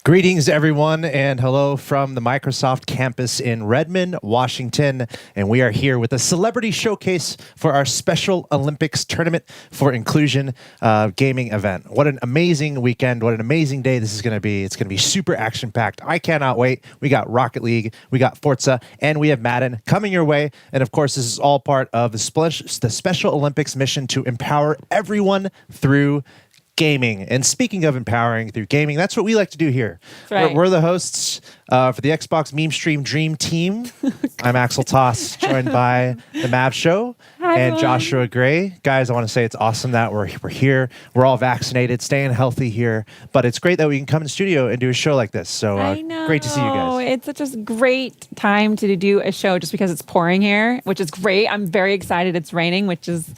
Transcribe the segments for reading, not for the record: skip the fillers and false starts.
Greetings, everyone, and hello from the Microsoft campus in Redmond, Washington. And we are here with a celebrity showcase for our Special Olympics Tournament for Inclusion gaming event. What an amazing weekend. What an amazing day this is going to be. It's going to be super action-packed. I cannot wait. We got Rocket League, we got Forza, and we have Madden coming your way. And of course, this is all part of the Special Olympics mission to empower everyone through gaming. And speaking of empowering through gaming, that's what we like to do here. Right. We're the hosts for the Xbox Meme Stream Dream Team. I'm Axel Toss, joined by the Mav Show and Joshua Gray. Guys, I want to say it's awesome that we're here. We're all vaccinated, staying healthy here. But it's great that we can come in the studio and do a show like this. So great to see you guys. It's such a great time to do a show just because it's pouring here, which is great. I'm very excited. It's raining, which is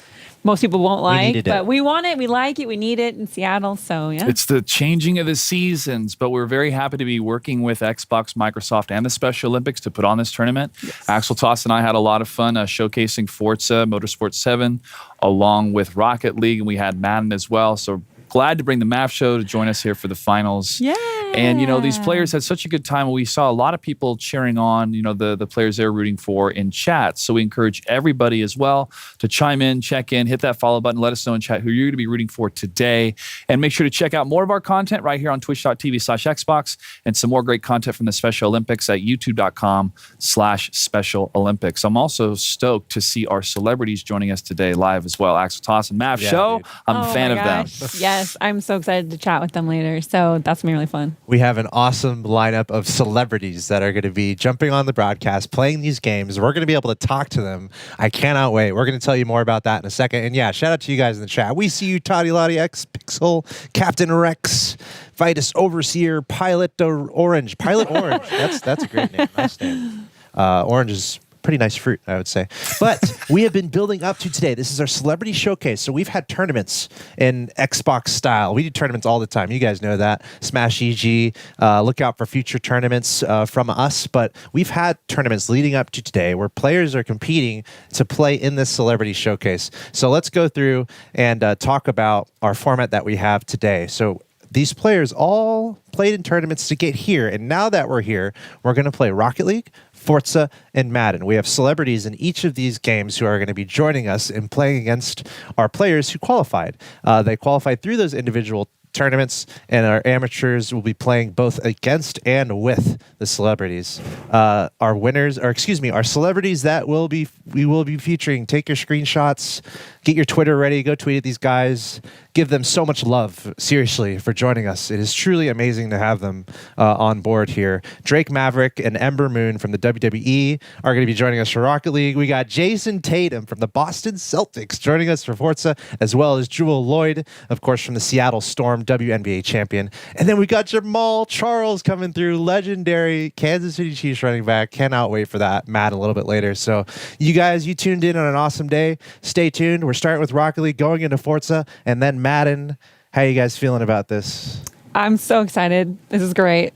most people won't like, but we want it. We like it. We need it in Seattle. So yeah, it's the changing of the seasons, but we're very happy to be working with Xbox, Microsoft, and the Special Olympics to put on this tournament. Yes. Axel Toss and I had a lot of fun showcasing Forza Motorsport 7 along with Rocket League, and we had Madden as well. So glad to bring the Mav Show to join us here for the finals. Yeah. And, you know, these players had such a good time. We saw a lot of people cheering on, you know, the players they're rooting for in chat. So we encourage everybody as well to chime in, check in, hit that follow button, let us know in chat who you're going to be rooting for today. And make sure to check out more of our content right here on twitch.tv/Xbox and some more great content from the Special Olympics at youtube.com/Special Olympics. I'm also stoked to see our celebrities joining us today live as well. Axel Toss and Mav Show. Dude. I'm a fan of them. Yes, I'm so excited to chat with them later. So that's going to be really fun. We have an awesome lineup of celebrities that are going to be jumping on the broadcast, playing these games. We're going to be able to talk to them. I cannot wait. We're going to tell you more about that in a second. And yeah, shout out to you guys in the chat. We see you, Toddy Lottie X Pixel, Captain Rex, Vitus Overseer, Pilot Orange. Pilot Orange. That's a great name. Nice name. Orange is pretty nice fruit, I would say. But we have been building up to today. This is our celebrity showcase. So we've had tournaments in Xbox style. We do tournaments all the time. You guys know that. Smash EG. Look out for future tournaments from us. But we've had tournaments leading up to today where players are competing to play in this celebrity showcase. So let's go through and talk about our format that we have today. So these players all played in tournaments to get here. And now that we're here, we're going to play Rocket League, Forza, and Madden. We have celebrities in each of these games who are going to be joining us and playing against our players who qualified. They qualified through those individual tournaments, and our amateurs will be playing both against and with the celebrities. Our winners, or excuse me, our celebrities that we will be featuring. Take your screenshots, get your Twitter ready, go tweet at these guys. Give them so much love, seriously, for joining us. It is truly amazing to have them on board here. Drake Maverick and Ember Moon from the WWE are going to be joining us for Rocket League. We got Jason Tatum from the Boston Celtics joining us for Forza, as well as Jewel Lloyd, of course, from the Seattle Storm, WNBA champion. And then we got Jamal Charles coming through, legendary Kansas City Chiefs running back. Cannot wait for that. Matt a little bit later. So you guys, you tuned in on an awesome day. Stay tuned. We're starting with Rocket League, going into Forza, and then Madden. How you guys feeling about this? I'm so excited. This is great.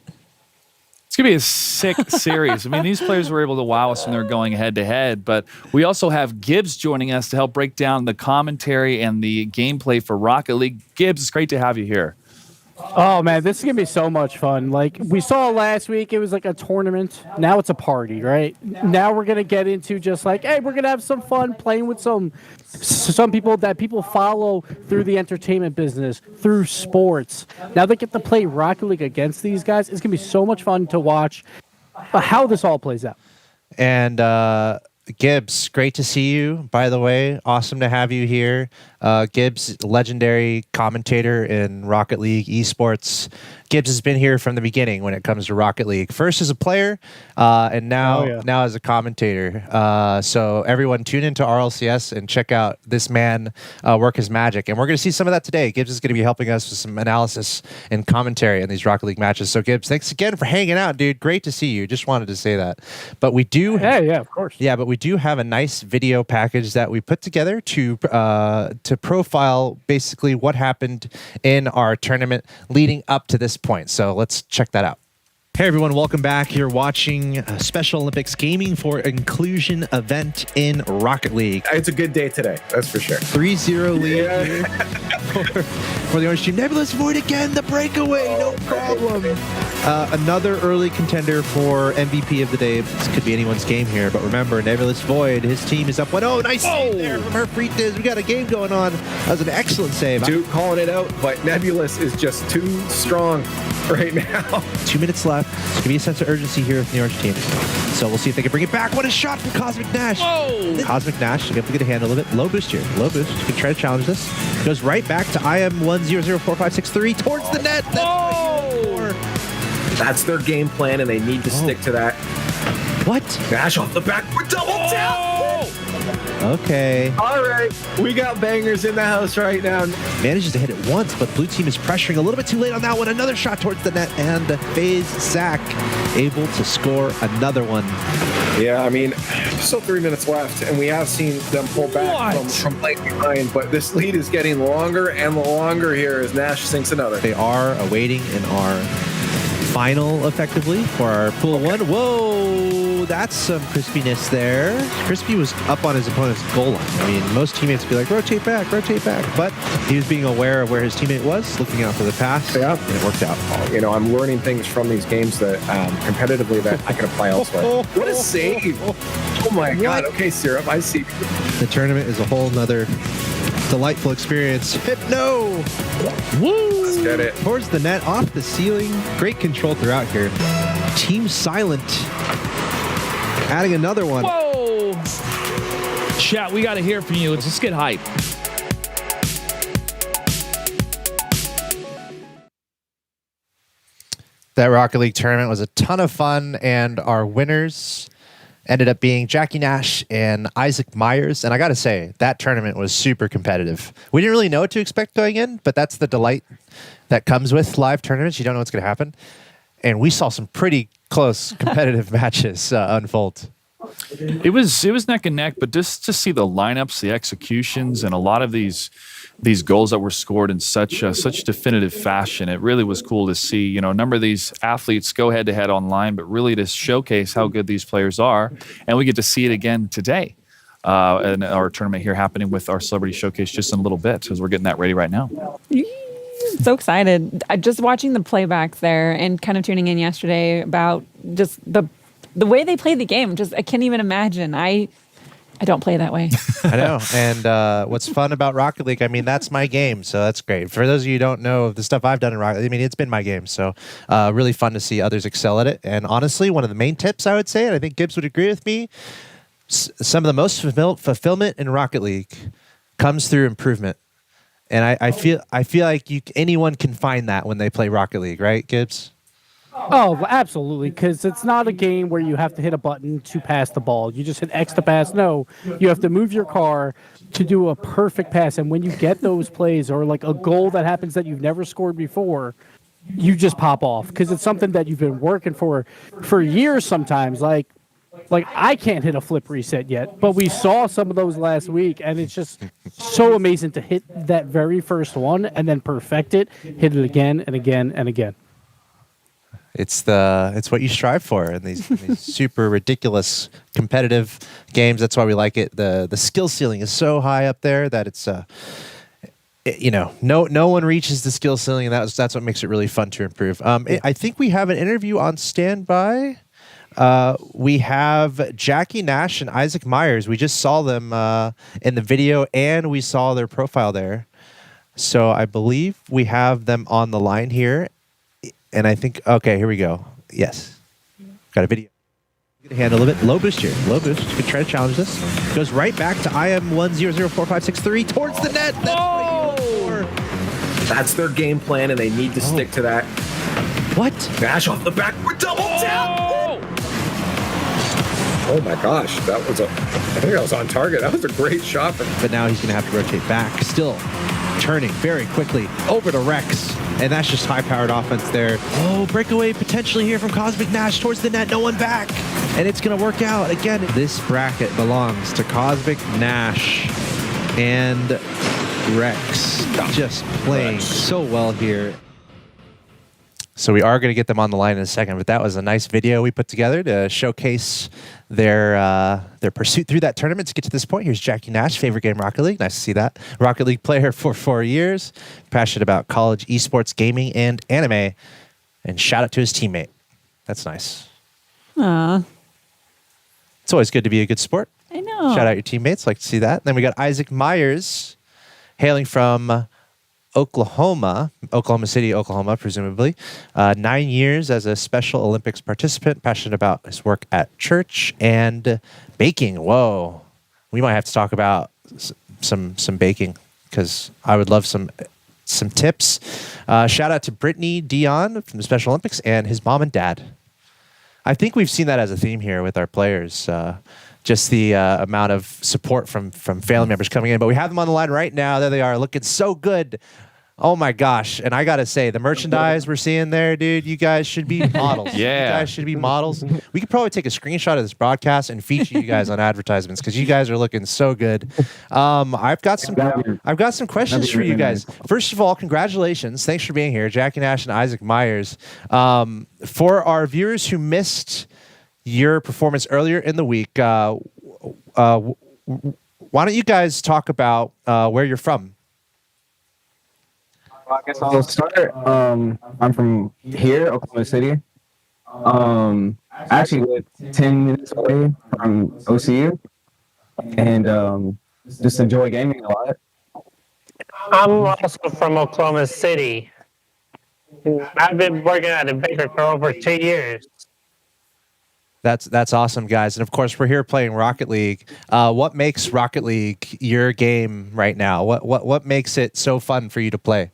It's going to be a sick series. I mean, these players were able to wow us when they're going head-to-head, but we also have Gibbs joining us to help break down the commentary and the gameplay for Rocket League. Gibbs, it's great to have you here. Oh, man, this is going to be so much fun. Like, we saw last week, it was like a tournament. Now it's a party, right? Now we're going to get into just like, hey, we're going to have some fun playing with some people that people follow through the entertainment business, through sports. Now they get to play Rocket League against these guys. It's going to be so much fun to watch how this all plays out. And Gibbs, great to see you, by the way. Awesome to have you here. Gibbs, legendary commentator in Rocket League esports. Gibbs has been here from the beginning when it comes to Rocket League. First as a player, and now as a commentator. So everyone tune into RLCS and check out this man work his magic. And we're going to see some of that today. Gibbs is going to be helping us with some analysis and commentary in these Rocket League matches. So Gibbs, thanks again for hanging out, dude. Great to see you. Just wanted to say that. But we do... Yeah, of course. Yeah, but we do have a nice video package that we put together to profile basically what happened in our tournament leading up to this point. So let's check that out. Hey everyone, welcome back. You're watching a Special Olympics Gaming for Inclusion event in Rocket League. It's a good day today, that's for sure. 3-0 lead here for the Orange team. Nebulous Void again, the breakaway, no problem. Another early contender for MVP of the day. This could be anyone's game here, but remember, Nebulous Void, his team is up 1-0. Nice save there from Herfritas. We got a game going on. That was an excellent save. Dude, calling it out, but Nebulous is just too strong right now. 2 minutes left. It's going to be a sense of urgency here from the Orange team. So we'll see if they can bring it back. What a shot from Cosmic Nash. Whoa! Cosmic Nash should be able to get a handle of it. Low boost here. Low boost. You can try to challenge this. Goes right back to IM1004563 towards the net. That's their game plan, and they need to stick to that. What? Nash off the back for double tap. Okay. All right, we got bangers in the house right now. Manages to hit it once, but blue team is pressuring a little bit too late on that one. Another shot towards the net, and FaZe Zach able to score another one. Yeah, I mean, still 3 minutes left, and we have seen them pull back from late behind, but this lead is getting longer and longer here as Nash sinks another. They are awaiting in our final, effectively, for our pool one. Whoa, that's some crispiness there. Crispy was up on his opponent's goal line. I mean, most teammates would be like, rotate back, but he was being aware of where his teammate was, looking out for the pass, and it worked out. You know, I'm learning things from these games that competitively that I can apply elsewhere. What a save! Oh my God. Okay, Syrup, I see. The tournament is a whole nother delightful experience. Hypno! Woo! Let's get it. Towards the net, off the ceiling. Great control throughout here. Team Silent adding another one. Whoa! Chat, we got to hear from you. Let's get hype. That Rocket League tournament was a ton of fun, and our winners ended up being Jackie Nash and Isaac Myers. And I got to say, that tournament was super competitive. We didn't really know what to expect going in, but that's the delight that comes with live tournaments. You don't know what's going to happen. And we saw some pretty close competitive matches unfold. It was neck and neck, but just to see the lineups, the executions, and a lot of these goals that were scored in such definitive fashion, it really was cool to see. You know, a number of these athletes go head to head online, but really to showcase how good these players are, and we get to see it again today in our tournament here happening with our celebrity showcase just in a little bit as we're getting that ready right now. So excited. Just watching the playbacks there and kind of tuning in yesterday about just the way they played the game. Just I can't even imagine. I don't play that way. I know. And what's fun about Rocket League, I mean, that's my game, so that's great. For those of you who don't know the stuff I've done in Rocket League, I mean, it's been my game, so really fun to see others excel at it. And honestly, one of the main tips I would say, and I think Gibbs would agree with me, some of the most fulfillment in Rocket League comes through improvement. And I feel like anyone can find that when they play Rocket League, right, Gibbs? Oh, absolutely, because it's not a game where you have to hit a button to pass the ball. You just hit X to pass. No, you have to move your car to do a perfect pass. And when you get those plays or like a goal that happens that you've never scored before, you just pop off because it's something that you've been working for years sometimes. Like I can't hit a flip reset yet, but we saw some of those last week, and it's just so amazing to hit that very first one and then perfect it, hit it again and again and again. It's what you strive for in these super ridiculous competitive games. That's why we like it. The skill ceiling is so high up there that it's no one reaches the skill ceiling, and that's what makes it really fun to improve. I think we have an interview on standby. We have Jackie Nash and Isaac Myers. We just saw them in the video, and we saw their profile there. So I believe we have them on the line here. And I think, okay, here we go. Yes. Got a video. Get a handle of it. Low boost here. Low boost. You can try to challenge this. Goes right back to IM1004563 towards the net. That's their game plan, and they need to stick to that. What? Nash off the back for double tap. Oh my gosh, I think that was on target. That was a great shot. But now he's going to have to rotate back. Still turning very quickly over to Rex. And that's just high-powered offense there. Oh, breakaway potentially here from Cosmic Nash towards the net. No one back. And it's going to work out. Again, this bracket belongs to Cosmic Nash and Rex. Just playing so well here. So we are going to get them on the line in a second, but that was a nice video we put together to showcase their pursuit through that tournament to get to this point. Here's Jackie Nash, favorite game Rocket League. Nice to see that. Rocket League player for 4 years, passionate about college esports, gaming, and anime. And shout out to his teammate. That's nice. Aw, It's always good to be a good sport. I know. Shout out your teammates. Like to see that. Then we got Isaac Myers, hailing from Oklahoma City, Oklahoma, presumably. 9 years as a Special Olympics participant, passionate about his work at church and baking. Whoa. We might have to talk about some baking because I would love some tips. Shout out to Brittany Dion from the Special Olympics and his mom and dad. I think we've seen that as a theme here with our players. Just the amount of support from family members coming in. But we have them on the line right now. There they are, looking so good. Oh my gosh. And I got to say, the merchandise we're seeing there, dude, you guys should be models. Yeah. You guys should be models. We could probably take a screenshot of this broadcast and feature you guys on advertisements because you guys are looking so good. I've got some questions for you guys. First of all, congratulations. Thanks for being here, Jackie Nash and Isaac Myers. For our viewers who missed your performance earlier in the week, why don't you guys talk about where you're from? I guess I'll start. I'm from here, Oklahoma City. Actually live 10 minutes away from OCU, and just enjoy gaming a lot. I'm also from Oklahoma City. I've been working at a baker for over 2 years. That's awesome, guys. And of course, we're here playing Rocket League. What makes Rocket League your game right now? What makes it so fun for you to play?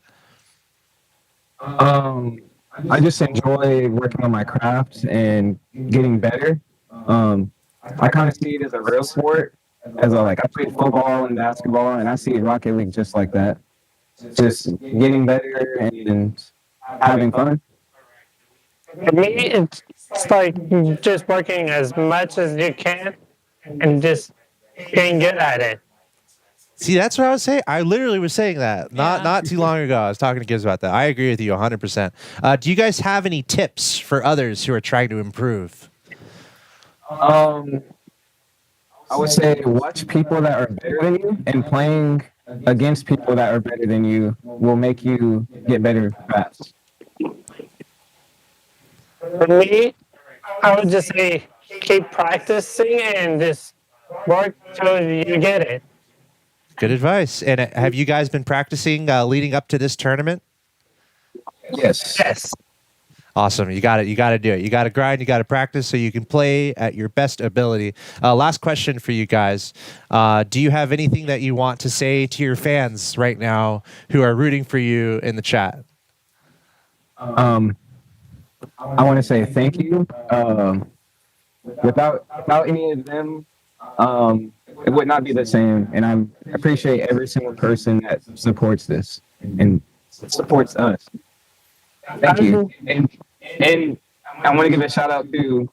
I just enjoy working on my craft and getting better. I kind of see it as a real sport. I played football and basketball, and I see Rocket League just like that. Just getting better and having fun. For me, it's like just working as much as you can and just getting good at it. See, that's what I was saying. I literally was saying that not too long ago. I was talking to Gibbs about that. I agree with you 100%. Do you guys have any tips for others who are trying to improve? I would say watch people that are better than you, and playing against people that are better than you will make you get better fast. For me, I would just say keep practicing and just work till you get it. Good advice. And have you guys been practicing leading up to this tournament? Yes. Yes. Awesome. You got it. You got to do it. You got to grind. You got to practice so you can play at your best ability. Last question for you guys. Do you have anything that you want to say to your fans right now who are rooting for you in the chat? I want to say thank you. Without any of them, it would not be the same. And I appreciate every single person that supports this and supports us. Thank you. And I want to give a shout out to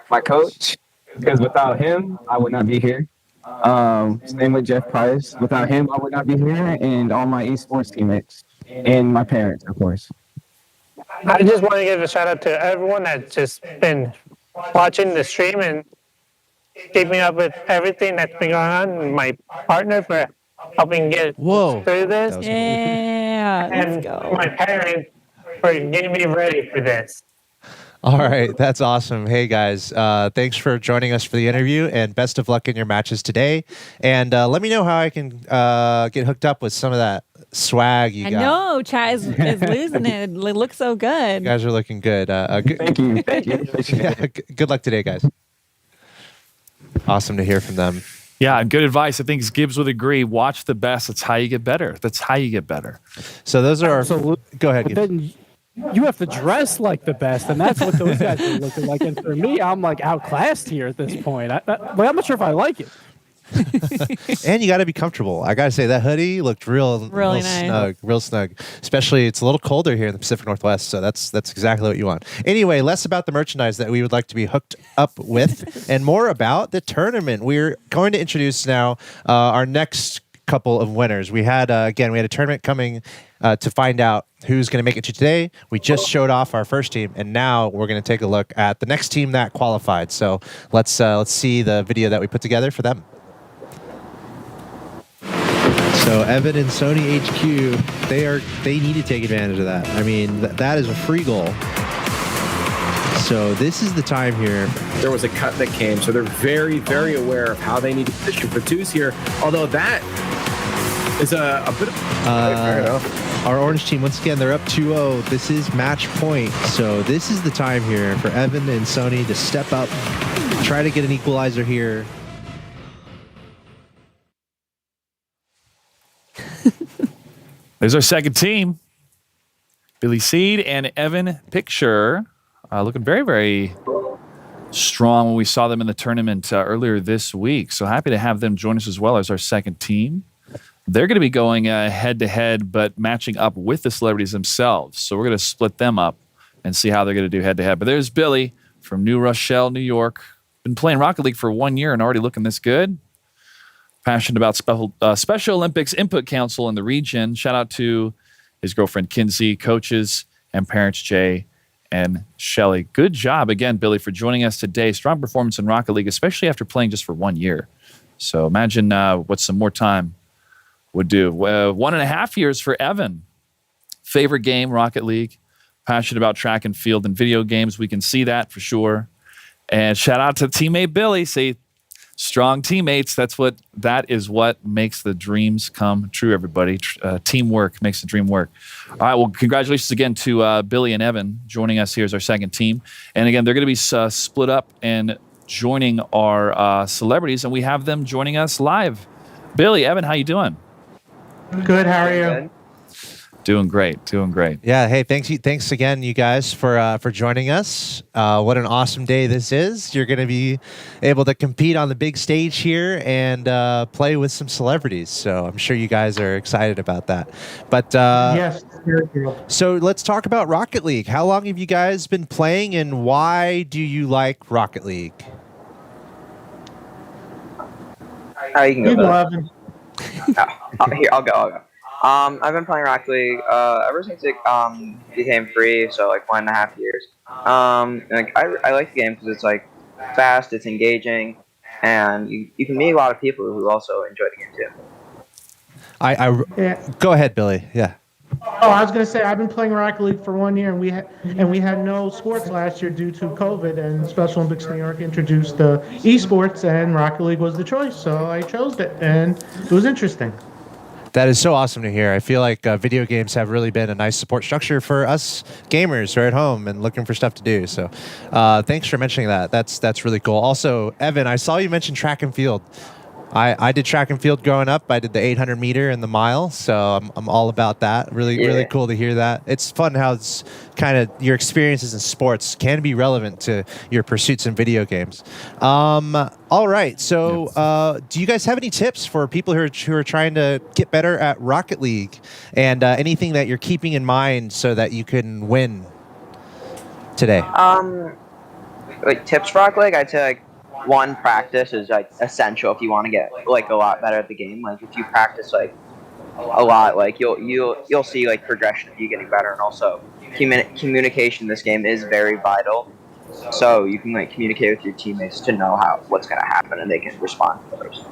my coach, because without him, I would not be here. Same with Jeff Price. Without him, I would not be here, and all my esports teammates and my parents, of course. I just want to give a shout out to everyone that's just been watching the stream and keeping up with everything that's been going on. And my partner for helping get through this. Yeah, let's And go. my parents for getting me ready for this. All right. That's awesome. Hey, guys. Thanks for joining us for the interview, and best of luck in your matches today. And let me know how I can get hooked up with some of that swag you I got. know, Chad is losing it. It looks so good. You guys are looking good. Thank you. Yeah, good luck today, guys. Awesome to hear from them. Yeah, and good advice. I think Gibbs would agree. Watch the best. That's how you get better. That's how you get better. So those are Absolutely. Go ahead, But Gibbs. then you have to dress like the best, and that's what those guys are looking like. And for me, I'm like outclassed here at this point. I'm not sure if I like it. And you got to be comfortable. I got to say that hoodie looked Really real nice. snug. Especially it's a little colder here in the Pacific Northwest, so that's exactly what you want. Anyway, less about the merchandise that we would like to be hooked up with, and more about the tournament. We're going to introduce now our next couple of winners. We had again, we had a tournament coming to find out who's going to make it to today. We just showed off our first team, and now we're going to take a look at the next team that qualified. So let's see the video that we put together for them. So Evan and Sony HQ, they need to take advantage of that. I mean, that is a free goal. So this is the time here. There was a cut that came, so they're very, very aware of how they need to position for twos here. Although that is a bit of fair enough. Our orange team, once again, they're up 2-0. This is match point. So this is the time here for Evan and Sony to step up, try to get an equalizer here. There's our second team. Billy Seed and Evan Picture looking very, very strong when we saw them in the tournament earlier this week. So happy to have them join us as well as our second team. They're going to be going head-to-head, but matching up with the celebrities themselves. So we're going to split them up and see how they're going to do head-to-head. But there's Billy from New Rochelle, New York. Been playing Rocket League for 1 year and already looking this good. Passionate about Special Olympics Input Council in the region. Shout out to his girlfriend, Kinsey, coaches, and parents, Jay and Shelly. Good job again, Billy, for joining us today. Strong performance in Rocket League, especially after playing just for 1 year. So imagine what some more time would do. 1.5 years for Evan. Favorite game, Rocket League. Passionate about track and field and video games. We can see that for sure. And shout out to teammate Billy. Say, strong teammates. That is what makes the dreams come true, everybody. Teamwork makes the dream work. All right, well, congratulations again to Billy and Evan joining us here as our second team. And again, they're going to be split up and joining our celebrities, and we have them joining us live. Billy, Evan, how you doing? Good. How are you? Doing great. Yeah, hey, thanks again, you guys, for joining us. What an awesome day this is. You're going to be able to compete on the big stage here and play with some celebrities. So I'm sure you guys are excited about that. But Yes. so let's talk about Rocket League. How long have you guys been playing, and why do you like Rocket League? You can go. People Billy. haven't. Here, I'll go. I've been playing Rocket League ever since it became free, so like 1.5 years. I like the game because it's like fast, it's engaging, and you can meet a lot of people who also enjoy the game too. Yeah. Go ahead, Billy. Yeah. Oh, I was going to say I've been playing Rocket League for 1 year, and we had no sports last year due to COVID, and Special Olympics New York introduced the esports, and Rocket League was the choice, so I chose it, and it was interesting. That is so awesome to hear. I feel like video games have really been a nice support structure for us gamers who are at home and looking for stuff to do. So thanks for mentioning that. That's really cool. Also, Evan, I saw you mention track and field. I did track and field growing up. I did the 800 meter and the mile, so I'm all about that. Really cool to hear that. It's fun how it's kind of your experiences in sports can be relevant to your pursuits in video games. All right, so do you guys have any tips for people who are trying to get better at Rocket League, and anything that you're keeping in mind so that you can win today? Like tips for Rocket League, I'd say like one, practice is like essential if you want to get like a lot better at the game. Like if you practice like a lot, like you'll see like progression of you getting better, and also communication in this game is very vital. So you can like communicate with your teammates to know what's gonna happen, and they can respond to those.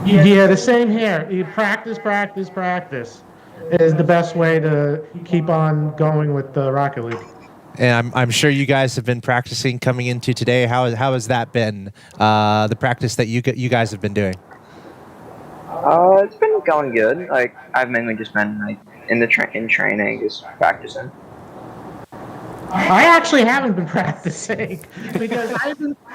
Yeah, the same here. You practice is the best way to keep on going with the Rocket League. And I'm sure you guys have been practicing coming into today. How has that been? The practice that you guys have been doing? It's been going good. Like I've mainly just been like in training, just practicing. I actually haven't been practicing because I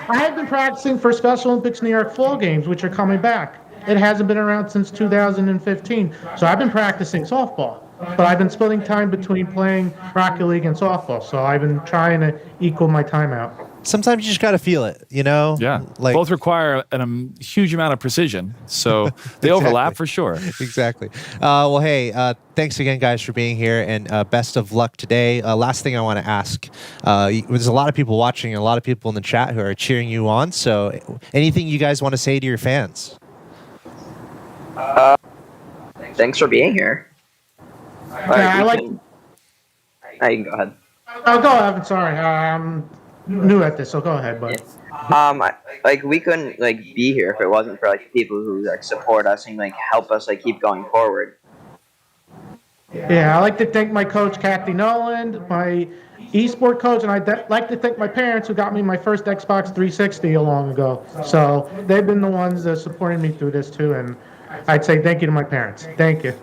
have been practicing for Special Olympics New York Fall Games, which are coming back. It hasn't been around since 2015, so I've been practicing softball. But I've been splitting time between playing Rocket League and softball, so I've been trying to equal my time out. Sometimes you just got to feel it, you know? Yeah. Like, both require a huge amount of precision, so they overlap for sure. Exactly. Well, hey, thanks again, guys, for being here, and best of luck today. Last thing I want to ask, there's a lot of people watching, and a lot of people in the chat who are cheering you on, so anything you guys want to say to your fans? Thanks for being here. Yeah, You can go ahead. Oh, go ahead. I'm sorry. I'm new at this, so go ahead, bud. We couldn't be here if it wasn't for people who support us and help us keep going forward. Yeah, I'd like to thank my coach, Kathy Noland, my esport coach, and I'd like to thank my parents who got me my first Xbox 360 a long ago. So they've been the ones that supported me through this too, and I'd say thank you to my parents. Thank you.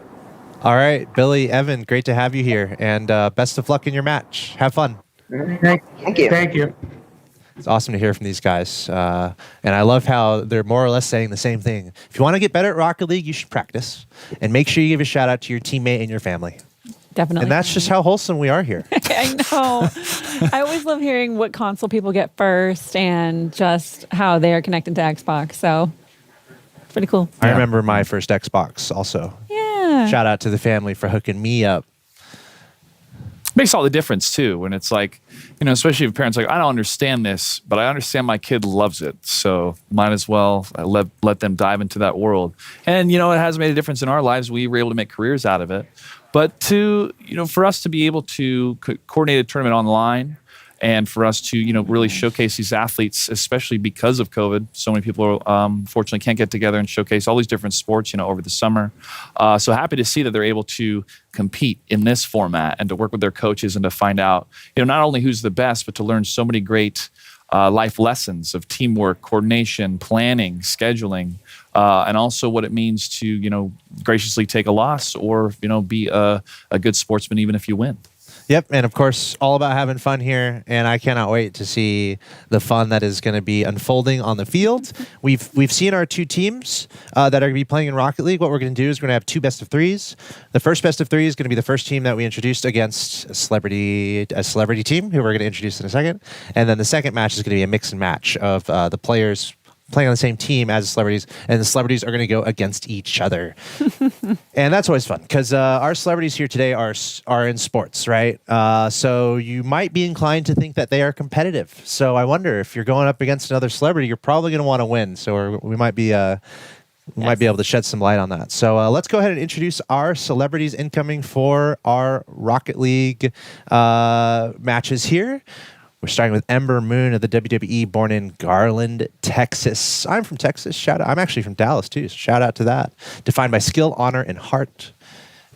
All right, Billy, Evan, great to have you here, and best of luck in your match. Have fun. Thank you. Thank you. It's awesome to hear from these guys. And I love how they're more or less saying the same thing. If you want to get better at Rocket League, you should practice. And make sure you give a shout out to your teammate and your family. Definitely. And that's just how wholesome we are here. I know. I always love hearing what console people get first and just how they are connected to Xbox. So, pretty cool. I remember my first Xbox also. Yeah. Shout out to the family for hooking me up. Makes all the difference too when it's especially if parents I don't understand this, but I understand my kid loves it, so might as well let them dive into that world. And it has made a difference in our lives. We were able to make careers out of it, but for us to be able to coordinate a tournament online, and for us to really showcase these athletes, especially because of COVID. So many people unfortunately can't get together and showcase all these different sports over the summer. So happy to see that they're able to compete in this format and to work with their coaches and to find out not only who's the best, but to learn so many great life lessons of teamwork, coordination, planning, scheduling, and also what it means to graciously take a loss or be a good sportsman even if you win. Yep, and of course, all about having fun here, and I cannot wait to see the fun that is going to be unfolding on the field. We've seen our two teams that are going to be playing in Rocket League. What we're going to do is we're going to have two best of threes. The first best of three is going to be the first team that we introduced against a celebrity team, who we're going to introduce in a second, and then the second match is going to be a mix and match of the players playing on the same team as the celebrities, and the celebrities are going to go against each other. And that's always fun because our celebrities here today are in sports, right? So you might be inclined to think that they are competitive. So I wonder if you're going up against another celebrity, you're probably going to want to win. So we might be might be able to shed some light on that. So let's go ahead and introduce our celebrities incoming for our Rocket League matches here. We're starting with Ember Moon of the WWE, born in Garland, Texas. I'm from Texas. Shout out. I'm actually from Dallas, too. So shout out to that. Defined by skill, honor, and heart.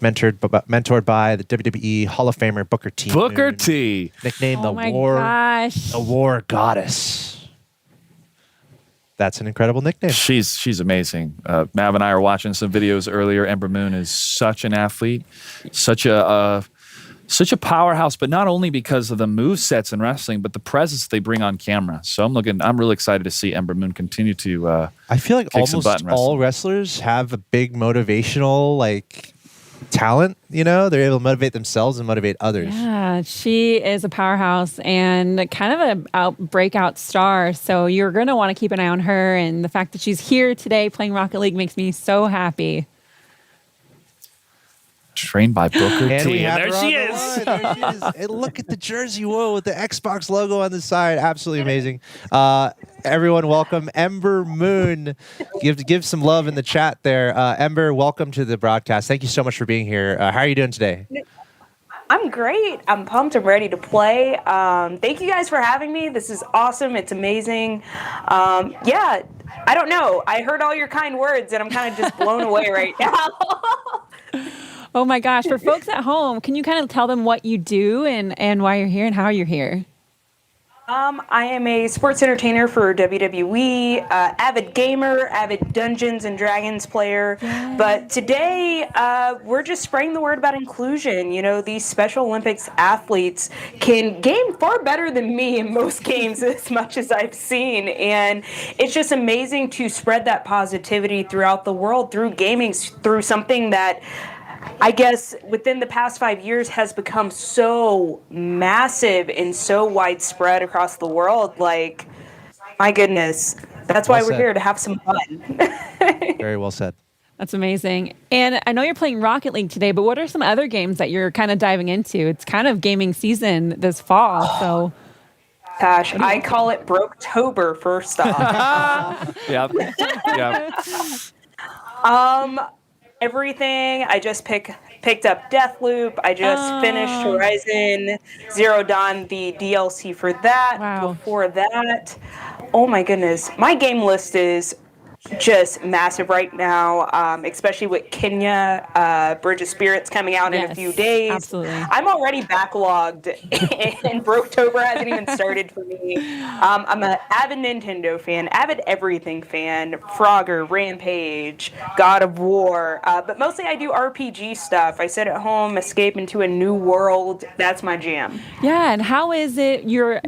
Mentored by the WWE Hall of Famer Booker T. Booker Moon, T. Nicknamed Oh my gosh. the War Goddess. That's an incredible nickname. She's amazing. Mav and I were watching some videos earlier. Ember Moon is such an athlete, such a powerhouse, but not only because of the move sets in wrestling, but the presence they bring on camera. So I'm really excited to see Ember Moon continue to I feel like almost all wrestlers have a big motivational talent. They're able to motivate themselves and motivate others. Yeah, she is a powerhouse and kind of a breakout star. So you're going to want to keep an eye on her. And the fact that she's here today playing Rocket League makes me so happy. Trained by Booker T. And there she is. And look at the jersey. Whoa, with the Xbox logo on the side. Absolutely amazing. Everyone, welcome Ember Moon. Give some love in the chat there. Ember, welcome to the broadcast. Thank you so much for being here. How are you doing today? I'm great. I'm pumped. I'm ready to play. Thank you guys for having me. This is awesome. It's amazing. Yeah, I don't know. I heard all your kind words, and I'm kind of just blown away right now. Oh my gosh. For folks at home, can you kind of tell them what you do and why you're here and how you're here? I am a sports entertainer for WWE, avid gamer, avid Dungeons and Dragons player. Yay. But today, we're just spreading the word about inclusion. These Special Olympics athletes can game far better than me in most games, as much as I've seen. And it's just amazing to spread that positivity throughout the world through gaming, through something that I guess within the past 5 years has become so massive and so widespread across the world. My goodness. That's why we're here, to have some fun. Very well said. That's amazing. And I know you're playing Rocket League today, but what are some other games that you're kind of diving into? It's kind of gaming season this fall, so... Gosh, I call it Broketober, first off. Yeah. Everything. I just picked up Deathloop. I just finished Horizon Zero Dawn, the DLC for that. Wow. Before that, oh my goodness, my game list is just massive right now, especially with Kenya, Bridge of Spirits coming out in a few days. Absolutely. I'm already backlogged, and Brooktober hasn't even started for me. I'm an avid Nintendo fan, avid everything fan, Frogger, Rampage, God of War, but mostly I do RPG stuff. I sit at home, escape into a new world. That's my jam. Yeah, and how is it you're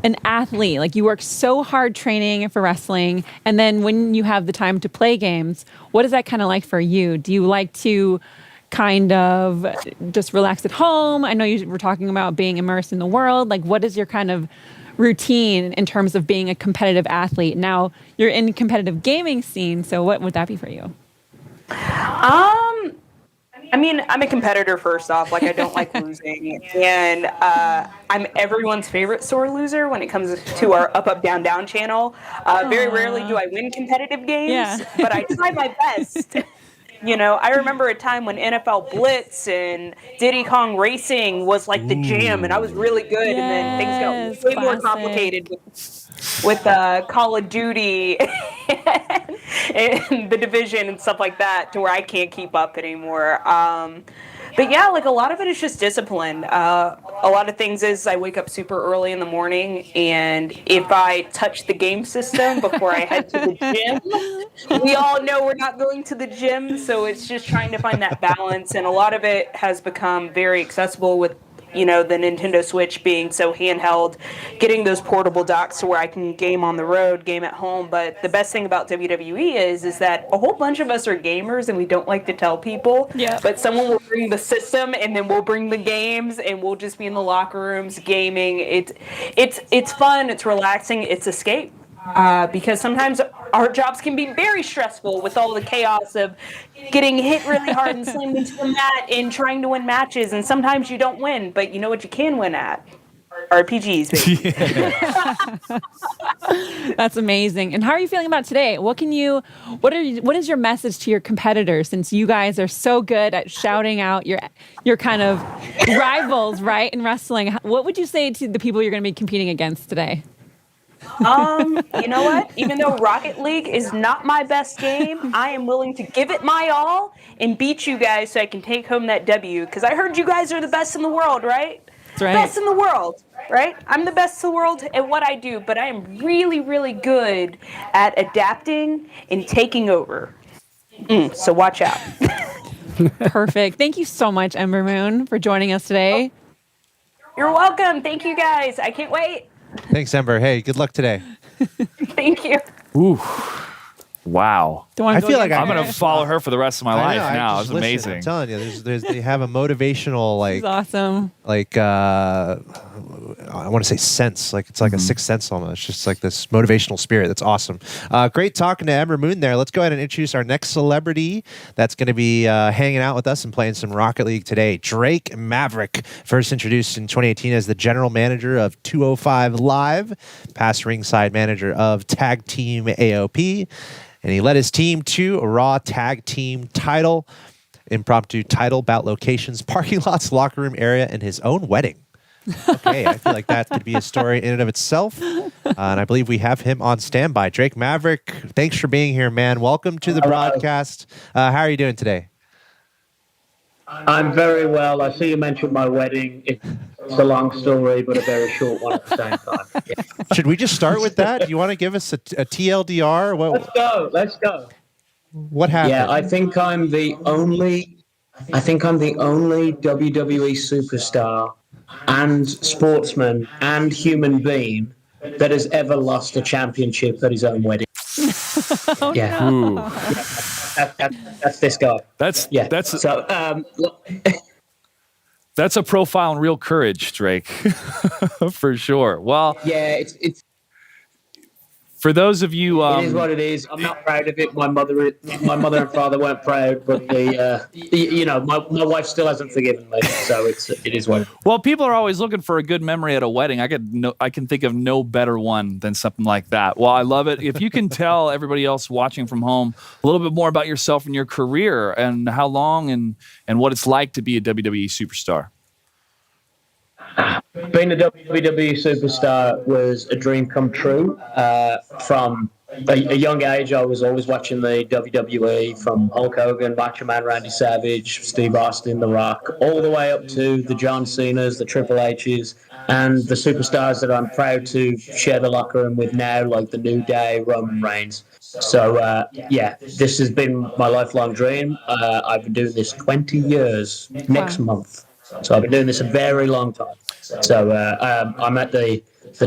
an athlete? Like, you work so hard training for wrestling, and then when you have the time to play games, what is that kind of like for you? Do you like to kind of just relax at home? I know you were talking about being immersed in the world. Like, what is your kind of routine in terms of being a competitive athlete? Now, you're in the competitive gaming scene, so what would that be for you? I mean, I'm a competitor first off. Like, I don't like losing, and I'm everyone's favorite sore loser when it comes to our up, up, down, down channel. Very rarely do I win competitive games, but I try my best. You know, I remember a time when NFL Blitz and Diddy Kong Racing was like the jam, and I was really good, and then things got way more complicated with Call of Duty and the Division and stuff like that, to where I can't keep up anymore. But yeah, like, a lot of it is just discipline. A lot of things is I wake up super early in the morning, and if I touch the game system before I head to the gym, we all know we're not going to the gym, so it's just trying to find that balance. And a lot of it has become very accessible with, you know, the Nintendo Switch being so handheld, getting those portable docks to where I can game on the road, game at home. But the best thing about WWE is that a whole bunch of us are gamers, and we don't like to tell people. Yeah. But someone will bring the system, and then we'll bring the games, and we'll just be in the locker rooms gaming. It's fun, it's relaxing, it's escape. Because sometimes our jobs can be very stressful with all the chaos of getting hit really hard and slammed into the mat and trying to win matches. And sometimes you don't win, but you know what you can win at? RPGs, baby. That's amazing. And how are you feeling about today? What is your message to your competitors, since you guys are so good at shouting out your kind of rivals, right, in wrestling? What would you say to the people you're going to be competing against today? You know what? Even though Rocket League is not my best game, I am willing to give it my all and beat you guys so I can take home that W. Because I heard you guys are the best in the world, right? That's right. Best in the world, right? I'm the best in the world at what I do, but I am really, really good at adapting and taking over. So watch out. Perfect. Thank you so much, Ember Moon, for joining us today. You're welcome. Thank you, guys. I can't wait. Thanks, Ember. Hey, good luck today. Thank you. Ooh. Wow. I feel like I'm going to follow her for the rest of my life know, now. It's listen, amazing. I'm telling you, they have a motivational, like, This is awesome. like I want to say sense, like it's like a sixth sense almost. It's just like this motivational spirit. That's awesome. Great talking to Ember Moon there. Let's go ahead and introduce our next celebrity that's going to be hanging out with us and playing some Rocket League today. Drake Maverick, first introduced in 2018 as the general manager of 205 Live, past ringside manager of Tag Team AOP, and he led his team to a Raw Tag Team title, impromptu title bout locations, parking lots, locker room area, and his own wedding. Okay, I feel like that could be a story in and of itself. And I believe we have him on standby. Drake Maverick, thanks for being here, man. Welcome to the broadcast. How are you doing today? I'm very well. I see you mentioned my wedding. It's a long story, but a very short one at the same time. Yeah. Should we just start with that? Do you want to give us a TLDR? Let's go. What happened? Yeah, I think I'm the only WWE superstar and sportsman and human being that has ever lost a championship at his own wedding. Yeah. No. That's this guy. That's so. That's a profile in real courage, Drake, for sure. Well, yeah, it's For those of you, it is what it is. I'm not proud of it. My mother and father weren't proud, but my wife still hasn't forgiven me. So it is what it is. well, people are always looking for a good memory at a wedding. I can think of no better one than something like that. Well, I love it. If you can tell everybody else watching from home a little bit more about yourself and your career and how long and what it's like to be a WWE superstar. Being a WWE superstar was a dream come true. From a young age, I was always watching the WWE, from Hulk Hogan, Macho Man Randy Savage, Steve Austin, The Rock, all the way up to the John Cenas, the Triple H's, and the superstars that I'm proud to share the locker room with now, like the New Day, Roman Reigns. So, this has been my lifelong dream. I've been doing this 20 years next month. So I've been doing this a very long time. So I'm at the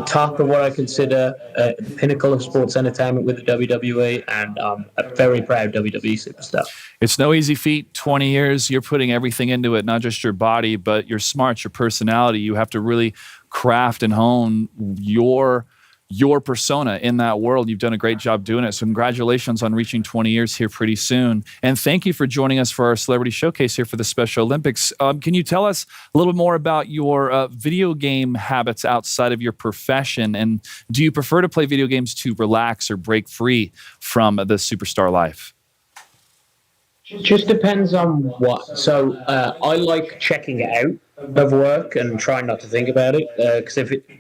top of what I consider the pinnacle of sports entertainment with the WWE, and I'm a very proud WWE superstar. It's no easy feat. 20 years, you're putting everything into it, not just your body, but your smarts, your personality. You have to really craft and hone your persona in that world. You've done a great job doing it. So congratulations on reaching 20 years here pretty soon. And thank you for joining us for our Celebrity Showcase here for the Special Olympics. Can you tell us a little bit more about your video game habits outside of your profession? And do you prefer to play video games to relax or break free from the superstar life? Just depends on what. So I like checking out of work and trying not to think about it,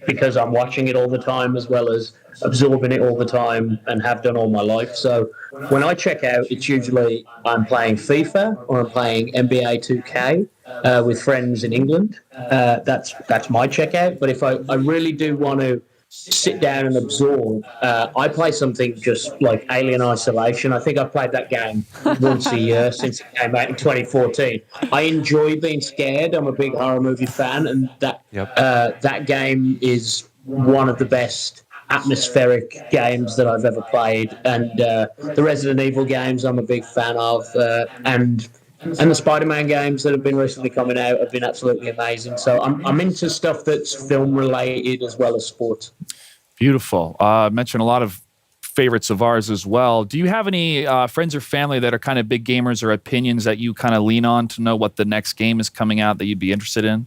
because I'm watching it all the time as well as absorbing it all the time and have done all my life. So when I check out, it's usually I'm playing FIFA or I'm playing NBA 2K with friends in England. That's my checkout. But if I really do want to sit down and absorb, I play something just like Alien Isolation. I think I've played that game once a year since it came out in 2014. I enjoy being scared. I'm a big horror movie fan, and that game is one of the best atmospheric games that I've ever played. And the Resident Evil games I'm a big fan of, and the Spider-Man games that have been recently coming out have been absolutely amazing. So I'm into stuff that's film-related as well as sports. Beautiful. Mentioned a lot of favorites of ours as well. Do you have any friends or family that are kind of big gamers or opinions that you kind of lean on to know what the next game is coming out that you'd be interested in?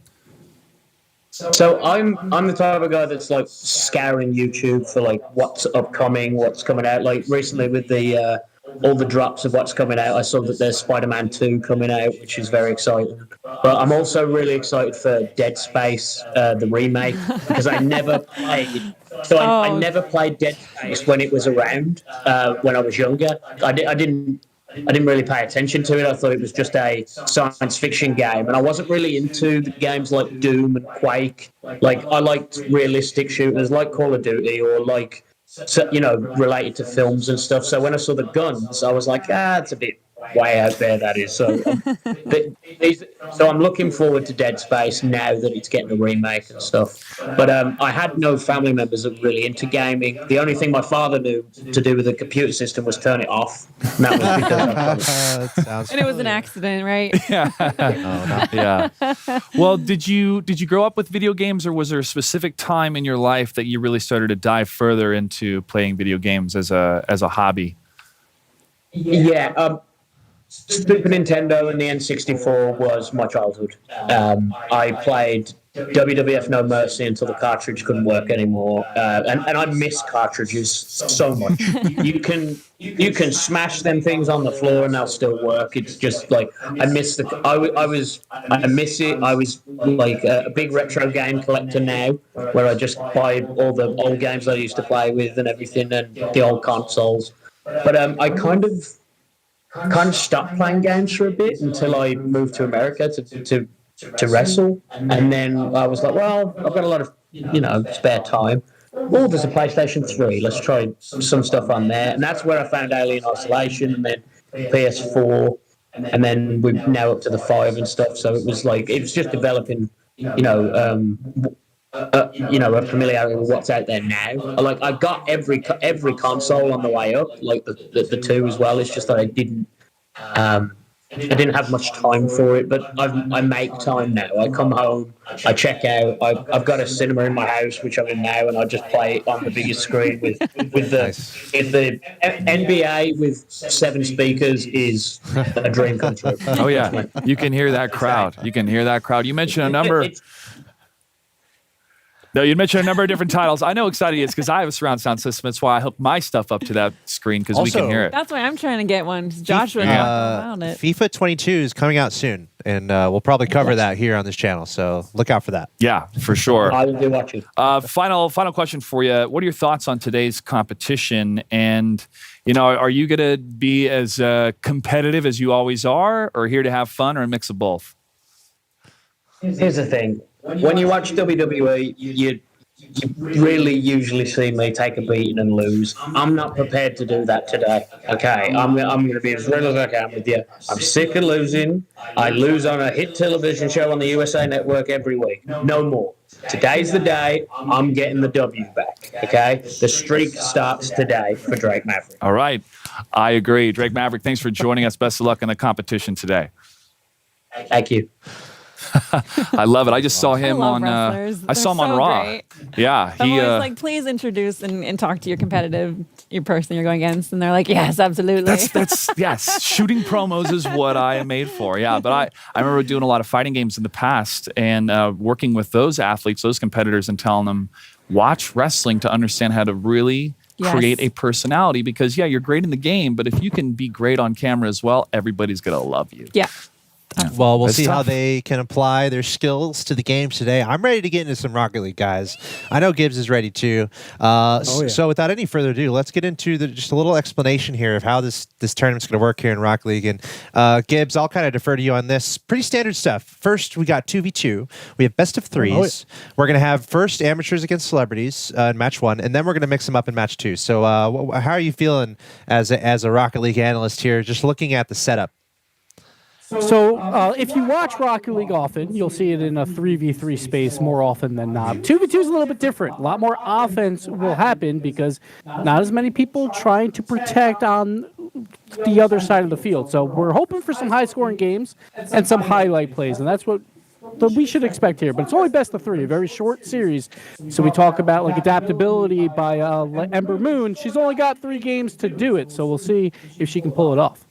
So I'm the type of guy that's like scouring YouTube for like what's upcoming, what's coming out. Like recently with the all the drops of what's coming out, I saw that there's Spider-Man 2 coming out, which is very exciting. But I'm also really excited for Dead Space, the remake, because I never played. So I never played Dead Space when it was around, when I was younger. I didn't really pay attention to it. I thought it was just a science fiction game, and I wasn't really into the games like Doom and Quake. Like I liked realistic shooters like Call of Duty or like, related to films and stuff. So when I saw the guns, I was like, it's a bit way out there, that is. So, so I'm looking forward to Dead Space now that it's getting a remake and stuff. But I had no family members that were really into gaming. The only thing my father knew to do with the computer system was turn it off. And that was because and it was an accident, right? Yeah. Well, did you grow up with video games, or was there a specific time in your life that you really started to dive further into playing video games as a hobby? Yeah. Super Nintendo and the N64 was my childhood. I played WWF No Mercy until the cartridge couldn't work anymore, and I miss cartridges so much. You can smash them things on the floor and they'll still work. It's just like I miss it. I was like a big retro game collector now, where I just buy all the old games I used to play with and everything, and the old consoles. But I kind of stopped playing games for a bit until I moved to America to wrestle, and then I was like, well, I've got a lot of spare time. Oh, there's a PlayStation 3. Let's try some stuff on there, and that's where I found Alien Isolation, and then PS4, and then we're now up to the 5 and stuff. So it was just developing, a familiarity with what's out there now. Like I got every console on the way up, like the 2 as well. It's just that I didn't I didn't have much time for it, but I make time now. I come home, I check out. I've got a cinema in my house, which I'm in now, and I just play it on the biggest screen with the Nice. if the NBA with 7 speakers is a dream come true. Oh yeah, you can hear that crowd. You can hear that crowd. You mentioned a number. No, you mentioned a number of different titles. I know how excited he is because I have a surround sound system. That's why I hook my stuff up to that screen because we can Also- hear it. That's why I'm trying to get one. Joshua found it. FIFA 22 is coming out soon, and we'll probably cover that here on this channel. So look out for that. Yeah, for sure. I will be watching. Final question for you. What are your thoughts on today's competition? And are you going to be as competitive as you always are, or here to have fun, or a mix of both? Here's the thing. When you watch WWE, you really usually see me take a beating and lose. I'm not prepared to do that today. Okay, I'm going to be as real as I can with you. I'm sick of losing. I lose on a hit television show on the USA Network every week. No more. Today's the day. I'm getting the W back. Okay, the streak starts today for Drake Maverick. All right. I agree. Drake Maverick, thanks for joining us. Best of luck in the competition today. Thank you. I love it. I just saw him love on. wrestlers. I saw him They're on so Raw. great. Yeah, I'm he. always like, please introduce and talk to your person you're going against, and they're like, yes, absolutely. That's yes. Shooting promos is what I am made for. Yeah, but I remember doing a lot of fighting games in the past and working with those athletes, those competitors, and telling them watch wrestling to understand how to really create a personality. Because you're great in the game, but if you can be great on camera as well, everybody's gonna love you. Yeah. Well, we'll It's see how tough. they can apply their skills to the games today. I'm ready to get into some Rocket League, guys. I know Gibbs is ready too. So without any further ado, let's get into just a little explanation here of how this tournament's going to work here in Rocket League. And Gibbs, I'll kind of defer to you on this. Pretty standard stuff. First, we got 2v2. We have best of threes. We're going to have first amateurs against celebrities in match 1, and then we're going to mix them up in match 2. So how are you feeling as a Rocket League analyst here, just looking at the setup? So if you watch Rocket League often, you'll see it in a 3v3 space more often than not. 2v2 is a little bit different. A lot more offense will happen because not as many people trying to protect on the other side of the field. So we're hoping for some high-scoring games and some highlight plays, and that's what we should expect here. But it's only best of 3, a very short series. So we talk about like adaptability by Ember Moon. She's only got 3 games to do it, so we'll see if she can pull it off.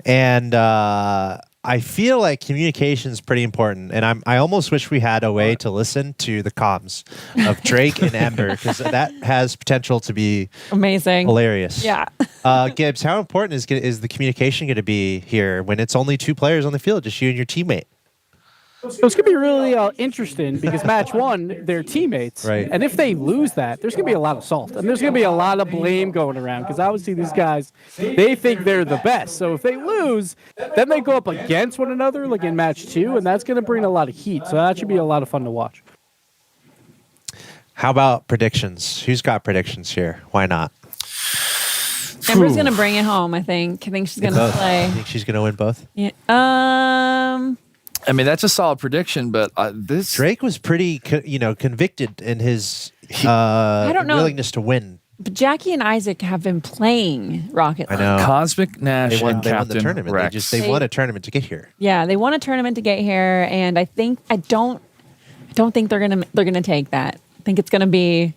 And I feel like communication is pretty important, and I almost wish we had a way to listen to the comms of Drake and Ember because that has potential to be amazing, hilarious. Yeah. Gibbs, how important is the communication going to be here when it's only 2 players on the field, just you and your teammate? So it's going to be really interesting because match 1, they're teammates. Right. And if they lose that, there's going to be a lot of salt. And there's going to be a lot of blame going around because obviously these guys, they think they're the best. So if they lose, then they go up against one another like in match 2, and that's going to bring a lot of heat. So that should be a lot of fun to watch. How about predictions? Who's got predictions here? Why not? Ember's going to bring it home, I think. I think she's going to play. You think she's going to win both? Yeah. I mean, that's a solid prediction, but this Drake was pretty, convicted in his I don't know. willingness to win. But Jackie and Isaac have been playing Rocket League. I know. Cosmic Nash They won and the Captain tournament. Rex. They won a tournament to get here. Yeah, they won a tournament to get here, and I don't think they're gonna take that. I think it's gonna be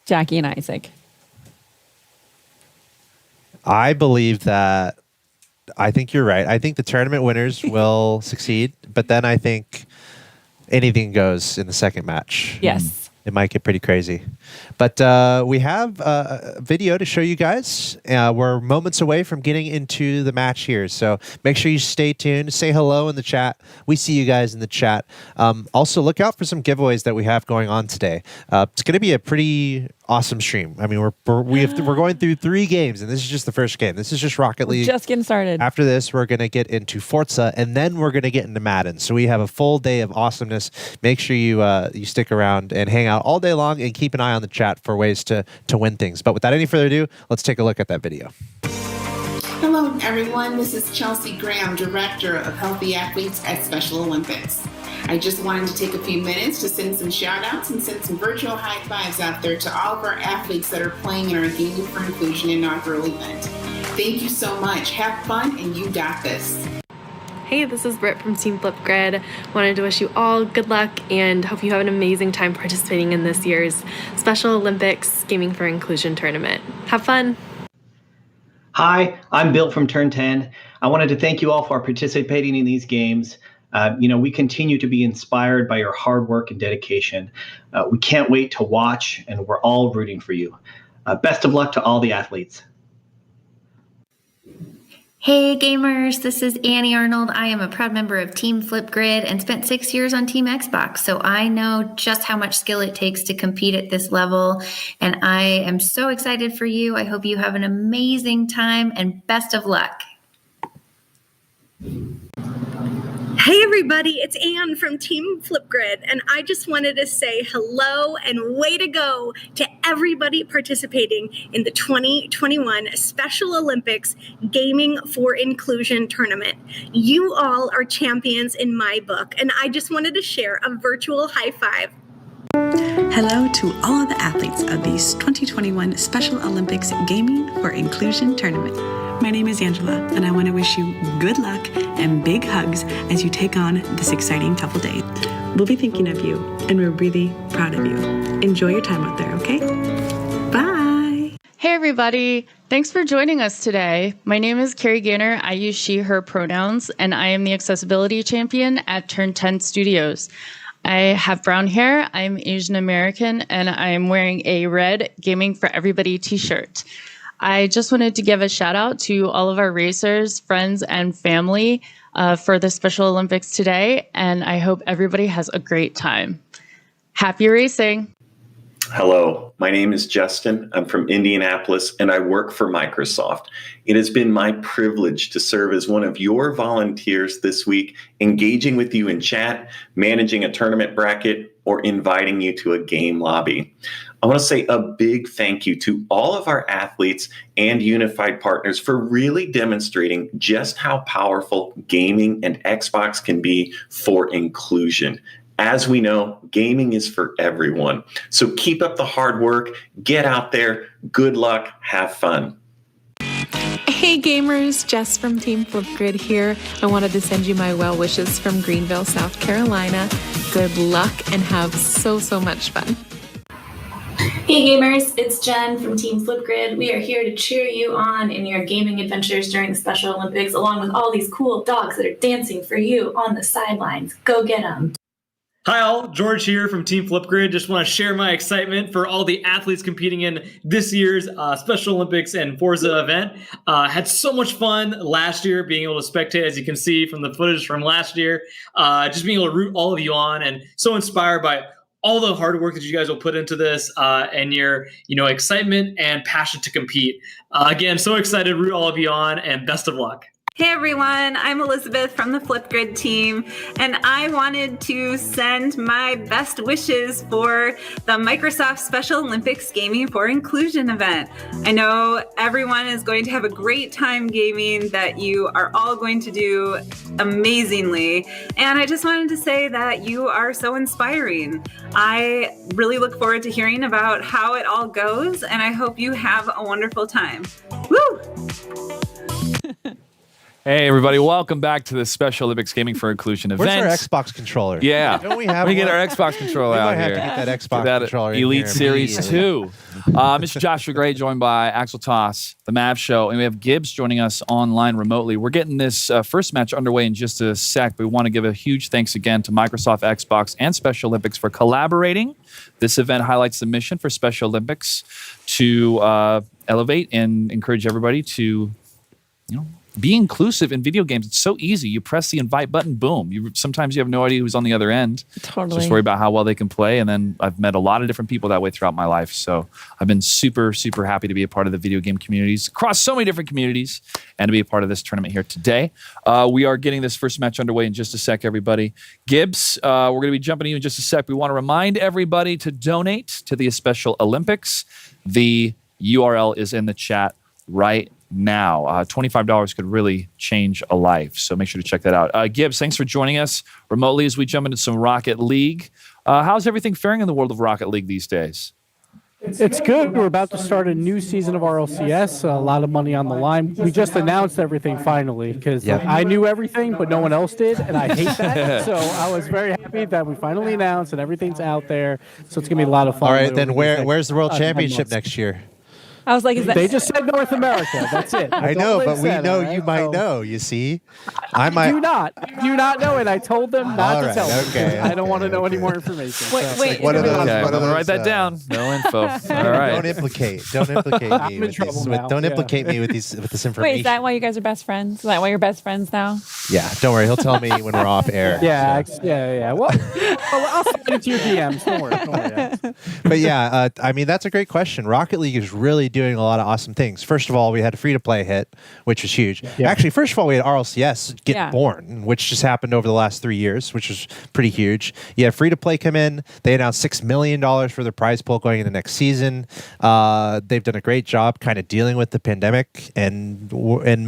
Jackie and Isaac. I believe that. I think you're right. I think the tournament winners will succeed, but then I think anything goes in the second match. Yes. It might get pretty crazy. But we have a video to show you guys. We're moments away from getting into the match here. So make sure you stay tuned. Say hello in the chat. We see you guys in the chat. Also, look out for some giveaways that we have going on today. It's going to be a pretty awesome stream. I mean, we're going through 3 games, and this is just the first game. This is just Rocket League. Just getting started. After this, we're going to get into Forza, and then we're going to get into Madden. So we have a full day of awesomeness. Make sure you stick around and hang out all day long, and keep an eye on the chat for ways to win things. But without any further ado, let's take a look at that video. Hello, everyone. This is Chelsea Graham, Director of Healthy Athletes at Special Olympics. I just wanted to take a few minutes to send some shout-outs and send some virtual high fives out there to all of our athletes that are playing in our Gaming for Inclusion inaugural event. Thank you so much. Have fun, and you got this. Hey, this is Britt from Team Flipgrid. Wanted to wish you all good luck and hope you have an amazing time participating in this year's Special Olympics Gaming for Inclusion tournament. Have fun. Hi, I'm Bill from Turn 10. I wanted to thank you all for participating in these games. We continue to be inspired by your hard work and dedication. We can't wait to watch, and we're all rooting for you. Best of luck to all the athletes. Hey gamers, this is Annie Arnold. I am a proud member of Team Flipgrid and spent 6 years on Team Xbox, so I know just how much skill it takes to compete at this level, and I am so excited for you. I hope you have an amazing time and best of luck. Hey everybody, it's Anne from Team Flipgrid, and I just wanted to say hello and way to go to everybody participating in the 2021 Special Olympics Gaming for Inclusion tournament. You all are champions in my book, and I just wanted to share a virtual high five. Hello to all of the athletes of the 2021 Special Olympics Gaming for Inclusion tournament. My name is Angela, and I want to wish you good luck and big hugs as you take on this exciting couple days. We'll be thinking of you, and we're really proud of you. Enjoy your time out there, okay? Bye! Hey everybody, thanks for joining us today. My name is Carrie Gaynor. I use she, her pronouns, and I am the accessibility champion at Turn 10 Studios. I have brown hair, I'm Asian American, and I'm wearing a red Gaming for Everybody t-shirt. I just wanted to give a shout out to all of our racers, friends, and family for the Special Olympics today, and I hope everybody has a great time. Happy racing! Hello, my name is Justin. I'm from Indianapolis, and I work for Microsoft. It has been my privilege to serve as one of your volunteers this week, engaging with you in chat, managing a tournament bracket, or inviting you to a game lobby. I want to say a big thank you to all of our athletes and unified partners for really demonstrating just how powerful gaming and Xbox can be for inclusion. As we know, gaming is for everyone. So keep up the hard work, get out there, good luck, have fun. Hey gamers, Jess from Team Flipgrid here. I wanted to send you my well wishes from Greenville, South Carolina. Good luck and have so much fun. Hey gamers, it's Jen from Team Flipgrid. We are here to cheer you on in your gaming adventures during the Special Olympics, along with all these cool dogs that are dancing for you on the sidelines. Go get them. Hi all, George here from Team Flipgrid. Just want to share my excitement for all the athletes competing in this year's Special Olympics and Forza event. Had so much fun last year being able to spectate, as you can see from the footage from last year. Just being able to root all of you on, and so inspired by all the hard work that you guys will put into this and your excitement and passion to compete. Again, so excited to root all of you on, and best of luck. Hey everyone, I'm Elizabeth from the Flipgrid team, and I wanted to send my best wishes for the Microsoft Special Olympics Gaming for Inclusion event. I know everyone is going to have a great time gaming, that you are all going to do amazingly, and I just wanted to say that you are so inspiring. I really look forward to hearing about how it all goes, and I hope you have a wonderful time. Woo! Hey, everybody. Welcome back to the Special Olympics Gaming for Inclusion event. Where's our Xbox controller? Yeah. Don't we have We get one? our Xbox controller We out might have here. to get that Xbox That controller in Elite here Series immediately. 2. Mr. Joshua Gray, joined by Axel Toss, The Mav Show, and we have Gibbs joining us online remotely. We're getting this first match underway in just a sec, but we want to give a huge thanks again to Microsoft, Xbox, and Special Olympics for collaborating. This event highlights the mission for Special Olympics to elevate and encourage everybody to, be inclusive in video games. It's so easy. You press the invite button, boom. Sometimes you have no idea who's on the other end. Totally. Just worry about how well they can play. And then I've met a lot of different people that way throughout my life. So I've been super, super happy to be a part of the video game communities across so many different communities and to be a part of this tournament here today. We are getting this first match underway in just a sec, everybody. Gibbs, we're going to be jumping in just a sec. We want to remind everybody to donate to the Special Olympics. The URL is in the chat right now. $25 could really change a life, so make sure to check that out. Gibbs, thanks for joining us remotely as we jump into some Rocket League. How's everything faring in the world of Rocket League these days? It's good. We're about to start a new season of RLCS. A lot of money on the line. We just announced everything finally because I knew everything, but no one else did, and I hate that. So I was very happy that we finally announced and everything's out there. So it's gonna be a lot of fun. All right, then where's the World 10 Championship months. next year? I was like, is that They just said North America. That's it. I That's know, all they but we said, know all right? you might So- know. You see, I do not know it. I told them not All to right, tell them. okay, I don't want to know any more information. Wait, So- wait. one of those. Okay, one I'm of gonna those, write that down. No info. All right. Don't implicate. Don't implicate I'm me in with trouble these. now, Don't yeah. implicate me with these with this Wait, information. is that why you guys are best friends? Is that why you're best friends now? Yeah, don't worry. He'll tell me when we're off air. Yeah, yeah. Well, I'll send it to your DMs. Don't worry. Yeah. But yeah, I mean, that's a great question. Rocket League is really doing a lot of awesome things. First of all, we had a free-to-play hit, which was huge. Yeah. Actually, first of all, we had RLCS get Yeah. born, which just happened over the last 3 years, which was pretty huge. You had free-to-play come in. They announced $6 million for their prize pool going into next season. They've done a great job kind of dealing with the pandemic and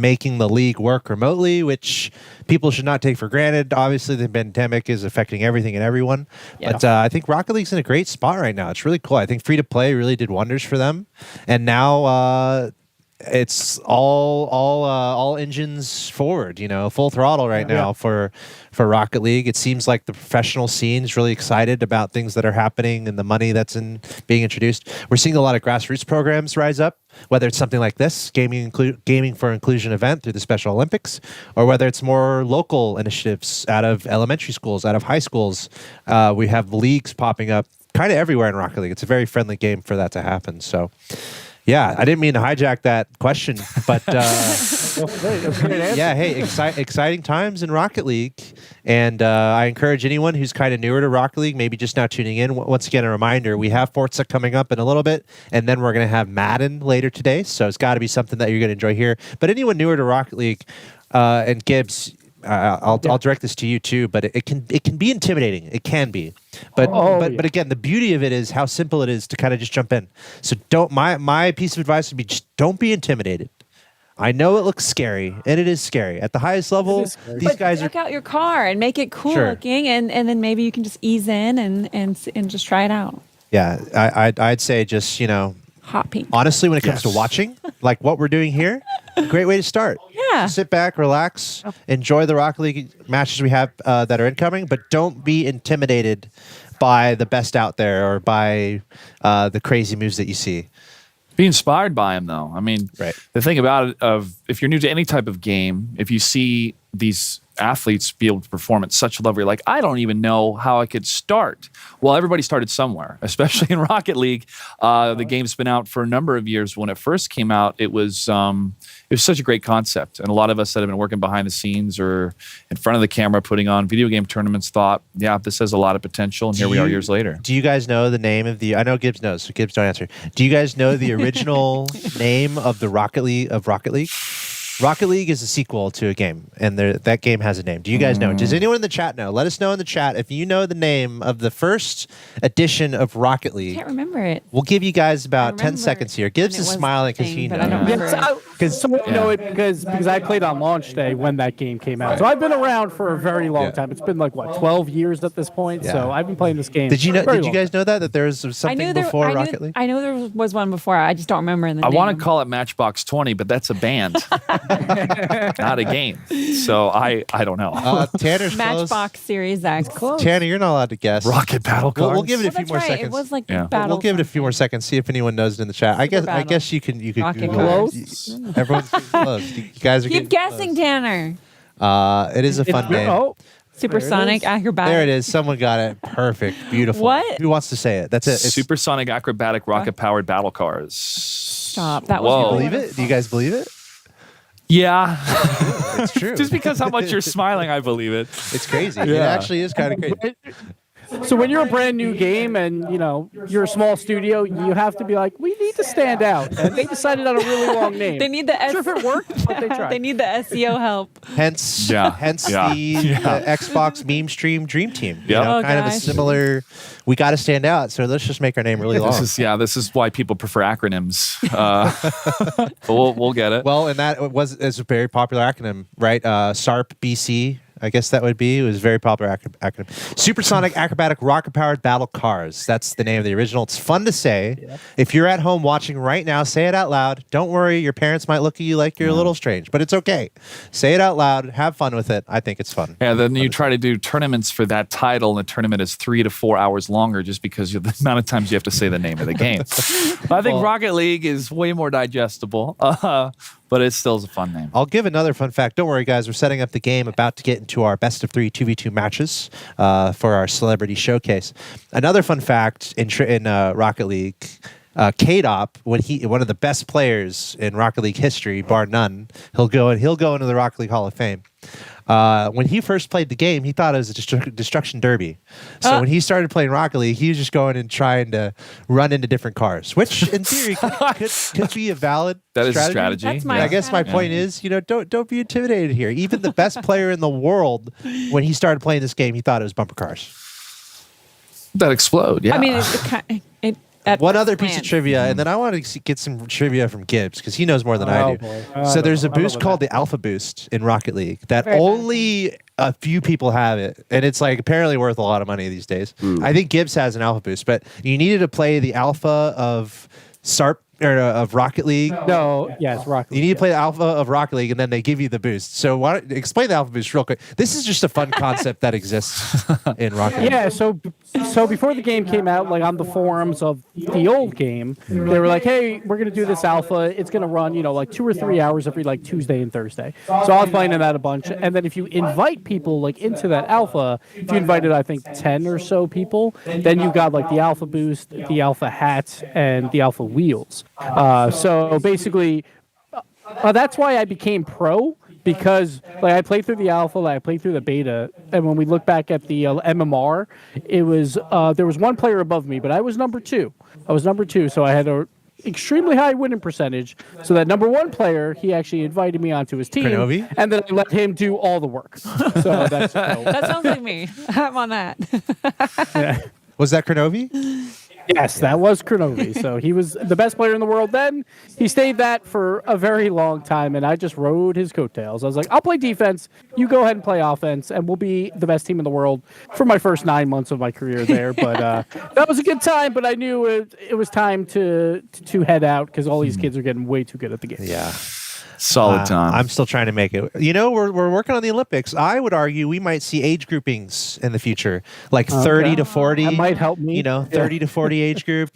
making the league work remotely, which people should not take for granted. Obviously, the pandemic is affecting everything and everyone. Yeah. But I think Rocket League's in a great spot right now. It's really cool. I think free-to-play really did wonders for them. And now it's all engines forward, full throttle right now for Rocket League. It seems like the professional scene is really excited about things that are happening and the money that's being introduced. We're seeing a lot of grassroots programs rise up, whether it's something like this gaming for inclusion event through the Special Olympics, or whether it's more local initiatives out of elementary schools, out of high schools. We have leagues popping up kind of everywhere in Rocket League. It's a very friendly game for that to happen. So yeah, I didn't mean to hijack that question, but yeah, hey, exciting times in Rocket League, and I encourage anyone who's kind of newer to Rocket League, maybe just now tuning in. Once again, a reminder: we have Forza coming up in a little bit, and then we're going to have Madden later today. So it's got to be something that you're going to enjoy here. But anyone newer to Rocket League, and Gibbs, I'll direct this to you too, but it can be intimidating. It can be, but again, the beauty of it is how simple it is to kind of just jump in. So my piece of advice would be just don't be intimidated. I know it looks scary, and it is scary at the highest level. These guys check out your car and make it cool Sure. looking, and then maybe you can just ease in and just try it out. Yeah, I'd say just Hot pink. honestly, when it comes to watching, like what we're doing here, a great way to start. Yeah. Sit back, relax, enjoy the Rocket League matches we have that are incoming, but don't be intimidated by the best out there or by the crazy moves that you see. Be inspired by him, though. I mean, the thing about it, if you're new to any type of game, if you see these athletes be able to perform at such a level, you're like, I don't even know how I could start. Well, everybody started somewhere, especially in Rocket League. The game's been out for a number of years. When it first came out, it was such a great concept, and a lot of us that have been working behind the scenes or in front of the camera putting on video game tournaments thought, yeah, this has a lot of potential, and here we are years later. Do you guys know the name of I know Gibbs knows, so Gibbs, don't answer. Do you guys know the original name of the Rocket League? Rocket League is a sequel to a game, and that game has a name. Do you guys know? Does anyone in the chat know? Let us know in the chat if you know the name of the first edition of Rocket League. I can't remember it. We'll give you guys about 10 seconds here. Gibbs is smiling because he knows. Because I know it because I played on launch day when that game came out. So I've been around for a very long time. It's been like 12 years at this point. Yeah. So I've been playing this game. Did you very guys know that there was something before Rocket League? I know there was one before. I just don't remember the name. I want to call it Matchbox 20, but that's a band, not a game. So I don't know. Tanner's Matchbox Series X. Close. Tanner, you're not allowed to guess. Rocket Battle Cards. We'll give it a few that's more right. seconds. It was like Yeah. battle. We'll give it a few more seconds. See if anyone knows it in the chat. I guess Battle. you could Rocket Google it. Cards. Everyone's getting close. You guys are Keep guessing, Tanner. It is a fun game. Supersonic acrobatic. There it is. Someone got it. Perfect. Beautiful. What? Who wants to say it? That's it. It's, Supersonic acrobatic rocket-powered battle cars. Stop. That Do you was believe it? Do you guys believe it? Yeah. It's true. Just because how much you're smiling, I believe it. It's crazy. It Yeah. actually is kind of crazy. So when you're a brand new game and you're a small studio, you have to be like, we need to stand out. And they decided on a really long name. They need the Not sure if it worked, but they tried. They need the SEO help. Hence, Yeah. the Xbox meme stream dream team. You Yeah. know, Oh, kind of a gosh. similar. We got to stand out, so let's just make our name really long. This is why people prefer acronyms. But we'll get it. Well, and that is a very popular acronym, right? SARP BC. I guess that would be. It was very popular acronym. Supersonic Acrobatic Rocket-Powered Battle Cars. That's the name of the original. It's fun to say. Yep. If you're at home watching right now, say it out loud. Don't worry, your parents might look at you like you're a little strange, but it's okay. Say it out loud. Have fun with it. I think it's fun. Yeah, then you try to do tournaments for that title, and the tournament is 3 to 4 hours longer just because of the amount of times you have to say the name of the game. I think Rocket League is way more digestible, but it still is a fun name. I'll give another fun fact. Don't worry, guys. We're setting up the game, about to get into our best of 3 2v2 matches for our celebrity showcase. Another fun fact in Rocket League, K-Dop, one of the best players in Rocket League history, bar none, he'll go into the Rocket League Hall of Fame. When he first played the game, he thought it was a destruction derby. So when he started playing Rocket League, he was just going and trying to run into different cars, which in theory could be a valid strategy. That's I guess my point is, don't be intimidated here. Even the best player in the world, when he started playing this game, he thought it was bumper cars that explode. Yeah. I mean, one other piece of trivia, and then I want to get some trivia from Gibbs because he knows more than I do. So there's a boost called the Alpha Boost in Rocket League that only a few people have it, and it's like apparently worth a lot of money these days. I think Gibbs has an Alpha Boost, but you needed to play the Alpha of of Rocket League. No, yes, Rocket League. You need to play the Alpha of Rocket League, and then they give you the boost. So explain the Alpha Boost real quick. This is just a fun concept that exists in Rocket League. Yeah, so before the game came out, like on the forums of the old game, they were like, hey, we're going to do this alpha. It's going to run, like 2 or 3 hours every like Tuesday and Thursday. So I was playing that a bunch. And then if you invite people like into that alpha, if you invited, I think, 10 or so people, then you got like the Alpha Boost, the Alpha Hat, and the Alpha Wheels. So basically, that's why I became pro. Because I played through the alpha, I played through the beta, and when we look back at the MMR, it was there was one player above me, but I was number 2. So I had an extremely high winning percentage. So that number 1 player, he actually invited me onto his team, Kronovi? and then I let him do all the work. So that's that sounds like me. I'm on that. Yeah. Was that Kronovi? Yes, that was Kronovi. So he was the best player in the world then. He stayed that for a very long time, and I just rode his coattails. I was like, I'll play defense. You go ahead and play offense, and we'll be the best team in the world for my first 9 months of my career there. But that was a good time, but I knew it was time to head out because all these kids are getting way too good at the game. Yeah. Solid time. I'm still trying to make it. We're working on the Olympics. I would argue we might see age groupings in the future, like 30 to 40. That might help me. 30 to 40 age group,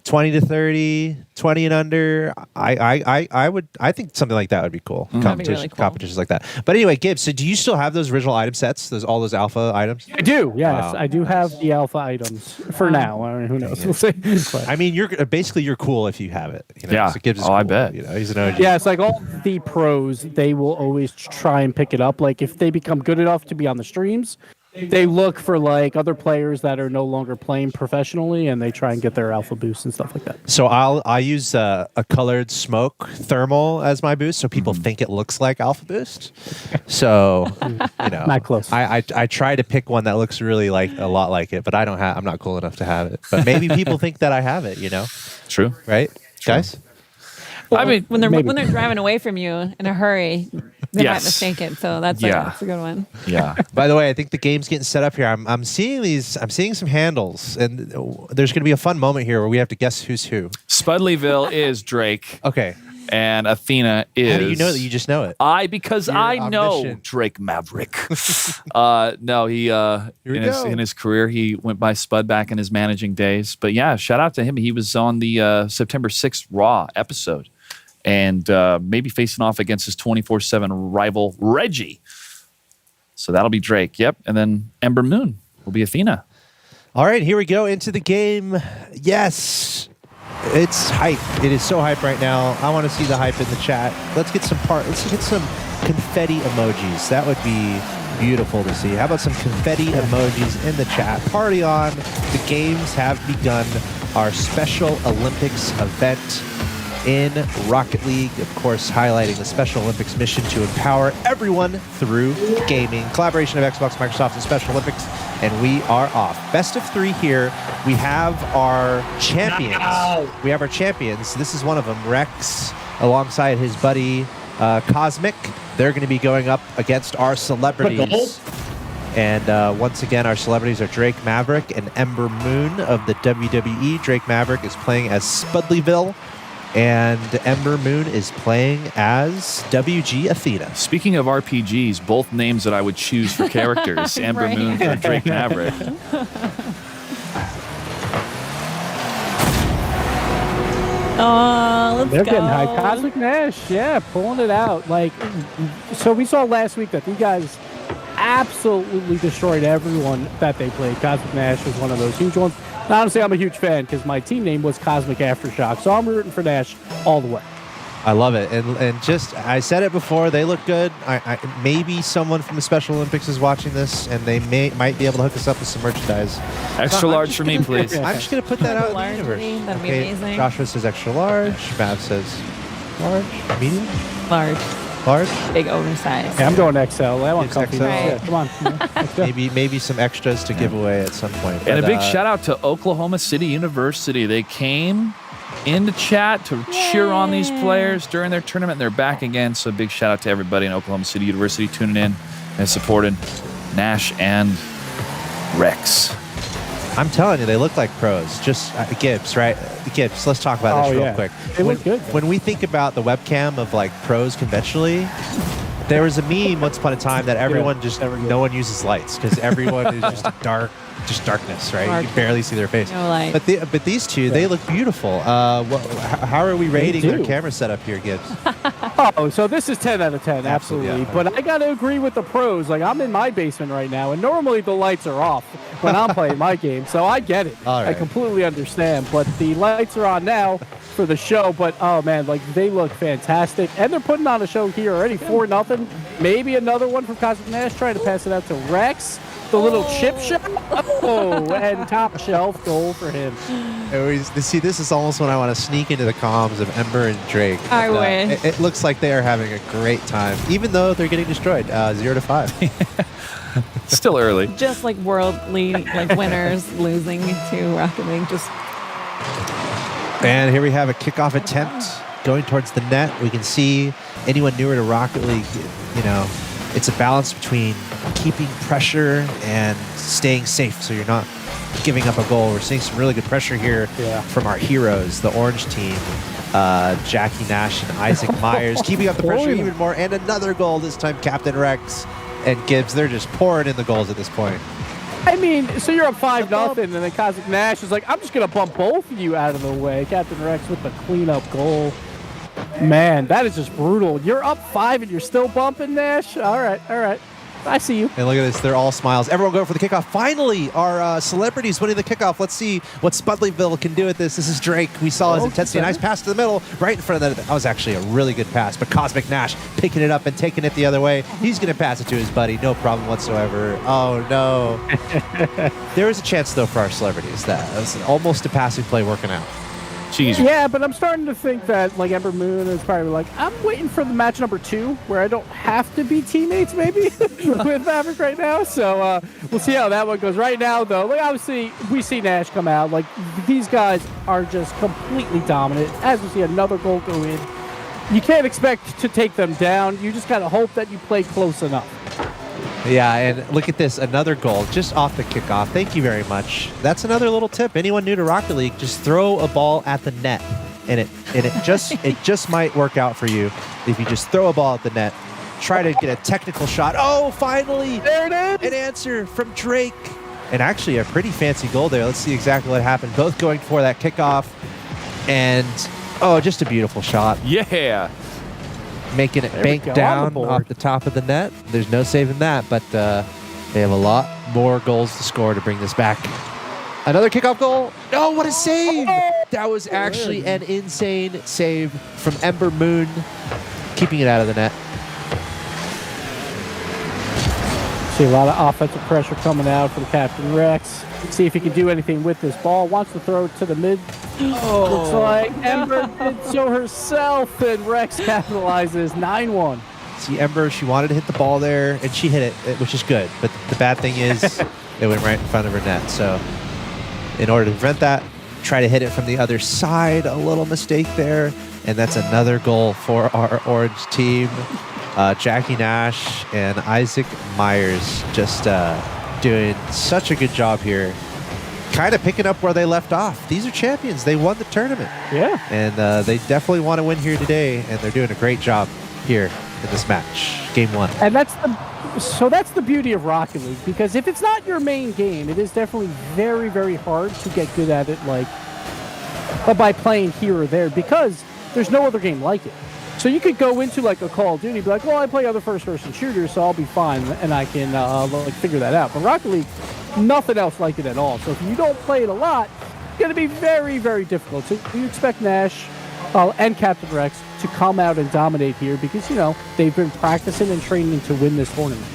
20 to 30, 20 and under. I think something like that would be cool. Competitions like that. But anyway, Gibbs, so do you still have those original item sets? All those alpha items? I do. Yes, wow. I do have the alpha items for now. I mean, who knows? We'll see. But. I mean, you're cool if you have it. Yeah. So Gibbs is I cool, bet. He's an OG. Yeah, it's like all the pros. They will always try and pick it up. Like if they become good enough to be on the streams, they look for like other players that are no longer playing professionally, and they try and get their alpha boosts and stuff like that. So I use a colored smoke thermal as my boost, so people think it looks like alpha boost. So not close. I try to pick one that looks really like a lot like it, but I'm not cool enough to have it. But maybe people think that I have it. True, right, guys? Well, I mean, when they're driving away from you in a hurry, they might mistake it. So that's a good one. Yeah. By the way, I think the game's getting set up here. I'm seeing some handles, and there's going to be a fun moment here where we have to guess who's who. Spudleyville is Drake. Okay. And Athena is. How do you know that? You just know it. Because I know Drake Maverick. No, he in his career he went by Spud back in his managing days. But yeah, shout out to him. He was on the September 6th Raw episode, and maybe facing off against his 24/7 rival Reggie. So that'll be Drake. Yep, and then Ember Moon will be Athena. All right, here we go into the game. Yes. It's hype. It is so hype right now. I want to see the hype in the chat. Let's get some confetti emojis. That would be beautiful to see. How about some confetti emojis in the chat? Party on. The games have begun. Our Special Olympics event in Rocket League, of course, highlighting the Special Olympics mission to empower everyone through gaming. Collaboration of Xbox, Microsoft, and Special Olympics, and we are off. Best of 3 here. We have our champions. We have our champions. This is one of them, Rex, alongside his buddy Cosmic, they're going to be going up against our celebrities. And once again, our celebrities are Drake Maverick and Ember Moon of the WWE. Drake Maverick is playing as Spudleyville, and Ember Moon is playing as WG Athena. Speaking of RPGs, both names that I would choose for characters, Ember Moon or Drake Maverick. Oh, let's They're go. getting high. Cosmic Nash, yeah, pulling it out. Like, so we saw last week that you guys absolutely destroyed everyone that they played. Cosmic Nash was one of those huge ones. And honestly, I'm a huge fan because my team name was Cosmic Aftershock, so I'm rooting for Nash all the way. I love it. And just, I said it before, they look good. Maybe someone from the Special Olympics is watching this, and they might be able to hook us up with some mercedice. Extra large for me, please. I'm just going to put that out in the universe. That'd be amazing. Joshua says extra large. Mav says large, medium? Large. Large? Big oversized. Yeah, I'm going XL. I want It's comfy. XL. Yeah, come on. Let's go. Maybe some extras to give away at some point. And a But, big shout out to Oklahoma City University. They came into chat to cheer on these players during their tournament, and they're back again. So a big shout out to everybody in Oklahoma City University tuning in and supporting Nash and Rex. I'm telling you, they look like pros. Just Gibbs, right? Gibbs, let's talk about this real quick. They look good. When we think about the webcam of like pros conventionally, there was a meme once upon a time that everyone no one uses lights because everyone is just just darkness, right? You can barely see their face. No light. But these two, they look beautiful. How are we rating their camera setup here, Gibbs? Oh, so this is 10 out of 10, absolutely. Yeah. But I got to agree with the pros. Like, I'm in my basement right now, and normally the lights are off when I'm playing my game, so I get it. All right. I completely understand. But the lights are on now for the show, but oh man, like they look fantastic. And they're putting on a show here already, 4-0. Maybe another one from Cosmic Nash trying to pass it out to Rex. The little chip shot. Oh, and top shelf goal for him. See, this is almost when I want to sneak into the comms of Ember and Drake. I wish. It looks like they are having a great time, even though they're getting destroyed 0-5. Still early. Just like world lead, like winners losing to Rocket League. Just And here we have a kickoff attempt going towards the net. We can see anyone newer to Rocket League, it's a balance between keeping pressure and staying safe so you're not giving up a goal. We're seeing some really good pressure here from our heroes, the orange team, Jackie Nash and Isaac Myers, keeping up the pressure even more. And another goal, this time Captain Rex and Gibbs. They're just pouring in the goals at this point. I mean, so you're up 5-0, and then Cosmic Nash is like, I'm just going to bump both of you out of the way. Captain Rex with the cleanup goal. Man, that is just brutal. You're up 5 and you're still bumping, Nash? All right. I see you. And look at this. They're all smiles. Everyone going for the kickoff. Finally, our celebrities winning the kickoff. Let's see what Spudleyville can do with this. This is Drake. We saw his intensity. Nice pass to the middle, right in front of that. That was actually a really good pass. But Cosmic Nash picking it up and taking it the other way. He's going to pass it to his buddy. No problem whatsoever. Oh, no. There was a chance, though, for our celebrities. That was almost a passing play working out. Jeez. Yeah, but I'm starting to think that like Ember Moon is probably like, I'm waiting for the match number 2 where I don't have to be teammates maybe with Maverick right now. So we'll see how that one goes. Right now, though, like obviously we see Nash come out. Like these guys are just completely dominant. As we see another goal go in, you can't expect to take them down. You just gotta hope that you play close enough. Yeah, and look at this, another goal just off the kickoff. Thank you very much. That's another little tip. Anyone new to Rocket League, just throw a ball at the net, and it just might work out for you if you just throw a ball at the net. Try to get a technical shot. Oh, finally! There it is! An answer from Drake. And actually a pretty fancy goal there. Let's see exactly what happened. Both going for that kickoff, and just a beautiful shot. Yeah. Making it bank down off the top of the net. There's no saving that, but they have a lot more goals to score to bring this back. Another kickoff goal. Oh, what a save! That was actually an insane save from Ember Moon, keeping it out of the net. See a lot of offensive pressure coming out from Captain Rex. See if he can do anything with this ball. Wants to throw it to the mid. Looks like Ember did so herself, and Rex capitalizes 9-1. See, Ember, she wanted to hit the ball there, and she hit it, which is good. But the bad thing is it went right in front of her net. So in order to prevent that, try to hit it from the other side. A little mistake there. And that's another goal for our orange team. Jackie Nash and Isaac Myers just doing such a good job here. Kind of picking up where they left off. These are champions. They won the tournament. Yeah. And they definitely want to win here today, and they're doing a great job here in this match. Game 1. And that's the beauty of Rocket League, because if it's not your main game, it is definitely very, very hard to get good at it, like by playing here or there, because there's no other game like it. So you could go into like a Call of Duty, be like, well, I play other first-person shooters, so I'll be fine, and I can figure that out. But Rocket League, nothing else like it at all. So if you don't play it a lot, it's going to be very, very difficult. So you expect Nash and Captain Rex to come out and dominate here because, they've been practicing and training to win this tournament.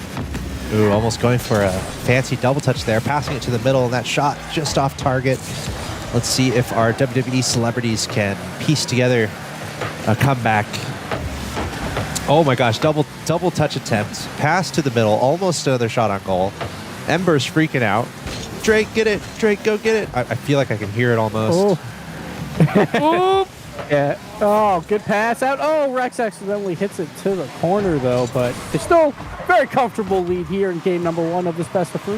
Ooh, almost going for a fancy double touch there, passing it to the middle, and that shot just off target. Let's see if our WWE celebrities can piece together a comeback. Oh my gosh, double touch attempt. Pass to the middle, almost another shot on goal. Ember's freaking out. Drake, get it. Drake, go get it. I feel like I can hear it almost. Oh. Yeah. Oh, good pass out. Oh, Rex accidentally hits it to the corner, though, but it's still very comfortable lead here in game number 1 of this best of 3.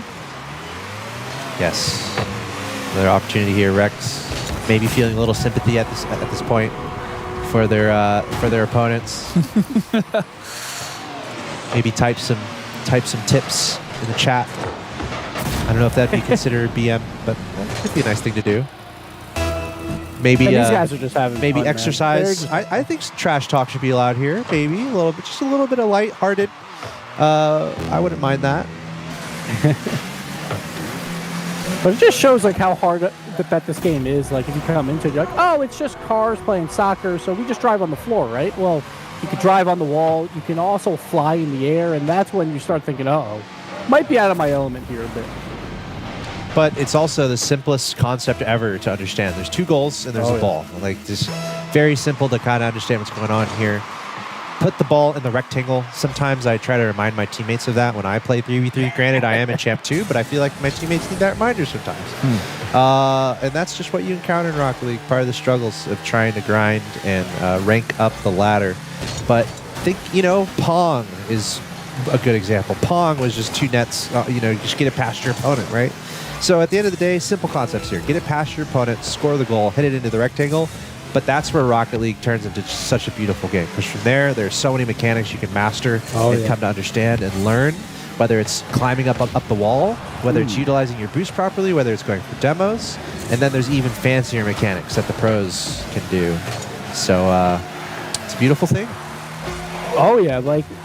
Yes. Another opportunity here. Rex maybe feeling a little sympathy at this point for their opponents. Maybe type some tips in the chat. I don't know if that'd be considered BM, but that could be a nice thing to do. Maybe these guys are just having maybe fun, exercise. I think trash talk should be allowed here. Maybe just a little bit of lighthearted. I wouldn't mind that. But it just shows like how hard that this game is. Like if you come into it, you're like, oh, it's just cars playing soccer, so we just drive on the floor, right? Well, you can drive on the wall. You can also fly in the air, and that's when you start thinking, uh-oh, might be out of my element here a bit. But it's also the simplest concept ever to understand. There's 2 goals and there's a ball. Like this, very simple to kind of understand what's going on here. Put the ball in the rectangle. Sometimes I try to remind my teammates of that when I play 3v3. Granted, I am in Champ 2, but I feel like my teammates need that reminder sometimes. And that's just what you encounter in Rocket League, part of the struggles of trying to grind and rank up the ladder. But think, Pong is a good example. Pong was just 2 nets, just get it past your opponent, right? So at the end of the day, simple concepts here. Get it past your opponent, score the goal, hit it into the rectangle. But that's where Rocket League turns into such a beautiful game. Because from there's so many mechanics you can master and come to understand and learn. Whether it's climbing up the wall, whether it's utilizing your boost properly, whether it's going for demos. And then there's even fancier mechanics that the pros can do. So it's a beautiful thing. Oh, yeah.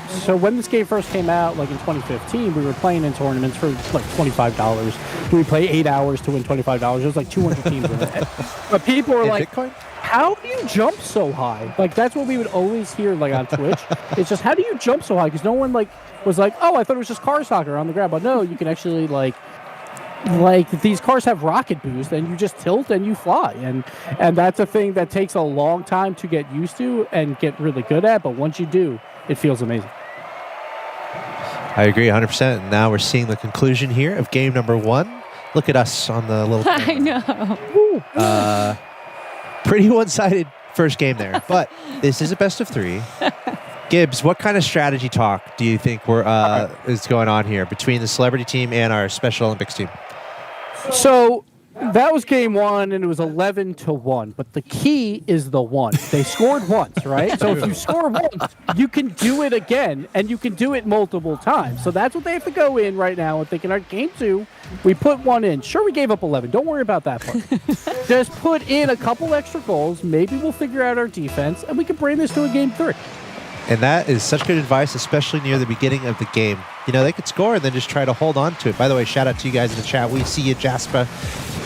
So when this game first came out, like in 2015, we were playing in tournaments for like $25. We play 8 hours to win $25. It was like 200 teams in it. But people were like, Bitcoin? How do you jump so high? Like, that's what we would always hear like on Twitch. It's just, how do you jump so high? Because no one was like, oh, I thought it was just car soccer on the ground. But no, you can actually like these cars have rocket boost and you just tilt and you fly. And that's a thing that takes a long time to get used to and get really good at. But once you do, it feels amazing. I agree 100%. And now we're seeing the conclusion here of game number 1. Look at us on the little... I know. Pretty one-sided first game there. But this is a best of 3. Gibbs, what kind of strategy talk do you think is going on here between the celebrity team and our Special Olympics team? So that was game 1, and it was 11-1. But the key is the 1. They scored once, right? So if you score once, you can do it again, and you can do it multiple times. So that's what they have to go in right now and thinking, all right, game 2, we put 1 in. Sure, we gave up 11. Don't worry about that part. Just put in a couple extra goals. Maybe we'll figure out our defense, and we can bring this to a game 3. And that is such good advice, especially near the beginning of the game. They could score and then just try to hold on to it. By the way, shout out to you guys in the chat. We see you, Jasper,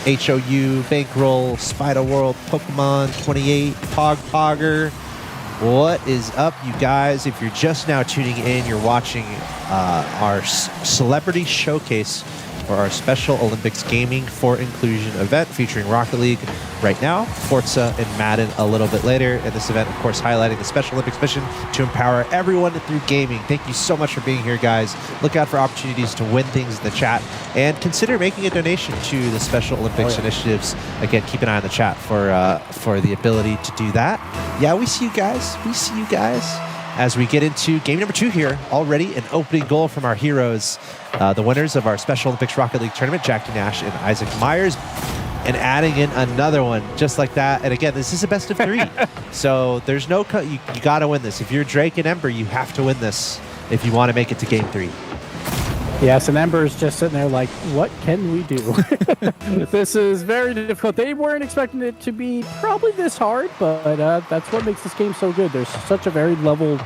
HOU, Bankroll, Spider World, Pokemon 28, Pogger. What is up, you guys? If you're just now tuning in, you're watching our celebrity showcase for our Special Olympics Gaming for Inclusion event featuring Rocket League, right now, Forza and Madden a little bit later. And this event, of course, highlighting the Special Olympics mission to empower everyone through gaming. Thank you so much for being here, guys. Look out for opportunities to win things in the chat, and consider making a donation to the Special Olympics initiatives. Again, keep an eye on the chat for the ability to do that. Yeah, we see you guys. We see you guys. As we get into game number 2 here, already an opening goal from our heroes, the winners of our Special Olympics Rocket League tournament, Jackie Nash and Isaac Myers, and adding in another one just like that. And again, this is a best of 3, so there's no you got to win this. If you're Drake and Ember, you have to win this if you want to make it to game 3. Yes, and Ember's just sitting there like, what can we do? This is very difficult. They weren't expecting it to be probably this hard, but that's what makes this game so good. There's such a varied level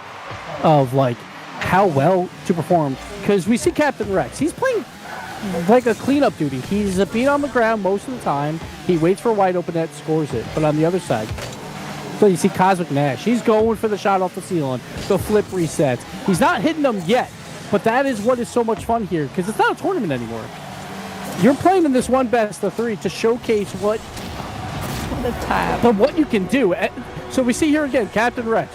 of like how well to perform. Because we see Captain Rex. He's playing like a cleanup duty. He's a beat on the ground most of the time. He waits for a wide open net, scores it. But on the other side, so you see Cosmic Nash. He's going for the shot off the ceiling. The flip resets. He's not hitting them yet. But that is what is so much fun here, because it's not a tournament anymore. You're playing in this one best of 3 to showcase what you can do. So we see here again, Captain Rex,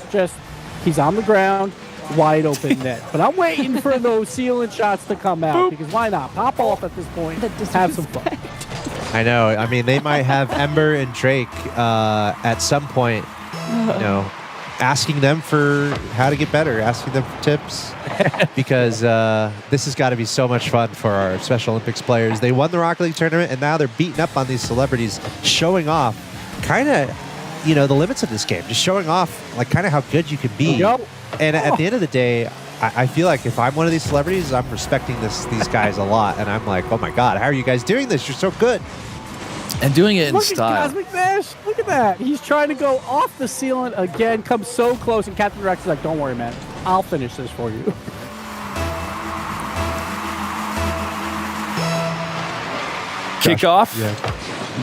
he's on the ground, wide open net. But I'm waiting for those ceiling shots to come out, because why not? Pop off at this point, have some fun. I know. I mean, they might have Ember and Drake at some point, asking them for how to get better, asking them for tips, because this has got to be so much fun for our Special Olympics players. They won the Rocket League tournament, and now they're beating up on these celebrities, showing off kind of, the limits of this game, just showing off like kind of how good you can be. And at the end of the day, I feel like if I'm one of these celebrities, I'm respecting these guys a lot, and I'm like, oh my God, how are you guys doing this? You're so good. And doing it in Look style. At Cosmic Nash. Look at that. He's trying to go off the ceiling again, comes so close, and Captain Rex is like, don't worry, man. I'll finish this for you. Kickoff. Yeah.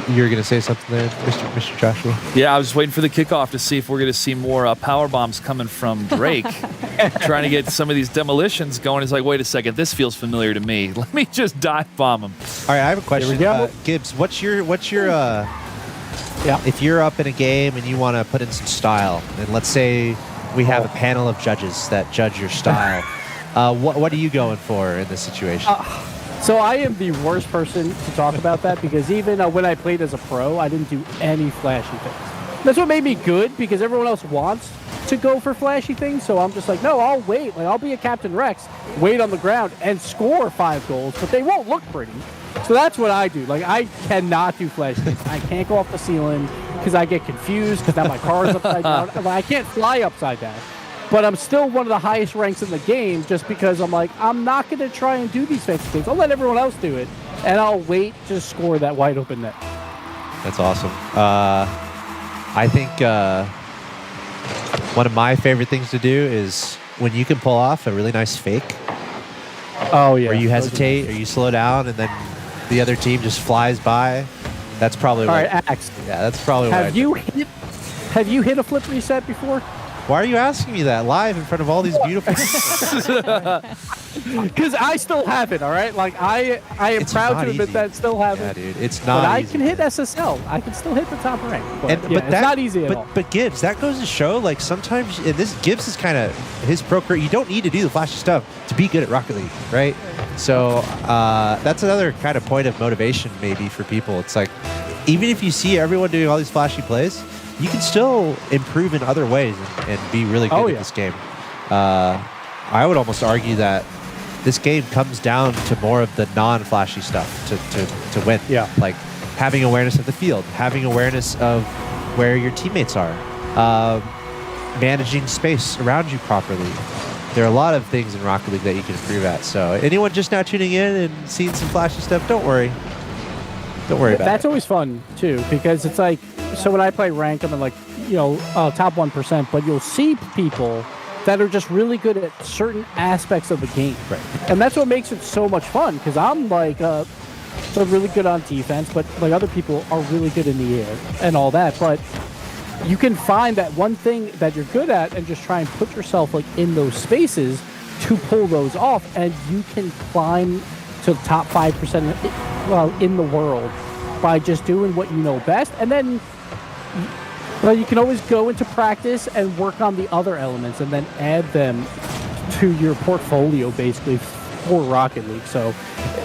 You're going to say something there, Mr. Joshua? Yeah, I was waiting for the kickoff to see if we're going to see more power bombs coming from Drake. Trying to get some of these demolitions going. It's like, wait a second, this feels familiar to me. Let me just dive bomb them. All right, I have a question. Gibbs, what's your if you're up in a game and you want to put in some style, and let's say we have a panel of judges that judge your style, what are you going for in this situation? So I am the worst person to talk about that, because even when I played as a pro, I didn't do any flashy things. That's what made me good, because everyone else wants to go for flashy things. So I'm just like, no, I'll wait. Like, I'll be a Captain Rex, wait on the ground, and score 5 goals, but they won't look pretty. So that's what I do. Like, I cannot do flashy things. I can't go off the ceiling because I get confused, because now my car is upside down. I can't fly upside down. But I'm still one of the highest ranks in the game, just because I'm like, I'm not going to try and do these fancy things. I'll let everyone else do it, and I'll wait to score that wide open net. That's awesome. I think one of my favorite things to do is when you can pull off a really nice fake. Oh, yeah. Where you hesitate or you slow down, and then the other team just flies by. That's probably all right, Axe. Yeah, that's probably Have you hit a flip reset before? Why are you asking me that live in front of all these beautiful people? Because I still have it, all right? Like, I am proud to admit that I still have it. Dude, it's not But I easy, can hit SSL. I can still hit the top rank. But, but it's not easy at all. But Gibbs, that goes to show, like, sometimes, and this Gibbs is kind of his pro career. You don't need to do the flashy stuff to be good at Rocket League, right? So that's another kind of point of motivation maybe for people. It's like, even if you see everyone doing all these flashy plays, you can still improve in other ways and be really good at this game. I would almost argue that this game comes down to more of the non-flashy stuff to win. Yeah. Like having awareness of the field, having awareness of where your teammates are, managing space around you properly. There are a lot of things in Rocket League that you can improve at. So anyone just now tuning in and seeing some flashy stuff, don't worry. Don't worry about That's it. always fun, too, because it's like, so when I play rank, I'm in like, top 1%, but you'll see people that are just really good at certain aspects of the game. Right. And that's what makes it so much fun, because I'm like, so really good on defense, but like other people are really good in the air and all that. But you can find that one thing that you're good at and just try and put yourself like in those spaces to pull those off, and you can climb to the top 5% in the world by just doing what you know best, and then you can always go into practice and work on the other elements and then add them to your portfolio basically for Rocket League. So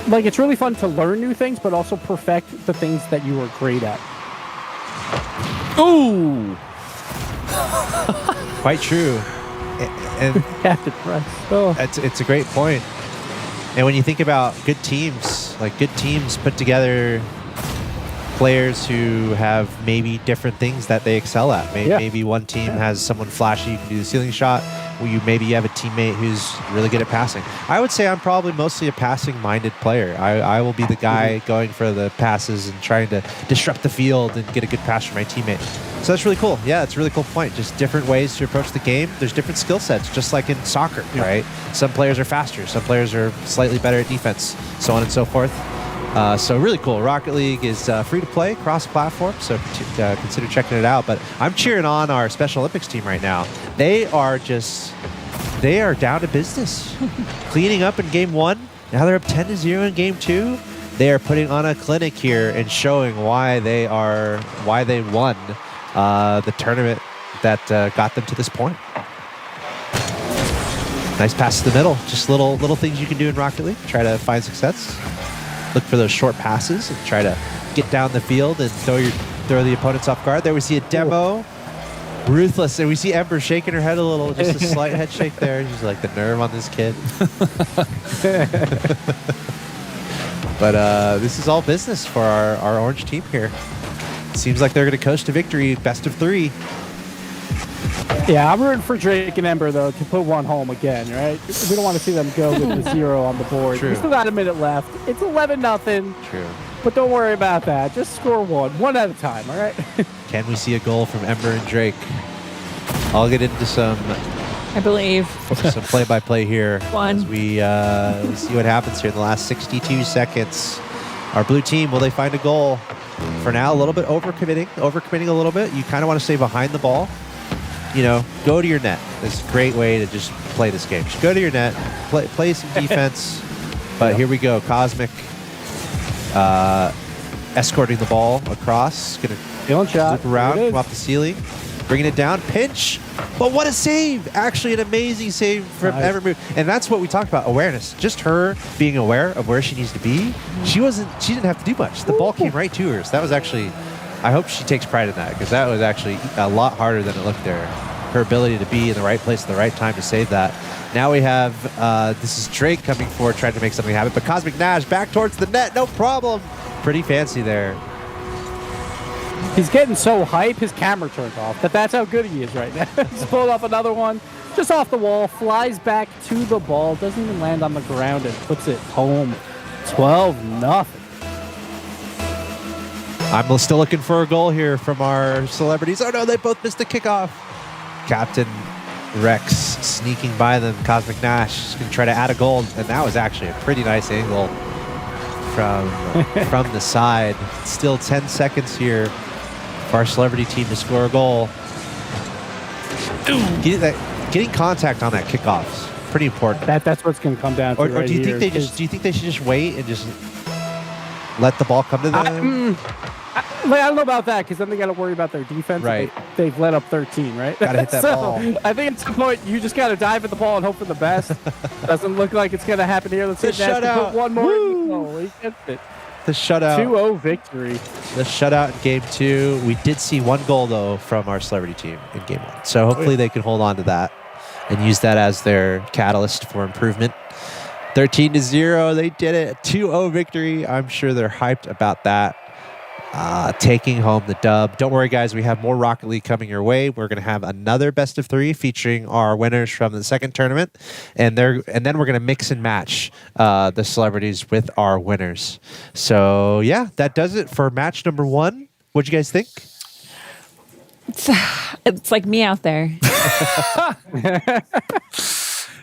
like it's really fun to learn new things but also perfect the things that you are great at. Ooh. Quite true. And have to press. Oh. It's a great point. And when you think about good teams, like good teams put together players who have maybe different things that they excel at. Maybe one team has someone flashy who can do the ceiling shot. Maybe you have a teammate who's really good at passing. I would say I'm probably mostly a passing-minded player. I will be the guy going for the passes and trying to disrupt the field and get a good pass from my teammate. So that's really cool. Yeah, it's a really cool point. Just different ways to approach the game. There's different skill sets, just like in soccer, right? Some players are faster. Some players are slightly better at defense, so on and so forth. So really cool. Rocket League is free to play, cross-platform, so consider checking it out. But I'm cheering on our Special Olympics team right now. They are down to business. Cleaning up in game 1. Now they're up 10-0 in game 2. They are putting on a clinic here and showing why they won the tournament that got them to this point. Nice pass to the middle. Just little things you can do in Rocket League. Try to find success. Look for those short passes and try to get down the field and throw the opponents off guard. There we see a demo. Ruthless. And we see Ember shaking her head a little. Just a slight head shake there. She's like, the nerve on this kid. But this is all business for our orange team here. Seems like they're going to coast to victory. Best of 3. Yeah, I'm rooting for Drake and Ember, though, to put one home again, right? We don't want to see them go with the 0 on the board. True. We still got a minute left. It's 11-0. True. But don't worry about that. Just score one at a time, all right? Can we see a goal from Ember and Drake? I'll get into some play-by-play here. As we see what happens here in the last 62 seconds. Our blue team, will they find a goal? For now, a little bit overcommitting a little bit. You kind of want to stay behind the ball. Go to your net. It's a great way to just play this game. Just go to your net, play some defense. But here we go. Cosmic escorting the ball across. Going to loop around, come off the ceiling, bringing it down. Pinch. But what a save. Actually, an amazing save from Evermove. And that's what we talked about, awareness. Just her being aware of where she needs to be. She didn't have to do much. The ball came right to her. So that was actually... I hope she takes pride in that because that was actually a lot harder than it looked there. Her ability to be in the right place at the right time to save that. Now we have, this is Drake coming forward trying to make something happen, but Cosmic Nash back towards the net, no problem. Pretty fancy there. He's getting so hype, his camera turned off. That's how good he is right now. He's pulled off another one, just off the wall, flies back to the ball, doesn't even land on the ground and puts it home. 12-0. I'm still looking for a goal here from our celebrities. Oh no, they both missed the kickoff. Captain Rex sneaking by them. Cosmic Nash is going to try to add a goal, and that was actually a pretty nice angle from the side. Still 10 seconds here for our celebrity team to score a goal. Getting contact on that kickoff is pretty important. That's what's going to come down to. Or do you think do you think they should just wait and just let the ball come to them? I don't know about that because then they got to worry about their defense. Right. They've let up 13, right? Got to hit that ball. I think at some point you just got to dive at the ball and hope for the best. Doesn't look like it's going to happen here. Let's hit that. Put one more. Oh, he gets it. The shutout. 2-0 victory. The shutout in game 2. We did see one goal, though, from our celebrity team in game 1. So hopefully they can hold on to that and use that as their catalyst for improvement. 13-0. They did it. 2-0 victory. I'm sure they're hyped about that. Taking home the dub. Don't worry, guys. We have more Rocket League coming your way. We're going to have another best of 3 featuring our winners from the second tournament, and then we're going to mix and match the celebrities with our winners. So yeah, that does it for match number 1. What'd you guys think? It's like me out there.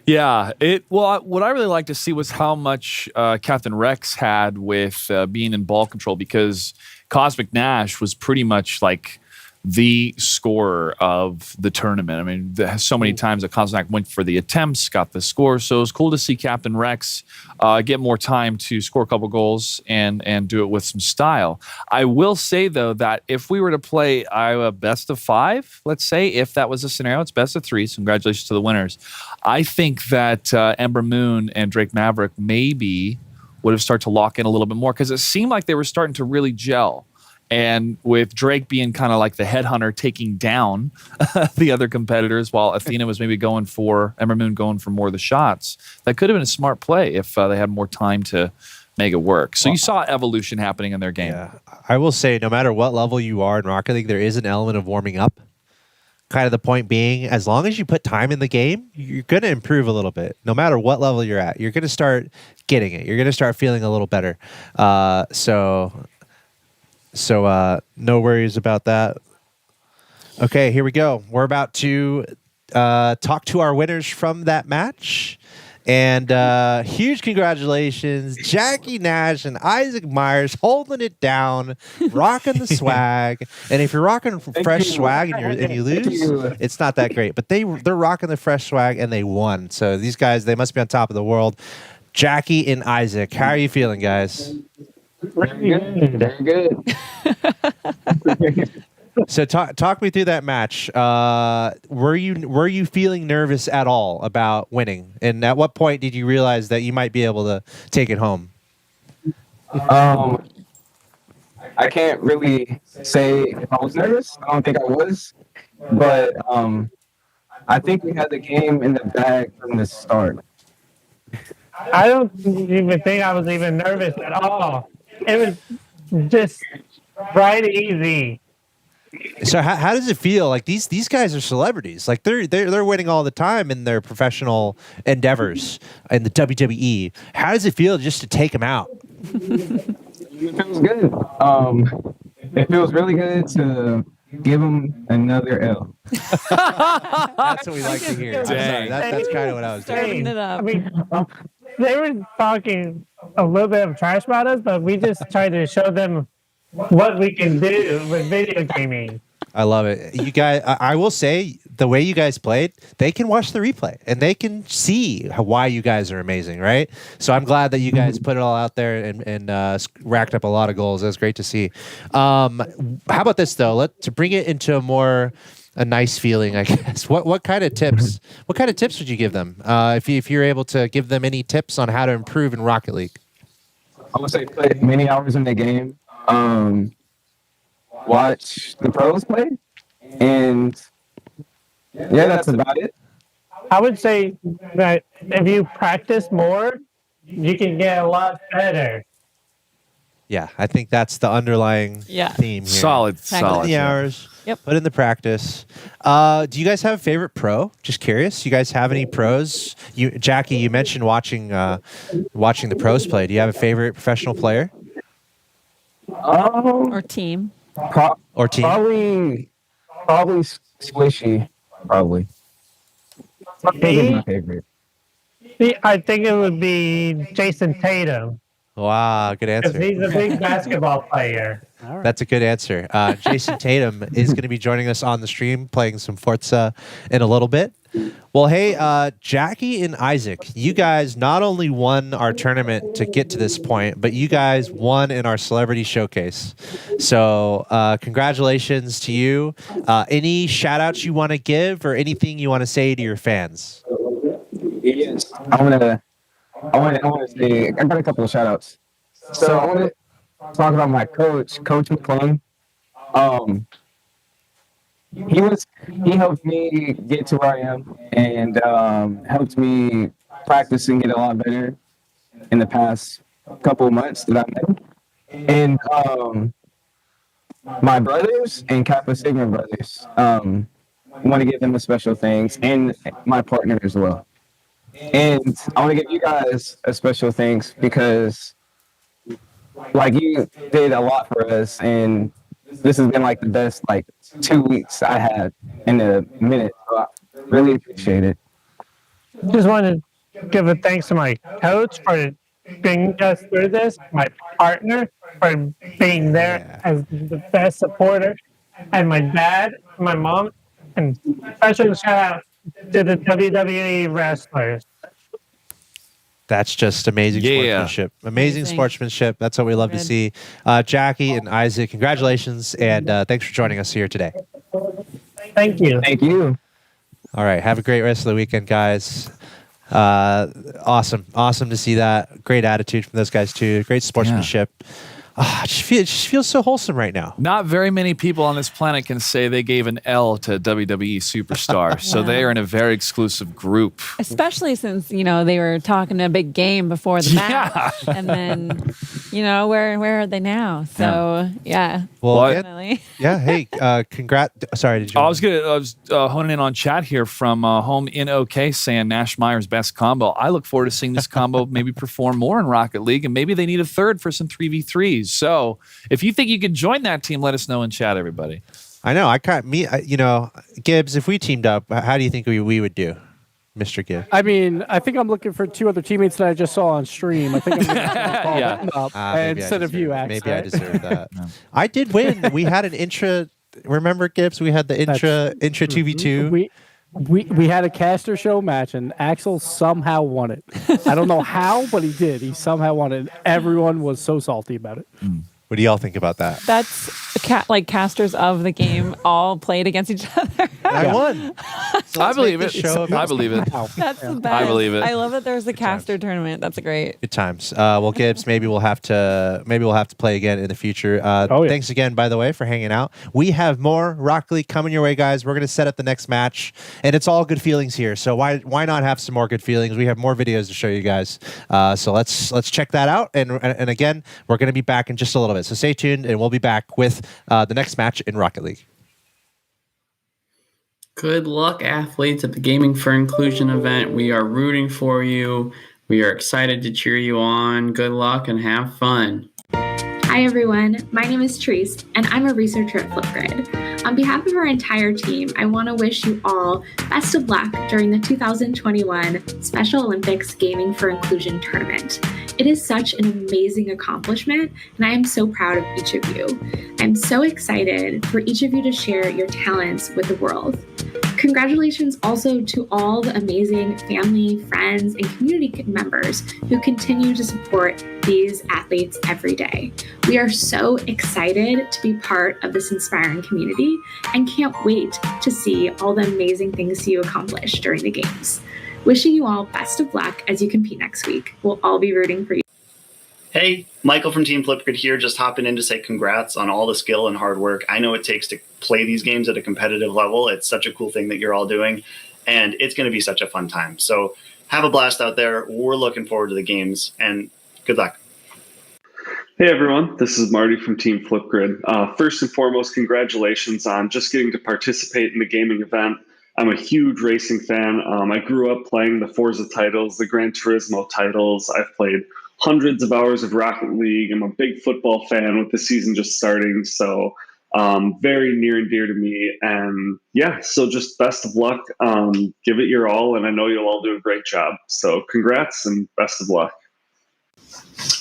Yeah, what I really like to see was how much Captain Rex had with being in ball control, because Cosmic Nash was pretty much like the scorer of the tournament. I mean, so many times that Koznak went for the attempts, got the score. So it was cool to see Captain Rex get more time to score a couple goals and do it with some style. I will say, though, that if we were to play Iowa best of 5, let's say, if that was a scenario, it's best of 3. So congratulations to the winners. I think that Ember Moon and Drake Maverick maybe would have started to lock in a little bit more, because it seemed like they were starting to really gel. And with Drake being kind of like the headhunter taking down the other competitors, while Athena was maybe Ember Moon going for more of the shots, that could have been a smart play if they had more time to make it work. So you saw evolution happening in their game. Yeah. I will say, no matter what level you are in Rocket League, there is an element of warming up. Kind of the point being, as long as you put time in the game, you're going to improve a little bit. No matter what level you're at, you're going to start getting it. You're going to start feeling a little better. So no worries about that. Okay, here we go. We're about to talk to our winners from that match. And huge congratulations, Jackie Nash and Isaac Myers, holding it down, rocking the swag. And if you're rocking fresh swag and you lose, it's not that great. But they're rocking the fresh swag and they won. So these guys, they must be on top of the world. Jackie and Isaac, how are you feeling, guys? Very good. So talk me through that match. Were you feeling nervous at all about winning? And at what point did you realize that you might be able to take it home? I can't really say if I was nervous. I don't think I was, but I think we had the game in the bag from the start. I don't even think I was even nervous at all. It was just right easy. So how does it feel? Like these guys are celebrities. Like they're winning all the time in their professional endeavors in the WWE. How does it feel just to take them out? It feels good. It feels really good to give them another L. That's what we like to hear. I'm sorry. That's kind of what I was doing. I mean, they were talking a little bit of trash about us, but we just tried to show them what we can do with video gaming. I love it. You guys, I will say, the way you guys played, they can watch the replay and they can see why you guys are amazing, right? So I'm glad that you guys put it all out there and racked up a lot of goals. That's great to see. How about this though? To bring it into a nice feeling, I guess. What kind of tips? What kind of tips would you give them if you're able to give them any tips on how to improve in Rocket League? I would say play many hours in the game. Watch the pros play, and yeah, that's about it. I would say that if you practice more, you can get a lot better. Yeah, I think that's the underlying theme here. Solid. Put in the hours. Yep. Put in the practice. Do you guys have a favorite pro? Just curious. You guys have any pros? Jackie, you mentioned watching the pros play. Do you have a favorite professional player? Or team? Or team? Probably Squishy. Probably. He's my favorite. I think it would be Jason Tatum. Wow, good answer. Because he's a big basketball player. That's a good answer. Jason Tatum is going to be joining us on the stream, playing some Forza in a little bit. Well, hey, Jackie and Isaac, you guys not only won our tournament to get to this point, but you guys won in our celebrity showcase. So congratulations to you. Any shout outs you want to give or anything you want to say to your fans? Yes, I want to say, I got a couple of shout outs. So I want to talk about my coach, Coach McClung. He helped me get to where I am and helped me practice and get a lot better in the past couple of months that I met him. And my brothers and Kappa Sigma brothers, I want to give them a special thanks, and my partner as well. And I want to give you guys a special thanks because, like, you did a lot for us, and this has been like the best 2 weeks I had in a minute. So I really appreciate it. Just want to give a thanks to my coach for bringing us through this, my partner for being there as the best supporter, and my dad, my mom, and special shout out to the WWE wrestlers. That's just amazing sportsmanship. Amazing sportsmanship. That's what we love to see. Jackie and Isaac, congratulations, and thanks for joining us here today. Thank you. Thank you. All right. Have a great rest of the weekend, guys. Awesome to see that. Great attitude from those guys too. Great sportsmanship. It just feels so wholesome right now. Not very many people on this planet can say they gave an L to WWE superstar, so they are in a very exclusive group. Especially since, they were talking a big game before the match. And then, where are they now? So, yeah. Well, definitely. Hey, congrats. Sorry, did you? I was honing in on chat here from Home in OK saying Nash Meyer's best combo. I look forward to seeing this combo maybe perform more in Rocket League, and maybe they need a third for some 3v3s. So if you think you can join that team, let us know in chat, everybody. I know. Gibbs, if we teamed up, how do you think we would do, Mr. Gibbs? I mean, I think I'm looking for two other teammates that I just saw on stream. I think I'm going to call them up instead of you, actually. Maybe I deserve that. I did win. We had an intra. Remember, Gibbs? We had the intra 2v2. We had a caster show match, and Axel somehow won it. I don't know how, but he did. He somehow won it. Everyone was so salty about it. What do y'all think about that? That's casters of the game all played against each other. I won. So I believe it. I believe it. That's the best. I believe it. I love that there's a caster tournament. That's great. Good times. Well, Gibbs, maybe we'll have to play again in the future. Thanks again, by the way, for hanging out. We have more Rocket League coming your way, guys. We're going to set up the next match, and it's all good feelings here. So why not have some more good feelings? We have more videos to show you guys. So let's check that out. And again, we're going to be back in just a little bit. So stay tuned, and we'll be back with the next match in Rocket League. Good luck, athletes, at the Gaming for Inclusion event. We are rooting for you. We are excited to cheer you on. Good luck and have fun. Hi everyone, my name is Therese and I'm a researcher at Flipgrid. On behalf of our entire team, I want to wish you all best of luck during the 2021 Special Olympics Gaming for Inclusion Tournament. It is such an amazing accomplishment and I am so proud of each of you. I'm so excited for each of you to share your talents with the world. Congratulations also to all the amazing family, friends, and community members who continue to support these athletes every day. We are so excited to be part of this inspiring community and can't wait to see all the amazing things you accomplish during the games. Wishing you all best of luck as you compete next week. We'll all be rooting for you. Hey, Michael from Team Flipgrid here, just hopping in to say congrats on all the skill and hard work I know it takes to play these games at a competitive level. It's such a cool thing that you're all doing, and it's going to be such a fun time. So have a blast out there. We're looking forward to the games, and good luck. Hey everyone, this is Marty from Team Flipgrid. First and foremost, congratulations on just getting to participate in the gaming event. I'm a huge racing fan. I grew up playing the Forza titles, the Gran Turismo titles. I've played hundreds of hours of Rocket League. I'm a big football fan with the season just starting, so very near and dear to me. And yeah, so just best of luck. Give it your all, and I know you'll all do a great job. So congrats and best of luck.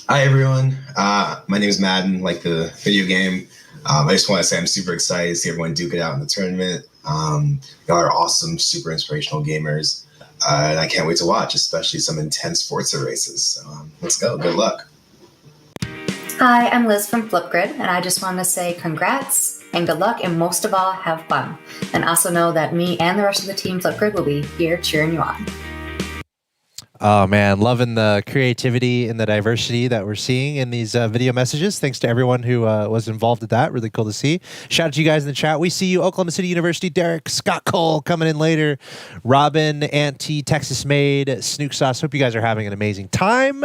Hi everyone, my name is Madden, like the video game. I just want to say I'm super excited to see everyone duke it out in the tournament. Y'all are awesome, super inspirational gamers, and I can't wait to watch, especially some intense Forza races. So let's go, good luck. Hi, I'm Liz from Flipgrid, and I just want to say congrats and good luck, and most of all, have fun. And also know that me and the rest of the team Flipgrid will be here cheering you on. Oh man, loving the creativity and the diversity that we're seeing in these video messages. Thanks to everyone who was involved with that. Really cool to see. Shout out to you guys in the chat. We see you, Oklahoma City University, Derek, Scott Cole coming in later, Robin, Auntie, Texas Made, Snook Sauce. Hope you guys are having an amazing time.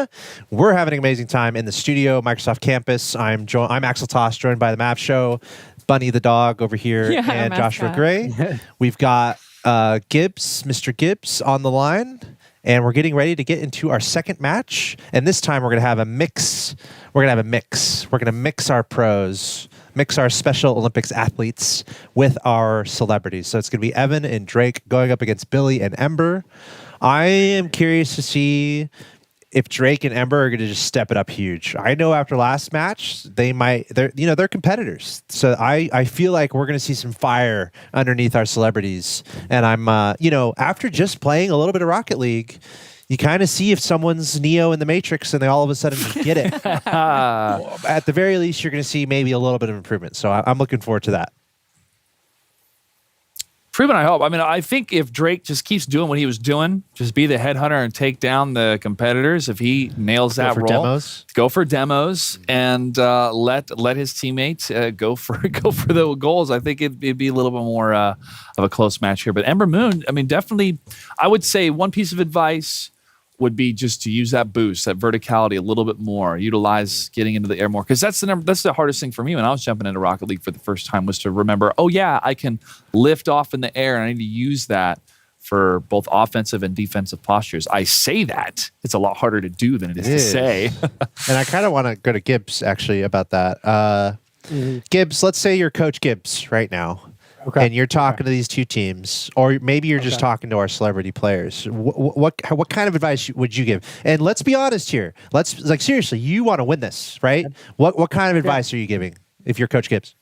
We're having an amazing time in the studio, Microsoft campus. I'm Axel Toss, joined by the Map Show, Bunny the dog over here, and Joshua Gray. We've got Gibbs, Mr. Gibbs on the line. And we're getting ready to get into our second match. And this time we're going to have a mix. We're going to mix our pros, mix our Special Olympics athletes with our celebrities. So it's going to be Evan and Drake going up against Billy and Ember. I am curious to see if Drake and Ember are going to just step it up huge. I know after last match, they're competitors. So I feel like we're going to see some fire underneath our celebrities. And I'm, after just playing a little bit of Rocket League, you kind of see if someone's Neo in the Matrix and they all of a sudden just get it. At the very least, you're going to see maybe a little bit of improvement. So I'm looking forward to that. Improvement, I hope. I mean, I think if Drake just keeps doing what he was doing, just be the headhunter and take down the competitors, if he nails that role, go for demos and let his teammates go for the goals. I think it'd be a little bit more of a close match here. But Ember Moon, I mean, definitely, I would say one piece of advice would be just to use that boost, that verticality a little bit more, utilize getting into the air more. Because that's the hardest thing for me when I was jumping into Rocket League for the first time, was to remember, oh yeah, I can lift off in the air and I need to use that for both offensive and defensive postures. I say that. It's a lot harder to do than it is to say. And I kind of want to go to Gibbs actually about that. Gibbs, let's say you're Coach Gibbs right now. Okay. And you're talking to these two teams, or maybe you're just talking to our celebrity players. What kind of advice would you give? And let's be honest here. Seriously, you want to win this, right? What kind of advice are you giving if you're Coach Gibbs?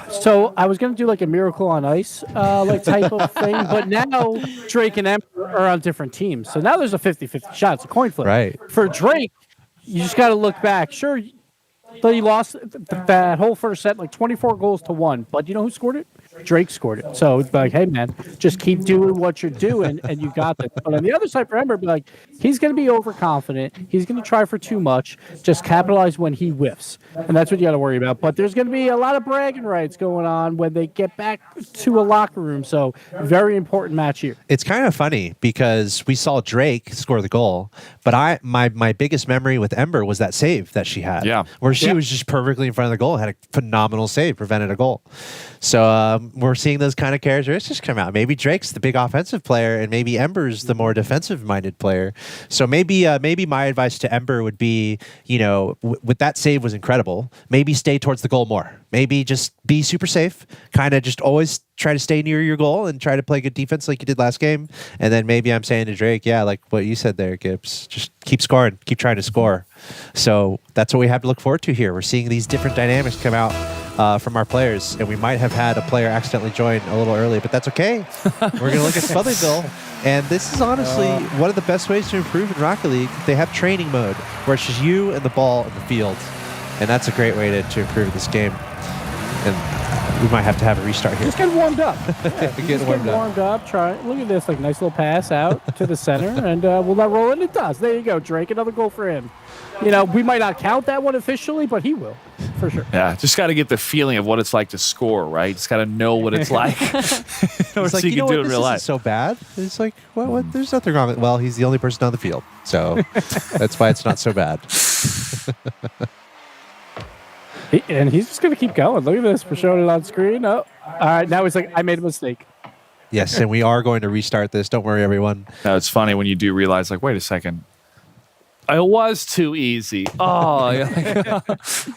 So I was going to do like a Miracle on Ice type of thing, but now Drake and Ember are on different teams. So now there's a 50-50 shot. It's a coin flip. Right. For Drake, you just got to look back. Sure, he lost that whole first set, like 24 goals to 1. But you know who scored it? Drake scored it. So it's like, hey, man, just keep doing what you're doing, and you got this. But on the other side, for Ember, be like, he's going to be overconfident. He's going to try for too much. Just capitalize when he whiffs. And that's what you got to worry about. But there's going to be a lot of bragging rights going on when they get back to a locker room. So very important match here. It's kind of funny because we saw Drake score the goal, but my biggest memory with Ember was that save that she had. Yeah. Where she was just perfectly in front of the goal, had a phenomenal save, prevented a goal. So we're seeing those kind of characteristics come out. Maybe Drake's the big offensive player, and maybe Ember's the more defensive-minded player. So maybe my advice to Ember would be, with that save was incredible. Maybe stay towards the goal more. Maybe just be super safe. Kind of just always try to stay near your goal and try to play good defense like you did last game. And then maybe I'm saying to Drake, yeah, like what you said there, Gibbs, just keep scoring, keep trying to score. So that's what we have to look forward to here. We're seeing these different dynamics come out from our players, and we might have had a player accidentally join a little early, but that's okay. We're going to look at Southernville, and this is honestly one of the best ways to improve in Rocket League. They have training mode, where it's just you and the ball in the field, and that's a great way to improve this game. And we might have to have a restart here. Just get warmed up. Get warmed up. Try. Look at this, like nice little pass out to the center, and we'll let roll in. It does. There you go, Drake. Another goal for him. We might not count that one officially, but he will, for sure. Yeah, just got to get the feeling of what it's like to score, right? Just got to know what it's like. It's like, you can do it in real life. So bad. It's like, what? There's nothing wrong with it. Well, he's the only person on the field, so that's why it's not so bad. And he's just going to keep going. Look at this. We're showing it on screen. Oh, all right. Now he's like, I made a mistake. Yes, and we are going to restart this. Don't worry, everyone. No, it's funny when you do realize, like, wait a second. It was too easy. Oh,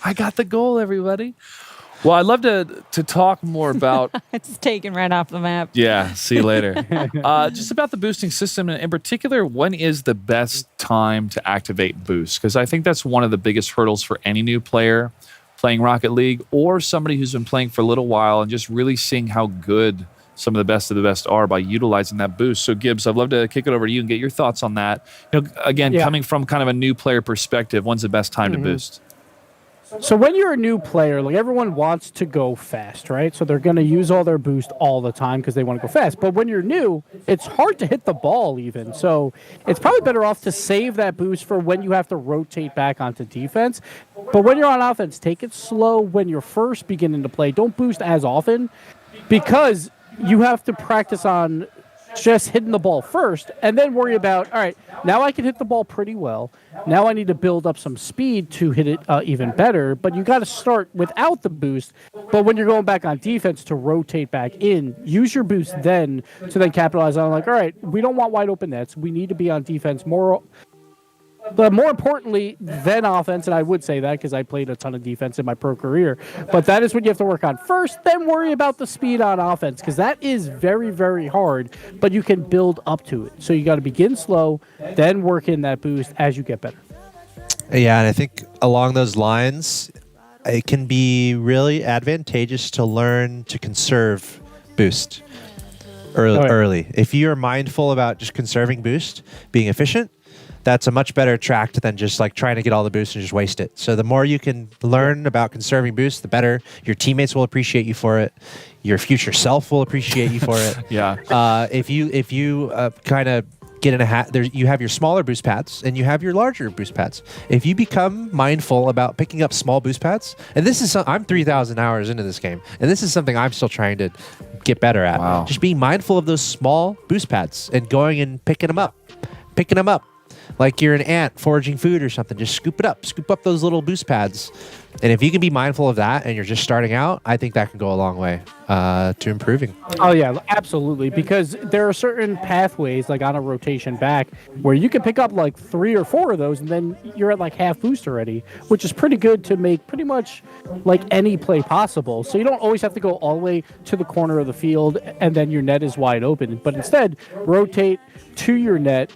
I got the goal, everybody. Well, I'd love to talk more about... It's taken right off the map. Yeah, see you later. Just about the boosting system, and in particular, when is the best time to activate boost? Because I think that's one of the biggest hurdles for any new player playing Rocket League, or somebody who's been playing for a little while and just really seeing how good some of the best are by utilizing that boost. So Gibbs, I'd love to kick it over to you and get your thoughts on that. Again, coming from kind of a new player perspective, when's the best time to boost? So when you're a new player, like everyone wants to go fast, right? So they're going to use all their boost all the time because they want to go fast. But when you're new, it's hard to hit the ball even. So it's probably better off to save that boost for when you have to rotate back onto defense. But when you're on offense, take it slow when you're first beginning to play. Don't boost as often because you have to practice on just hitting the ball first and then worry about, all right, now I can hit the ball pretty well. Now I need to build up some speed to hit it even better. But you got to start without the boost. But when you're going back on defense to rotate back in, use your boost then to then capitalize on, like, all right, we don't want wide open nets. We need to be on defense more But more importantly than offense, and I would say that because I played a ton of defense in my pro career, but that is what you have to work on first, then worry about the speed on offense because that is very, very hard, but you can build up to it. So you got to begin slow, then work in that boost as you get better. Yeah, and I think along those lines, it can be really advantageous to learn to conserve boost early. If you're mindful about just conserving boost, being efficient, that's a much better track than just like trying to get all the boost and just waste it. So the more you can learn about conserving boost, the better. Your teammates will appreciate you for it. Your future self will appreciate you for it. Yeah. If you kind of get in a hat, you have your smaller boost pads and you have your larger boost pads. If you become mindful about picking up small boost pads, and this is I'm 3,000 hours into this game, and this is something I'm still trying to get better at. Wow. Just being mindful of those small boost pads and going and picking them up. Like you're an ant foraging food or something. Just scoop up those little boost pads. And if you can be mindful of that and you're just starting out, I think that can go a long way to improving. Oh, yeah, absolutely. Because there are certain pathways, like on a rotation back, where you can pick up like 3 or 4 of those, and then you're at like half boost already, which is pretty good to make pretty much like any play possible. So you don't always have to go all the way to the corner of the field, and then your net is wide open. But instead, rotate to your net,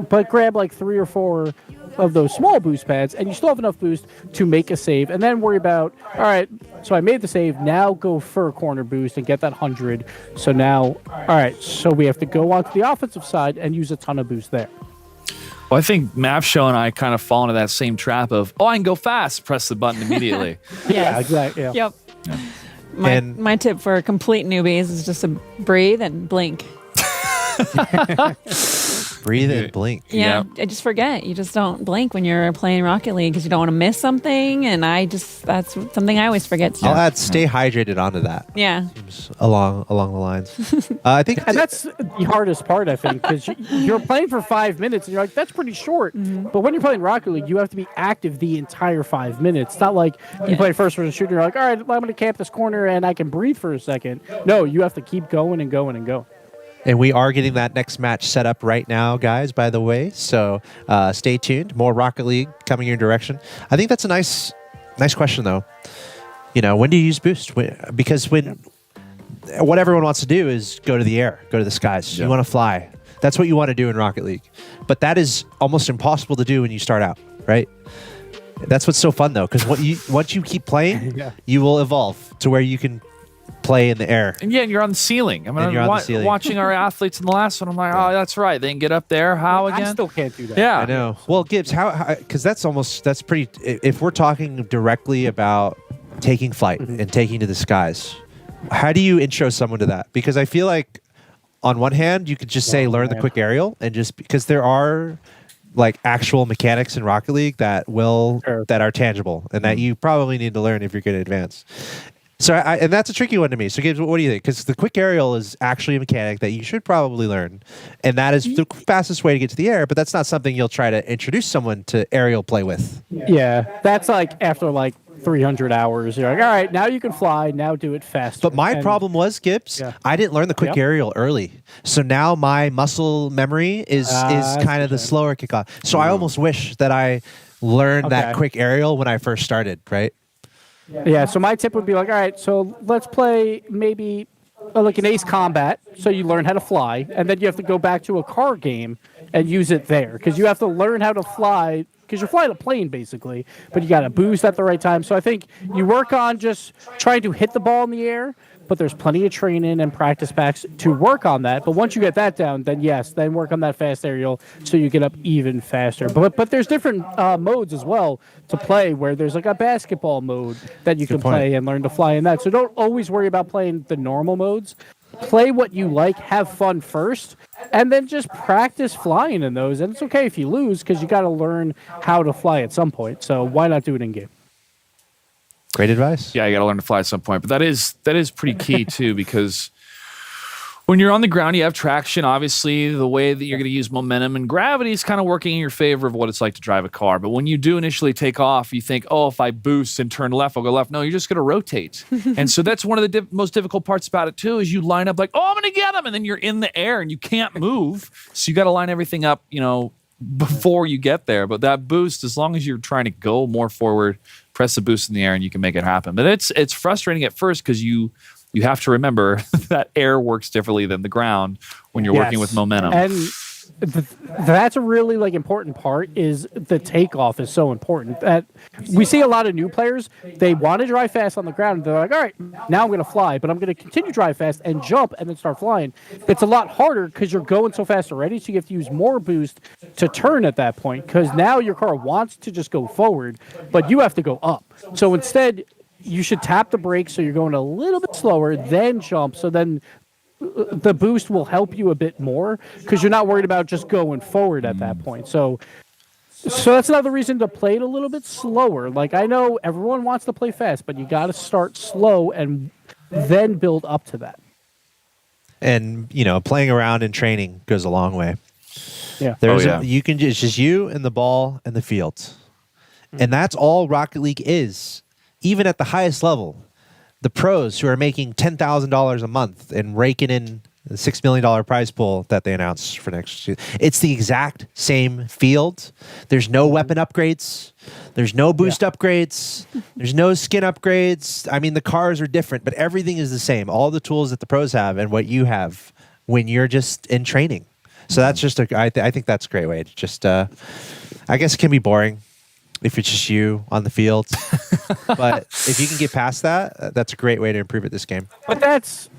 but grab like 3 or 4 of those small boost pads, and you still have enough boost to make a save, and then worry about, all right, so I made the save, now go for a corner boost and get that 100. So now, all right, so we have to go onto the offensive side and use a ton of boost there. Well, I think Map Show and I kind of fall into that same trap of, I can go fast, press the button immediately. Yeah, exactly. Yeah. Yep. My tip for complete newbies is just to breathe and blink. Breathe and blink. Yeah, I just forget. You just don't blink when you're playing Rocket League because you don't want to miss something. And that's something I always forget to do. I'll add stay hydrated onto that. Yeah. Along the lines. I think and that's the hardest part, I think, because you're playing for 5 minutes and you're like, that's pretty short. But when you're playing Rocket League, you have to be active the entire 5 minutes. It's not like you play first person shooter, you're like, all right, I'm going to camp this corner and I can breathe for a second. No, you have to keep going and going and going. And we are getting that next match set up right now, guys, by the way. So stay tuned. More Rocket League coming your direction. I think that's a nice question, though. You know, when do you use boost? Because what everyone wants to do is go to the air, go to the skies. You want to fly. That's what you want to do in Rocket League. But that is almost impossible to do when you start out, right? That's what's so fun, though, because once you keep playing, you will evolve to where you can play in the air. And and you're on the ceiling. I mean, watching our athletes in the last one, I'm like, oh, that's right. They can get up there. How again? I still can't do that. Yeah. I know. Well, Gibbs, how because that's pretty, if we're talking directly about taking flight and taking to the skies, how do you intro someone to that? Because I feel like on one hand, you could just say learn the quick aerial, and just because there are like actual mechanics in Rocket League that are tangible and that you probably need to learn if you're going to advance. So, and that's a tricky one to me. So, Gibbs, what do you think? Because the quick aerial is actually a mechanic that you should probably learn, and that is the fastest way to get to the air. But that's not something you'll try to introduce someone to aerial play with. Yeah, that's like after like 300 hours. You're like, all right, now you can fly. Now do it faster. But my problem was, Gibbs, I didn't learn the quick aerial early. So now my muscle memory is kind of the slower kickoff. So I almost wish that I learned that quick aerial when I first started, right? Yeah, so my tip would be like, all right, so let's play maybe like an Ace Combat, so you learn how to fly, and then you have to go back to a car game and use it there, because you have to learn how to fly, because you're flying a plane, basically, but you got to boost at the right time. So I think you work on just trying to hit the ball in the air, but there's plenty of training and practice packs to work on that. But once you get that down, then yes, then work on that fast aerial so you get up even faster. But there's different modes as well to play, where there's like a basketball mode that you can play and learn to fly in that. So don't always worry about playing the normal modes. Play what you like, have fun first, and then just practice flying in those. And it's okay if you lose, because you got to learn how to fly at some point. So why not do it in game? Great advice. Yeah, you got to learn to fly at some point. But that is pretty key too, because when you're on the ground, you have traction. Obviously, the way that you're going to use momentum and gravity is kind of working in your favor of what it's like to drive a car. But when you do initially take off, you think, oh, if I boost and turn left, I'll go left. No, you're just going to rotate. And so that's one of the most difficult parts about it too, is you line up like, oh, I'm going to get him. And then you're in the air and you can't move. So you got to line everything up, before you get there. But that boost, as long as you're trying to go more forward, press the boost in the air and you can make it happen. But it's frustrating at first because you have to remember that air works differently than the ground when you're working with momentum. And that's a really important part. Is the takeoff is so important that we see a lot of new players. They want to drive fast on the ground. They're like, all right, now I'm going to fly, but I'm going to continue to drive fast and jump and then start flying. It's a lot harder because you're going so fast already. So you have to use more boost to turn at that point because now your car wants to just go forward, but you have to go up. So instead, you should tap the brakes so you're going a little bit slower, then jump. So then the boost will help you a bit more because you're not worried about just going forward at that point. So that's another reason to play it a little bit slower. Like, I know everyone wants to play fast, but you got to start slow and then build up to that. And, playing around and training goes a long way. Yeah. You can it's just you and the ball and the field. And that's all Rocket League is. Even at the highest level, the pros who are making $10,000 a month and raking in the $6 million prize pool that they announced for next year, it's the exact same field. There's no weapon upgrades. There's no boost upgrades. There's no skin upgrades. I mean, the cars are different, but everything is the same. All the tools that the pros have and what you have when you're just in training. So that's just I think that's a great way to just, I guess it can be boring if it's just you on the field. But if you can get past that, that's a great way to improve at this game. But that's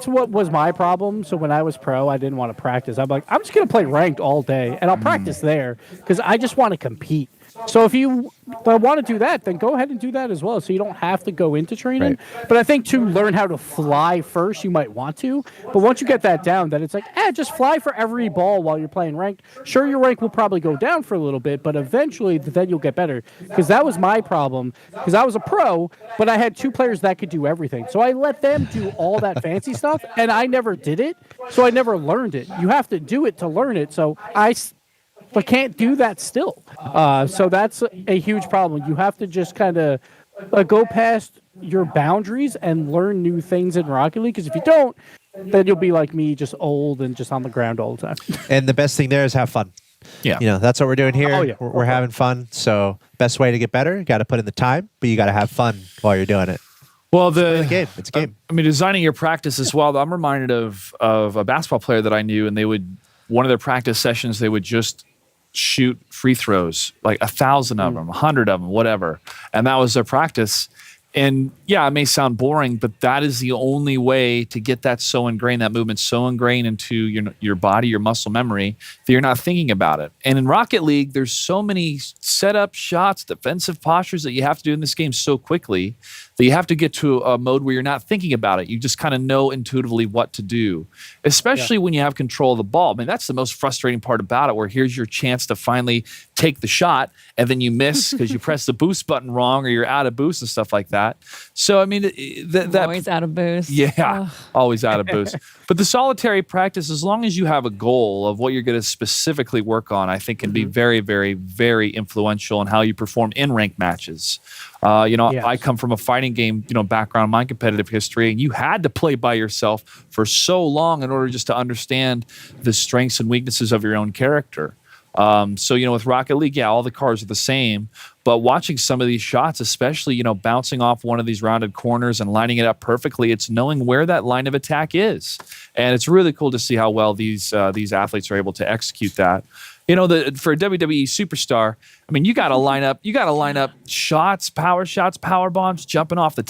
what was my problem. So when I was pro, I didn't want to practice. I'm like, I'm just going to play ranked all day, and I'll practice there because I just want to compete. So if you want to do that, then go ahead and do that as well. So you don't have to go into training. Right. But I think to learn how to fly first, you might want to. But once you get that down, then it's like, just fly for every ball while you're playing ranked. Sure, your rank will probably go down for a little bit, but eventually then you'll get better. Because that was my problem. Because I was a pro, but I had two players that could do everything. So I let them do all that fancy stuff, and I never did it. So I never learned it. You have to do it to learn it. So but can't do that still. So that's a huge problem. You have to just kind of go past your boundaries and learn new things in Rocket League. Because if you don't, then you'll be like me, just old and just on the ground all the time. And the best thing there is have fun. Yeah. That's what we're doing here. Oh, yeah. We're having fun. So best way to get better, you got to put in the time, but you got to have fun while you're doing it. Well, it's a game. I mean, designing your practice as well. I'm reminded of a basketball player that I knew, and one of their practice sessions, they would just shoot free throws, like 1,000 of them, 100 of them, whatever. And that was their practice. And yeah, it may sound boring, but that is the only way to get that that movement so ingrained into your body, your muscle memory, that you're not thinking about it. And in Rocket League, there's so many setup shots, defensive postures that you have to do in this game so quickly that you have to get to a mode where you're not thinking about it. You just kind of know intuitively what to do, especially when you have control of the ball. I mean, that's the most frustrating part about it, where here's your chance to finally take the shot and then you miss because you press the boost button wrong or you're out of boost and stuff like that. So, I mean, always out of boost. Yeah, always out of boost. But the solitary practice, as long as you have a goal of what you're going to specifically work on, I think can be very, very, very influential in how you perform in ranked matches. I come from a fighting game, background, my competitive history, and you had to play by yourself for so long in order just to understand the strengths and weaknesses of your own character. With Rocket League, all the cars are the same, but watching some of these shots, especially, bouncing off one of these rounded corners and lining it up perfectly, it's knowing where that line of attack is. And it's really cool to see how well these athletes are able to execute that. For a WWE superstar, I mean, you got to line up shots, power bombs, jumping off the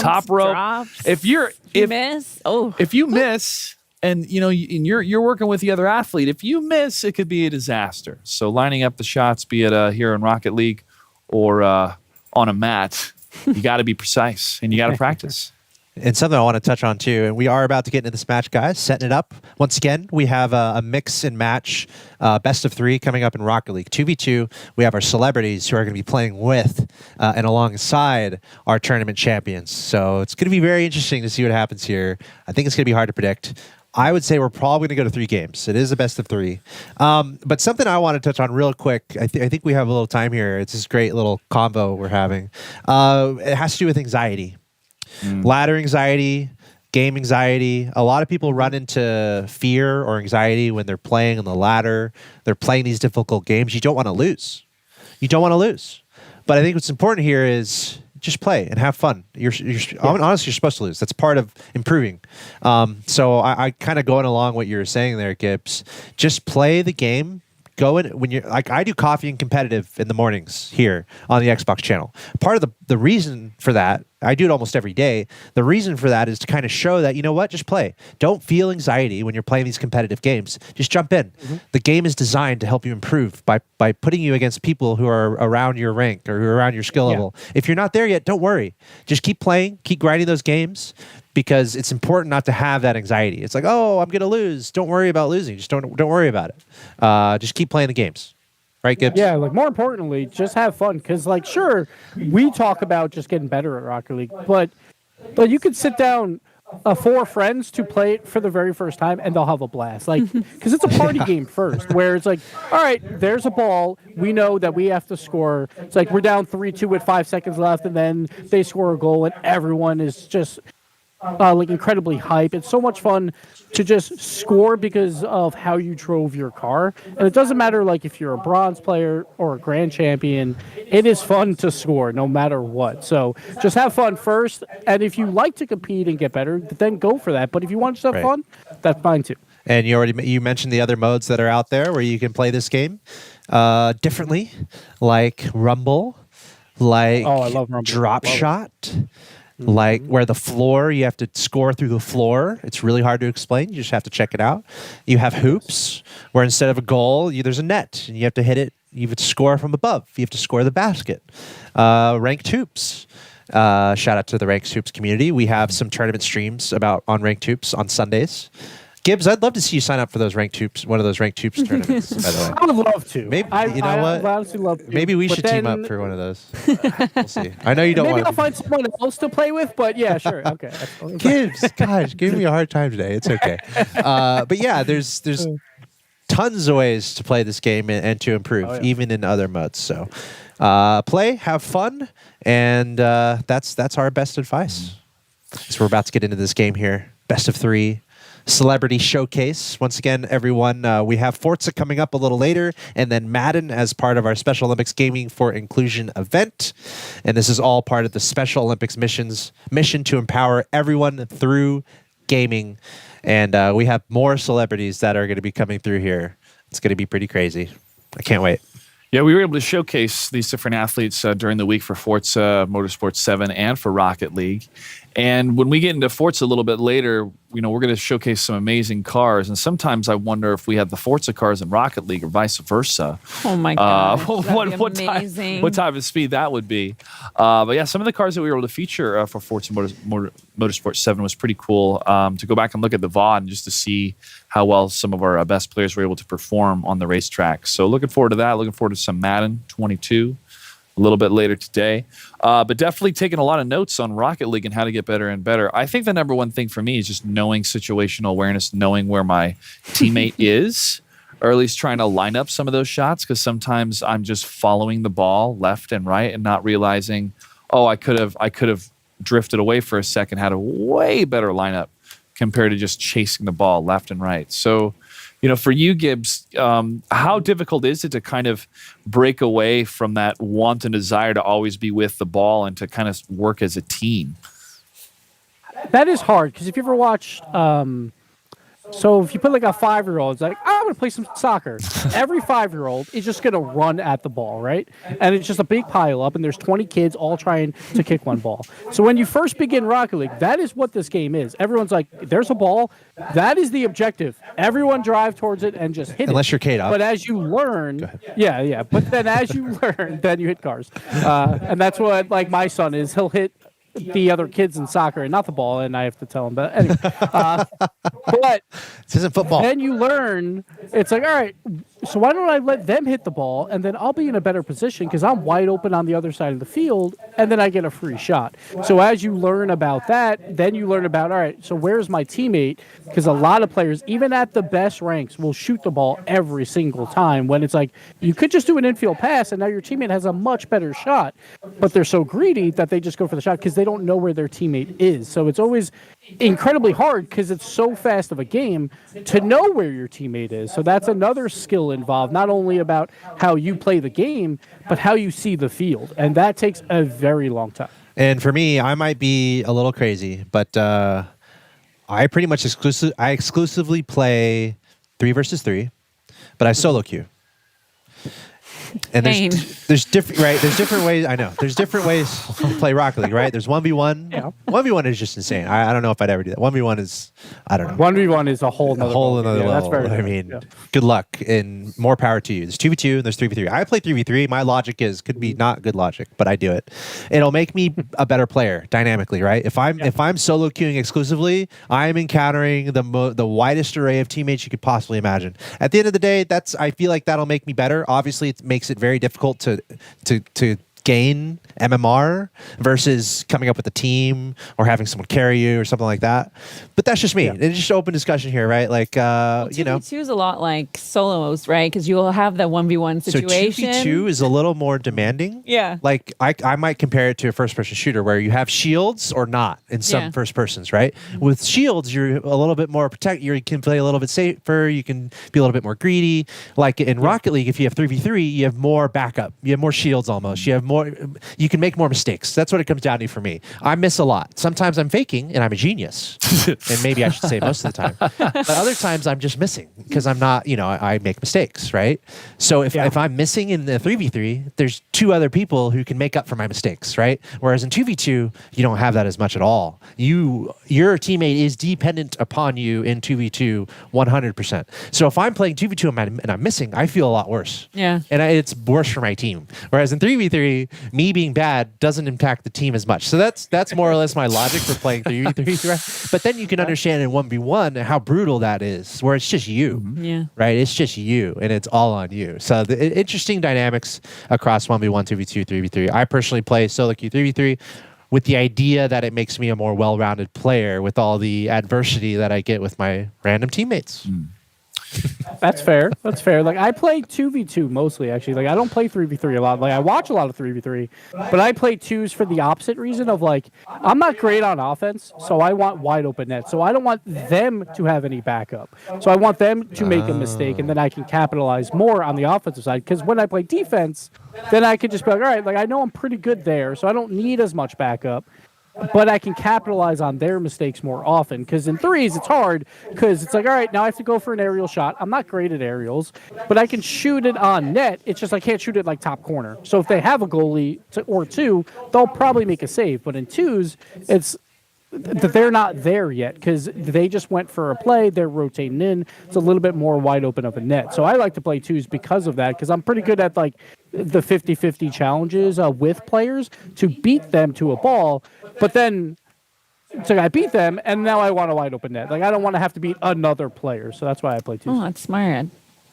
top rope. Drops, If you miss, and you're working with the other athlete, if you miss, it could be a disaster. So lining up the shots, be it here in Rocket League or on a mat, you got to be precise and you got to practice. And something I want to touch on too, and we are about to get into this match, guys, setting it up. Once again, we have a mix and match best of 3 coming up in Rocket League. 2v2, we have our celebrities who are going to be playing with and alongside our tournament champions. So it's going to be very interesting to see what happens here. I think it's going to be hard to predict. I would say we're probably going to go to 3 games. It is a best of 3. But something I want to touch on real quick, I think we have a little time here. It's this great little convo we're having. It has to do with anxiety. Ladder anxiety, game anxiety. A lot of people run into fear or anxiety when they're playing on the ladder. They're playing these difficult games. You don't want to lose. You don't want to lose. But I think what's important here is just play and have fun. Honestly, you're supposed to lose. That's part of improving. So I kind of going along what you were saying there, Gibbs. Just play the game. Go in when you're like I do coffee and competitive in the mornings here on the Xbox channel. Part of the reason for that, I do it almost every day. The reason for that is to kind of show that, you know what, just play. Don't feel anxiety when you're playing these competitive games. Just jump in. The game is designed to help you improve by putting you against people who are around your rank or who are around your skill level. If you're not there yet, don't worry. Just keep playing, keep grinding those games, because it's important not to have that anxiety. It's like, oh, I'm going to lose. Don't worry about losing. Just don't worry about it. Just keep playing the games. Right, Gibbs? Yeah, like more importantly, just have fun. Because, like, sure, we talk about just getting better at Rocket League, but you could sit down 4 friends to play it for the very first time, and they'll have a blast. Like, because it's a party game first, where it's like, all right, there's a ball. We know that we have to score. It's like we're down 3-2 with 5 seconds left, and then they score a goal, and everyone is just like incredibly hype. It's so much fun to just score because of how you drove your car. And it doesn't matter like if you're a bronze player or a grand champion, it is fun to score no matter what. So just have fun first. And if you like to compete and get better, then go for that. But if you want to have fun, that's fine too. And you mentioned the other modes that are out there where you can play this game differently, like Rumble, like I love Rumble. Drop Shot. Like where the floor, you have to score through the floor. It's really hard to explain. You just have to check it out. You have hoops, where instead of a goal, there's a net, and you have to hit it. You have to score from above. You have to score the basket. Ranked hoops. Shout out to the Ranked Hoops community. We have some tournament streams on Ranked Hoops on Sundays. Gibbs, I'd love to see you sign up for those Ranked Hoops, one of those Ranked Hoops tournaments, by the way. I would love to. Maybe, I what? honestly love to. Maybe we But should team then- up for one of those. We'll see. I know you don't Maybe want I'll find someone else to play with, but yeah, sure. Okay. That's totally fine. Gibbs, gosh, give me a hard time today. It's okay. But yeah, there's tons of ways to play this game and to improve, even in other modes. So play, have fun, and that's our best advice. So we're about to get into this game here. Best of 3. Celebrity Showcase. Once again, everyone, we have Forza coming up a little later, and then Madden as part of our Special Olympics Gaming for Inclusion event. And this is all part of the Special Olympics mission to empower everyone through gaming. And we have more celebrities that are going to be coming through here. It's going to be pretty crazy. I can't wait. Yeah, we were able to showcase these different athletes during the week for Forza Motorsport 7 and for Rocket League. And when we get into Forza a little bit later, we're going to showcase some amazing cars. And sometimes I wonder if we had the Forza cars in Rocket League or vice versa. Oh my God. What type of speed that would be. But yeah, some of the cars that we were able to feature for Forza Motorsport 7 was pretty cool. To go back and look at the VOD and just to see how well some of our best players were able to perform on the racetrack. So looking forward to that. Looking forward to some Madden 22 a little bit later today. But definitely taking a lot of notes on Rocket League and how to get better and better. I think the number one thing for me is just knowing situational awareness, knowing where my teammate is, or at least trying to line up some of those shots, because sometimes I'm just following the ball left and right and not realizing, I could have drifted away for a second, had a way better lineup compared to just chasing the ball left and right. So, for you, Gibbs, how difficult is it to kind of break away from that want and desire to always be with the ball and to kind of work as a team? That is hard, because if you ever watched so if you put like a 5-year-old, it's like, I'm going to play some soccer. Every 5-year-old is just going to run at the ball, right? And it's just a big pile up, and there's 20 kids all trying to kick one ball. So when you first begin Rocket League, that is what this game is. Everyone's like, there's a ball. That is the objective. Everyone drive towards it and just hit Unless it. you're K-Dog. But as you learn, yeah. But then as you learn, then you hit cars. And that's what like my son is. He'll hit the other kids in soccer and not the ball, and I have to tell him. But anyway, but this isn't football. Then you learn. It's like, all right, so why don't I let them hit the ball, and then I'll be in a better position because I'm wide open on the other side of the field, and then I get a free shot. So as you learn about that, then you learn about, all right, so where's my teammate? Because a lot of players, even at the best ranks, will shoot the ball every single time, when it's like, you could just do an infield pass, and now your teammate has a much better shot, but they're so greedy that they just go for the shot because they don't know where their teammate is. So it's always incredibly hard because it's so fast of a game to know where your teammate is. So that's another skill involved, not only about how you play the game, but how you see the field. And that takes a very long time. And for me, I might be a little crazy, but I pretty much exclusively play 3 versus 3, but I solo queue. And there's different There's different ways. I know there's different ways to play Rocket League. Right? There's 1v1. Yeah. 1v1 is just insane. I don't know if I'd ever do that. 1v1 is I don't know. 1v1 is a whole nother level. That's very I mean, good luck and more power to you. There's 2v2 and there's 3v3. I play 3v3. My logic could be not good logic, but I do it. It'll make me a better player dynamically. Right? If I'm solo queuing exclusively, I'm encountering the widest array of teammates you could possibly imagine. At the end of the day, I feel like that'll make me better. Obviously, it makes it very difficult to gain MMR versus coming up with a team or having someone carry you or something like that. But that's just me. Yeah. It's just open discussion here, right? Like, you know. 2v2 is a lot like solos, right? Because you will have the 1v1 situation. So 2v2 is a little more demanding. Yeah. Like, I might compare it to a first-person shooter where you have shields or not in some first persons, right? With shields, you're a little bit more protected. You can play a little bit safer. You can be a little bit more greedy. Like in Rocket League, if you have 3v3, you have more backup. You have more shields almost. You have more. You can make more mistakes. That's what it comes down to for me. I miss a lot. Sometimes I'm faking and I'm a genius. And maybe I should say most of the time. But other times I'm just missing because I'm not, I make mistakes, right? So if I'm missing in the 3v3, there's 2 other people who can make up for my mistakes, right? Whereas in 2v2, you don't have that as much at all. Your teammate is dependent upon you in 2v2 100%. So if I'm playing 2v2 and I'm missing, I feel a lot worse. Yeah. And it's worse for my team. Whereas in 3v3, me being bad doesn't impact the team as much. So that's more or less my logic for playing 3v3, right? But then you can understand in 1v1 how brutal that is, where it's just you, right? It's just you, and it's all on you. So the interesting dynamics across 1v1, 2v2, 3v3. I personally play solo queue 3v3 with the idea that it makes me a more well-rounded player with all the adversity that I get with my random teammates. That's fair. That's fair. Like I play 2v2 mostly, actually. Like I don't play 3v3 a lot. Like I watch a lot of 3v3, but I play 2s for the opposite reason of like I'm not great on offense, so I want wide open net. So I don't want them to have any backup. So I want them to make a mistake, and then I can capitalize more on the offensive side. Because when I play defense, then I could just be like, all right, like I know I'm pretty good there, so I don't need as much backup. But I can capitalize on their mistakes more often because in 3s, it's hard because it's like, all right, now I have to go for an aerial shot. I'm not great at aerials, but I can shoot it on net. It's just I can't shoot it like top corner. So if they have a goalie or 2, they'll probably make a save. But in 2s, it's that they're not there yet because they just went for a play. They're rotating in. It's a little bit more wide open of a net. So I like to play 2s because of that because I'm pretty good at like the 50-50 challenges with players to beat them to a ball. But then, so I beat them, and now I want a wide open net. Like I don't want to have to beat another player, so that's why I play 2s. Oh, that's smart.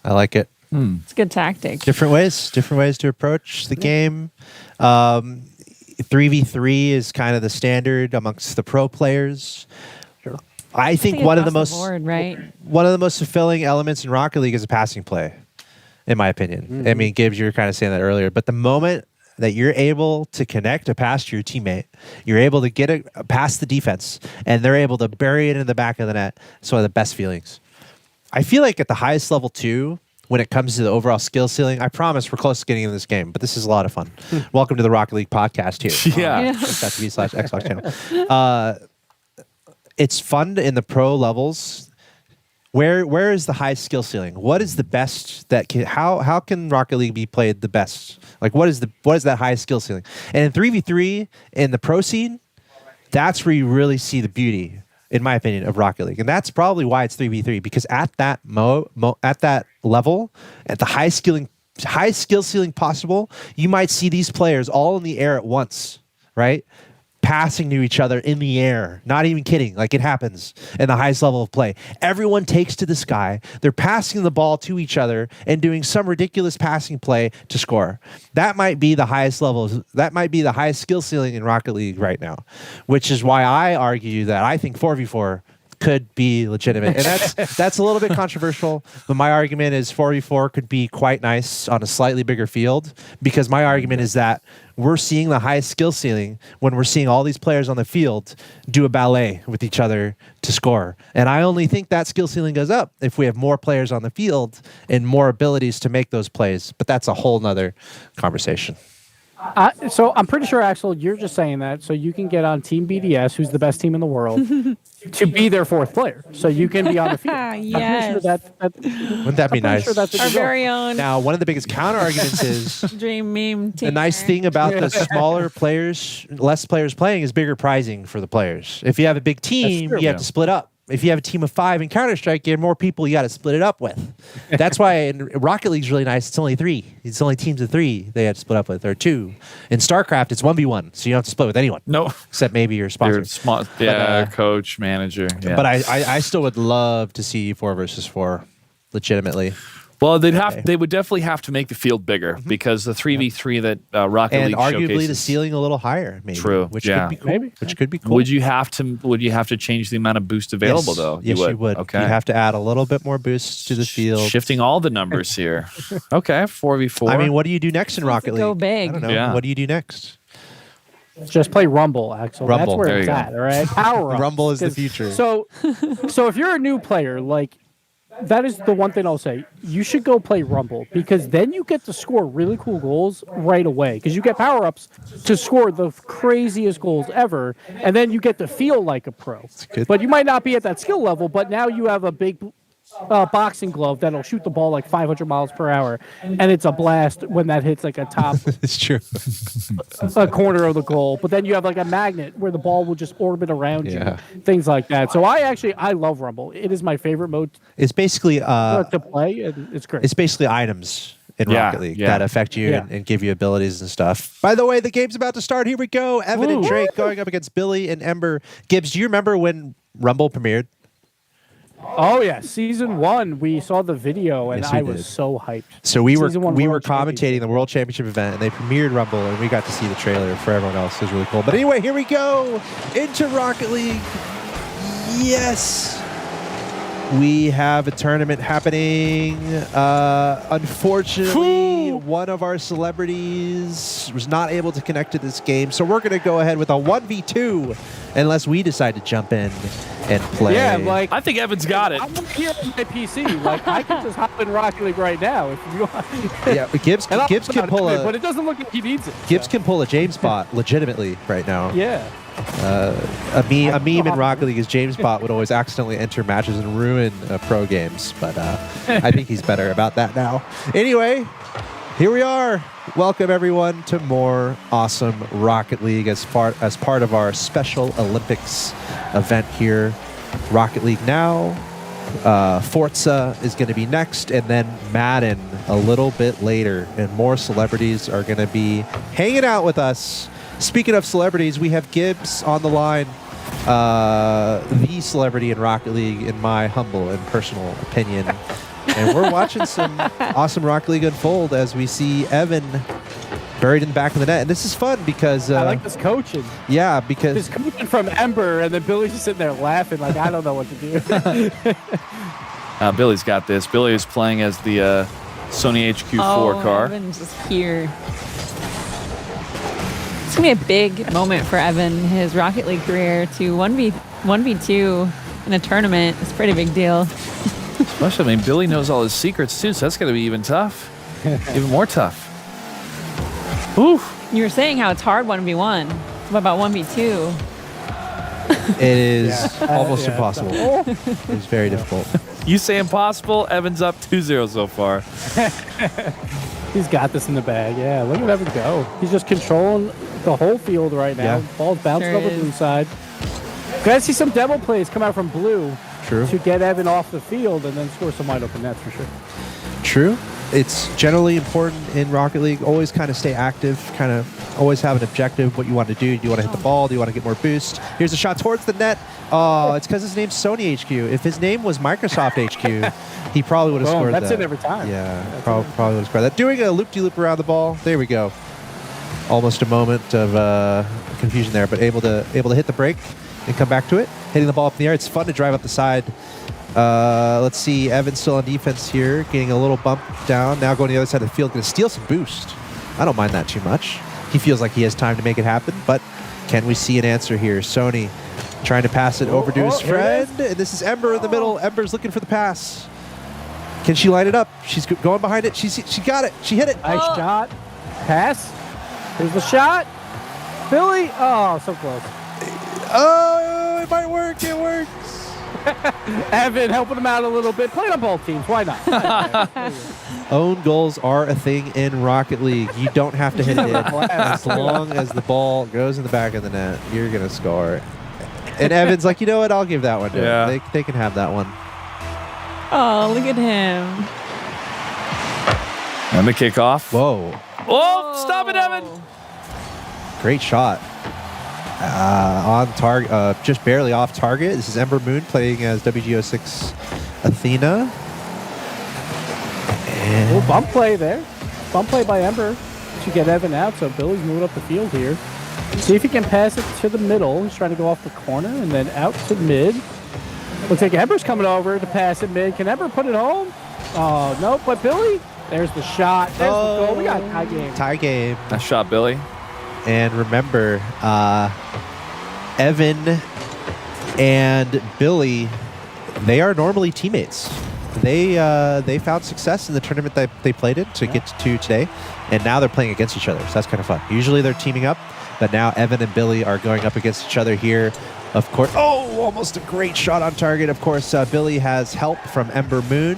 I like it. It's a good tactic. Different ways to approach the game. 3v3 is kind of the standard amongst the pro players. Sure. I think one of the most fulfilling elements in Rocket League is a passing play, in my opinion. I mean, Gibbs, you were kind of saying that earlier, but the moment that you're able to connect a pass to your teammate, you're able to get it past the defense, and they're able to bury it in the back of the net. It's one of the best feelings. I feel like at the highest level too, when it comes to the overall skill ceiling, I promise we're close to getting into this game, but this is a lot of fun. Welcome to the Rocket League podcast here. twitch.tv/Xbox channel. It's fun in the pro levels. Where is the high skill ceiling? What is the best that can, how can Rocket League be played the best? Like what is that high skill ceiling? And in 3v3 in the pro scene, that's where you really see the beauty, in my opinion, of Rocket League. And that's probably why it's 3v3, because at that at that level, at the high skill ceiling possible, you might see these players all in the air at once, right? Passing to each other in the air. Not even kidding. Like it happens in the highest level of play. Everyone takes to the sky. They're passing the ball to each other and doing some ridiculous passing play to score. That might be the highest level. That might be the highest skill ceiling in Rocket League right now, which is why I argue that I think 4v4 could be legitimate. And that's a little bit controversial, but my argument is 4v4 could be quite nice on a slightly bigger field, because my argument is that we're seeing the highest skill ceiling when we're seeing all these players on the field do a ballet with each other to score. And I only think that skill ceiling goes up if we have more players on the field and more abilities to make those plays. But that's a whole nother conversation. So I'm pretty sure, Axel, you're just saying that so you can get on Team BDS, who's the best team in the world, to be their fourth player. So you can be on the field. Yes. I'm pretty sure Wouldn't that be nice? Sure that's Our very own Now, one of the biggest counter arguments is dream meme team. the nice thing about the smaller players, less players playing, is bigger prizing for the players. If you have a big team, true. you have to split up. If you have a team of 5 in Counter-Strike, you have more people you got to split it up with. That's why in Rocket League's really nice. It's only 3. It's only teams of 3 they have to split up with, or 2. In StarCraft, it's 1v1, so you don't have to split with anyone. No. Except maybe your sponsor. Coach, manager. Yeah. But I still would love to see 4 versus 4, legitimately. Well, they would definitely have to make the field bigger, because the 3v3 that Rocket And League arguably showcases, the ceiling a little higher, maybe. True. Which Yeah. could be cool. Maybe. Which could be cool. Would you have to change the amount of boost available though? Yes, you would. Okay. You have to add a little bit more boost to the field. Shifting all the numbers here. Okay, 4v4. I mean, what do you do next in Rocket League? Go big. I don't know. Yeah. What do you do next? Just play Rumble, Axel. Rumble. That's where There it's you go. at, all right? Power ups. Rumble is the future. So if you're a new player, like, that is the one thing I'll say. You should go play Rumble, because then you get to score really cool goals right away, because you get power-ups to score the craziest goals ever, and then you get to feel like a pro. Good. But you might not be at that skill level, but now you have a big boxing glove that'll shoot the ball like 500 miles per hour, and it's a blast when that hits like a top It's true. a corner of the goal. But then you have like a magnet where the ball will just orbit around Yeah. you, things like that. So I love Rumble. It is my favorite mode It's basically to play, and it's great. it's basically items in Yeah, Rocket League yeah. that affect you Yeah. and give you abilities and stuff. By the way, the game's about to start. Here we go. Evan and Drake going up against Billy and Ember. Gibbs, do you remember when Rumble premiered? Oh yeah, season 1. We saw the video, and Yes, we I was did. so hyped. So we Season one were World commentating the World Championship event, and they premiered Rumble, and we got to see the trailer for everyone else. It was really cool. But anyway, here we go into Rocket League. Yes. We have a tournament happening. Unfortunately, one of our celebrities was not able to connect to this game, so we're going to go ahead with a 1v2 unless we decide to jump in and play. Yeah, like I think Evan's got it. I'm here on my PC. Like I can just hop in Rocket League right now if you want. Yeah, but Gibbs And can pull but a it doesn't look like he needs it. Gibbs can pull a James bot legitimately right now. Yeah. A meme in Rocket League is James Bot would always accidentally enter matches and ruin pro games, but I think he's better about that now. Anyway, here we are. Welcome everyone to more awesome Rocket League as part of our Special Olympics event here. Rocket League now. Forza is going to be next, and then Madden a little bit later, and more celebrities are going to be hanging out with us. Speaking of celebrities, we have Gibbs on the line, the celebrity in Rocket League, in my humble and personal opinion. And we're watching some awesome Rocket League unfold as we see Evan buried in the back of the net. And this is fun because... I like this coaching. Yeah, because... This coaching from Ember, and then Billy's just sitting there laughing like, I don't know what to do. Billy's got this. Billy is playing as the Sony HQ4 car. Evan's just here. It's going to be a big moment for Evan, his Rocket League career, to 1v2 in a tournament. It's a pretty big deal. Especially, I mean, Billy knows all his secrets too, so that's going to be even tough. Even more tough. Ooh. You were saying how it's hard 1v1. What about 1v2? It is almost impossible. It's very difficult. You say impossible, Evan's up 2-0 so far. He's got this in the bag. Yeah, look at Evan go. He's just controlling the whole field right now. Yeah. Ball's bouncing over blue side. Glad to see some demo plays come out from blue. True. To get Evan off the field and then score some wide open nets for sure. True. It's generally important in Rocket League. Always kind of stay active, kind of always have an objective, what you want to do. Do you want to hit the ball? Do you want to get more boost? Here's a shot towards the net. Oh, it's because his name's Sony HQ. If his name was Microsoft HQ, he probably would have scored that's that. it every time. Yeah, probably would have scored that. Doing a loop-de-loop around the ball. There we go. Almost a moment of confusion there, but able to hit the break. and come back to it. Hitting the ball up in the air. It's fun to drive up the side. Let's see. Evan's still on defense here, getting a little bump down. Now going to the other side of the field, going to steal some boost. I don't mind that too much. He feels like he has time to make it happen, but can we see an answer here? Sony trying to pass it over to his friend, and this is Ember in the middle. Ember's looking for the pass. Can she line it up? She's going behind it. She got it. She hit it. Nice shot. Pass. Here's the shot. Billy. Oh, so close. Oh, it might work. It works. Evan helping him out a little bit. Playing on both teams. Why not? Own goals are a thing in Rocket League. You don't have to hit it in. As long as the ball goes in the back of the net, you're going to score. And Evan's like, you know what? I'll give that one to him. They can have that one. Oh, look at him. And the kickoff. Whoa. Oh, stop it, Evan. Great shot. On target, just barely off target. This is Ember Moon playing as WGO6 Athena. And bump play there. Bump play by Ember to get Evan out, so Billy's moving up the field here. See if he can pass it to the middle. He's trying to go off the corner and then out to mid. Looks like Ember's coming over to pass it mid. Can Ember put it home? Oh, no, but Billy, there's the shot. There's the goal. We got a tie game. Tie game. Nice shot, Billy. And remember, Evan and Billy, they are normally teammates. They found success in the tournament that they played in to get to today, and now they're playing against each other, so that's kind of fun. Usually they're teaming up, but now Evan and Billy are going up against each other here. Of course, almost a great shot on target. Of course, Billy has help from Ember Moon,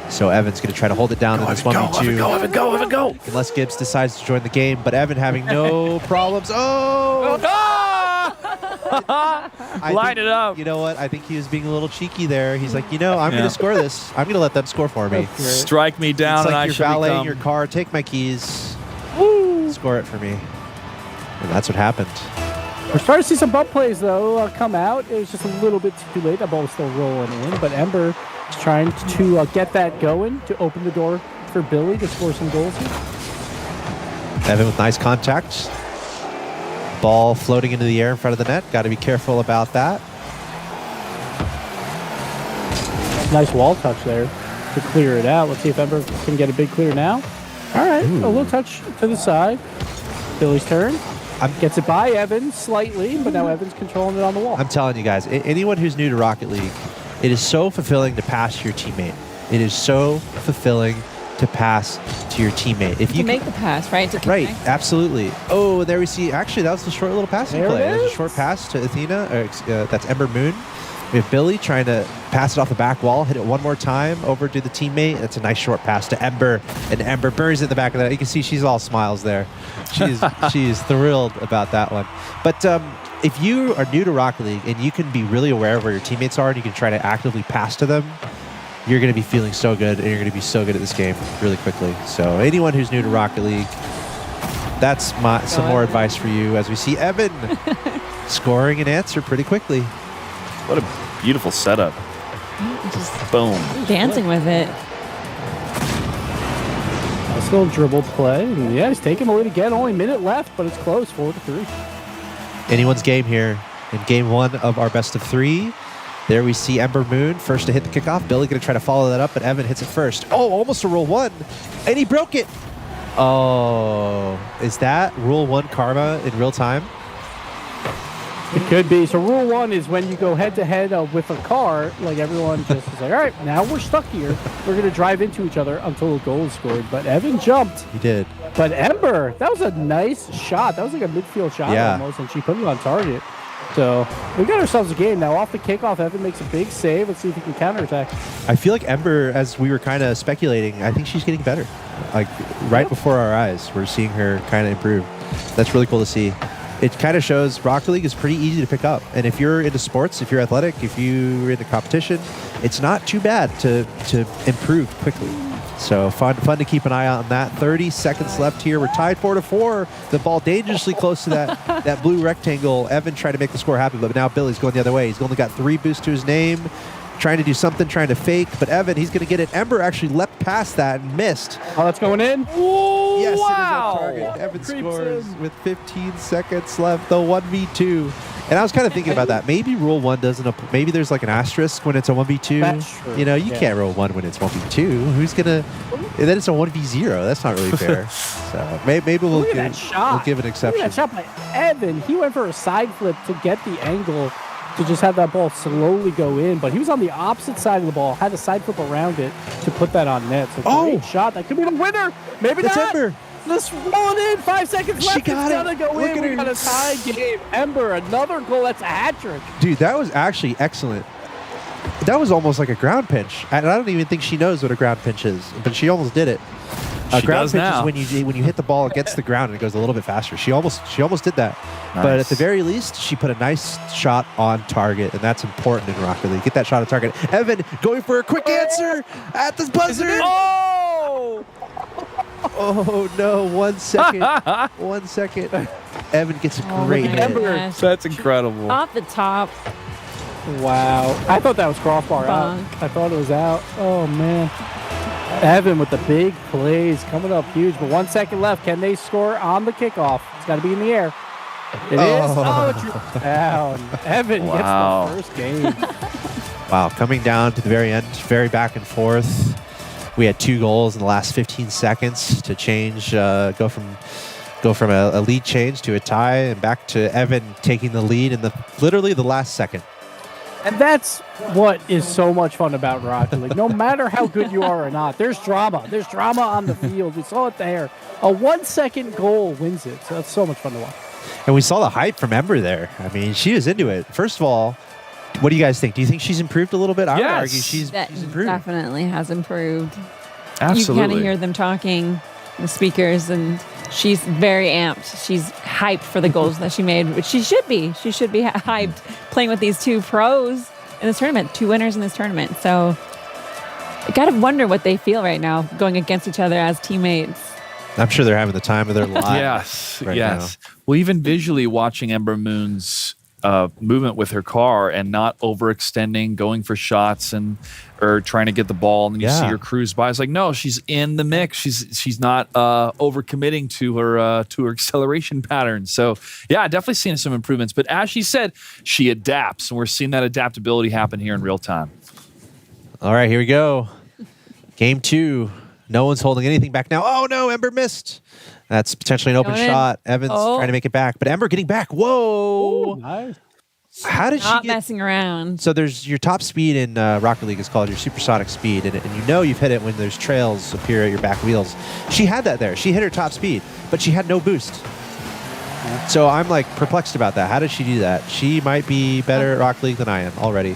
so Evan's going to try to hold it down in this 1v2. Evan, go. Unless Gibbs decides to join the game, but Evan having no problems. Line it up. You know what? I think he was being a little cheeky there. He's like, I'm going to score this. I'm going to let them score for me. Strike me down, it's like and I you're shall valeting become... your car. Take my keys. Woo! Score it for me. And that's what happened. We're starting to see some bump plays, though, come out. It was just a little bit too late. That ball was still rolling in, but Ember is trying to get that going to open the door for Billy to score some goals here. Evan with nice contact. Ball floating into the air in front of the net. Got to be careful about that. Nice wall touch there to clear it out. Let's see if Ember can get a big clear now. All right, a little touch to the side. Billy's turn. Gets it by Evan slightly, but now Evan's controlling it on the wall. I'm telling you guys, anyone who's new to Rocket League, it is so fulfilling to pass to your teammate. It is so fulfilling to pass to your teammate. If you make the pass, right? To right, absolutely. Oh, there we see. Actually, that was the short little passing play. There's a short pass to Athena. That's Ember Moon. We have Billy trying to pass it off the back wall, hit it one more time over to the teammate. That's a nice short pass to Ember, and Ember burns in the back of that. You can see she's all smiles there. She's thrilled about that one. But if you are new to Rocket League and you can be really aware of where your teammates are and you can try to actively pass to them, you're going to be feeling so good, and you're going to be so good at this game really quickly. So anyone who's new to Rocket League, that's some more advice for you as we see Evan scoring an answer pretty quickly. What a beautiful setup. Just boom. Dancing with it. Nice little dribble play. And yeah, he's taking the lead again. Only a minute left, but it's close, 4-3. Anyone's game here in game one of our best of three. There we see Ember Moon first to hit the kickoff. Billy going to try to follow that up, but Evan hits it first. Oh, almost a rule one. And he broke it. Oh, is that rule one karma in real time? It could be. So rule one is when you go head-to-head with a car, like everyone just is like, all right, now we're stuck here. We're going to drive into each other until a goal is scored. But Evan jumped. He did. But Ember, that was a nice shot. That was like a midfield shot almost, and she put it on target. So we got ourselves a game now. Off the kickoff, Evan makes a big save. Let's see if he can counterattack. I feel like Ember, as we were kind of speculating, I think she's getting better. Like right before our eyes, we're seeing her kind of improve. That's really cool to see. It kind of shows Rocket League is pretty easy to pick up. And if you're into sports, if you're athletic, if you're into competition, it's not too bad to improve quickly. So fun to keep an eye on that. 30 seconds left here. We're tied 4-4. The ball dangerously close to that blue rectangle. Evan trying to make the score happen, but now Billy's going the other way. He's only got 3 boosts to his name. Trying to do something, trying to fake, but Evan, he's going to get it. Ember actually leapt past that and missed. Oh, that's going in? Whoa, yes, wow. It is on target. Evan scores with 15 seconds left. The 1v2 And I was kind of thinking about that. Maybe rule 1 doesn't. Maybe there's like an asterisk when it's a 1v2. That's true. You know, you can't roll 1 when it's 1v2. Who's gonna? And then it's a 1v0. That's not really fair. So maybe we'll Look at that shot. we'll give an exception. Look at that shot by Evan. He went for a side flip to get the angle to just have that ball slowly go in, but he was on the opposite side of the ball, had a side flip around it to put that on net. So great shot. That could be the winner. Maybe That's not. Ember. Let's roll it in. 5 seconds left. She got it's it. gonna go Look in. at We her. got a tie game. Ember, another goal. That's a hat trick. Dude, that was actually excellent. That was almost like a ground pinch, and I don't even think she knows what a ground pinch is, but she almost did it. A She ground does pinch now. is when you hit the ball against the ground and it goes a little bit faster. She almost did that. But at Nice. the very least, she put a nice shot on target, and that's important in Rocket League. Get that shot on target. Evan going for a quick answer at the buzzer. Oh! Oh no! 1 second. 1 second. Evan gets a great hit. That's incredible. Off the top. Wow. I thought that was crossbar out. Bonk. I thought it was out. Oh, man. Evan with the big plays coming up huge, but 1 second left. Can they score on the kickoff? It's got to be in the air. It is. Oh, it's down. Evan Wow. gets the first game. Wow, coming down to the very end, very back and forth. We had 2 goals in the last 15 seconds to change, go from a lead change to a tie, and back to Evan taking the lead in literally the last second. And that's what is so much fun about Rocket League. No matter how good you are or not, there's drama. There's drama on the field. We saw it there. A 1 second goal wins it. So that's so much fun to watch. And we saw the hype from Ember there. I mean, she was into it. First of all, what do you guys think? Do you think she's improved a little bit? I would Yes. argue she's improved. Definitely has improved. Absolutely. You kind of hear them talking, the speakers, and she's very amped. She's hyped for the goals that she made, which she should be. She should be hyped playing with these 2 pros in this tournament, 2 winners in this tournament. So I gotta wonder what they feel right now going against each other as teammates. I'm sure they're having the time of their lives. Yes, right yes. Well, even visually watching Ember Moon's movement with her car and not overextending, going for shots or trying to get the ball, and then you see her cruise by. It's like, no, she's in the mix. She's not overcommitting to her acceleration pattern. So yeah, definitely seeing some improvements. But as she said, she adapts, and we're seeing that adaptability happen here in real time. All right, here we go. Game 2. No one's holding anything back now. Oh no, Ember missed. That's potentially an open Going in. shot. Evans trying to make it back, but Ember getting back. Whoa! Ooh, nice. How did Not she get? messing around. So there's your top speed in Rocket League is called your supersonic speed, and you know you've hit it when there's trails appear at your back wheels. She had that there. She hit her top speed, but she had no boost. So I'm like perplexed about that. How did she do that? She might be better at Rocket League than I am already.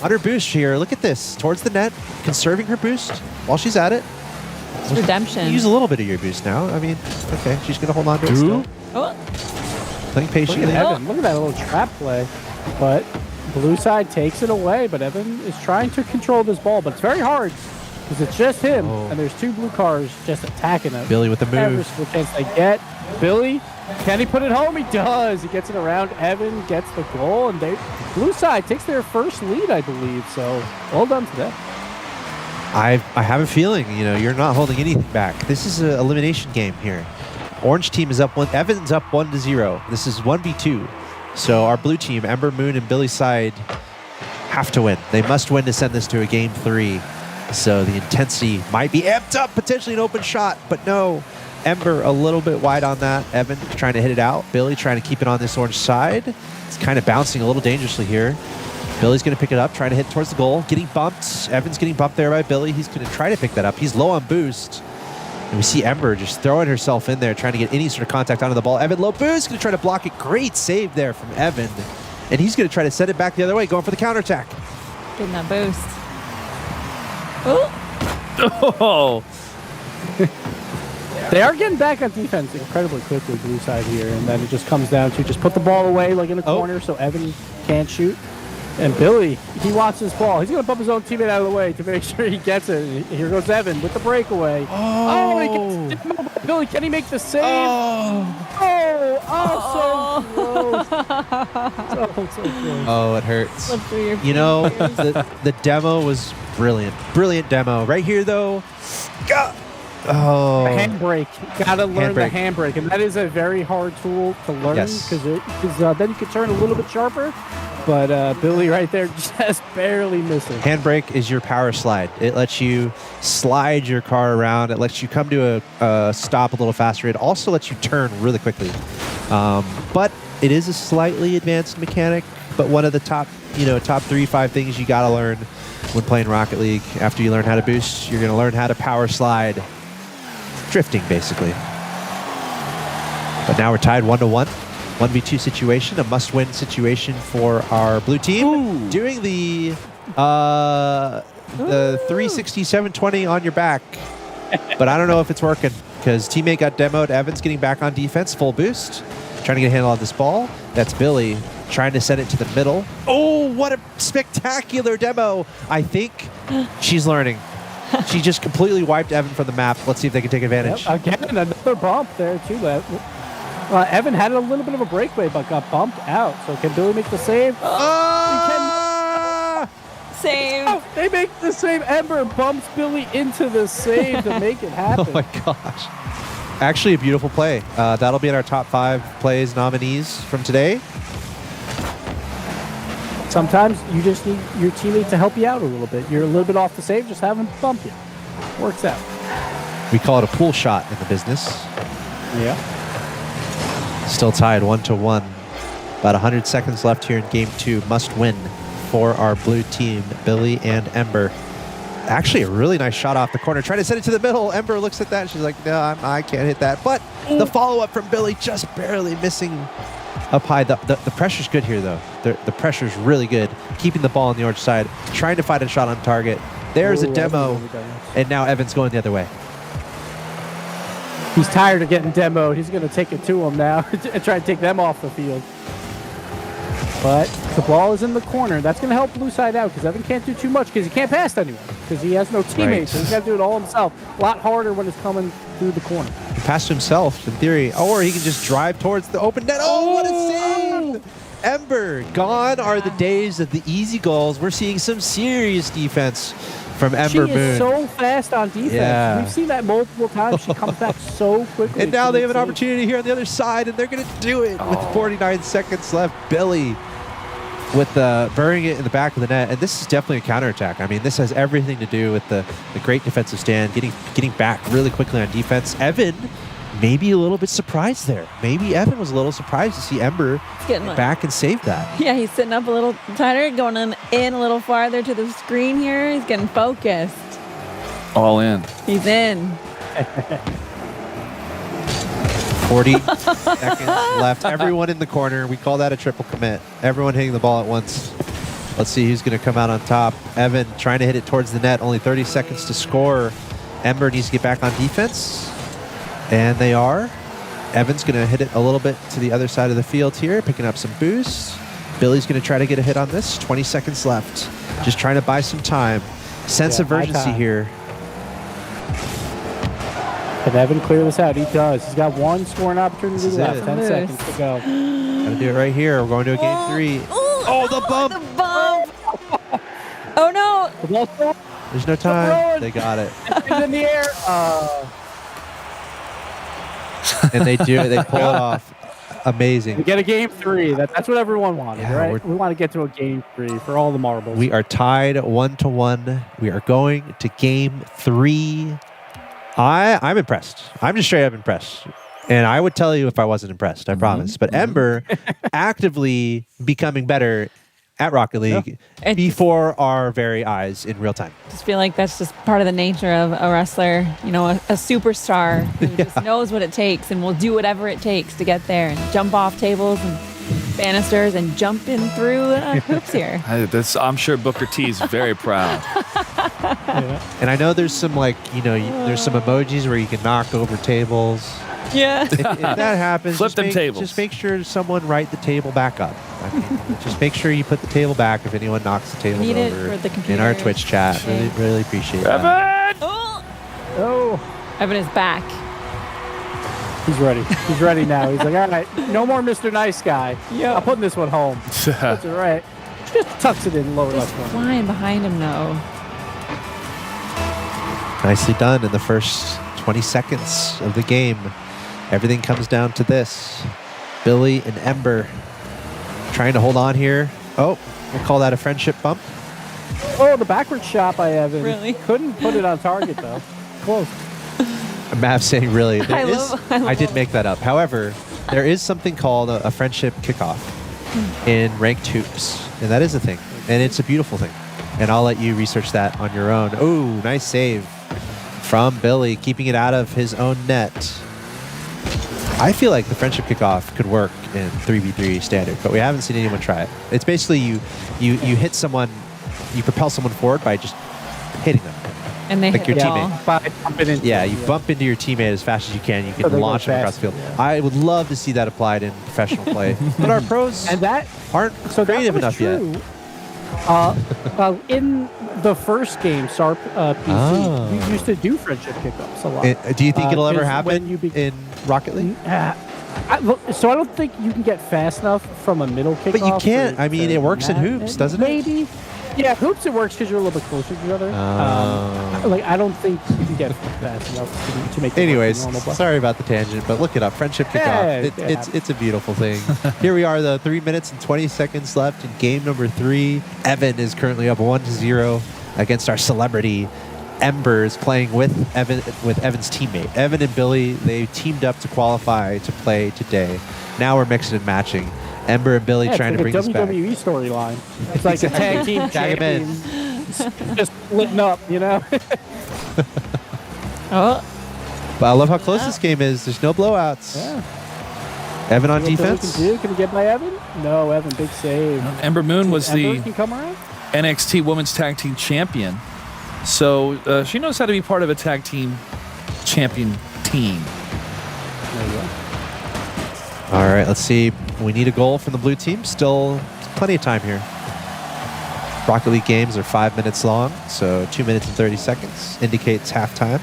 On her boost here, look at this. Towards the net, conserving her boost while she's at it. It's redemption. Use a little bit of your boost now. I mean, okay, she's going to hold on to it still. Oh, Playing patient. Look at Evan. Look at that little trap play. But blue side takes it away, but Evan is trying to control this ball, but it's very hard because it's just him, and there's 2 blue cars just attacking him. Billy with the Every move. single chance they get. Billy, can he put it home? He does. He gets it around. Evan gets the goal, and blue side takes their first lead, I believe. So well done to them. I have a feeling, you're not holding anything back. This is an elimination game here. Orange team is up 1. Evan's up 1-0. This is 1v2. So our blue team, Ember Moon and Billy Side, have to win. They must win to send this to a game 3. So the intensity might be amped up, potentially an open shot, but no. Ember a little bit wide on that. Evan trying to hit it out. Billy trying to keep it on this orange side. It's kind of bouncing a little dangerously here. Billy's going to pick it up, trying to hit towards the goal. Getting bumped. Evan's getting bumped there by Billy. He's going to try to pick that up. He's low on boost. And we see Ember just throwing herself in there, trying to get any sort of contact onto the ball. Evan, low boost, going to try to block it. Great save there from Evan. And he's going to try to send it back the other way, going for the counterattack. getting that boost. Oh. They are getting back on defense incredibly quickly, blue side here, and then it just comes down to just put the ball away like in a corner so Evan can't shoot. And Billy, he wants his ball. He's going to bump his own teammate out of the way to make sure he gets it. And here goes Evan with the breakaway. Oh, he gets it. Billy, can he make the save? So close. So close. Oh, it hurts. Slip through your You know, fingers. the demo was brilliant. Brilliant demo. Right here, though. Oh. Handbrake. Gotta learn the Handbrake. handbrake, and that is a very hard tool to learn Yes. because then you can turn a little bit sharper. But Billy right there just barely missing. Handbrake is your power slide. It lets you slide your car around. It lets you come to a stop a little faster. It also lets you turn really quickly. But it is a slightly advanced mechanic. But one of the top 3-5 things you got to learn when playing Rocket League. After you learn how to boost, you're going to learn how to power slide. Drifting, basically. But now we're tied 1-1. 1v2 situation, a must-win situation for our blue team. Doing the 360, 720 on your back. But I don't know if it's working because teammate got demoed. Evan's getting back on defense, full boost. Trying to get a handle on this ball. That's Billy trying to send it to the middle. Oh, what a spectacular demo. I think she's learning. She just completely wiped Evan from the map. Let's see if they can take advantage. Yep, again, another bump there, too. Evan had a little bit of a breakaway, but got bumped out. So can Billy make the save? Save. Oh, they make the save. Ember bumps Billy into the save to make it happen. Oh my gosh. Actually, a beautiful play. That'll be in our top 5 plays nominees from today. Sometimes you just need your teammate to help you out a little bit. You're a little bit off the save, just have him bump you. Works out. We call it a pool shot in the business. Yeah. Still tied 1-1. About 100 seconds left here in game 2. Must win for our blue team, Billy and Ember. Actually, a really nice shot off the corner. Trying to send it to the middle. Ember looks at that. And she's like, no, I can't hit that. But the follow-up from Billy just barely missing up high. The pressure's good here, though. The pressure's really good. Keeping the ball on the orange side. Trying to find a shot on target. There's a demo. And now Evan's going the other way. He's tired of getting demoed. He's going to take it to him now and try to take them off the field. But the ball is in the corner. That's going to help blue side out because Evan can't do too much because he can't pass to anyone because he has no teammates. So he's got to do it all himself. A lot harder when it's coming through the corner. He passed to himself, in theory. Or he can just drive towards the open net. Oh, what a save! Ember, gone are the days of the easy goals. We're seeing some serious defense from Ember Moon. She Moon. is so fast on defense. Yeah. We've seen that multiple times. She comes back so quickly. And now they have an opportunity here on the other side, and they're going to do it with 49 seconds left. Billy with burying it in the back of the net. And this is definitely a counterattack. I mean, this has everything to do with the great defensive stand, getting back really quickly on defense. Evan, maybe a little bit surprised there. Maybe Evan was a little surprised to see Ember get back and save that. Yeah, he's sitting up a little tighter, going in a little farther to the screen here. He's getting focused. All in. He's in. 40 seconds left. Everyone in the corner. We call that a triple commit. Everyone hitting the ball at once. Let's see who's going to come out on top. Evan trying to hit it towards the net. Only 30 seconds to score. Ember needs to get back on defense. And they are. Evan's going to hit it a little bit to the other side of the field here, picking up some boost. Billy's going to try to get a hit on this. 20 seconds left. Just trying to buy some time. Sense of urgency here. Can Evan clear this out? He does. He's got one scoring opportunity left. 10 seconds to go. Gotta do it right here. We're going to a game 3. Oh, the bump! The bump! Oh, no! The ball's gone. There's no time. They got it. It's in the air. And they do it. They pull it off. Amazing. We get a game 3. That's what everyone wanted, right? We want to get to a game 3 for all the marbles. We are tied 1-1. We are going to game 3. I'm impressed. I'm just straight up impressed. And I would tell you if I wasn't impressed, I promise. But Ember actively becoming better at Rocket League before our very eyes in real time. Just feel like that's just part of the nature of a wrestler, a superstar who just knows what it takes and will do whatever it takes to get there and jump off tables and banisters and jump in through hoops here. I'm sure Booker T is very proud. And I know there's some there's some emojis where you can knock over tables. Yeah. If that happens, Flip them tables. Just make sure someone write the table back up. I mean, just make sure you put the table back if anyone knocks the table Need it over for the computer. in our Twitch chat. Okay. Really appreciate that. Evan! Oh. Evan is back. He's ready. He's ready now. He's like, all right, no more Mr. Nice Guy. Yeah. I'm putting this one home. That's all right. Just tucks it in lower left corner. Flying behind him, though. Nicely done in the first 20 seconds of the game. Everything comes down to this. Billy and Ember trying to hold on here. Oh, we'll call that a friendship bump. Oh, the backward shot by Evan. Really? Couldn't put it on target, though. Close. Mav saying really. I did make that up. However, there is something called a friendship kickoff in ranked hoops. And that is a thing. And it's a beautiful thing. And I'll let you research that on your own. Oh, nice save from Billy, keeping it out of his own net. I feel like the friendship kickoff could work in 3v3 standard, but we haven't seen anyone try it. It's basically you hit someone, you propel someone forward by just hitting them. And they like hit your the teammate. Yeah, you bump into your teammate as fast as you can. You can launch them across the field. Yeah. I would love to see that applied in professional play, but our pros aren't creative enough yet. In the first game, SARP PC, you used to do friendship kickoffs a lot. Do you think it'll ever happen in Rocket League? So I don't think you can get fast enough from a middle kickoff. But you can't. I mean, it works in hoops, doesn't it? Maybe. Yeah, hoops it works because you're a little bit closer to each other. I don't think you can get fast enough to make it Anyways, normal play. sorry about the tangent, but look it up. Friendship kickoff. It's a beautiful thing. Here we are, the 3 minutes and 20 seconds left in game number 3. Evan is currently up 1-0 against our celebrity. Ember is playing with Evan's teammate. Evan and Billy, they teamed up to qualify to play today. Now we're mixing and matching. Ember and Billy trying to bring this back. WWE storyline. It's like a tag team champion just splitting up, you know? But I love how close this game is. There's no blowouts. Yeah. Evan on defense. Can he get by Evan? No, Evan, big save. Ember Moon was the can come around? NXT Women's Tag Team Champion. So she knows how to be part of a tag team champion team. There you go. All right, let's see. We need a goal from the blue team. Still plenty of time here. Rocket League games are 5 minutes long, so 2 minutes and 30 seconds indicates halftime.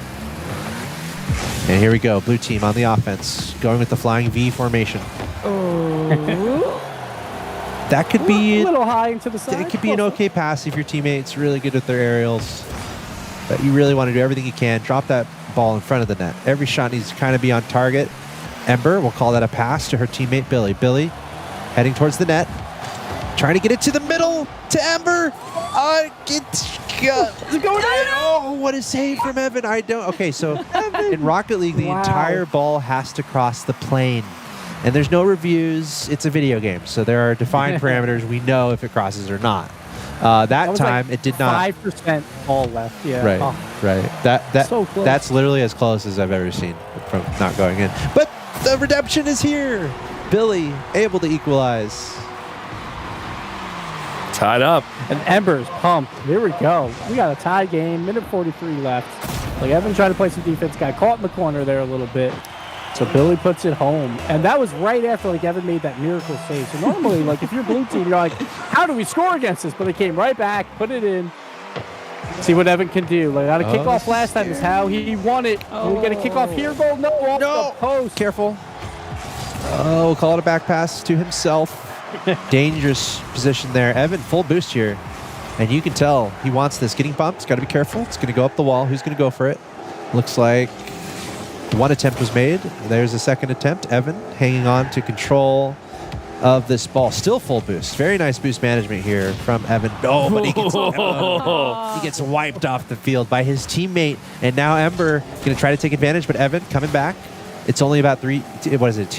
And here we go. Blue team on the offense, going with the flying V formation. Oh. That could be a little high into the side. It could be an okay pass if your teammate's really good with their aerials. But you really want to do everything you can. Drop that ball in front of the net. Every shot needs to kind of be on target. Ember, we'll call that a pass to her teammate Billy. Billy heading towards the net. Trying to get it to the middle to Ember. Oh, what a save from Evan. Okay, so in Rocket League, the entire ball has to cross the plane. And there's no reviews. It's a video game, so there are defined parameters. We know if it crosses or not. That time, like it did not. 5% ball left. Yeah. Right. Right. That so close. That's literally as close as I've ever seen from not going in. But the redemption is here. Billy able to equalize. Tied up. And Ember's pumped. Here we go. We got a tie game. Minute 43 left. Like Evan trying to play some defense. Got caught in the corner there a little bit. So Billy puts it home. And that was right after like Evan made that miracle save. So normally, like if you're blue team, you're like, how do we score against this? But it came right back, put it in. See what Evan can do. Like, got a kickoff last time is how he won it. We get a kickoff here, goal. No, off the post. Careful. Oh, we'll call it a back pass to himself. Dangerous position there. Evan, full boost here. And you can tell he wants this. Getting bumped. It's got to be careful. It's going to go up the wall. Who's going to go for it? Looks like one attempt was made. There's a second attempt. Evan hanging on to control of this ball. Still full boost. Very nice boost management here from Evan. Oh, but he gets wiped off the field by his teammate. And now Ember going to try to take advantage, but Evan coming back. It's only about 2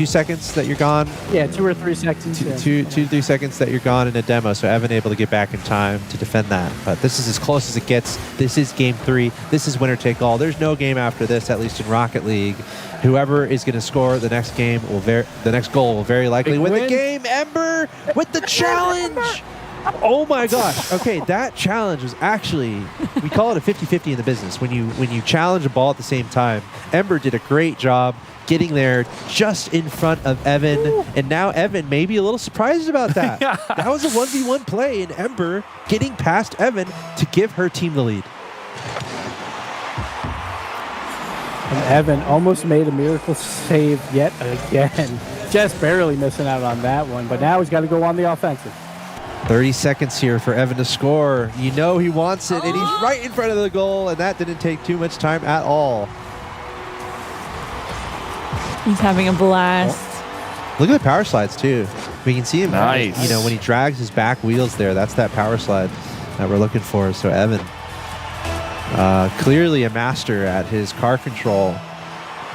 seconds that you're gone? Yeah, 2 or 3 seconds. 3 seconds that you're gone in a demo. So Evan able to get back in time to defend that. But this is as close as it gets. This is game 3. This is winner take all. There's no game after this, at least in Rocket League. Whoever is going to score the next game the next goal will very likely win the game. Ember with the challenge. Oh my gosh. Okay, that challenge was actually, we call it a 50-50 in the business. When you challenge a ball at the same time, Ember did a great job getting there just in front of Evan. Ooh. And now Evan may be a little surprised about that. That was a 1v1 play, and Ember getting past Evan to give her team the lead. And Evan almost made a miracle save yet again. Just barely missing out on that one, but now he's got to go on the offensive. 30 seconds here for Evan to score. You know he wants it, and he's right in front of the goal, and that didn't take too much time at all. He's having a blast. Look at the power slides too. We can see him. Nice. You know, when he drags his back wheels there, that's that power slide that we're looking for. So Evan, clearly a master at his car control.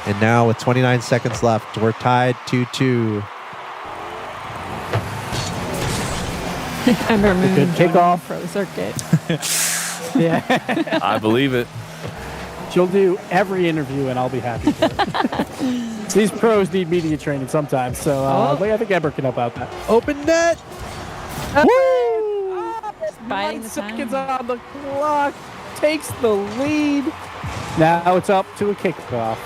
And now with 29 seconds left, we're tied 2-2. Ember Moon. Good kickoff. Pro circuit. Yeah. I believe it. She'll do every interview, and I'll be happy for it. These pros need media training sometimes, so I think Ember can help out that. Open net. Woo! Biding 9 the seconds time. on the clock. Takes the lead. Now it's up to a kickoff.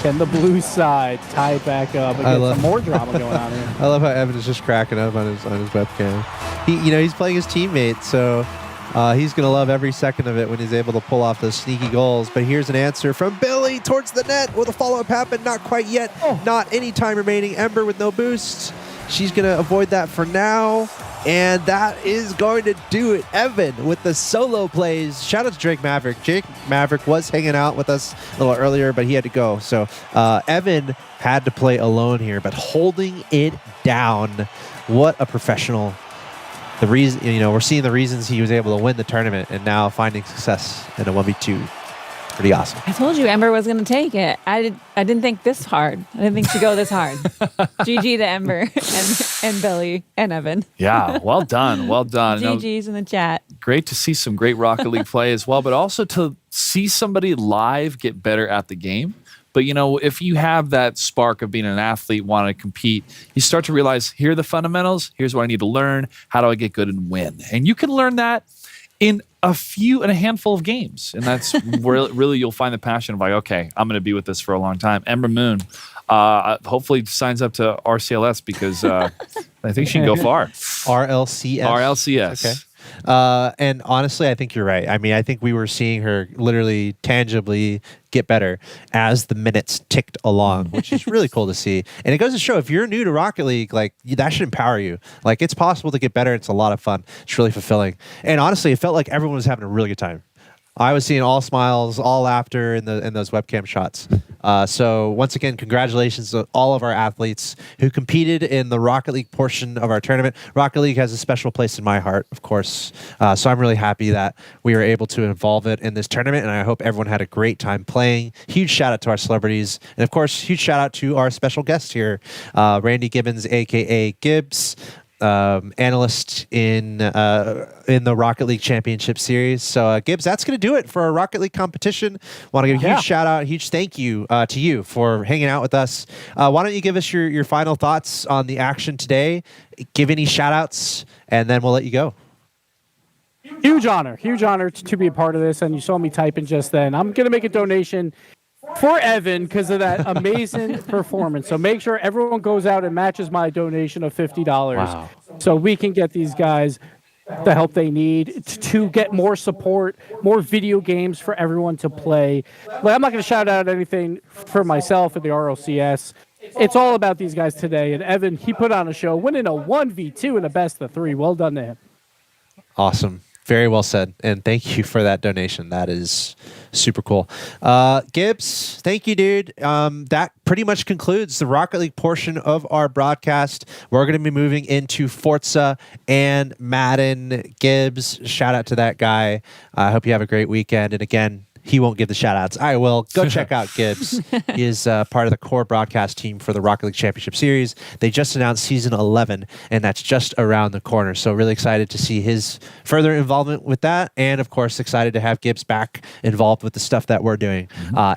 Can the blue side tie it back up and get some more drama going on here? I love how Evan is just cracking up on his webcam. He's playing his teammate, so he's going to love every second of it when he's able to pull off those sneaky goals. But here's an answer from Billy towards the net. Will the follow-up happen? Not quite yet. Not any time remaining. Ember with no boost. She's going to avoid that for now. And that is going to do it. Evan with the solo plays. Shout out to Drake Maverick. Jake Maverick was hanging out with us a little earlier, but he had to go. So Evan had to play alone here, but holding it down. What a professional. The reason, we're seeing the reasons he was able to win the tournament and now finding success in a 1v2. Pretty awesome. I told you Ember was going to take it. I didn't think this hard. I didn't think she'd go this hard. GG to Ember and Billy and Evan. Yeah, well done. Well done. GG's in the chat. Great to see some great Rocket League play as well, but also to see somebody live get better at the game. But, if you have that spark of being an athlete, wanting to compete, you start to realize, here are the fundamentals. Here's what I need to learn. How do I get good and win? And you can learn that in a handful of games. And that's where really you'll find the passion of like, okay, I'm going to be with this for a long time. Ember Moon hopefully signs up to RCLS because I think she can go far. RLCS. RLCS. Okay. And honestly, I think you're right. I mean, I think we were seeing her literally tangibly get better as the minutes ticked along, which is really cool to see. And it goes to show if you're new to Rocket League, like that should empower you. Like it's possible to get better. It's a lot of fun. It's really fulfilling. And honestly, it felt like everyone was having a really good time. I was seeing all smiles, all laughter in those webcam shots. So once again, congratulations to all of our athletes who competed in the Rocket League portion of our tournament. Rocket League has a special place in my heart, of course. So I'm really happy that we were able to involve it in this tournament, and I hope everyone had a great time playing. Huge shout out to our celebrities, and of course, huge shout out to our special guest here, Randy Gibbons, aka Gibbs. Analyst in the Rocket League Championship Series. So Gibbs, that's going to do it for our Rocket League competition. Want to give a huge shout out, huge thank you to you for hanging out with us. Why don't you give us your final thoughts on the action today? Give any shout outs, and then we'll let you go. Huge honor to be a part of this. And you saw me typing just then. I'm going to make a donation for Evan because of that amazing performance. So make sure everyone goes out and matches my donation of $50. Wow. So we can get these guys the help they need to get more support, more video games for everyone to play. Like, I'm not going to shout out anything for myself at the RLCS. It's all about these guys today. And Evan, he put on a show, winning a 1v2 in a best of 3. Well done to him. Awesome. Very well said. And thank you for that donation. That is super cool. Gibbs, thank you, dude. That pretty much concludes the Rocket League portion of our broadcast. We're going to be moving into Forza and Madden. Gibbs, shout out to that guy. I hope you have a great weekend. And again, he won't give the shout outs. I will. Go check out Gibbs. He is part of the core broadcast team for the Rocket League Championship Series. They just announced season 11, and that's just around the corner. So really excited to see his further involvement with that. And of course, excited to have Gibbs back involved with the stuff that we're doing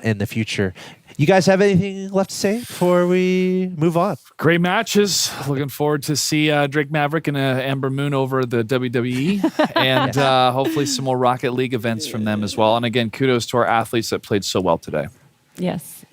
in the future. You guys have anything left to say before we move on? Great matches. Looking forward to see Drake Maverick and Amber Moon over the WWE and hopefully some more Rocket League events from them as well. And again, kudos to our athletes that played so well today. Yes.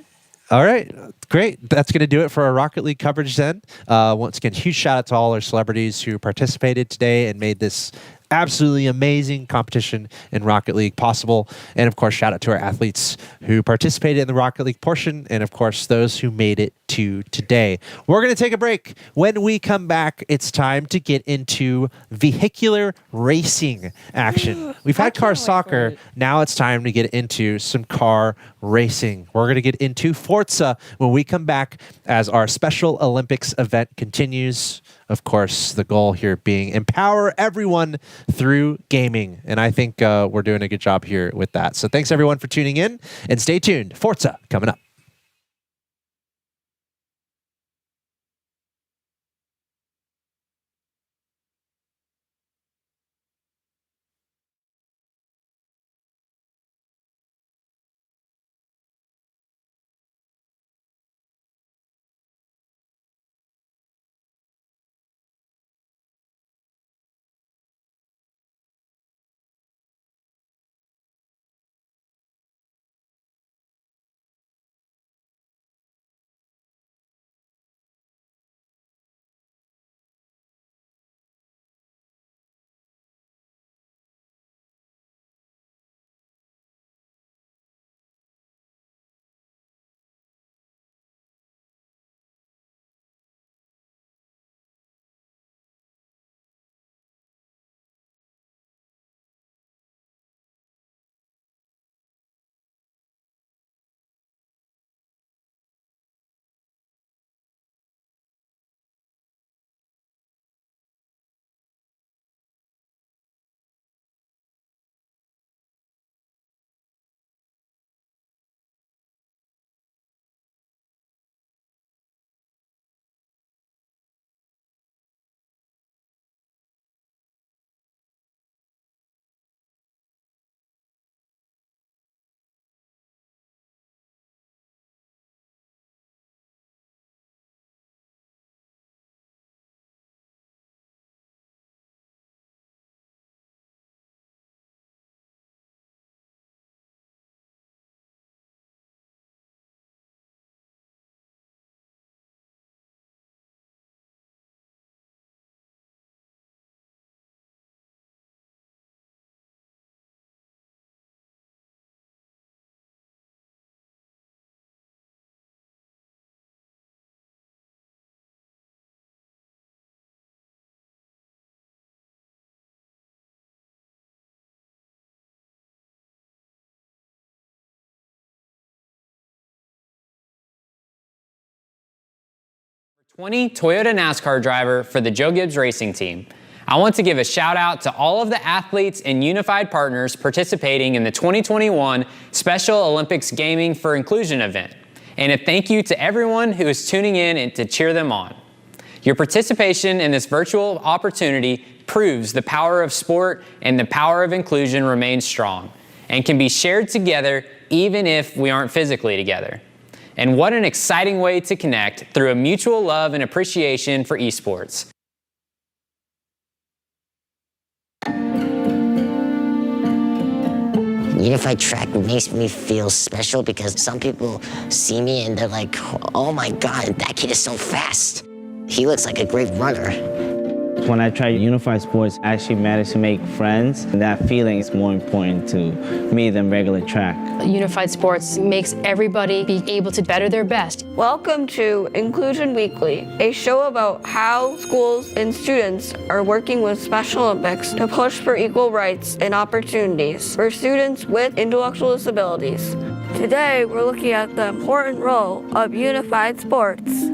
All right. Great. That's going to do it for our Rocket League coverage then. Once again, huge shout out to all our celebrities who participated today and made this absolutely amazing competition in Rocket League possible. And of course, shout out to our athletes who participated in the Rocket League portion, and of course, those who made it to today. We're going to take a break. When we come back, it's time to get into vehicular racing action. We've had car soccer. Now it's time to get into some car racing. We're going to get into Forza when we come back as our Special Olympics event continues. Of course, the goal here being empower everyone through gaming. And I think we're doing a good job here with that. So thanks everyone for tuning in, and stay tuned. Forza coming up. Toyota NASCAR driver for the Joe Gibbs Racing Team. I want to give a shout out to all of the athletes and unified partners participating in the 2021 Special Olympics Gaming for Inclusion event. And a thank you to everyone who is tuning in and to cheer them on. Your participation in this virtual opportunity proves the power of sport and the power of inclusion remains strong and can be shared together even if we aren't physically together. And what an exciting way to connect through a mutual love and appreciation for esports. Unified track makes me feel special because some people see me and they're like, oh my God, that kid is so fast. He looks like a great runner. When I tried unified sports, I actually managed to make friends, and that feeling is more important to me than regular track. Unified sports makes everybody be able to better their best. Welcome to Inclusion Weekly, a show about how schools and students are working with Special Olympics to push for equal rights and opportunities for students with intellectual disabilities. Today, we're looking at the important role of unified sports.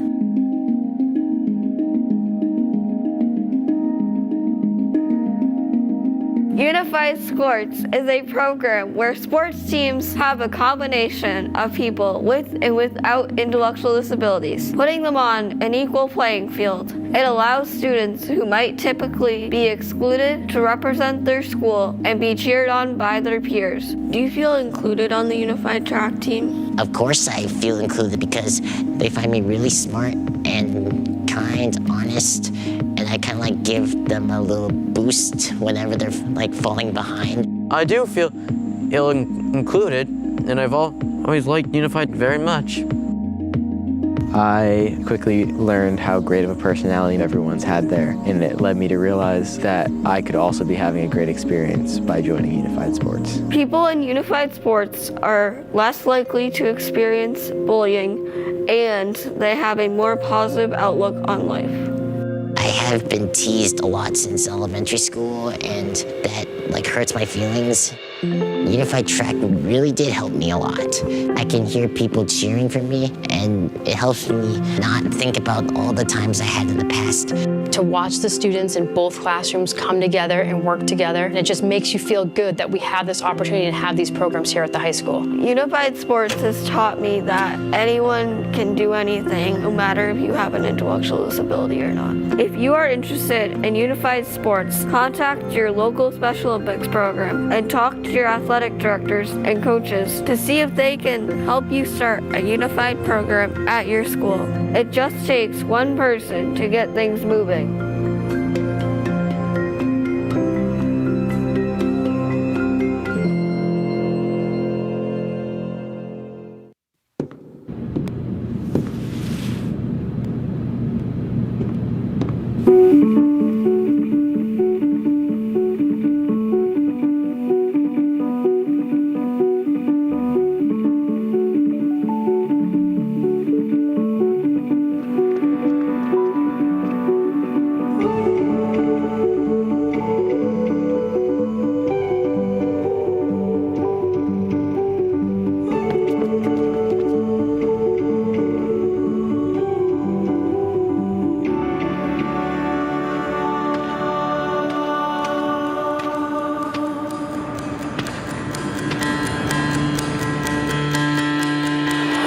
Unified Sports is a program where sports teams have a combination of people with and without intellectual disabilities, putting them on an equal playing field. It allows students who might typically be excluded to represent their school and be cheered on by their peers. Do you feel included on the Unified Track team? Of course I feel included because they find me really smart and kind, honest, and I kind of like give them a little boost whenever they're like falling behind. I do feel included, and I've always liked Unified very much. I quickly learned how great of a personality everyone's had there, and it led me to realize that I could also be having a great experience by joining Unified Sports. People in Unified Sports are less likely to experience bullying, and they have a more positive outlook on life. I have been teased a lot since elementary school, and that hurts my feelings. Unified Track really did help me a lot. I can hear people cheering for me, and it helps me not think about all the times I had in the past. To watch the students in both classrooms come together and work together, and it just makes you feel good that we have this opportunity to have these programs here at the high school. Unified Sports has taught me that anyone can do anything, no matter if you have an intellectual disability or not. If you are interested in Unified Sports, contact your local Special Olympics program and talk to your athletic directors and coaches to see if they can help you start a unified program at your school. It just takes one person to get things moving.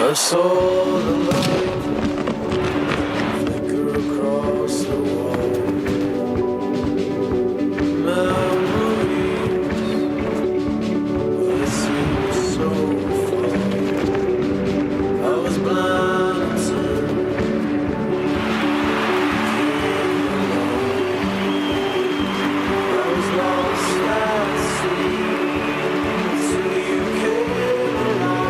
I saw the light flicker across the wall. Memories, but it seems so far. I was blind and I was lost at sea until you came along.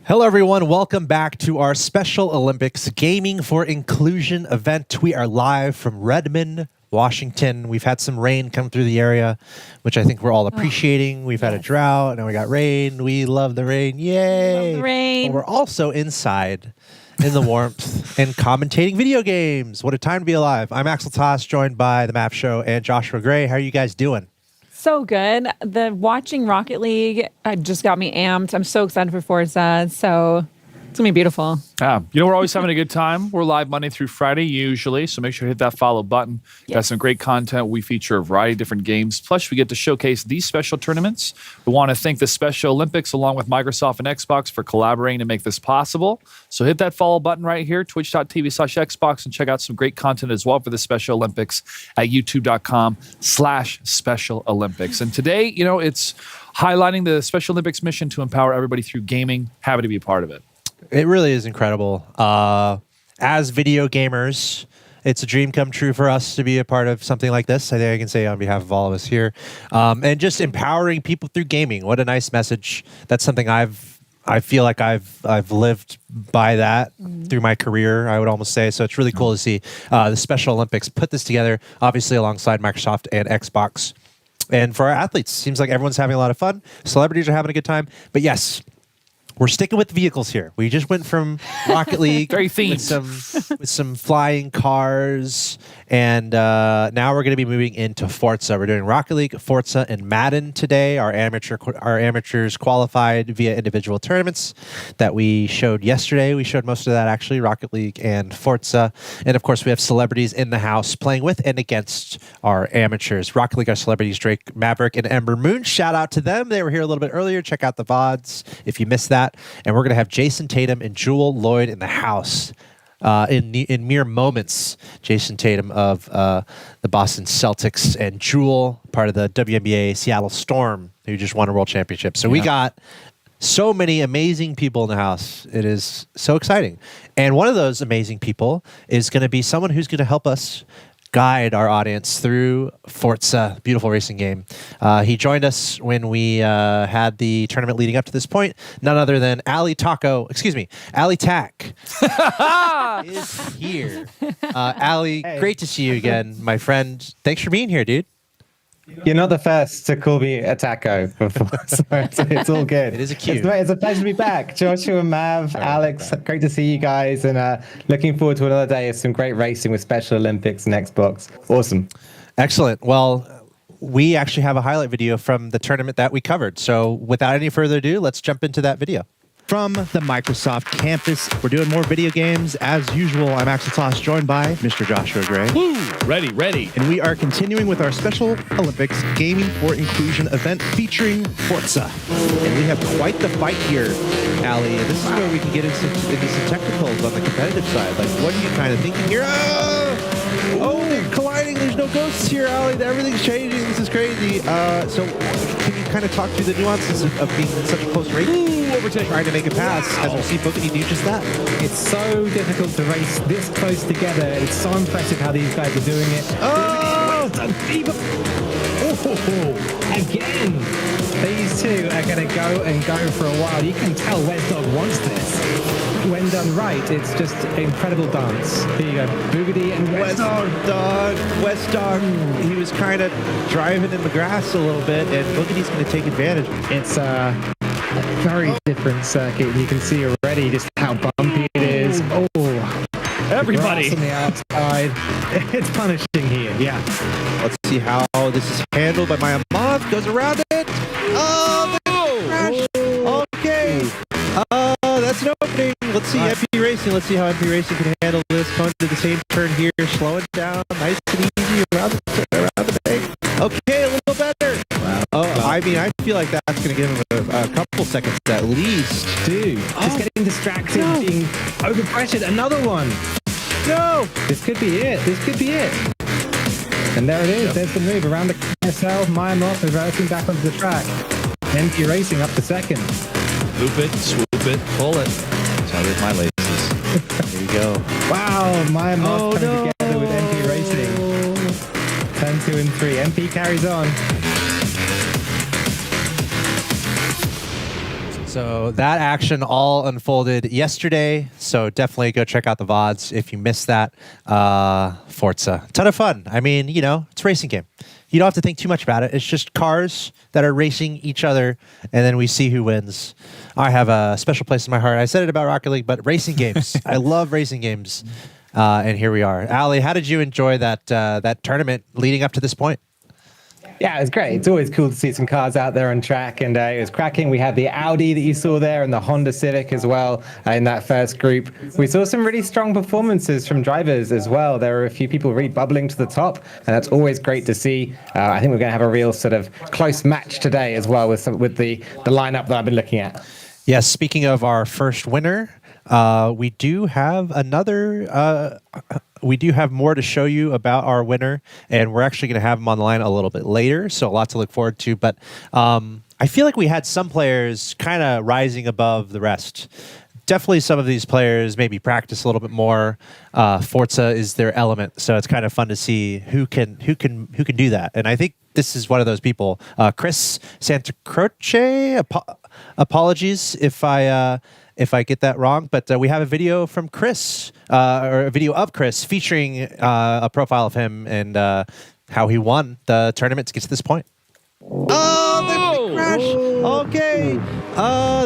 Hello, everyone. Welcome back to our Special Olympics Gaming for Inclusion event. We are live from Redmond, Washington. We've had some rain come through the area, which I think we're all appreciating. We've had a drought, and we got rain. We love the rain. Yay! Love the rain. But we're also inside in the warmth and commentating video games. What a time to be alive. I'm Axel Toss, joined by the Map Show and Joshua Gray. How are you guys doing? So good. The watching Rocket League just got me amped. I'm so excited for Forza. So it's going to be beautiful. Yeah. We're always having a good time. We're live Monday through Friday usually, so make sure to hit that follow button. Got some great content. We feature a variety of different games. Plus, we get to showcase these special tournaments. We want to thank the Special Olympics along with Microsoft and Xbox for collaborating to make this possible. So hit that follow button right here, twitch.tv/Xbox, and check out some great content as well for the Special Olympics at youtube.com/Special Olympics. And today, it's highlighting the Special Olympics mission to empower everybody through gaming. Happy to be a part of it. It really is incredible. As video gamers, it's a dream come true for us to be a part of something like this. I think I can say on behalf of all of us here. And just empowering people through gaming. What a nice message. That's something I feel like I've lived by that through my career, I would almost say. So it's really cool to see the Special Olympics put this together, obviously alongside Microsoft and Xbox. And for our athletes, seems like everyone's having a lot of fun. Celebrities are having a good time. But yes, we're sticking with vehicles here. We just went from Rocket League Very themed. with some flying cars, and now we're going to be moving into Forza. We're doing Rocket League, Forza, and Madden today. Our amateurs qualified via individual tournaments that we showed yesterday. We showed most of that actually, Rocket League and Forza, and of course we have celebrities in the house playing with and against our amateurs. Rocket League, our celebrities Drake Maverick and Ember Moon. Shout out to them. They were here a little bit earlier. Check out the VODs if you missed that. And we're going to have Jason Tatum and Jewel Lloyd in the house in mere moments. Jason Tatum of the Boston Celtics and Jewel, part of the WNBA Seattle Storm, who just won a world championship. So we got so many amazing people in the house. It is so exciting. And one of those amazing people is going to be someone who's going to help us guide our audience through Forza, beautiful racing game. He joined us when we had the tournament leading up to this point. None other than Ali Tack is here. Ali, great to see you again, my friend. Thanks for being here, dude. You're not the first to call me a taco before, so it's all good. It is a cue. It's a pleasure to be back. Joshua, Mav, Alex, great to see you guys, and looking forward to another day of some great racing with Special Olympics and Xbox. Awesome. Excellent. Well, we actually have a highlight video from the tournament that we covered. So without any further ado, let's jump into that video. From the Microsoft campus, we're doing more video games. As usual, I'm Axel Toss, joined by Mr. Joshua Gray. Woo! Ready. And we are continuing with our Special Olympics Gaming for Inclusion event featuring Forza. And we have quite the fight here, Ali. And this is where we can get into some technicals on the competitive side. Like, what are you kind of thinking here? Oh, they're colliding. There's no ghosts here, Ali. Everything's changing. This is crazy. So can you kind of talk through the nuances of being in such a close race? Trying to make a pass as we see Boogity do just that. It's so difficult to race this close together. It's so impressive how these guys are doing it. Oh! Again! These two are going to go for a while. You can tell Westdog wants this. When done right, it's just an incredible dance. Here you go, Boogity and Westdog. Westdog, he was kind of driving in the grass a little bit, and Boogity's going to take advantage. It's a very different circuit. You can see already just how bumpy it is. Oh, everybody on the outside. It's punishing here. Yeah. Let's see how this is handled by Maya Moth. Goes around it. Oh, crash. Okay. That's an opening. Let's see MP Racing. Let's see how MP Racing can handle this. Going to the same turn here, slowing down, nice and easy around the bank. Okay, a little better. Wow. I mean, I feel like that's going to give him a couple seconds at least. Dude, just getting distracted, being overpressured. Another one. No. This could be it. And there it is. Yep. There's the move around the carousel. Maya Moth reversing back onto the track. MP Racing up to second. Loop it, swoop it, pull it. That's how I did my laces. There you go. Wow, Maya Moth coming together with MP Racing. Turn 2 and 3. MP carries on. So So that action all unfolded yesterday. So definitely go check out the VODs if you missed that. Forza. Ton of fun. I mean, you know, it's a racing game. You don't have to think too much about it. It's just cars that are racing each other, and then we see who wins. I have a special place in my heart. I said it about Rocket League, but racing games. I love racing games. And here we are. Ali, how did you enjoy that tournament leading up to this point? Yeah, it was great. It's always cool to see some cars out there on track, and it was cracking. We had the Audi that you saw there and the Honda Civic as well in that first group. We saw some really strong performances from drivers as well. There were a few people really bubbling to the top, and that's always great to see. I think we're going to have a real sort of close match today as well with the lineup that I've been looking at. Yes, speaking of our first winner, we do have another... we do have more to show you about our winner, and we're actually going to have him on the line a little bit later, so a lot to look forward to. But I feel like we had some players kind of rising above the rest. Definitely some of these players maybe practice a little bit more. Forza is their element, so it's kind of fun to see who can do that. And I think this is one of those people. Chris Santacroce, apologies if I get that wrong, but we have a video from Chris, or a video of Chris featuring a profile of him and how he won the tournament to get to this point. Oh, the big crash. Okay.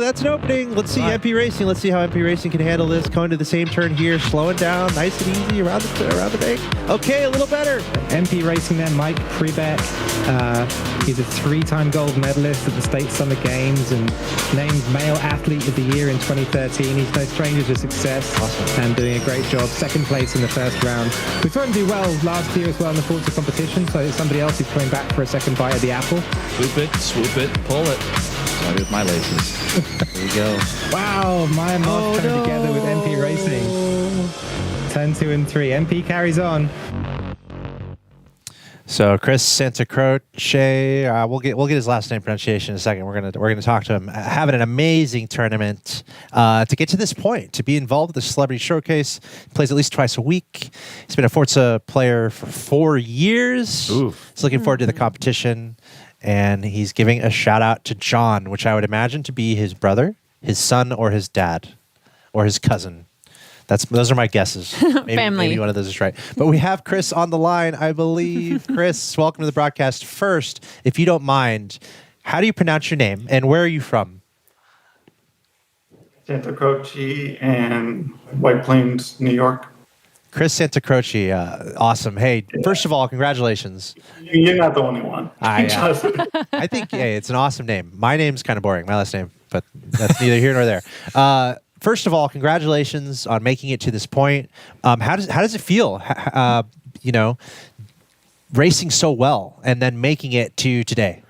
That's an opening. Let's see MP Racing. Let's see how MP Racing can handle this. Going to the same turn here, slowing down, nice and easy around the bank. Okay, a little better. MP Racing there, Mike Prebeck. He's a 3-time gold medalist at the State Summer Games and named Male Athlete of the Year in 2013. He's no stranger to success. Awesome. And doing a great job. Second place in the first round. We saw him do well last year as well in the Forza competition, so it's somebody else who's coming back for a second bite of the apple. Swoop it, pull it. Sorry with my laces. There you go. Wow, Maya Moss coming together with MP Racing. Turn 2 and 3. MP carries on. So Chris Santacroce, we'll get his last name pronunciation in a second. We're gonna talk to him. Having an amazing tournament to get to this point, to be involved with the Celebrity Showcase. He plays at least twice a week. He's been a Forza player for 4 years. Ooh. He's looking forward to the competition, and he's giving a shout out to John, which I would imagine to be his brother, his son, or his dad, or his cousin. Those are my guesses. Maybe one of those is right. But we have Chris on the line, I believe. Chris, welcome to the broadcast. First, if you don't mind, how do you pronounce your name and where are you from? Santacroce and White Plains, New York. Chris Santacroce, awesome. Hey, first of all, congratulations. You're not the only one. I think it's an awesome name. My name's kind of boring, my last name, but that's neither here nor there. First of all, congratulations on making it to this point. How does it feel? Racing so well and then making it to today.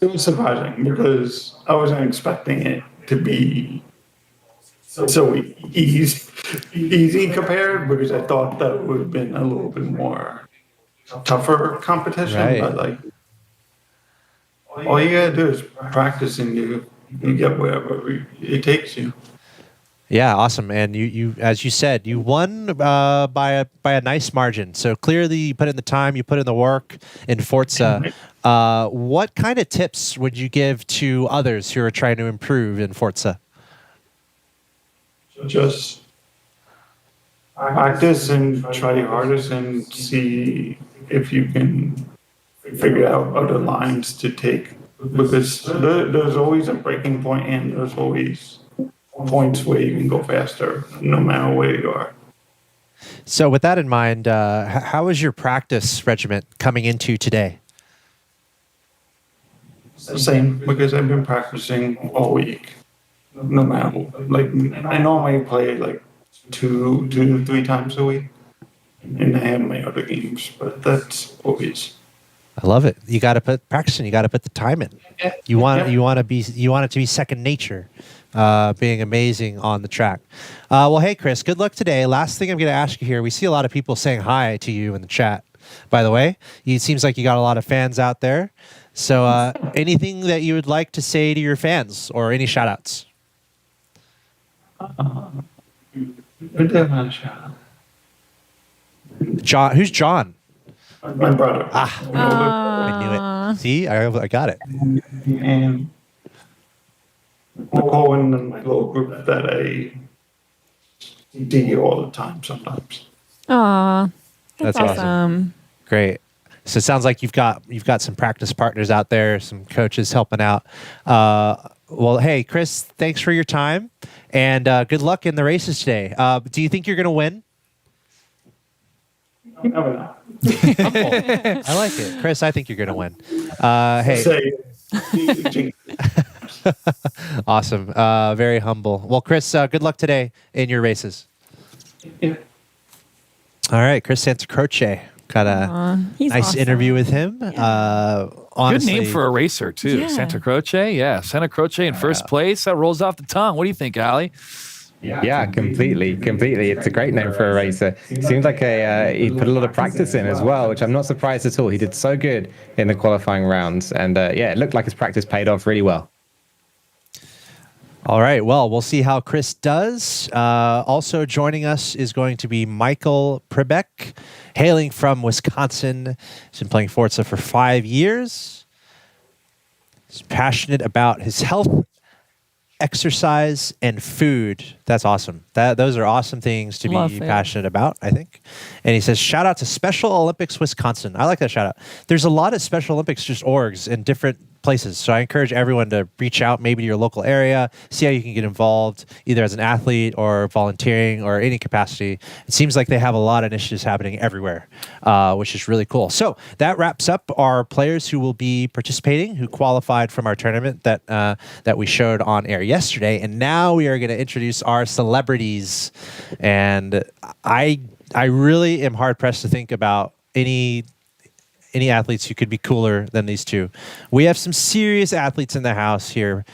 It was surprising because I wasn't expecting it to be so easy compared, because I thought that would have been a little bit more tougher competition. Right. But like, all you gotta do is practice and you get wherever it takes you. Yeah, awesome. And you as you said, you won by a nice margin. So clearly you put in the time, you put in the work in Forza. What kind of tips would you give to others who are trying to improve in Forza? Just practice and try your hardest and see if you can figure out other lines to take, because there's always a breaking point and there's always points where you can go faster no matter where you are. So with that in mind, how was your practice regiment coming into today? Same, because I've been practicing all week. No matter, like, I normally play like 2 to 3 times a week, and I have my other games, but that's always. I love it. You got to put practicing. You got to put the time in. You want it to be second nature, being amazing on the track. Well, hey Chris, good luck today. Last thing I'm going to ask you here. We see a lot of people saying hi to you in the chat. By the way, it seems like you got a lot of fans out there. So, anything that you would like to say to your fans, or any shout outs? John, who's John? My brother. I knew it. See, I got it. And Cohen and my little group that I see all the time sometimes. Aw, That's awesome. Great. So it sounds like you've got some practice partners out there, some coaches helping out. Well, hey, Chris, thanks for your time, and good luck in the races today. Do you think you're going to win? Humble. I like it, Chris. I think you're going to win. Hey, awesome. Very humble. Well, Chris, good luck today in your races. Yeah. All right, Chris Santacroce. Got a nice awesome. interview with him. Honestly, Good name for a racer, too. Yeah. Santa Croce. Yeah, Santa Croce in first place. That rolls off the tongue. What do you think, Ali? Yeah, completely. It's a great name for a racer. Seems like he put a lot of practice in as well, which I'm not surprised at all. He did so good in the qualifying rounds, and it looked like his practice paid off really well. All right. Well, we'll see how Chris does. Also joining us is going to be Michael Prebeck, hailing from Wisconsin. He's been playing Forza for 5 years. He's passionate about his health, exercise, and food. That's awesome. Those are awesome things to Love be food. passionate about, I think. And he says, shout out to Special Olympics Wisconsin. I like that shout out. There's a lot of Special Olympics just orgs in different places. So I encourage everyone to reach out maybe to your local area, see how you can get involved either as an athlete or volunteering or any capacity. It seems like they have a lot of initiatives happening everywhere, which is really cool. So that wraps up our players who will be participating, who qualified from our tournament that we showed on air yesterday. And now we are going to introduce our celebrities. And I really am hard pressed to think about any athletes who could be cooler than these two. We have some serious athletes in the house here.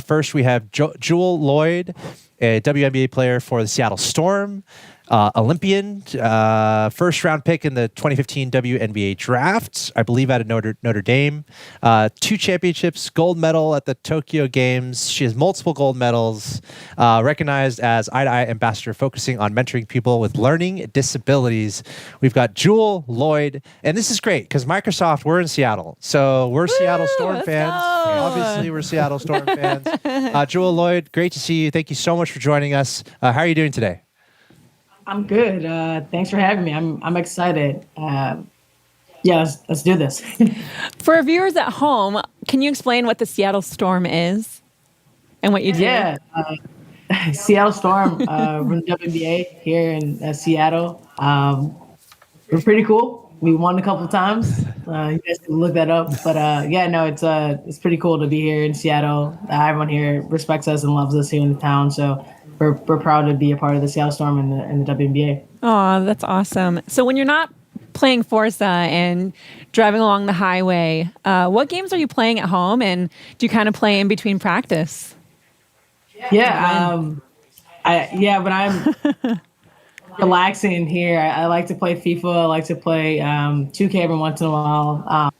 First, we have Jewel Lloyd, a WNBA player for the Seattle Storm, Olympian, first round pick in the 2015 WNBA draft, I believe out of Notre Dame. 2 championships, gold medal at the Tokyo Games. She has multiple gold medals, recognized as Eye to Eye ambassador focusing on mentoring people with learning disabilities. We've got Jewel Lloyd, and this is great because Microsoft, we're in Seattle. So we're Seattle Storm fans. Obviously, we're Seattle Storm fans. Jewel Lloyd, great to see you. Thank you so much for joining us. How are you doing today? I'm good. Thanks for having me. I'm excited. Let's do this. For our viewers at home, can you explain what the Seattle Storm is and what you do? Yeah, Seattle Storm, we're the WNBA here in Seattle. We're pretty cool. We won a couple of times. You guys can look that up. But it's pretty cool to be here in Seattle. Everyone here respects us and loves us here in the town. So we're proud to be a part of the Seattle Storm and the WNBA. Oh, that's awesome. So when you're not playing Forza and driving along the highway, what games are you playing at home, and do you kind of play in between practice? Yeah, when I'm relaxing here, I like to play FIFA. I like to play 2K every once in a while.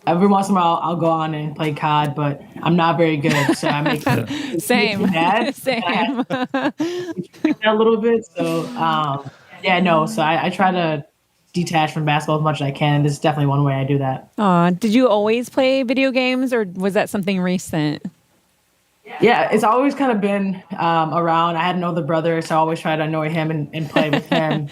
Every once in a while, I'll go on and play COD, but I'm not very good, so I make Same. Same. A little bit, so So I try to detach from basketball as much as I can. This is definitely one way I do that. Did you always play video games, or was that something recent? Yeah, it's always kind of been around. I had an older brother, so I always try to annoy him and play with him.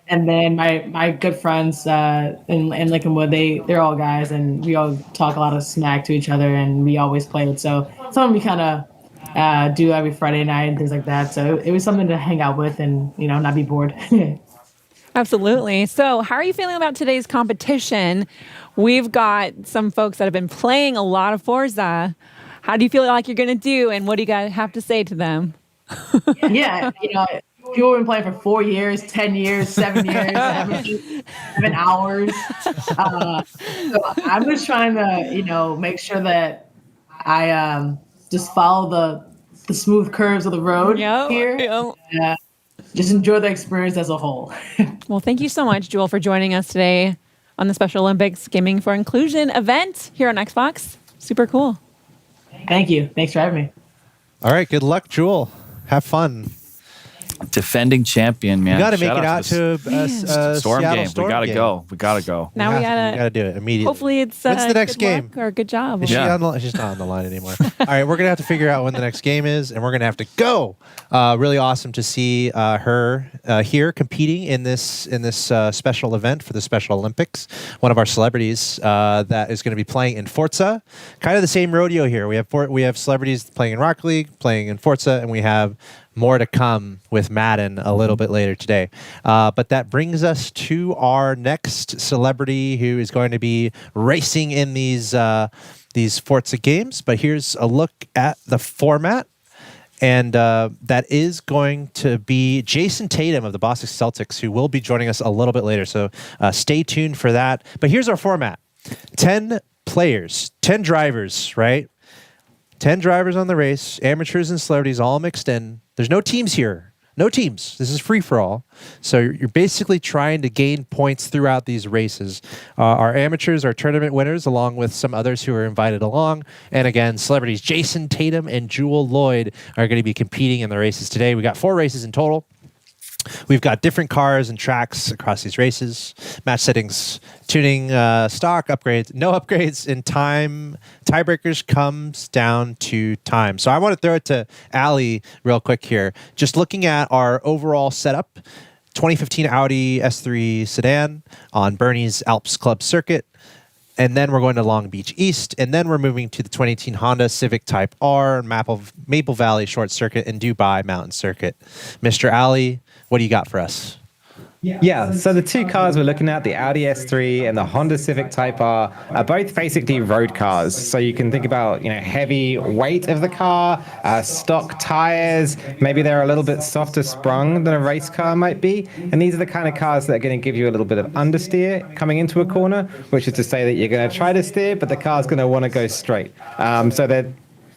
And then my good friends in Lincolnwood, they're all guys, and we all talk a lot of smack to each other, and we always played. So something we kind of do every Friday night and things like that. So it was something to hang out with and not be bored. Absolutely. So how are you feeling about today's competition? We've got some folks that have been playing a lot of Forza. How do you feel like you're going to do, and what do you guys have to say to them? Yeah, people have been playing for 4 years, 10 years, 7 years, 7 hours. So I'm just trying to, make sure that I just follow the smooth curves of the road here. Just enjoy the experience as a whole. Well, thank you so much, Jewel, for joining us today on the Special Olympics Gaming for Inclusion event here on Xbox. Super cool. Thank you. Thanks for having me. All right. Good luck, Jewel. Have fun. Defending champion, man. You got to make Shout it out to Storm Seattle game. Storm We gotta game. go. We gotta go. Now we gotta do it immediately. Hopefully it's When's the next good game? luck or good job. Is she on the, she's not on the line anymore. All right, we're gonna have to figure out when the next game is, and we're gonna have to go. Really awesome to see her here competing in this special event for the Special Olympics. One of our celebrities that is going to be playing in Forza. Kind of the same rodeo here. We have celebrities playing in Rocket League, playing in Forza, and we have more to come with Madden a little bit later today. But that brings us to our next celebrity who is going to be racing in these Forza games. But here's a look at the format. And that is going to be Jason Tatum of the Boston Celtics, who will be joining us a little bit later. So stay tuned for that. But here's our format. 10 players, 10 drivers, right? 10 drivers on the race, amateurs and celebrities all mixed in. There's no teams here. No teams. This is free for all. So you're basically trying to gain points throughout these races. Our amateurs are tournament winners, along with some others who are invited along. And again, celebrities Jason Tatum and Jewel Lloyd are going to be competing in the races today. We got 4 races in total. We've got different cars and tracks across these races, match settings, tuning, stock upgrades, no upgrades, and time. Tiebreakers comes down to time. So I want to throw it to Allie real quick here. Just looking at our overall setup, 2015 Audi S3 sedan on Bernie's Alps Club circuit. And then we're going to Long Beach East. And then we're moving to the 2018 Honda Civic Type R, Maple Valley Short Circuit, and Dubai Mountain Circuit. Mr. Ali, what do you got for us? Yeah, so the 2 cars we're looking at, the Audi S3 and the Honda Civic Type R, are both basically road cars. So you can think about, heavy weight of the car, stock tires, maybe they're a little bit softer sprung than a race car might be. And these are the kind of cars that are going to give you a little bit of understeer coming into a corner, which is to say that you're going to try to steer, but the car's going to want to go straight. So they're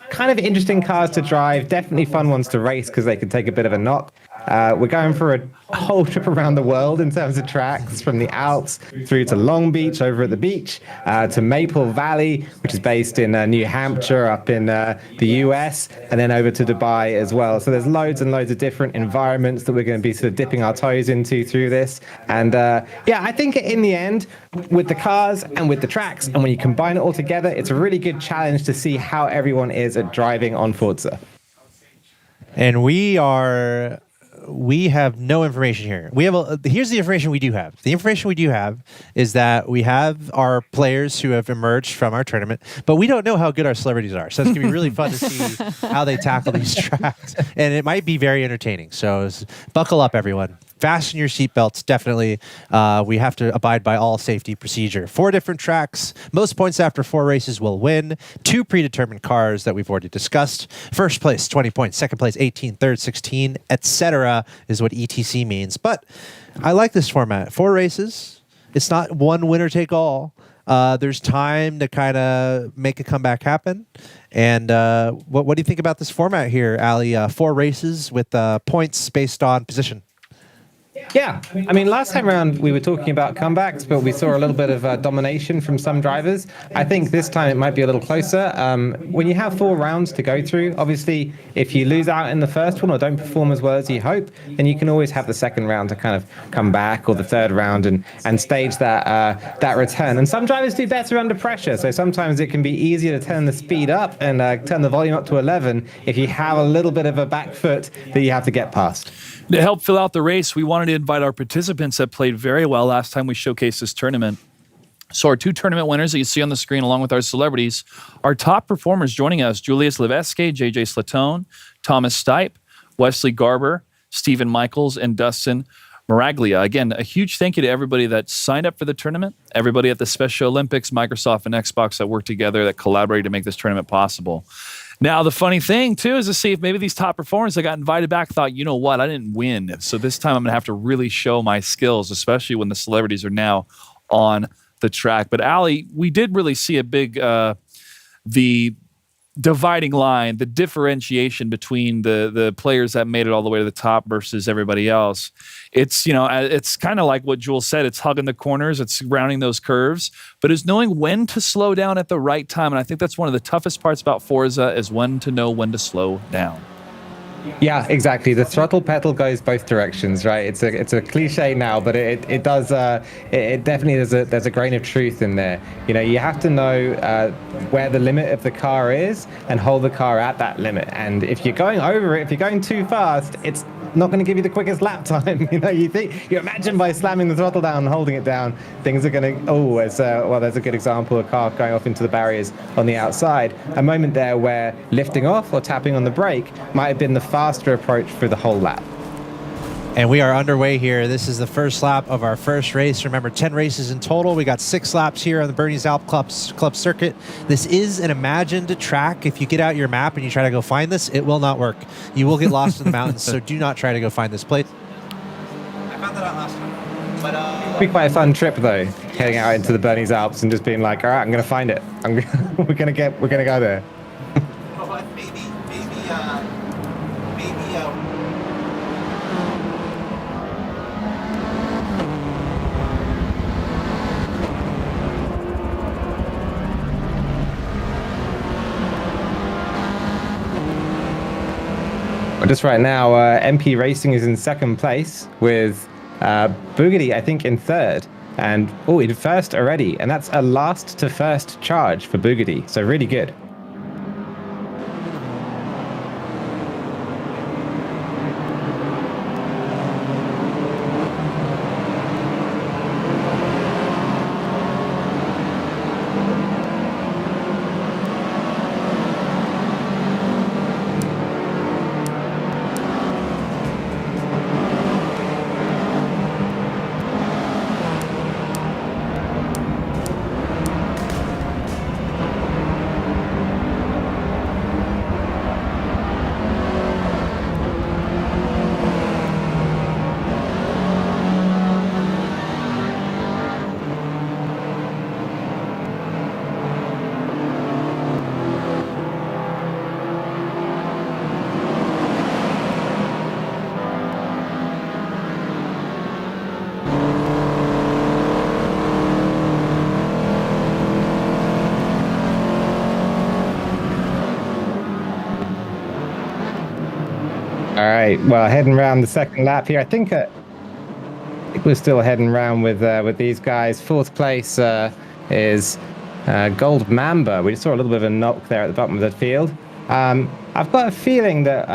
kind of interesting cars to drive, definitely fun ones to race because they can take a bit of a knock. We're going for a whole trip around the world in terms of tracks, from the Alps through to Long Beach over at the beach, to Maple Valley, which is based in New Hampshire up in the US, and then over to Dubai as well. So there's loads and loads of different environments that we're going to be sort of dipping our toes into through this. And I think in the end, with the cars and with the tracks, and when you combine it all together, it's a really good challenge to see how everyone is at driving on Forza. And we have no information here. Here's the information we do have. The information we do have is that we have our players who have emerged from our tournament, but we don't know how good our celebrities are. So it's going to be really fun to see how they tackle these tracks. And it might be very entertaining. So buckle up, everyone. Fasten your seatbelts. Definitely, we have to abide by all safety procedure. 4 different tracks. Most points after 4 races will win. 2 predetermined cars that we've already discussed. First place, 20 points. Second place, 18. Third, 16, etc. is what ETC means. But I like this format. 4 races. It's not one winner take all. There's time to kind of make a comeback happen. And what do you think about this format here, Ali? 4 races with points based on position. Yeah, I mean, last time around we were talking about comebacks, but we saw a little bit of domination from some drivers. I think this time it might be a little closer. When you have 4 rounds to go through, obviously, if you lose out in the first one or don't perform as well as you hope, then you can always have the second round to kind of come back, or the third round and stage that return. And some drivers do better under pressure, so sometimes it can be easier to turn the speed up and turn the volume up to 11 if you have a little bit of a back foot that you have to get past. To help fill out the race, we wanted to invite our participants that played very well last time we showcased this tournament. So our 2 tournament winners that you see on the screen, along with our celebrities, our top performers joining us: Julius Levesque, JJ Slatone, Thomas Stipe, Wesley Garber, Stephen Michaels, and Dustin Maraglia. Again, a huge thank you to everybody that signed up for the tournament, everybody at the Special Olympics, Microsoft, and Xbox that worked together, that collaborated to make this tournament possible. Now, the funny thing, too, is to see if maybe these top performers that got invited back thought, you know what, I didn't win. So this time I'm going to have to really show my skills, especially when the celebrities are now on the track. But, Ali, we did really see a big, the dividing line, the differentiation between the players that made it all the way to the top versus everybody else. It's, it's kind of like what Jewel said. It's hugging the corners. It's rounding those curves. But it's knowing when to slow down at the right time. And I think that's one of the toughest parts about Forza, is when to know when to slow down. Yeah, exactly. The throttle pedal goes both directions, right? It's a cliche now, but it does it definitely there's a grain of truth in there. You know, you have to know where the limit of the car is and hold the car at that limit. And if you're going over it, if you're going too fast, it's not going to give you the quickest lap time. You know, you imagine by slamming the throttle down and holding it down, things are going to. Oh, there's a good example. A car going off into the barriers on the outside. A moment there where lifting off or tapping on the brake might have been the faster approach for the whole lap. And we are underway here. This is the first lap of our first race. Remember, 10 races in total. We got 6 laps here on the Bernie's Alp Club circuit. This is an imagined track. If you get out your map and you try to go find this, it will not work. You will get lost in the mountains, so do not try to go find this place. I found that out last time. But It'd be quite a fun trip though, heading out into the Bernese Alps and just being like, all right, I'm going to find it. We're going to go there. You know what? Maybe. Just right now, MP Racing is in second place with Boogity, I think, in third. And, in first already. And that's a last to first charge for Boogity. So really good. All right, well, heading around the second lap here. I think we're still heading around with these guys. Fourth place is Gold Mamba. We just saw a little bit of a knock there at the bottom of the field. I've got a feeling that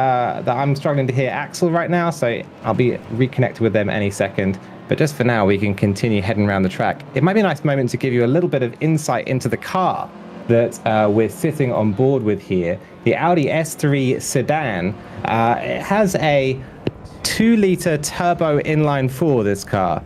I'm struggling to hear Axel right now, so I'll be reconnected with them any second. But just for now, we can continue heading around the track. It might be a nice moment to give you a little bit of insight into the car that we're sitting on board with here. The Audi S3 sedan. It has a 2-liter turbo inline-4, this car,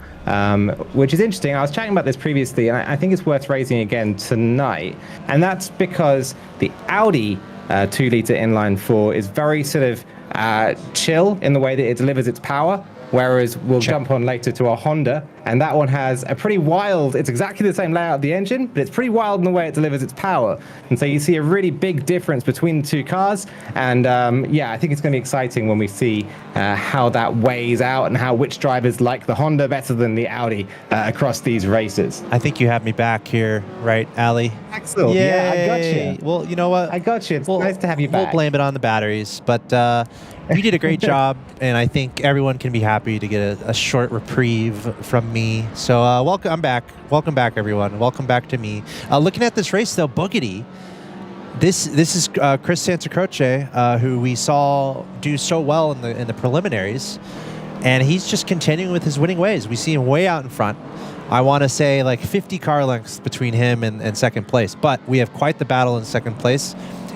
which is interesting. I was chatting about this previously, and I think it's worth raising again tonight. And that's because the Audi 2-liter inline-4 is very sort of chill in the way that it delivers its power, whereas we'll jump on later to a Honda, and that one has a pretty wild, it's exactly the same layout of the engine, but it's pretty wild in the way it delivers its power. And so you see a really big difference between the two cars, and I think it's going to be exciting when we see how that weighs out and how which drivers like the Honda better than the Audi across these races. I think you have me back here, right, Ali? Excellent. Yeah, I got you. Well, you know what? I got you. It's nice to have you back. We'll blame it on the batteries, but you did a great job, and I think everyone can be happy to get a short reprieve from me. So welcome. I'm back. Welcome back, everyone. Welcome back to me. Looking at this race, though, Boogity. This is Chris Santacroce, who we saw do so well in the preliminaries, and he's just continuing with his winning ways. We see him way out in front. I want to say like 50 car lengths between him and second place, but we have quite the battle in second place.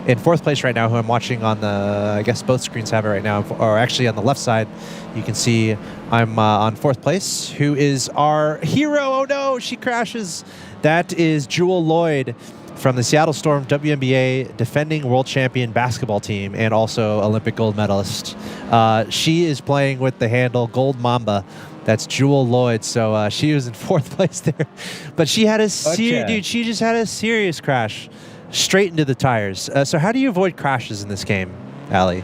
In fourth place right now, who I'm watching on the, I guess both screens have it right now, or actually on the left side, you can see I'm on fourth place, who is our hero. Oh no, she crashes. That is Jewel Lloyd from the Seattle Storm WNBA defending world champion basketball team and also Olympic gold medalist. She is playing with the handle Gold Mamba. That's Jewel Lloyd. So she was in fourth place there. But she had she just had a serious crash straight into the tires. So how do you avoid crashes in this game, Ali?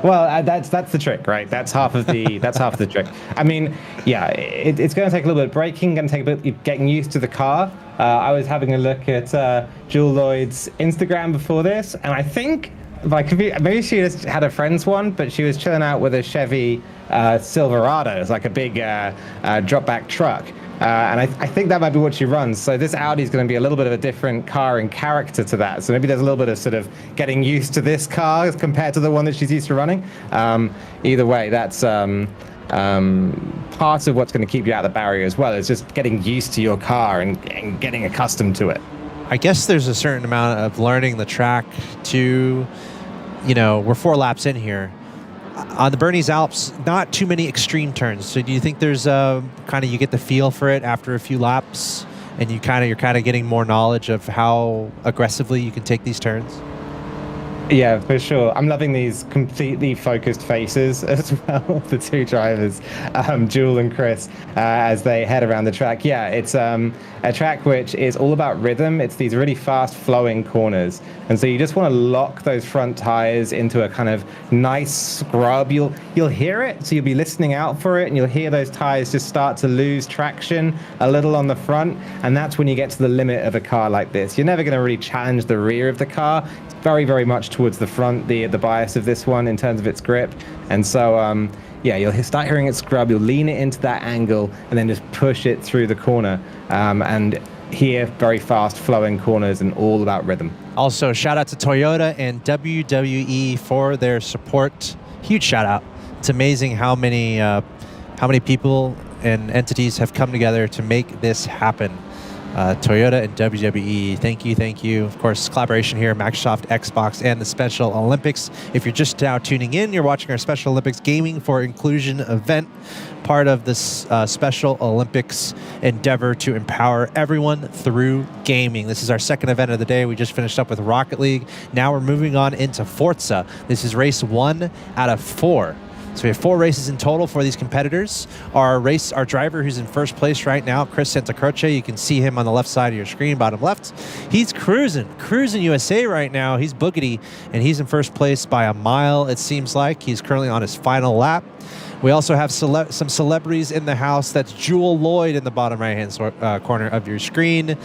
Well, that's the trick, right? That's half of the trick. I mean, yeah, it's going to take a little bit of braking, going to take a bit of getting used to the car. I was having a look at Jewel Lloyd's Instagram before this, and I think like maybe she just had a friend's one, but she was chilling out with a Chevy Silverado. It's like a big drop back truck. And I think that might be what she runs. So this Audi is going to be a little bit of a different car in character to that. So maybe there's a little bit of sort of getting used to this car compared to the one that she's used to running. Either way, that's part of what's going to keep you out of the barrier as well. Is just getting used to your car and getting accustomed to it. I guess there's a certain amount of learning the track to, we're 4 laps in here. On the Bernese Alps, not too many extreme turns. So do you think there's you get the feel for it after a few laps, and you're kind of getting more knowledge of how aggressively you can take these turns? Yeah, for sure. I'm loving these completely focused faces as well, the 2 drivers, Jewel and Chris, as they head around the track. Yeah, it's a track which is all about rhythm. It's these really fast flowing corners. And so you just want to lock those front tires into a kind of nice scrub. You'll hear it, so you'll be listening out for it, and you'll hear those tires just start to lose traction a little on the front. And that's when you get to the limit of a car like this. You're never going to really challenge the rear of the car. Very, very much towards the front, the bias of this one in terms of its grip. And so, you'll start hearing it scrub, you'll lean it into that angle, and then just push it through the corner. And hear very fast flowing corners and all about rhythm. Also, shout out to Toyota and WWE for their support. Huge shout out. It's amazing how many people and entities have come together to make this happen. Toyota and WWE, thank you. Of course, collaboration here, Microsoft, Xbox, and the Special Olympics. If you're just now tuning in, you're watching our Special Olympics Gaming for Inclusion event, part of this Special Olympics endeavor to empower everyone through gaming. This is our second event of the day. We just finished up with Rocket League. Now we're moving on into Forza. This is race 1 out of 4. So we have 4 races in total for these competitors. Our driver who's in first place right now, Chris Santacroce, you can see him on the left side of your screen, bottom left. He's cruising USA right now. He's boogity, and he's in first place by a mile, it seems like. He's currently on his final lap. We also have some celebrities in the house. That's Jewel Lloyd in the bottom right-hand corner of your screen,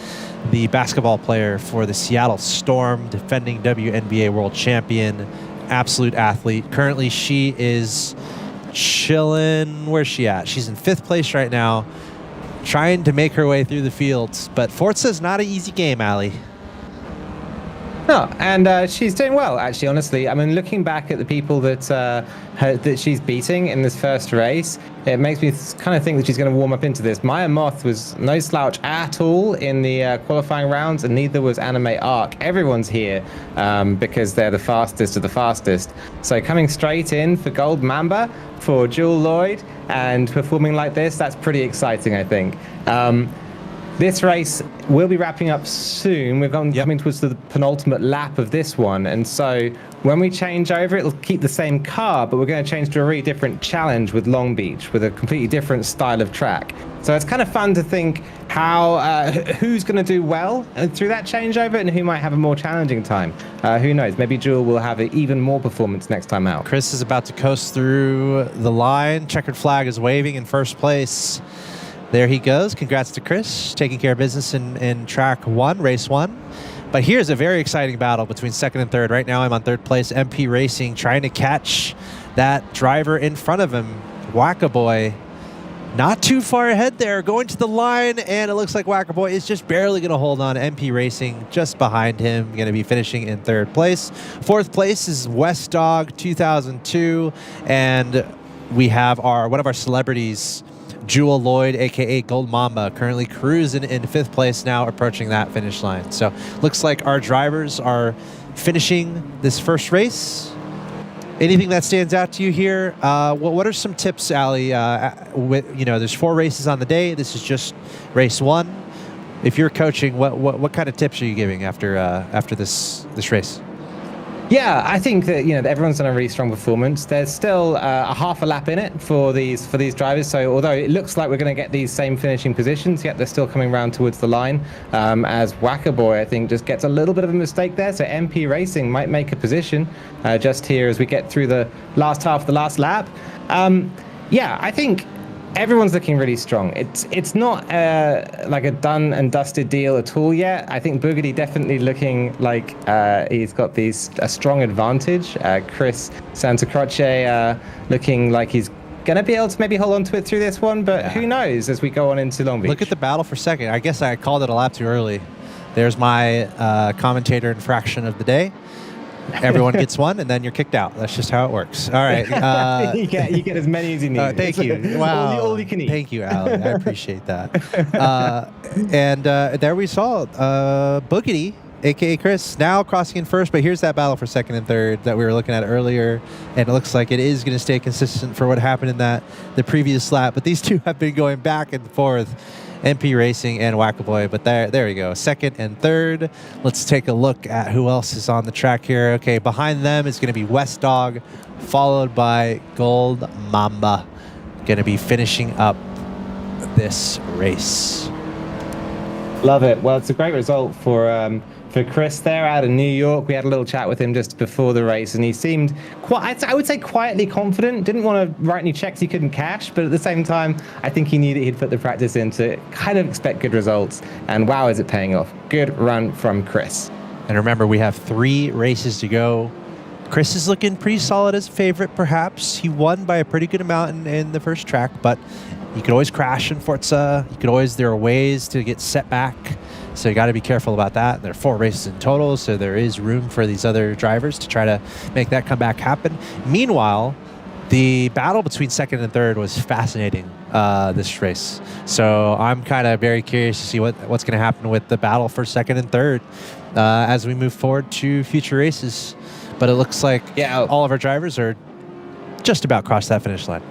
the basketball player for the Seattle Storm, defending WNBA world champion, absolute athlete. Currently, she is chilling. Where's she at? She's in 5th place right now, trying to make her way through the fields. But Forza is not an easy game, Ali. No, and she's doing well, actually, honestly. I mean, looking back at the people that she's beating in this first race, it makes me kind of think that she's going to warm up into this. Maya Moth was no slouch at all in the qualifying rounds, and neither was Anime Arc. Everyone's here because they're the fastest of the fastest. So coming straight in for Gold Mamba for Jewel Lloyd and performing like this, that's pretty exciting, I think. This race will be wrapping up soon. We're coming towards the penultimate lap of this one. And so when we change over, it'll keep the same car, but we're going to change to a really different challenge with Long Beach, with a completely different style of track. So it's kind of fun to think who's going to do well through that changeover and who might have a more challenging time. Who knows? Maybe Jewel will have even more performance next time out. Chris is about to coast through the line. Checkered flag is waving in first place. There he goes. Congrats to Chris, taking care of business in track 1, race 1. But here's a very exciting battle between 2nd and 3rd. Right now I'm on 3rd place, MP Racing, trying to catch that driver in front of him, Wackaboy. Not too far ahead there, going to the line, and it looks like Wackaboy is just barely going to hold on. MP Racing just behind him, going to be finishing in 3rd place. 4th place is West Dog 2002, and we have one of our celebrities, Jewel Lloyd, a.k.a. Gold Mamba, currently cruising in 5th place now, approaching that finish line. So looks like our drivers are finishing this first race. Anything that stands out to you here? What are some tips, Ali? There's 4 races on the day. This is just race 1. If you're coaching, what kind of tips are you giving after this race? Yeah, I think that everyone's done a really strong performance. There's still a half a lap in it for these drivers. So although it looks like we're going to get these same finishing positions, yet they're still coming round towards the line. As Wackaboy, I think, just gets a little bit of a mistake there. So MP Racing might make a position just here as we get through the last half of the last lap. I think everyone's looking really strong. It's not like a done and dusted deal at all yet. I think Boogedy definitely looking like he's got a strong advantage. Chris Santacroce looking like he's going to be able to maybe hold on to it through this one, but who knows as we go on into Long Beach. Look at the battle for second. I guess I called it a lap too early. There's my commentator infraction of the day. Everyone gets one, and then you're kicked out. That's just how it works. All right. You get as many as you need. Thank you. Wow. All you can eat. Thank you, Ali. I appreciate that. And there we saw Boogedy, a.k.a. Chris, now crossing in first, but here's that battle for second and third that we were looking at earlier, and it looks like it is going to stay consistent for what happened in the previous lap, but these two have been going back and forth. MP Racing and Wackaboy, but there we go. Second and third. Let's take a look at who else is on the track here. Okay, behind them is going to be West Dog, followed by Gold Mamba. Going to be finishing up this race. Love it. Well, it's a great result for Chris there out of New York. We had a little chat with him just before the race, and he seemed quite, I would say, quietly confident. Didn't want to write any checks he couldn't cash, but at the same time, I think he knew that he'd put the practice in to kind of expect good results. And wow, is it paying off. Good run from Chris. And remember, we have 3 races to go. Chris is looking pretty solid as a favorite, perhaps. He won by a pretty good amount in the first track, but you could always crash in Forza. There are ways to get set back. So you got to be careful about that. There are 4 races in total, so there is room for these other drivers to try to make that comeback happen. Meanwhile, the battle between second and third was fascinating this race. So I'm kind of very curious to see what's going to happen with the battle for second and third as we move forward to future races. But it looks like all of our drivers are just about crossed that finish line.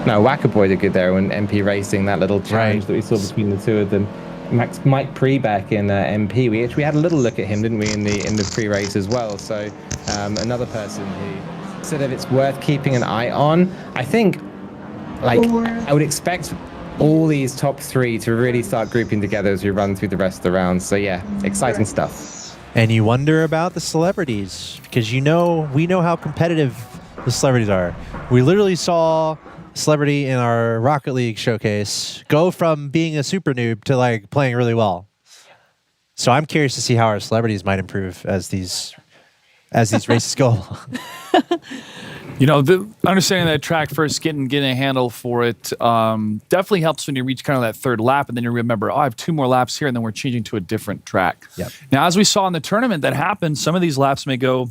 No, Wackaboy did good there when MP Racing, that little challenge that we saw between the two of them. Mike Preback in MP. We had a little look at him, didn't we, in the pre-race as well. So another person who said that it's worth keeping an eye on. I think, I would expect all these top 3 to really start grouping together as we run through the rest of the rounds. So yeah, exciting stuff. And you wonder about the celebrities because we know how competitive the celebrities are. We literally saw celebrity in our Rocket League showcase go from being a super noob to playing really well. So I'm curious to see how our celebrities might improve as these races go along. The understanding that track first, getting a handle for it definitely helps when you reach kind of that third lap, and then you remember, I have 2 more laps here, and then we're changing to a different track. Yep. Now, as we saw in the tournament that happened, some of these laps may go,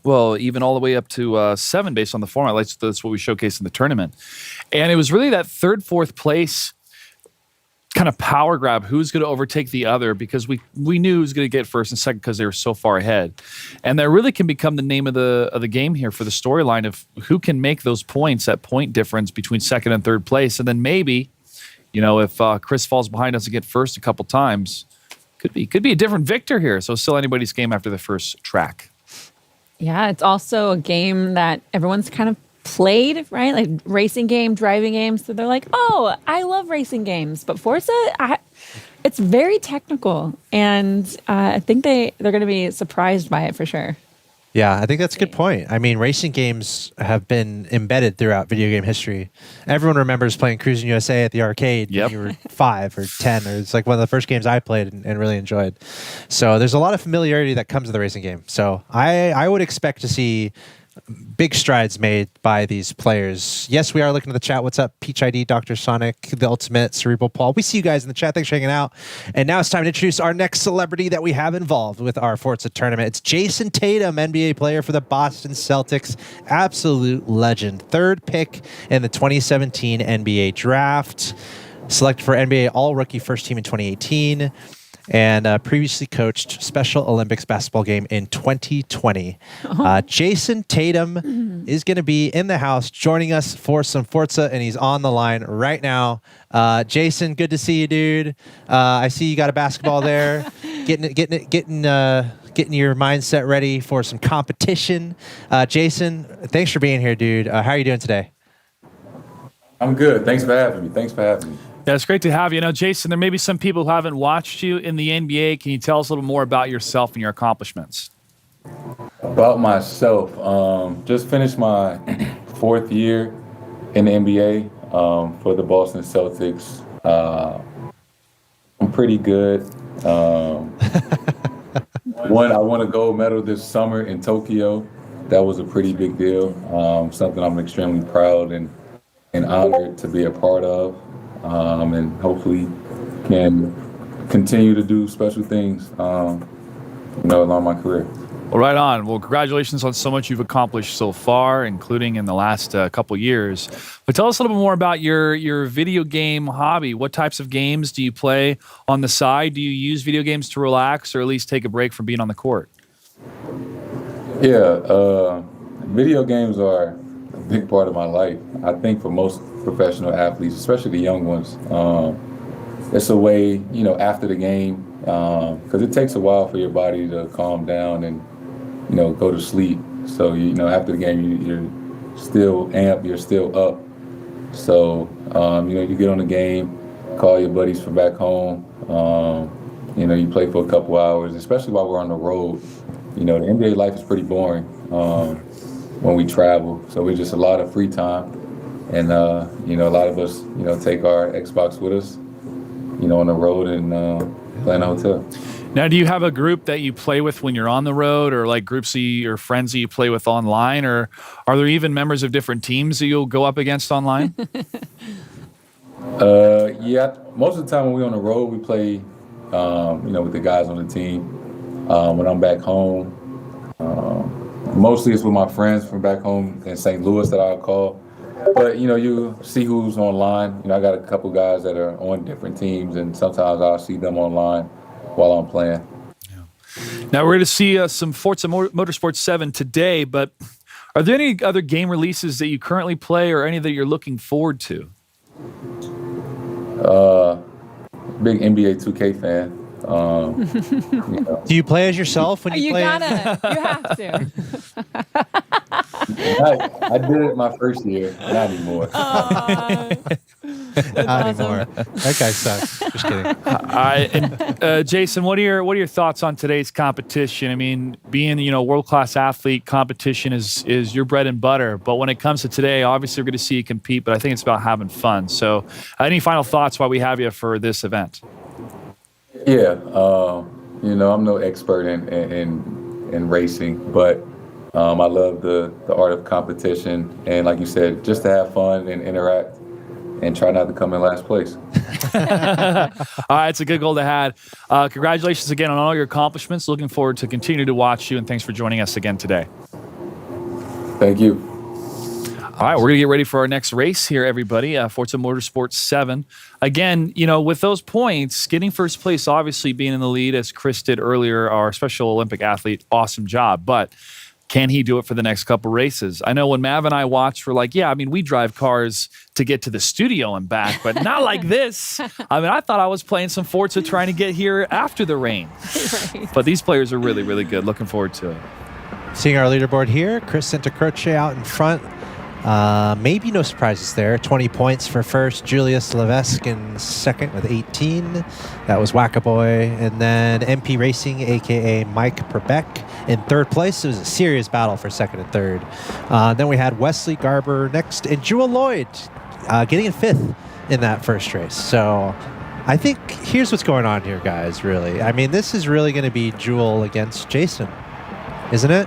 well, even all the way up to 7 based on the format. That's what we showcased in the tournament. And it was really that third, fourth place kind of power grab, who's going to overtake the other, because we knew who was going to get first and second because they were so far ahead. And that really can become the name of the game here for the storyline of who can make those points, that point difference between second and third place. And then maybe, if Chris falls behind us and get first a couple times, could be a different victor here. So still anybody's game after the first track. Yeah, it's also a game that everyone's kind of played, right? Like racing game, driving games. So they're like, oh, I love racing games. But Forza, it's very technical. And I think they're going to be surprised by it for sure. Yeah, I think that's a good point. I mean, racing games have been embedded throughout video game history. Everyone remembers playing Cruising USA at the arcade when you were 5 or 10. Or it's like one of the first games I played and really enjoyed. So there's a lot of familiarity that comes with the racing game. So I would expect to see big strides made by these players. Yes, we are looking at the chat. What's up, Peach ID, Dr. Sonic, The Ultimate, Cerebral Paul. We see you guys in the chat. Thanks for hanging out. And now it's time to introduce our next celebrity that we have involved with our Forza tournament. It's Jason Tatum, NBA player for the Boston Celtics. Absolute legend. 3rd pick in the 2017 NBA draft. Selected for NBA All-Rookie First Team in 2018. And previously coached Special Olympics basketball game in 2020. Jason Tatum is going to be in the house joining us for some Forza, and he's on the line right now. Jason, good to see you, dude. I see you got a basketball there, getting your mindset ready for some competition. Jason, thanks for being here, dude. How are you doing today? I'm good. Thanks for having me. Yeah, it's great to have you. Jason, there may be some people who haven't watched you in the NBA. Can you tell us a little more about yourself and your accomplishments? About myself, just finished my 4th year in the NBA for the Boston Celtics. I'm pretty good. I won a gold medal this summer in Tokyo. That was a pretty big deal. Something I'm extremely proud and honored to be a part of, and hopefully can continue to do special things, along my career. Well, right on. Well, congratulations on so much you've accomplished so far, including in the last couple years. But tell us a little bit more about your video game hobby. What types of games do you play on the side? Do you use video games to relax or at least take a break from being on the court? Yeah, video games are a big part of my life. I think for most professional athletes, especially the young ones, it's a way, after the game, because it takes a while for your body to calm down and, go to sleep. So, after the game, you're still amped, you're still up. So, you get on the game, call your buddies from back home, you play for a couple hours, especially while we're on the road. The NBA life is pretty boring when we travel. So it's just a lot of free time. And, a lot of us, take our Xbox with us, on the road and play in a hotel. Now, do you have a group that you play with when you're on the road, or like groups or friends that you play with online, or are there even members of different teams that you'll go up against online? Yeah, most of the time when we're on the road, we play, with the guys on the team. When I'm back home, mostly it's with my friends from back home in St. Louis that I'll call. But, you see who's online. I got a couple guys that are on different teams, and sometimes I'll see them online while I'm playing. Yeah. Now, we're going to see some Forza Motorsport 7 today, but are there any other game releases that you currently play or any that you're looking forward to? Big NBA 2K fan. Do you play as yourself when you play? You have to. I did it my first year, not anymore. Not anymore. That guy sucks. Just kidding. All right, and Jason, what are your thoughts on today's competition? I mean, being world-class athlete, competition is your bread and butter. But when it comes to today, obviously we're going to see you compete. But I think it's about having fun. So, any final thoughts while we have you for this event? Yeah, I'm no expert in racing, but I love the art of competition, and like you said, just to have fun and interact and try not to come in last place. All right, it's a good goal to have. Congratulations again on all your accomplishments. Looking forward to continue to watch you, and thanks for joining us again today. Thank you. All right, we're going to get ready for our next race here, everybody. Forza Motorsport 7. Again, with those points, getting first place, obviously being in the lead, as Chris did earlier, our Special Olympic athlete, awesome job. But can he do it for the next couple races? I know when Mav and I watched, we're like, yeah, I mean, we drive cars to get to the studio and back, but not like this. I mean, I thought I was playing some Forza trying to get here after the rain. Right. But these players are really, really good. Looking forward to it. Seeing our leaderboard here, Chris Santacroce out in front. Maybe no surprises there. 20 points for first. Julius Levesque in second with 18. That was Wackaboy. And then MP Racing, a.k.a. Mike Perbeck, in third place. It was a serious battle for second and third. Then we had Wesley Garber next and Jewel Lloyd getting in fifth in that first race. So I think here's what's going on here, guys, really. I mean, this is really going to be Jewel against Jason, isn't it?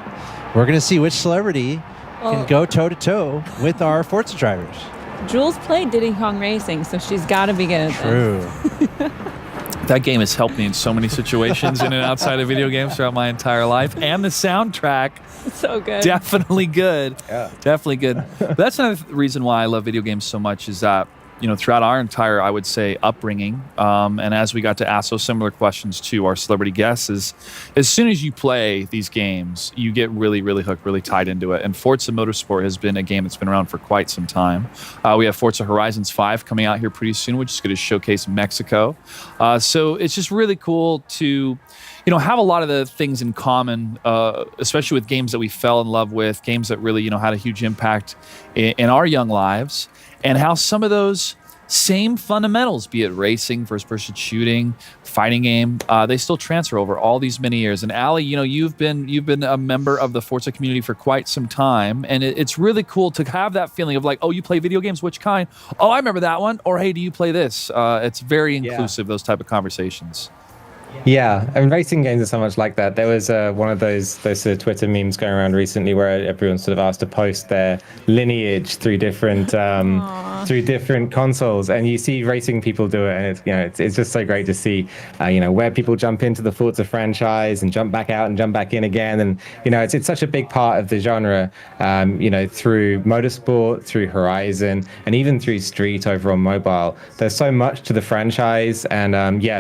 We're going to see which celebrity can go toe-to-toe with our Forza drivers. Jules played Diddy Kong Racing, so she's got to be good at this. True. That game has helped me in so many situations in and outside of video games throughout my entire life. And the soundtrack, so good. Definitely good. Yeah. Definitely good. But that's another reason why I love video games so much is that, throughout our entire, I would say, upbringing, and as we got to ask those similar questions to our celebrity guests, is as soon as you play these games, you get really, really hooked, really tied into it. And Forza Motorsport has been a game that's been around for quite some time. We have Forza Horizons 5 coming out here pretty soon, which is going to showcase Mexico. So it's just really cool to have a lot of the things in common, especially with games that we fell in love with, games that really, had a huge impact in our young lives, and how some of those same fundamentals, be it racing, first-person shooting, fighting game, they still transfer over all these many years. And Allie, you've been a member of the Forza community for quite some time, and it's really cool to have that feeling of like, oh, you play video games, which kind? Oh, I remember that one. Or hey, do you play this? It's very inclusive, those type of conversations. Yeah, and racing games are so much like that. There was one of those sort of Twitter memes going around recently where everyone sort of asked to post their lineage through different consoles, and you see racing people do it, and it's just so great to see where people jump into the Forza franchise and jump back out and jump back in again, and it's such a big part of the genre. Through motorsport, through Horizon, and even through Street over on mobile. There's so much to the franchise, and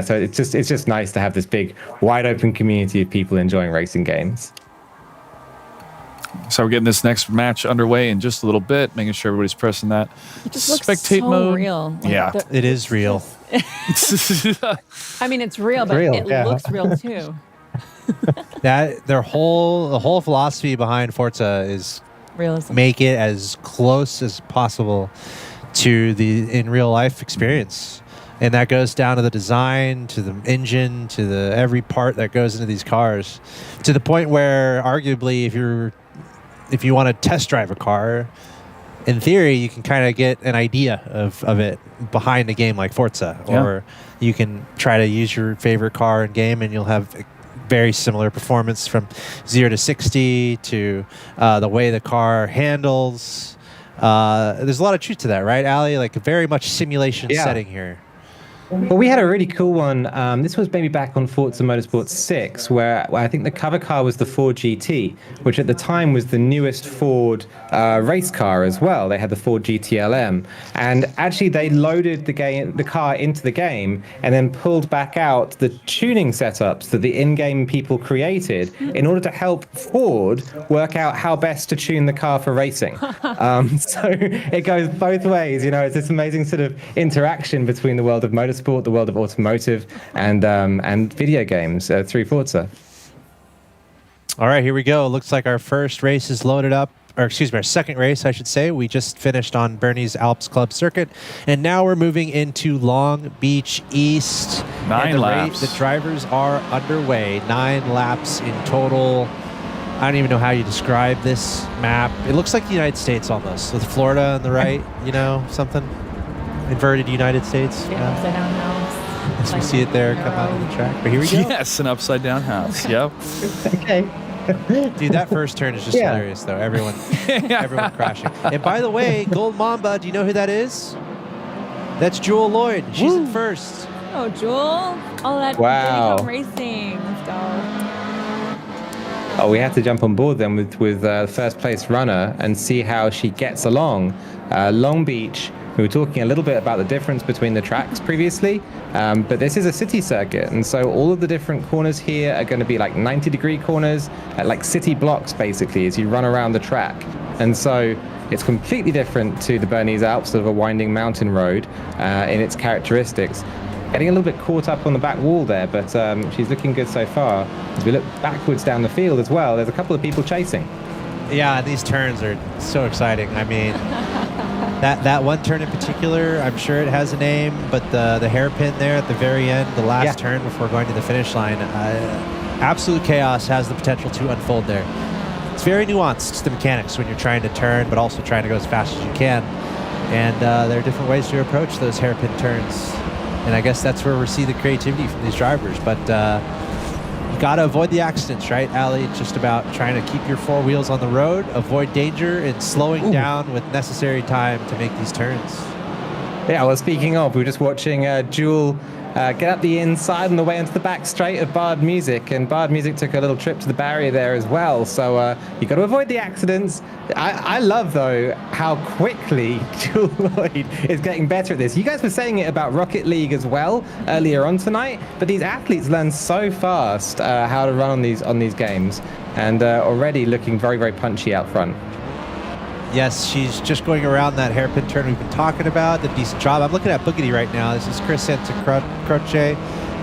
so it's just nice to have this big, wide open community of people enjoying racing games. So we're getting this next match underway in just a little bit, making sure everybody's pressing that It just looks spectate so mode. real. Yeah, it is real. I mean, it's real, but real, it looks real too. The whole philosophy behind Forza is Realism. make it as close as possible to the in real life experience. And that goes down to the design, to the engine, to the every part that goes into these cars, to the point where arguably if you want to test drive a car, in theory you can kind of get an idea of it behind a game like Forza, or you can try to use your favorite car in game and you'll have very similar performance from 0 to 60 to the way the car handles. There's a lot of truth to that, right, Allie? Like a very much simulation setting here. Well, we had a really cool one. This was maybe back on Forza Motorsport 6, where I think the cover car was the Ford GT, which at the time was the newest Ford race car as well. They had the Ford GTLM. And actually, they loaded the car into the game and then pulled back out the tuning setups that the in-game people created in order to help Ford work out how best to tune the car for racing. So it goes both ways. It's this amazing sort of interaction between the world of motorsport, the world of automotive, and video games through Forza. All right, here we go. Looks like our first race is loaded up. Or excuse me, our second race, I should say. We just finished on Bernie's Alps Club Circuit, and now we're moving into Long Beach East. 9 laps. The drivers are underway. 9 laps in total. I don't even know how you describe this map. It looks like the United States almost, with Florida on the right, something. Inverted United States. Yeah, upside down house. As we see it there come out of the track. But here we go. Yes, an upside down house. Yep. Okay. Dude, that first turn is just hilarious, though. Everyone crashing. And by the way, Gold Mamba, do you know who that is? That's Jewel Lloyd. She's in first. Oh, Jewel. All that Wow. video game racing. Let's go. Oh, we have to jump on board then with first place runner and see how she gets along. Long Beach. We were talking a little bit about the difference between the tracks previously, but this is a city circuit, and so all of the different corners here are going to be like 90-degree corners, like city blocks basically, as you run around the track. And so it's completely different to the Bernese Alps, sort of a winding mountain road in its characteristics. Getting a little bit caught up on the back wall there, but she's looking good so far. As we look backwards down the field as well, there's a couple of people chasing. Yeah, these turns are so exciting. I mean, that one turn in particular, I'm sure it has a name, but the hairpin there at the very end, the last turn before going to the finish line, absolute chaos has the potential to unfold there. It's very nuanced, the mechanics, when you're trying to turn, but also trying to go as fast as you can. And there are different ways to approach those hairpin turns. And I guess that's where we see the creativity from these drivers. But you got to avoid the accidents, right, Allie? It's just about trying to keep your 4 wheels on the road, avoid danger, and slowing down with necessary time to make these turns. Yeah, well, speaking of, we were just watching Jewel get up the inside on the way into the back straight of Bard Music, and Bard Music took a little trip to the barrier there as well, so you got to avoid the accidents. I love, though, how quickly Jewel Lloyd is getting better at this. You guys were saying it about Rocket League as well earlier on tonight, but these athletes learn so fast how to run on these games, and already looking very, very punchy out front. Yes, she's just going around that hairpin turn we've been talking about. The decent job. I'm looking at Boogity right now. This is Chris Santacroce,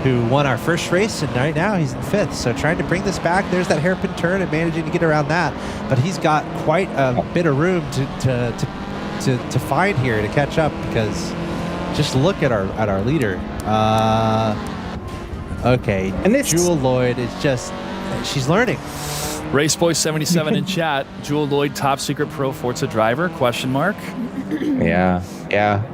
who won our first race, and right now he's in 5th. So trying to bring this back. There's that hairpin turn and managing to get around that. But he's got quite a bit of room to find here to catch up, because just look at our leader. Okay, and this Jewel Lloyd is just, she's learning. Raceboy77 in chat. Jewel Lloyd, top secret pro Forza driver? Question mark. Yeah,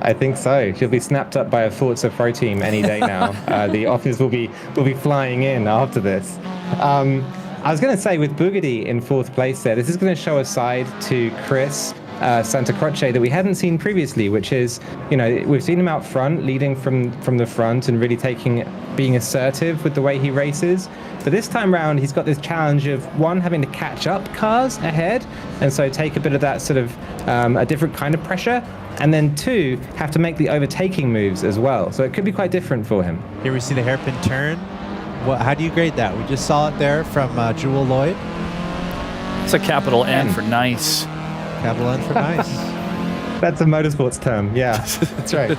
I think so. She'll be snapped up by a Forza Pro team any day now. The offers will be flying in after this. I was going to say, with Boogedy in 4th place there, this is going to show a side to Chris Santa Croce that we hadn't seen previously, which is, we've seen him out front, leading from the front and really being assertive with the way he races. But this time round, he's got this challenge of, one, having to catch up cars ahead, and so take a bit of that sort of a different kind of pressure, and then 2, have to make the overtaking moves as well. So it could be quite different for him. Here we see the hairpin turn. How do you grade that? We just saw it there from Jewel Lloyd. It's a capital N for nice. Capital N for nice. That's a motorsports term. Yeah, that's right.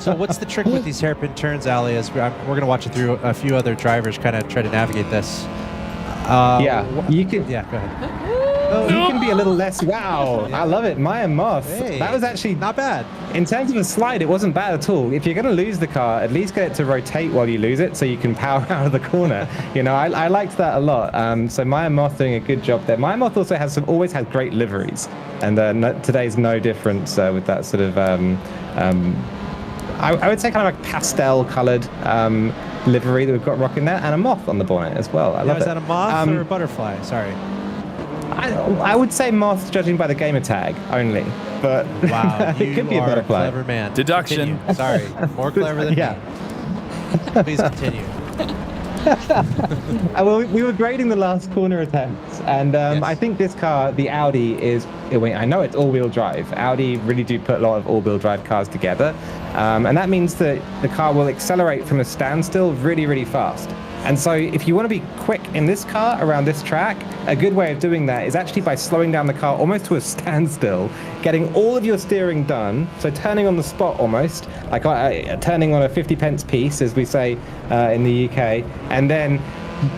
So what's the trick with these hairpin turns, Ali? As we're going to watch it through a few other drivers kind of try to navigate this. You can. Yeah, go ahead. You can be a little less. Wow, I love it. Maya Moth. Hey, that was actually not bad. In terms of a slide, it wasn't bad at all. If you're going to lose the car, at least get it to rotate while you lose it, so you can power out of the corner. I liked that a lot. So Maya Moth doing a good job there. Maya Moth also always has great liveries, and today's no different with that sort of. I would say kind of like pastel-colored livery that we've got rocking there, and a moth on the bonnet as well. I love it. Is that a moth or a butterfly? Sorry. I would say moth, judging by the gamer tag only, but wow, it could be a butterfly. Clever man. Deduction. Continue. Sorry, more clever than me. Please continue. Well, we were grading the last corner attempts, and yes. I think this car, the Audi, I know it's all-wheel drive. Audi really do put a lot of all-wheel drive cars together, and that means that the car will accelerate from a standstill really, really fast. And so if you want to be quick in this car around this track, a good way of doing that is actually by slowing down the car almost to a standstill, getting all of your steering done, so turning on the spot almost, like turning on a 50 pence piece, as we say in the UK, and then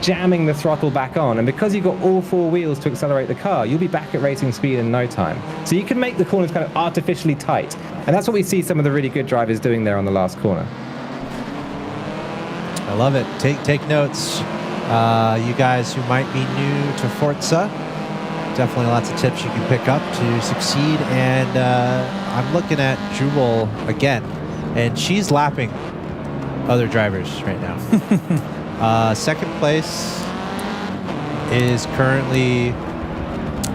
jamming the throttle back on. And because you've got all 4 wheels to accelerate the car, you'll be back at racing speed in no time. So you can make the corners kind of artificially tight. And that's what we see some of the really good drivers doing there on the last corner. I love it. Take notes. You guys who might be new to Forza, definitely lots of tips you can pick up to succeed. And I'm looking at Jewel again, and she's lapping other drivers right now. Second place is currently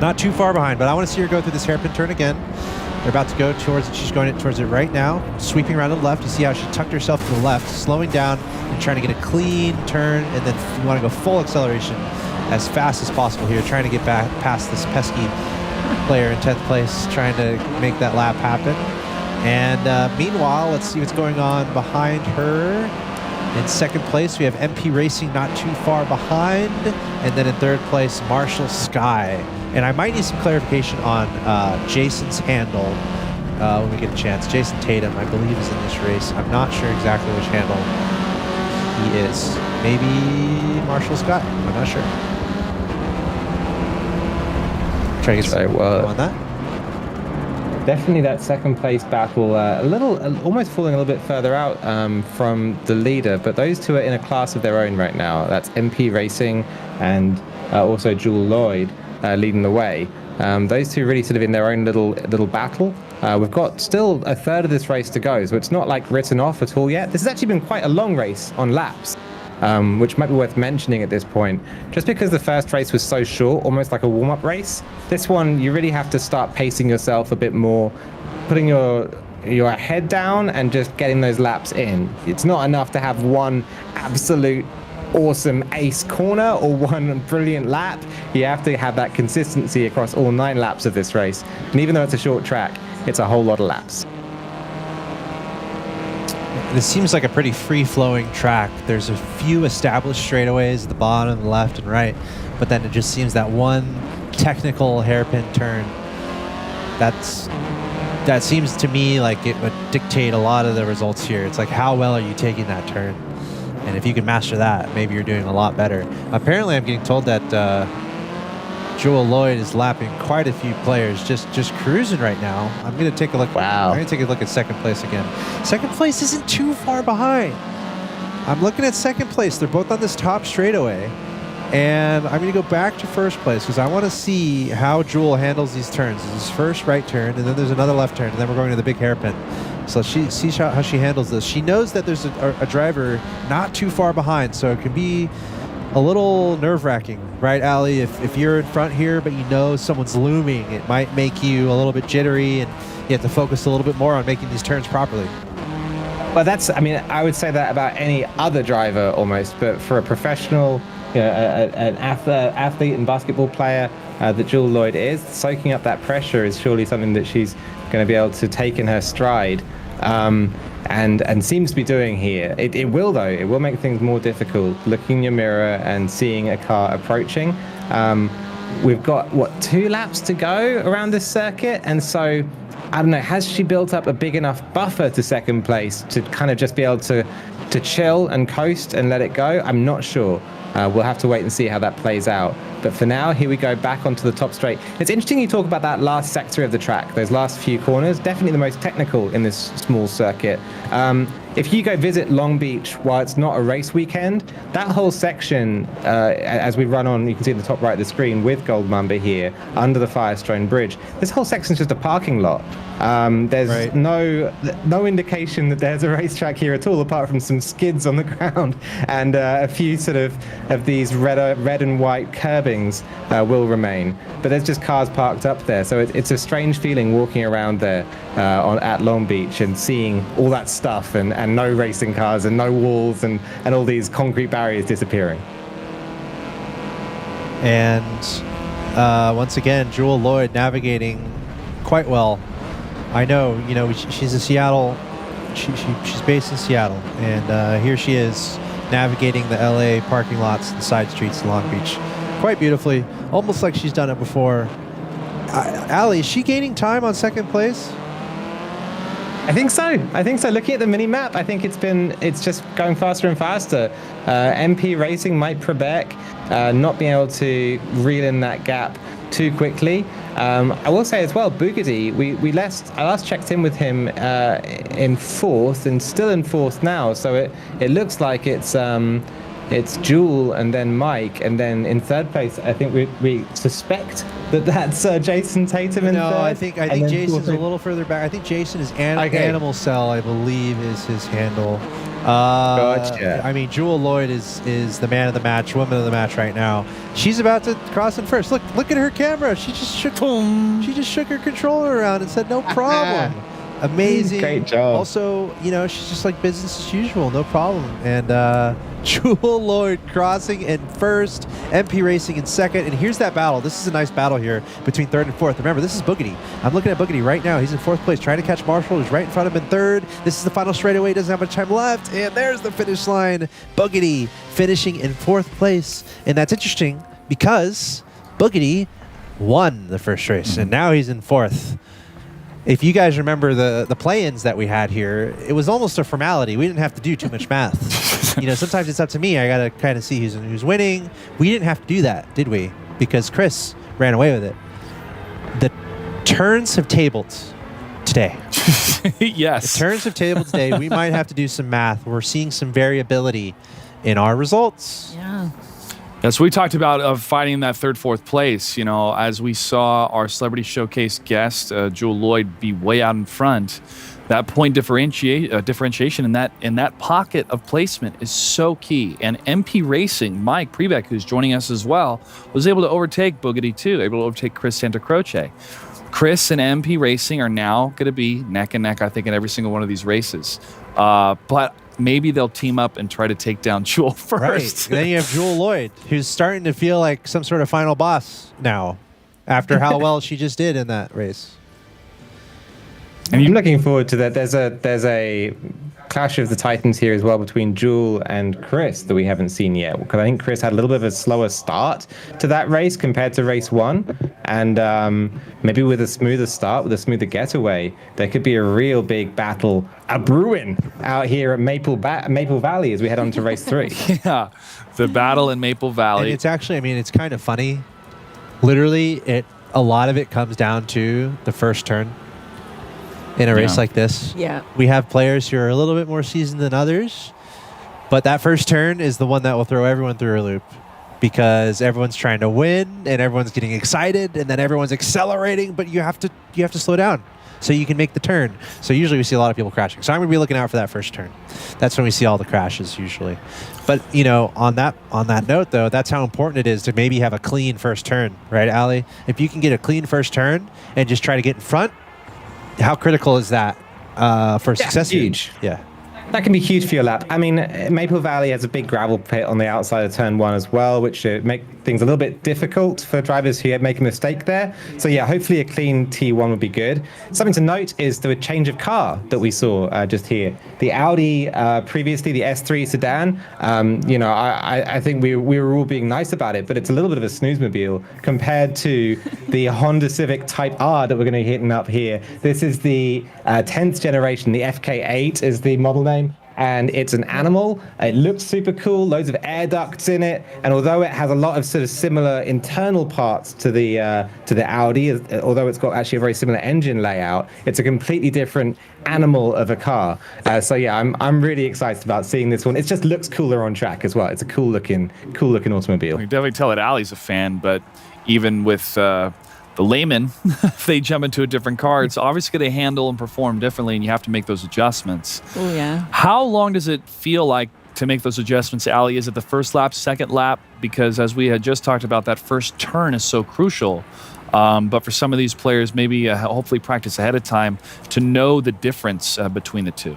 not too far behind, but I want to see her go through this hairpin turn again. They're about to go towards it. She's going towards it right now, sweeping around to the left. You see how she tucked herself to the left, slowing down and trying to get a clean turn, and then you want to go full acceleration as fast as possible here, trying to get back past this pesky player in 10th place, trying to make that lap happen. And meanwhile, let's see what's going on behind her. In second place, we have MP Racing not too far behind. And then in third place, Marshall Sky. And I might need some clarification on Jason's handle when we get a chance. Jason Tatum, I believe, is in this race. I'm not sure exactly which handle he is. Maybe Marshall Sky. I'm not sure. Try to get some on that. Definitely that second place battle, almost falling a little bit further out from the leader, but those two are in a class of their own right now. That's MP Racing and also Jewel Lloyd leading the way. Those two really sort of in their own little battle. We've got still a third of this race to go, so it's not like written off at all yet. This has actually been quite a long race on laps. Which might be worth mentioning at this point. Just because the first race was so short, almost like a warm-up race, this one you really have to start pacing yourself a bit more, putting your head down and just getting those laps in. It's not enough to have one absolute awesome ace corner or one brilliant lap. You have to have that consistency across all 9 laps of this race. And even though it's a short track, it's a whole lot of laps. This seems like a pretty free-flowing track. There's a few established straightaways at the bottom, left and right, but then it just seems that one technical hairpin turn that seems to me like it would dictate a lot of the results here. It's like, how well are you taking that turn? And if you can master that, maybe you're doing a lot better. Apparently, I'm getting told that Jewel Lloyd is lapping quite a few players, just cruising right now. I'm going to take a look. Wow. I'm going to take a look at second place again. Second place isn't too far behind. I'm looking at second place. They're both on this top straightaway. And I'm going to go back to first place because I want to see how Jewel handles these turns. This is first right turn, and then there's another left turn, and then we're going to the big hairpin. So she sees how she handles this. She knows that there's a driver not too far behind, so it can be a little nerve-wracking, right, Allie? If you're in front here, but you know someone's looming, it might make you a little bit jittery, and you have to focus a little bit more on making these turns properly. Well, I would say that about any other driver almost, but for a professional, an athlete and basketball player that Jewel Lloyd is, soaking up that pressure is surely something that she's going to be able to take in her stride, and seems to be doing here. It will, though. It will make things more difficult, looking in your mirror and seeing a car approaching. We've got, 2 laps to go around this circuit, and so I don't know, has she built up a big enough buffer to second place to kind of just be able to chill and coast and let it go? I'm not sure. We'll have to wait and see how that plays out. But for now, here we go back onto the top straight. It's interesting you talk about that last sector of the track, those last few corners, definitely the most technical in this small circuit. If you go visit Long Beach while it's not a race weekend, that whole section, as we run on, you can see at the top right of the screen with Gold Mamba here, under the Firestone Bridge, this whole section is just a parking lot. There's no indication that there's a racetrack here at all, apart from some skids on the ground and a few sort of these red and white curbings will remain. But there's just cars parked up there, so it's a strange feeling walking around there at Long Beach and seeing all that stuff and no racing cars and no walls and all these concrete barriers disappearing. And once again, Jewel Lloyd navigating quite well. I know, she's in Seattle. She's based in Seattle, and here she is navigating the LA parking lots and side streets in Long Beach quite beautifully, almost like she's done it before. Allie, is she gaining time on second place? I think so. Looking at the mini map, I think it's just going faster and faster. MP Racing, Mike Prebeck, not being able to reel in that gap too quickly. I will say as well, Boogedy, I last checked in with him in fourth and still in fourth now. So it looks like it's Jewel and then Mike, and then in third place, I think we suspect that's Jason Tatum in third. No, I think Jason's a little further back. I think Jason is Animal Cell, I believe, is his handle. Gotcha. I mean, Jewel Lloyd is the man of the match, woman of the match right now. She's about to cross in first. Look at her camera. She just shook her controller around and said, "No problem." Amazing. Great job. Also, she's just like business as usual, no problem. And Jewel Lloyd crossing in first, MP Racing in second. And here's that battle. This is a nice battle here between third and fourth. Remember, this is Boogedy. I'm looking at Boogedy right now. He's in fourth place, trying to catch Marshall, who's right in front of him in third. This is the final straightaway. Doesn't have much time left. And there's the finish line. Boogedy finishing in fourth place. And that's interesting because Boogedy won the first race, and now he's in fourth. If you guys remember the play-ins that we had here, it was almost a formality. We didn't have to do too much math. Sometimes it's up to me. I got to kind of see who's winning. We didn't have to do that, did we? Because Chris ran away with it. The turns have tabled today. Yes. The turns have tabled today. We might have to do some math. We're seeing some variability in our results. Yeah. Yes, we talked about fighting that third, fourth place. As we saw our Celebrity Showcase guest, Jewel Lloyd, be way out in front. That point differentiation in that pocket of placement is so key. And MP Racing, Mike Prebeck, who's joining us as well, was able to overtake Boogedy too, able to overtake Chris Santacroce. Chris and MP Racing are now going to be neck and neck, I think, in every single one of these races. But maybe they'll team up and try to take down Jewel first. Right. Then you have Jewel Lloyd, who's starting to feel like some sort of final boss now after how well she just did in that race. And I'm looking forward to that. There's a clash of the Titans here as well between Jewel and Chris that we haven't seen yet, because I think Chris had a little bit of a slower start to that race compared to race one, and maybe with a smoother start, with a smoother getaway, there could be a real big battle brewing out here at Maple Valley as we head on to race 3. Yeah, the battle in Maple Valley. And it's actually, it's kind of funny literally, a lot of it comes down to the first turn in a race like this. Yeah. We have players who are a little bit more seasoned than others, but that first turn is the one that will throw everyone through a loop because everyone's trying to win and everyone's getting excited and then everyone's accelerating, but you have to slow down so you can make the turn. So usually we see a lot of people crashing. So I'm going to be looking out for that first turn. That's when we see all the crashes usually. But, on that note, though, that's how important it is to maybe have a clean first turn, right, Allie? If you can get a clean first turn and just try to get in front, how critical is that for success? Huge. Yeah. That can be huge for your lap. I mean, Maple Valley has a big gravel pit on the outside of turn 1 as well, which make things a little bit difficult for drivers who make a mistake there. So yeah, hopefully a clean T1 would be good. Something to note is the change of car that we saw just here. The Audi, previously the S3 sedan, I think we were all being nice about it, but it's a little bit of a snoozemobile compared to the Honda Civic Type R that we're going to be hitting up here. This is the 10th generation. The FK8 is the model name. And it's an animal. It looks super cool, loads of air ducts in it. And although it has a lot of sort of similar internal parts to the Audi, although it's got actually a very similar engine layout, it's a completely different animal of a car. So yeah, I'm really excited about seeing this one. It just looks cooler on track as well. It's a cool looking automobile. I can definitely tell that Ali's a fan, but even with the layman, if they jump into a different car, it's obviously going to handle and perform differently, and you have to make those adjustments. Oh, yeah. How long does it feel like to make those adjustments, Ali? Is it the first lap, second lap? Because as we had just talked about, that first turn is so crucial. But for some of these players, maybe hopefully practice ahead of time to know the difference between the two.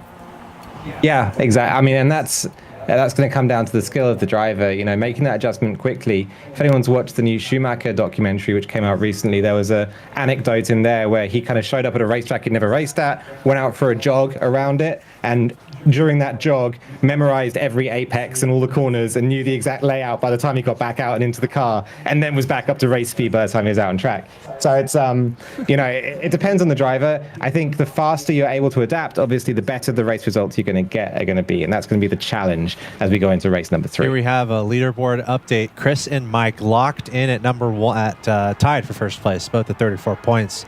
Yeah, exactly. I mean, and that's going to come down to the skill of the driver, making that adjustment quickly. If anyone's watched the new Schumacher documentary, which came out recently, there was an anecdote in there where he kind of showed up at a racetrack he'd never raced at, went out for a jog around it, and during that jog, memorized every apex and all the corners and knew the exact layout by the time he got back out and into the car, and then was back up to race speed by the time he was out on track. So it's, it depends on the driver. I think the faster you're able to adapt, obviously, the better the race results you're going to get are going to be, and that's going to be the challenge as we go into race number 3. Here we have a leaderboard update. Chris and Mike locked in at number 1, tied for first place, both at 34 points.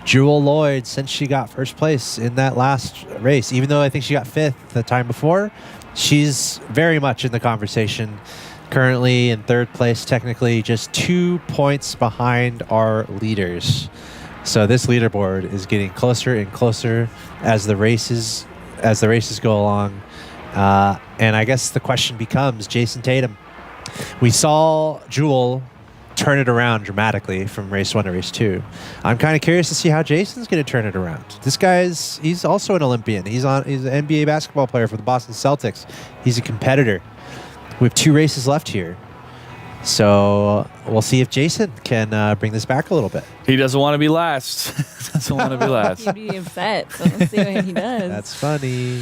Jewel Lloyd, since she got first place in that last race, even though I think she got 5th the time before, she's very much in the conversation. Currently in 3rd place, technically just 2 points behind our leaders. So this leaderboard is getting closer and closer as the races go along. And I guess the question becomes Jason Tatum. We saw Jewel turn it around dramatically from race 1 to race 2. I'm kind of curious to see how Jason's going to turn it around. This he's also an Olympian. He's an NBA basketball player for the Boston Celtics. He's a competitor. We have 2 races left here. So we'll see if Jason can bring this back a little bit. He doesn't want to be last. Doesn't want to be last. He'd be upset. So let's see what he does. That's funny.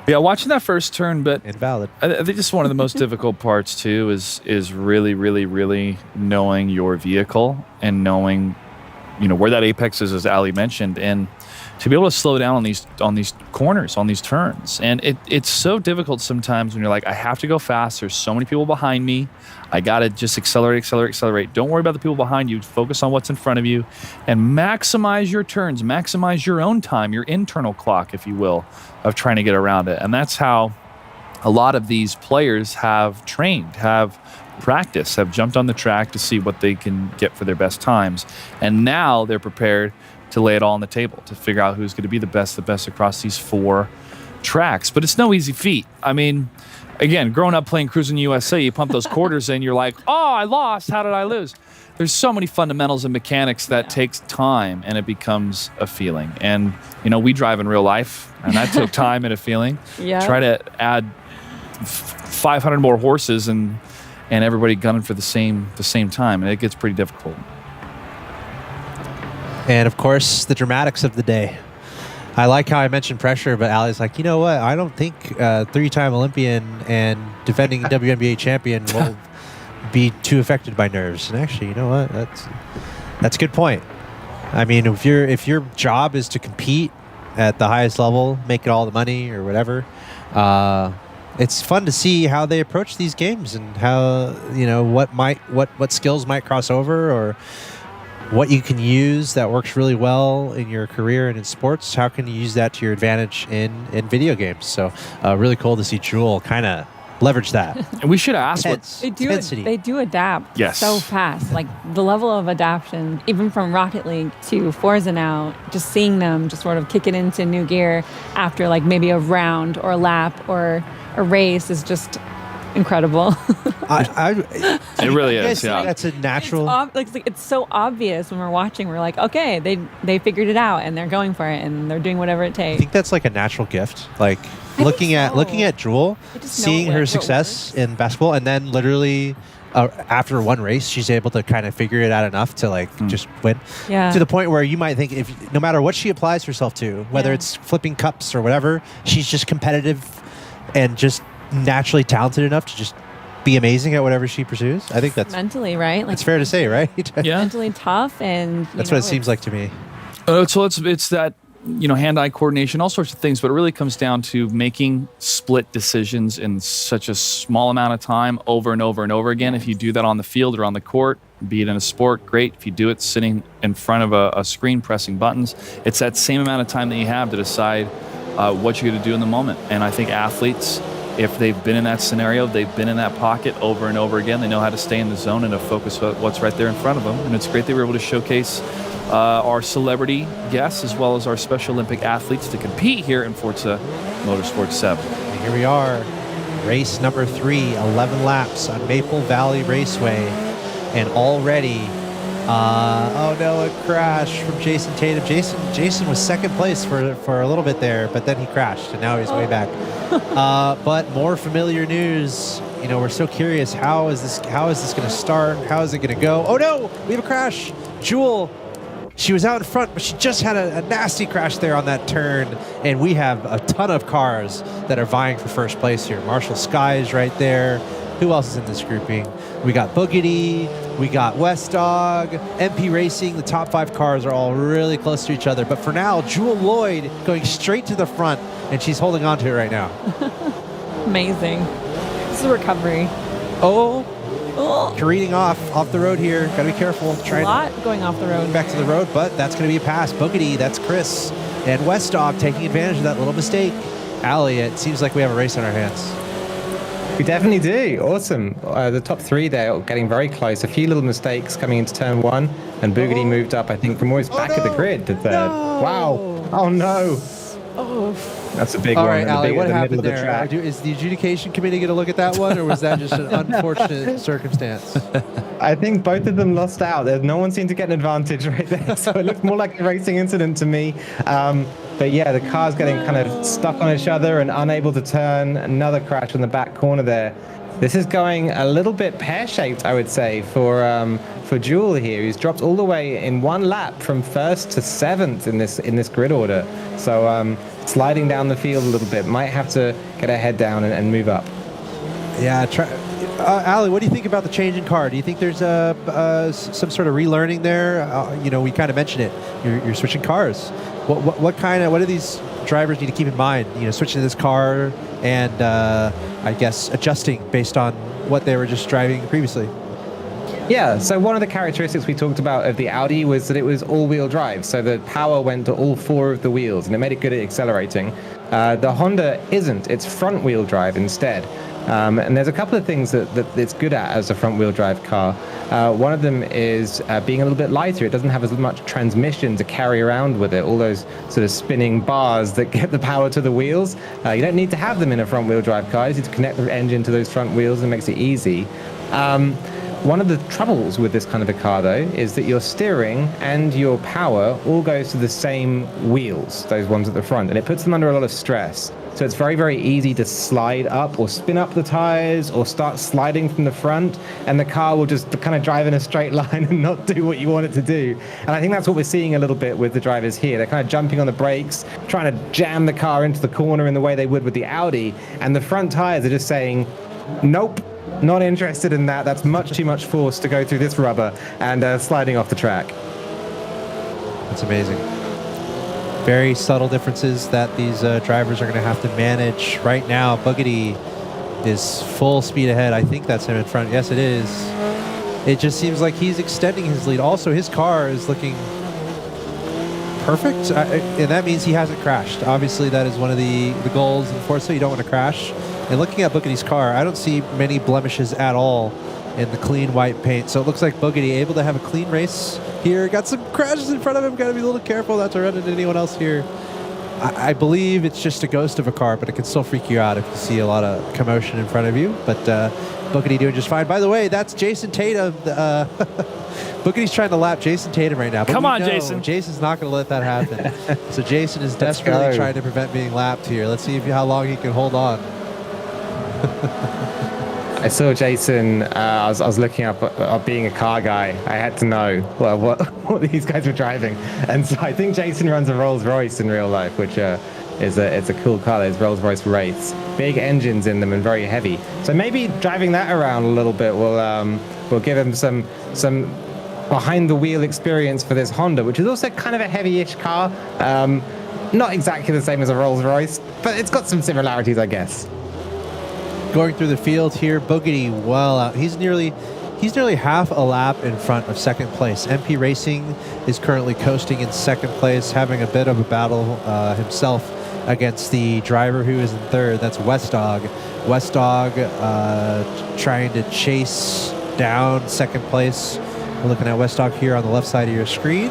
Yeah, watching that first turn, but invalid. I think just one of the most difficult parts too is really, really, really knowing your vehicle and knowing, where that apex is, as Ali mentioned, and to be able to slow down on these corners, on these turns. And it's so difficult sometimes when you're like, I have to go fast. There's so many people behind me. I got to just accelerate. Don't worry about the people behind you. Focus on what's in front of you and maximize your turns, maximize your own time, your internal clock, if you will, of trying to get around it. And that's how a lot of these players have trained, have practiced, have jumped on the track to see what they can get for their best times. And now they're prepared to lay it all on the table, to figure out who's going to be the best across these 4 tracks. But it's no easy feat. I mean, again, growing up playing Cruising USA, you pump those quarters in, you're like, oh, I lost. How did I lose? There's so many fundamentals and mechanics that takes time, and it becomes a feeling. And, we drive in real life, and that took time and a feeling. Yeah. Try to add 500 more horses and everybody gunning for the same time, and it gets pretty difficult. And of course, the dramatics of the day. I like how I mentioned pressure, but Ali's like, you know what? I don't think 3-time Olympian and defending WNBA champion will be too affected by nerves. And actually, you know what? That's a good point. I mean, if your job is to compete at the highest level, make it all the money or whatever, it's fun to see how they approach these games and how, you know, what skills might cross over, or what you can use that works really well in your career and in sports. How can you use that to your advantage in video games? So really cool to see Jewel kind of leverage that. And we should ask what They do adapt Yes. so fast. Like the level of adaptation, even from Rocket League to Forza now, just seeing them just sort of kick it into new gear after like maybe a round or a lap or a race is just incredible. it really is. Yeah. That's a natural. It's so obvious when we're watching. We're like, okay, they figured it out and they're going for it and they're doing whatever it I takes. think that's like a natural gift. Like looking at Jewel, seeing her success in basketball, and then literally after one race, she's able to kind of figure it out enough to like just win. Yeah. To the point where you might think, if no matter what she applies herself to, whether it's flipping cups or whatever, she's just competitive and just naturally talented enough to just be amazing at whatever she pursues. I think that's mentally, right? Like it's fair to say, right? Yeah. mentally tough, and That's what it seems like to me. So it's that, you know, hand-eye coordination, all sorts of things, but it really comes down to making split decisions in such a small amount of time over and over and over again. If you do that on the field or on the court, be it in a sport, great. If you do it sitting in front of a screen pressing buttons, it's that same amount of time that you have to decide what you're going to do in the moment. And I think athletes, if they've been in that scenario, they've been in that pocket over and over again, they know how to stay in the zone and to focus on what's right there in front of them. And it's great that we're able to showcase our celebrity guests as well as our Special Olympic athletes to compete here in Forza Motorsport 7. And here we are, race number 3, 11 laps on Maple Valley Raceway, and already, oh no, a crash from Jason Tatum. Jason was second place for a little bit there, but then he crashed, and now he's way back. But more familiar news. You know, we're so curious. How is this going to start? How is it going to go? Oh no, we have a crash. Jewel. She was out in front, but she just had a nasty crash there on that turn, and we have a ton of cars that are vying for first place here. Marshall Sky is right there. Who else is in this grouping? We got Boogity, we got West Dog, MP Racing. The top 5 cars are all really close to each other, but for now, Jewel Lloyd going straight to the front, and she's holding on to it right now. Amazing. This is a recovery. Oh. Careening off the road here. Gotta be careful. A lot going off the road. Back to the road, but that's going to be a pass. Boogity, that's Chris. And West Dog taking advantage of that little mistake. Allie, it seems like we have a race on our hands. We definitely do. Awesome. The top 3 there getting very close. A few little mistakes coming into turn 1, and Boogity moved up, I think, from almost back of the grid to third. No. Wow. Oh no. Oh. That's a big All one. right, Allie, what happened the there? Is the adjudication committee going to look at that one, or was that just an unfortunate circumstance? I think both of them lost out. No one seemed to get an advantage right there, so it looked more like a racing incident to me. But yeah, the car's getting kind of stuck on each other and unable to turn. Another crash in the back corner there. This is going a little bit pear-shaped, I would say, for Jewel here. He's dropped all the way in one lap from 1st to 7th in this grid order. So sliding down the field a little bit. Might have to get her head down and move up. Yeah, Allie, what do you think about the change in car? Do you think there's some sort of relearning there? You know, we kind of mentioned it. You're switching cars. What do these drivers need to keep in mind? You know, switching to this car and I guess adjusting based on what they were just driving previously. Yeah, so one of the characteristics we talked about of the Audi was that it was all-wheel drive, so the power went to all 4 of the wheels, and it made it good at accelerating. The Honda isn't, it's front-wheel drive instead. And there's a couple of things that it's good at as a front-wheel drive car. One of them is being a little bit lighter. It doesn't have as much transmission to carry around with it, all those sort of spinning bars that get the power to the wheels. You don't need to have them in a front-wheel drive car. You need to connect the engine to those front wheels, and it makes it easy. One of the troubles with this kind of a car, though, is that your steering and your power all goes to the same wheels, those ones at the front, and it puts them under a lot of stress. So it's very, very easy to slide up or spin up the tires or start sliding from the front, and the car will just kind of drive in a straight line and not do what you want it to do. And I think that's what we're seeing a little bit with the drivers here. They're kind of jumping on the brakes, trying to jam the car into the corner in the way they would with the Audi, and the front tires are just saying, nope. Not interested in that. That's much too much force to go through this rubber, and sliding off the track. That's amazing. Very subtle differences that these drivers are going to have to manage right now. Boogity is full speed ahead. I think that's him in front. Yes, it is. It just seems like he's extending his lead. Also, his car is looking perfect, and that means he hasn't crashed. Obviously, that is one of the goals in Forza. You don't want to crash. And looking at Boogedy's car, I don't see many blemishes at all in the clean white paint. So it looks like Boogedy able to have a clean race here. Got some crashes in front of him. Got to be a little careful not to run into anyone else here. I believe it's just a ghost of a car, but it can still freak you out if you see a lot of commotion in front of you. But Boogedy doing just fine. By the way, that's Jason Tatum. Boogedy's trying to lap Jason Tatum right now. But Come on, Jason. Jason's not going to let that happen. So Jason is desperately trying to prevent being lapped here. Let's see how long he can hold on. I saw Jason. I was looking up being a car guy. I had to know what these guys were driving, and so I think Jason runs a Rolls Royce in real life, which it's a cool car. There's Rolls Royce Wraiths, big engines in them and very heavy. So maybe driving that around a little bit will give him some behind the wheel experience for this Honda, which is also kind of a heavy-ish car. Not exactly the same as a Rolls Royce, but it's got some similarities, I guess. Going through the field here, Boogedy well out. He's nearly half a lap in front of second place. MP Racing is currently coasting in second place, having a bit of a battle himself against the driver who is in third. That's Westdog. Westdog trying to chase down second place. We're looking at Westdog here on the left side of your screen.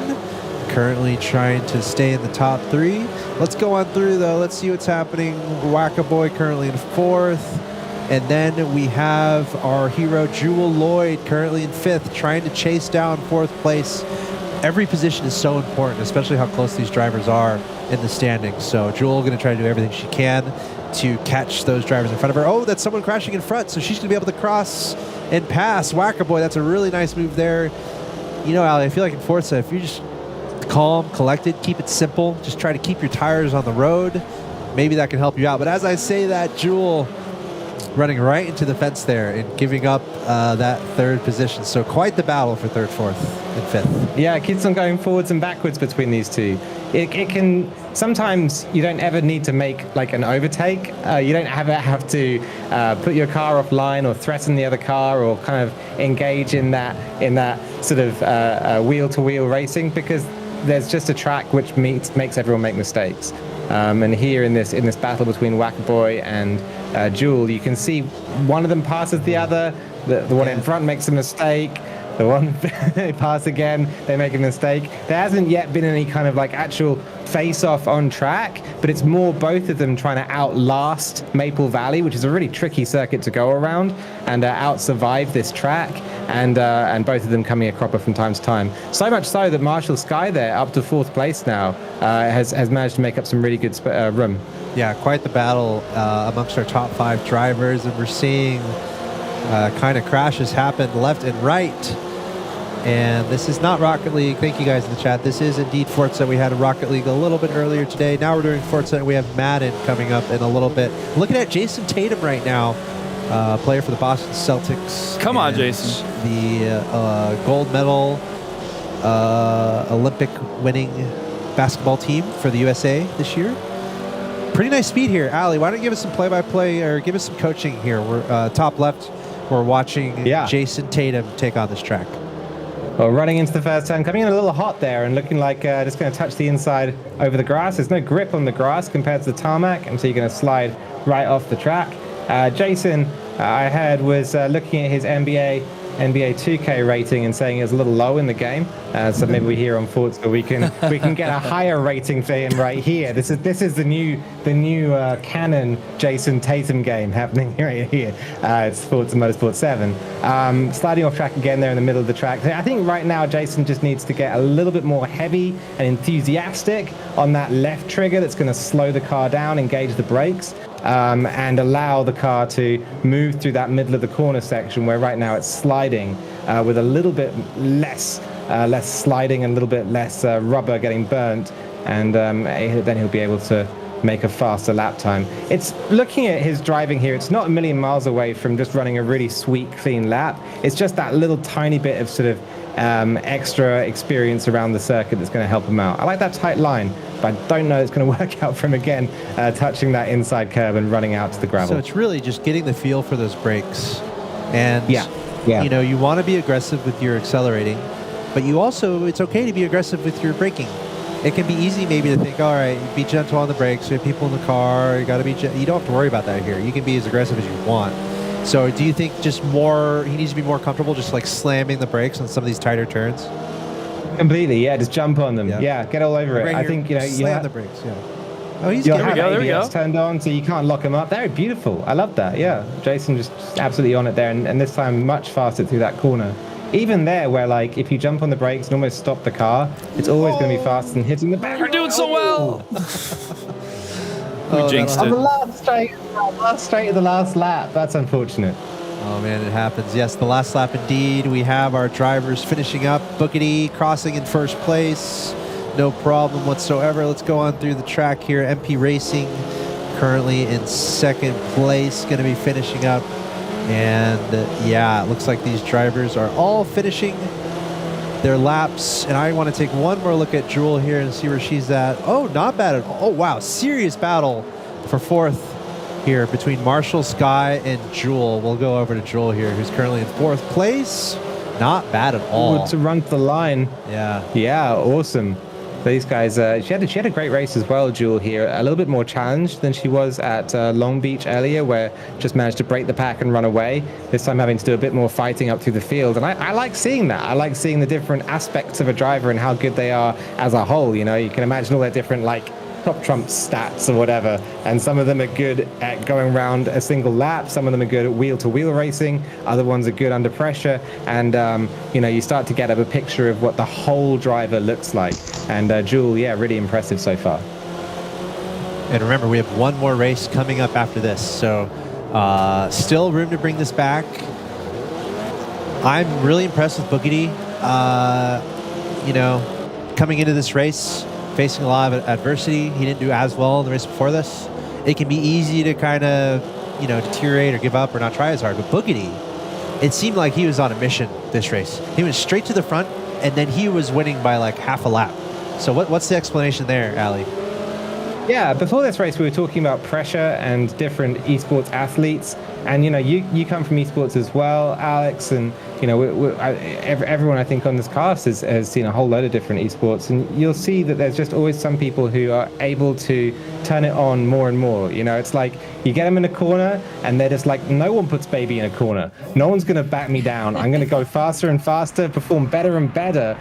Currently trying to stay in the top three. Let's go on through though. Let's see what's happening. Wackaboy currently in fourth. And then we have our hero Jewel Lloyd currently in fifth, trying to chase down fourth place. Every position is so important, especially how close these drivers are in the standings. So Jewel going to try to do everything she can to catch those drivers in front of her. Oh, that's someone crashing in front, so she's going to be able to cross and pass Wackaboy. That's a really nice move there. You know, Ali, I feel like in Forza, if you just calm, collected, keep it simple, just try to keep your tires on the road, maybe that can help you out. But as I say that, Jewel running right into the fence there and giving up that third position. So quite the battle for third, fourth, and fifth. Yeah, it keeps on going forwards and backwards between these two. It can sometimes you don't ever need to make like an overtake. You don't ever have to put your car offline or threaten the other car or kind of engage in that sort of wheel-to-wheel racing, because there's just a track which makes everyone make mistakes. And here in this battle between Wackaboy and Jewel, you can see one of them passes the other. The one in front makes a mistake. The one they pass again, they make a mistake. There hasn't yet been any kind of like actual face-off on track, but it's more both of them trying to outlast Maple Valley, which is a really tricky circuit to go around, and out-survive this track, and both of them coming a cropper from time to time. So much so that Marshall Sky there, up to fourth place now, has managed to make up some really good room. Yeah, quite the battle amongst our top five drivers, and we're seeing kind of crashes happen left and right. And this is not Rocket League. Thank you guys in the chat. This is indeed Forza. We had a Rocket League a little bit earlier today. Now we're doing Forza, and we have Madden coming up in a little bit. Looking at Jason Tatum right now, player for the Boston Celtics. Come on, Jason. The gold medal Olympic winning basketball team for the USA this year. Pretty nice speed here. Ali, why don't you give us some play-by-play or give us some coaching here? We're top left. We're watching Jason Tatum take on this track. Well, running into the first turn, coming in a little hot there and looking like just going to touch the inside over the grass. There's no grip on the grass compared to the tarmac, and so you're going to slide right off the track. Jason, I heard, was looking at his NBA 2K rating and saying it was a little low in the game. So maybe we here on Forza we can get a higher rating for him right here. This is the new canon Jason Tatum game happening right here. It's Forza Motorsport 7. Sliding off track again there in the middle of the track. I think right now Jason just needs to get a little bit more heavy and enthusiastic on that left trigger that's going to slow the car down, engage the brakes. And allow the car to move through that middle of the corner section where right now it's sliding with a little bit less sliding and a little bit less rubber getting burnt, and then he'll be able to make a faster lap time. It's looking at his driving here, it's not a million miles away from just running a really sweet, clean lap. It's just that little tiny bit of sort of extra experience around the circuit that's going to help him out. I like that tight line. but I don't know it's going to work out for him again, touching that inside curb and running out to the gravel. So it's really just getting the feel for those brakes. And, Yeah. you want to be aggressive with your accelerating, but it's okay to be aggressive with your braking. It can be easy maybe to think, all right, be gentle on the brakes. We have people in the car. You got to be. You don't have to worry about that here. You can be as aggressive as you want. So, do you think he needs to be more comfortable, just like slamming the brakes on some of these tighter turns? Completely, yeah. Just jump on them. Yeah, get all over it. Right I here, think slam the brakes. Yeah. Oh, he's You'll there have There we go. ABS turned on, so you can't lock them up. They're beautiful. I love that. Yeah, Jason just absolutely on it there, and this time much faster through that corner. Even there, where like if you jump on the brakes and almost stop the car, it's always going to be faster than hitting the back. We're doing so well. We jinxed On it. the last straight of the last lap. That's unfortunate. Oh man, it happens. Yes, the last lap indeed. We have our drivers finishing up. Bookity crossing in first place. No problem whatsoever. Let's go on through the track here. MP Racing currently in second place, going to be finishing up. And it looks like these drivers are all finishing their laps. And I want to take one more look at Jewel here and see where she's at. Oh, not bad at all. Oh, wow. Serious battle for fourth here between Marshall, Sky, and Jewel. We'll go over to Jewel here, who's currently in fourth place. Not bad at all. To run the line. Yeah. Yeah, awesome. These guys, she had a great race as well, Jewel here. A little bit more challenged than she was at Long Beach earlier, where just managed to break the pack and run away. This time having to do a bit more fighting up through the field. And I like seeing that. I like seeing the different aspects of a driver and how good they are as a whole. You know, you can imagine all their different, like, top trump stats or whatever, and some of them are good at going around a single lap, some of them are good at wheel-to-wheel racing, other ones are good under pressure, and you start to get a picture of what the whole driver looks like. And Jewel, really impressive so far. And remember, we have one more race coming up after this, so still room to bring this back. I'm really impressed with Boogity. Coming into this race, facing a lot of adversity. He didn't do as well in the race before this. It can be easy to kind of, deteriorate or give up or not try as hard. But Boogity, it seemed like he was on a mission this race. He went straight to the front, and then he was winning by like half a lap. So what's the explanation there, Ali? Yeah, before this race, we were talking about pressure and different esports athletes. And, you come from esports as well, Alex, and, everyone I think on this cast has seen a whole load of different esports. And you'll see that there's just always some people who are able to turn it on more and more. It's like you get them in a corner and they're just like, no one puts baby in a corner. No one's going to back me down. I'm going to go faster and faster, perform better and better,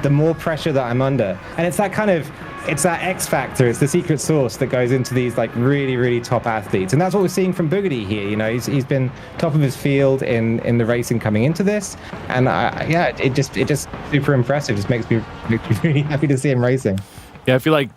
the more pressure that I'm under. And it's that kind of, it's that X factor, it's the secret sauce that goes into these like really, really top athletes. And that's what we're seeing from Boogity here. He's been top of his field in the racing coming into this. And it just super impressive. Just makes me really happy to see him racing. Yeah, I feel like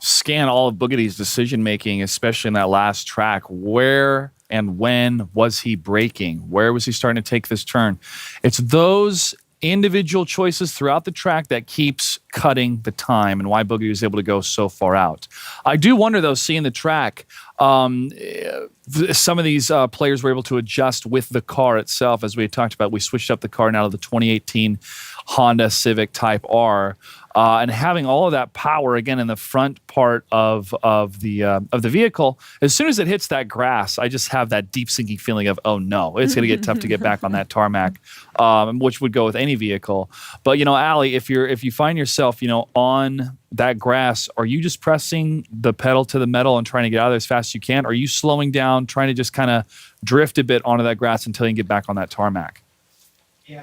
scan all of Boogity's decision making, especially in that last track. Where and when was he braking? Where was he starting to take this turn? It's those individual choices throughout the track that keeps cutting the time, and why Boogity was able to go so far out. I do wonder, though, seeing the track, some of these players were able to adjust with the car itself. As we had talked about, we switched up the car now to the 2018 Honda Civic Type R, and having all of that power again in the front part of the vehicle. As soon as it hits that grass, I just have that deep sinking feeling of, oh no, it's going to get tough to get back on that tarmac, which would go with any vehicle. But Ali, if you find yourself on that grass, are you just pressing the pedal to the metal and trying to get out of there as fast as you can? Or are you slowing down, trying to just kind of drift a bit onto that grass until you can get back on that tarmac?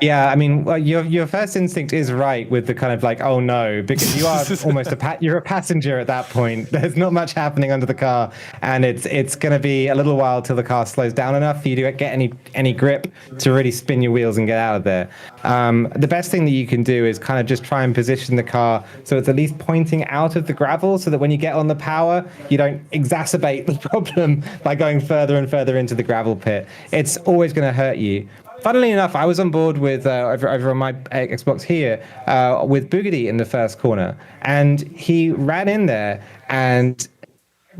Yeah, I mean, well, your first instinct is right with the kind of like, oh no, because you are almost you're a passenger at that point. There's not much happening under the car, and it's going to be a little while till the car slows down enough for you to get any grip to really spin your wheels and get out of there. The best thing that you can do is kind of just try and position the car so it's at least pointing out of the gravel, so that when you get on the power, you don't exacerbate the problem by going further and further into the gravel pit. It's always going to hurt you. Funnily enough, I was on board with over on my Xbox here with Boogity in the first corner, and he ran in there, and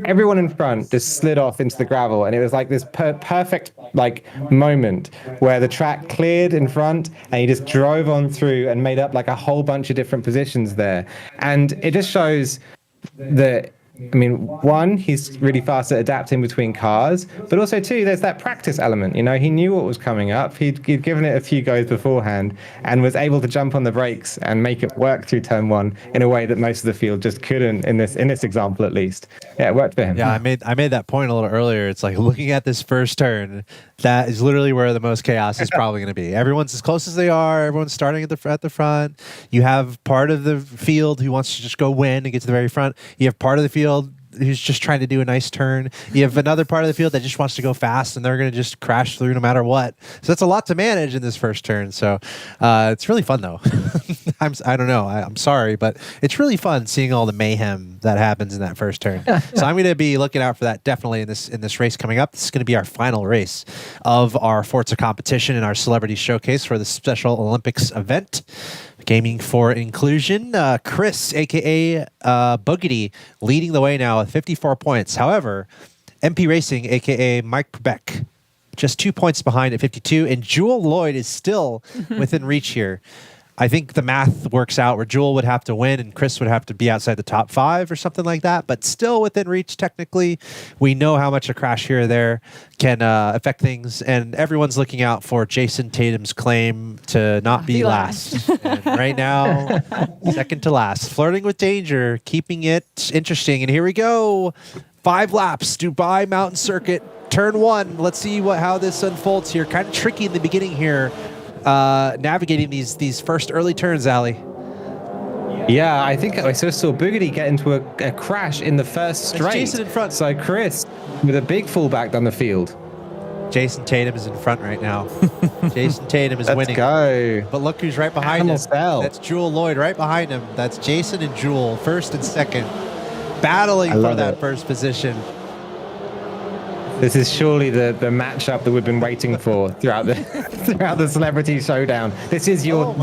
everyone in front just slid off into the gravel, and it was like this perfect like moment where the track cleared in front, and he just drove on through and made up like a whole bunch of different positions there, and it just shows one, he's really fast at adapting between cars, but also two, there's that practice element. He knew what was coming up. He'd given it a few goes beforehand and was able to jump on the brakes and make it work through turn one in a way that most of the field just couldn't in this example, at least. Yeah, it worked for him. Yeah, I made that point a little earlier. It's like looking at this first turn, that is literally where the most chaos is probably going to be. Everyone's as close as they are. Everyone's starting at the front. You have part of the field who wants to just go win and get to the very front. You have part of the field who's just trying to do a nice turn. You have another part of the field that just wants to go fast, and they're going to just crash through no matter what. So that's a lot to manage in this first turn. So it's really fun, though. I don't know. I'm sorry, but it's really fun seeing all the mayhem that happens in that first turn. So I'm going to be looking out for that definitely in this race coming up. This is going to be our final race of our Forza competition and our celebrity showcase for the Special Olympics event. Gaming for Inclusion, Chris, a.k.a. Boogity, leading the way now with 54 points. However, MP Racing, a.k.a. Mike Prebeck, just 2 points behind at 52, and Jewel Lloyd is still within reach here. I think the math works out where Jewel would have to win and Chris would have to be outside the top 5 or something like that, but still within reach technically. We know how much a crash here or there can affect things, and everyone's looking out for Jason Tatum's claim to not be last. And right now, second to last. Flirting with danger, keeping it interesting, and here we go. 5 laps, Dubai Mountain Circuit, turn 1. Let's see how this unfolds here. Kind of tricky in the beginning here. Navigating these first early turns, Ali. Yeah, I think I saw Boogity get into a crash in the first straight. Jason in front. So Chris with a big fallback down the field. Jason Tatum is in front right now. Jason Tatum is winning. Let's go. But look who's right behind him. That's Jewel Lloyd right behind him. That's Jason and Jewel, first and second, battling for that first position. This is surely the matchup that we've been waiting for throughout the celebrity showdown. This is your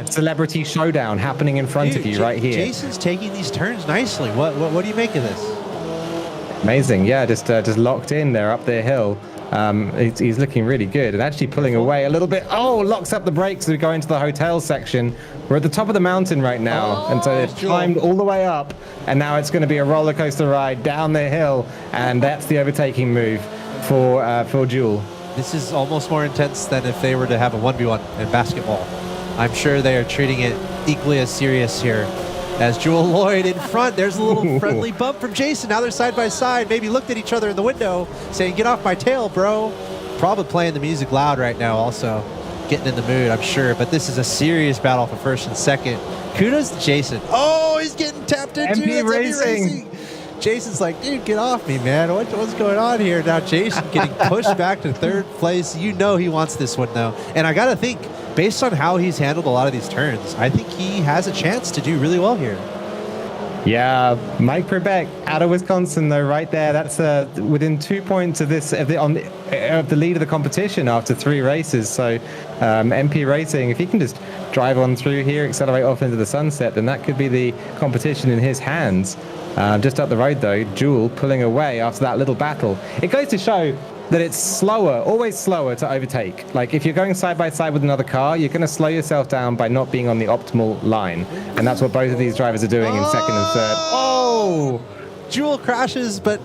celebrity showdown happening in front of you right here. Jason's taking these turns nicely. What do you make of this? Amazing, yeah, just locked in there up the hill. He's looking really good and actually pulling away a little bit. Oh, locks up the brakes as we go into the hotel section. We're at the top of the mountain right now, and so they've climbed all the way up, and now it's going to be a roller coaster ride down the hill, and that's the overtaking move for Jewel. This is almost more intense than if they were to have a 1v1 in basketball. I'm sure they are treating it equally as serious here. As Jewel Lloyd in front, there's a little friendly bump from Jason. Now they're side by side, maybe looked at each other in the window, saying, "Get off my tail, bro." Probably playing the music loud right now also. Getting in the mood, I'm sure. But this is a serious battle for first and second. Kudos to Jason. Oh, he's getting tapped into. MP Racing. Jason's like, dude, get off me, man. What's going on here? Now Jason getting pushed back to third place. You know he wants this one, though. And I got to think, based on how he's handled a lot of these turns, I think he has a chance to do really well here. Yeah, Mike Prebeck out of Wisconsin, though, right there. That's within 2 points of the lead of the competition after 3 races. So MP Racing, if he can just drive on through here, accelerate off into the sunset, then that could be the competition in his hands. Just up the road, though, Jewel pulling away after that little battle. It goes to show that it's always slower to overtake. Like if you're going side by side with another car, you're going to slow yourself down by not being on the optimal line. And that's what both of these drivers are doing in second and third. Oh, Jewel crashes, but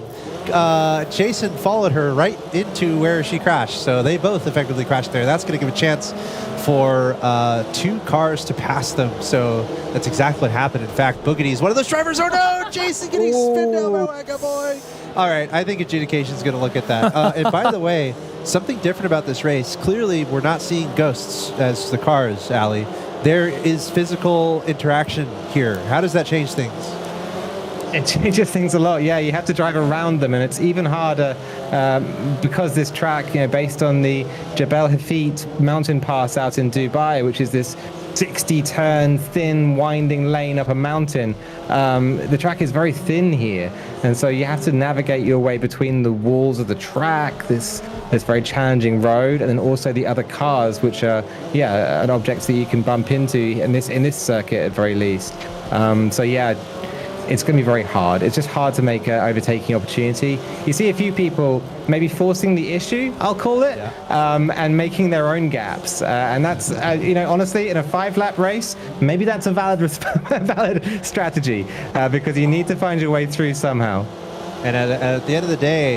Jason followed her right into where she crashed. So they both effectively crashed there. That's going to give a chance for 2 cars to pass them. So that's exactly what happened. In fact, Boogity is one of those drivers. Oh no, Jason getting spin down by Wacko Boy. All right, I think adjudication is going to look at that. And by the way, something different about this race. Clearly, we're not seeing ghosts as the cars, Ali. There is physical interaction here. How does that change things? It changes things a lot. Yeah, you have to drive around them, and it's even harder because this track, based on the Jebel Hafit mountain pass out in Dubai, which is this 60-turn, thin, winding lane up a mountain. The track is very thin here, and so you have to navigate your way between the walls of the track, this very challenging road, and then also the other cars, which are objects that you can bump into in this circuit at very least. it's going to be very hard. It's just hard to make an overtaking opportunity. You see a few people maybe forcing the issue, I'll call it, and making their own gaps. And that's, honestly, in a 5-lap race, maybe that's a valid strategy because you need to find your way through somehow. And at the end of the day,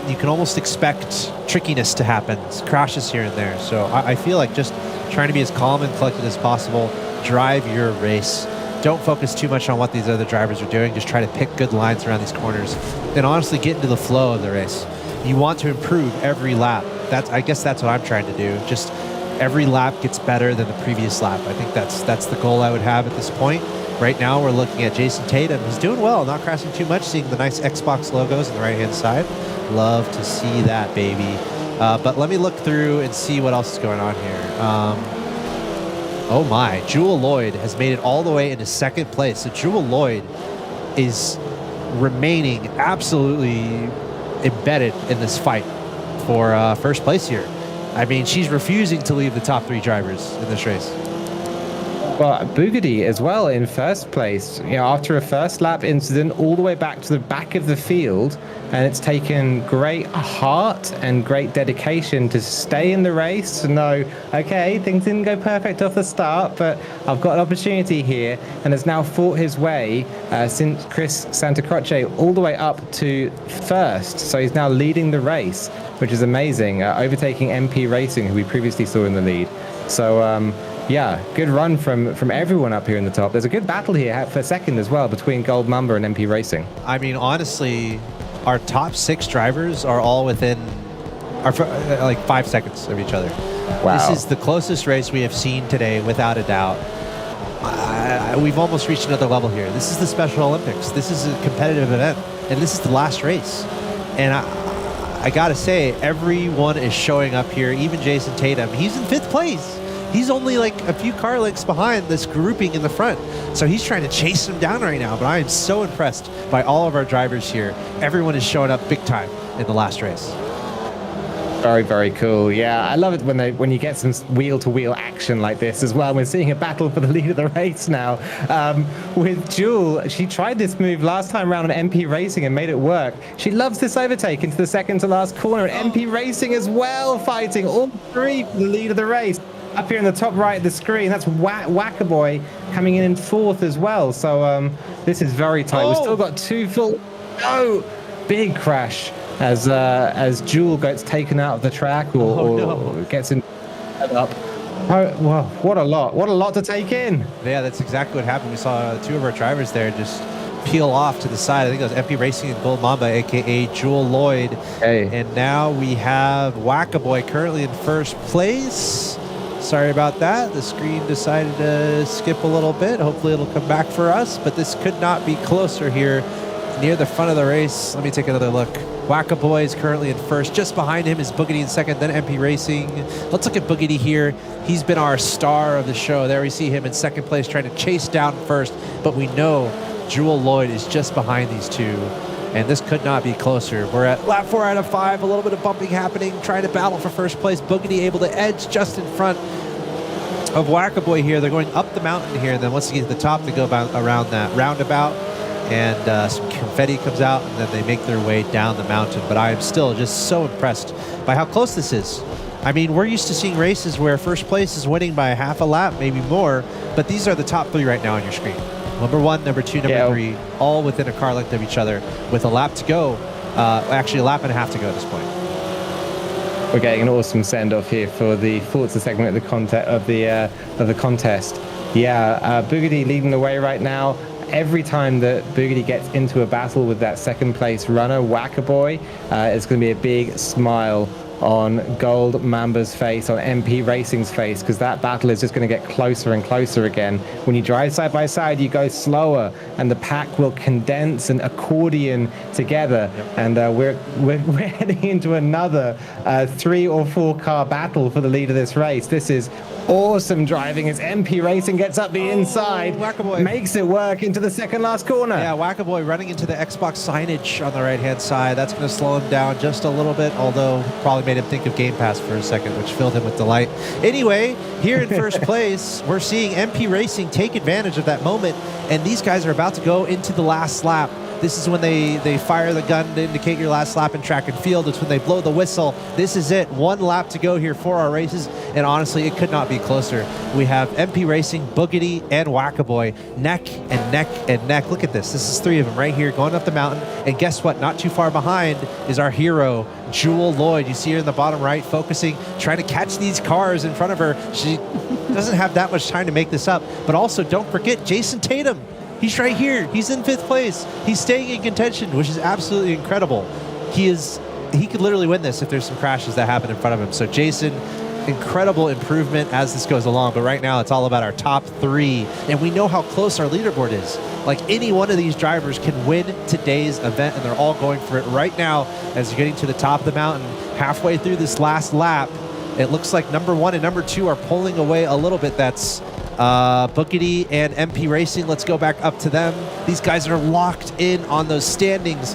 you can almost expect trickiness to happen, crashes here and there. So I feel like just trying to be as calm and collected as possible, drive your race. Don't focus too much on what these other drivers are doing. Just try to pick good lines around these corners and honestly get into the flow of the race. You want to improve every lap. I guess that's what I'm trying to do. Just every lap gets better than the previous lap. I think that's the goal I would have at this point. Right now, we're looking at Jason Tatum. He's doing well, not crashing too much, seeing the nice Xbox logos on the right-hand side. Love to see that, baby. But let me look through and see what else is going on here. Oh my, Jewel Lloyd has made it all the way into second place. So Jewel Lloyd is remaining absolutely embedded in this fight for first place here. I mean, she's refusing to leave the top 3 drivers in this race. Well, Boogedy as well in first place, after a first lap incident all the way back to the back of the field, and it's taken great heart and great dedication to stay in the race, to know, okay, things didn't go perfect off the start, but I've got an opportunity here, and has now fought his way since Chris Santacroce all the way up to first. So he's now leading the race, which is amazing, overtaking MP Racing, who we previously saw in the lead. So, yeah, good run from everyone up here in the top. There's a good battle here for second as well between Gold Mamba and MP Racing. I mean, honestly, our top 6 drivers are all within like 5 seconds of each other. Wow. This is the closest race we have seen today, without a doubt. We've almost reached another level here. This is the Special Olympics. This is a competitive event, and this is the last race. And I gotta say, everyone is showing up here. Even Jason Tatum, he's in 5th place. He's only like a few car lengths behind this grouping in the front. So he's trying to chase him down right now. But I am so impressed by all of our drivers here. Everyone is showing up big time in the last race. Very, very cool. Yeah, I love it when you get some wheel-to-wheel action like this as well. We're seeing a battle for the lead of the race now. With Jewel, she tried this move last time around on MP Racing and made it work. She loves this overtake into the second to last corner. And MP Racing as well, fighting all 3 for the lead of the race. Up here in the top right of the screen, that's Wackaboy coming in 4th as well. So this is very tight. We've still got 2 full. Oh, big crash as Jewel gets taken out of the track or gets in up. Oh, well, what a lot to take in. Yeah, that's exactly what happened. We saw 2 of our drivers there just peel off to the side. I think it was MP Racing and Gold Mamba, aka Jewel Lloyd. Hey. And now we have Wackaboy currently in first place. Sorry about that. The screen decided to skip a little bit. Hopefully it'll come back for us, but this could not be closer here near the front of the race. Let me take another look. Wackaboy is currently in first. Just behind him is Boogedy in second, then MP Racing. Let's look at Boogedy here. He's been our star of the show. There we see him in second place trying to chase down first, but we know Jewel Lloyd is just behind these 2. And this could not be closer. We're at lap 4 out of 5. A little bit of bumping happening, trying to battle for first place. Boogedy able to edge just in front of Wackaboy here. They're going up the mountain here. And then once you get to the top, they go around that roundabout. And some confetti comes out, and then they make their way down the mountain. But I am still just so impressed by how close this is. I mean, we're used to seeing races where first place is winning by half a lap, maybe more. But these are the top 3 right now on your screen. Number 1, number 2, number 3, all within a car length of each other with a lap to go. Actually, a lap and a half to go at this point. We're getting an awesome send-off here for the Forza segment of the contest. Yeah, Boogedy leading the way right now. Every time that Boogedy gets into a battle with that second place runner, Wackaboy, it's going to be a big smile on Gold Mamba's face, on MP Racing's face, because that battle is just going to get closer and closer again. When you drive side by side, you go slower, and the pack will condense and accordion together. Yep. And we're heading into another 3 or 4 car battle for the lead of this race. This is awesome driving as MP Racing gets up the inside, Wackaboy makes it work into the second last corner. Yeah, Wackaboy running into the Xbox signage on the right-hand side. That's going to slow him down just a little bit, although probably made him think of Game Pass for a second, which filled him with delight. Anyway, here in first place, we're seeing MP Racing take advantage of that moment, and these guys are about to go into the last lap. This is when they fire the gun to indicate your last lap in track and field. It's when they blow the whistle. This is it. 1 lap to go here for our races, and honestly, it could not be closer. We have MP Racing, Boogity, and Wackaboy neck and neck and neck. Look at this. This is 3 of them right here going up the mountain, and guess what? Not too far behind is our hero, Jewel Lloyd. You see her in the bottom right, focusing, trying to catch these cars in front of her. She doesn't have that much time to make this up, but also don't forget Jason Tatum. He's right here. He's in 5th place. He's staying in contention, which is absolutely incredible. He could literally win this if there's some crashes that happen in front of him. So Jason, incredible improvement as this goes along. But right now, it's all about our top 3. And we know how close our leaderboard is. Like, any one of these drivers can win today's event, and they're all going for it right now as you're getting to the top of the mountain. Halfway through this last lap, it looks like number 1 and number 2 are pulling away a little bit. That's Bookity and MP Racing. Let's go back up to them. These guys are locked in on those standings.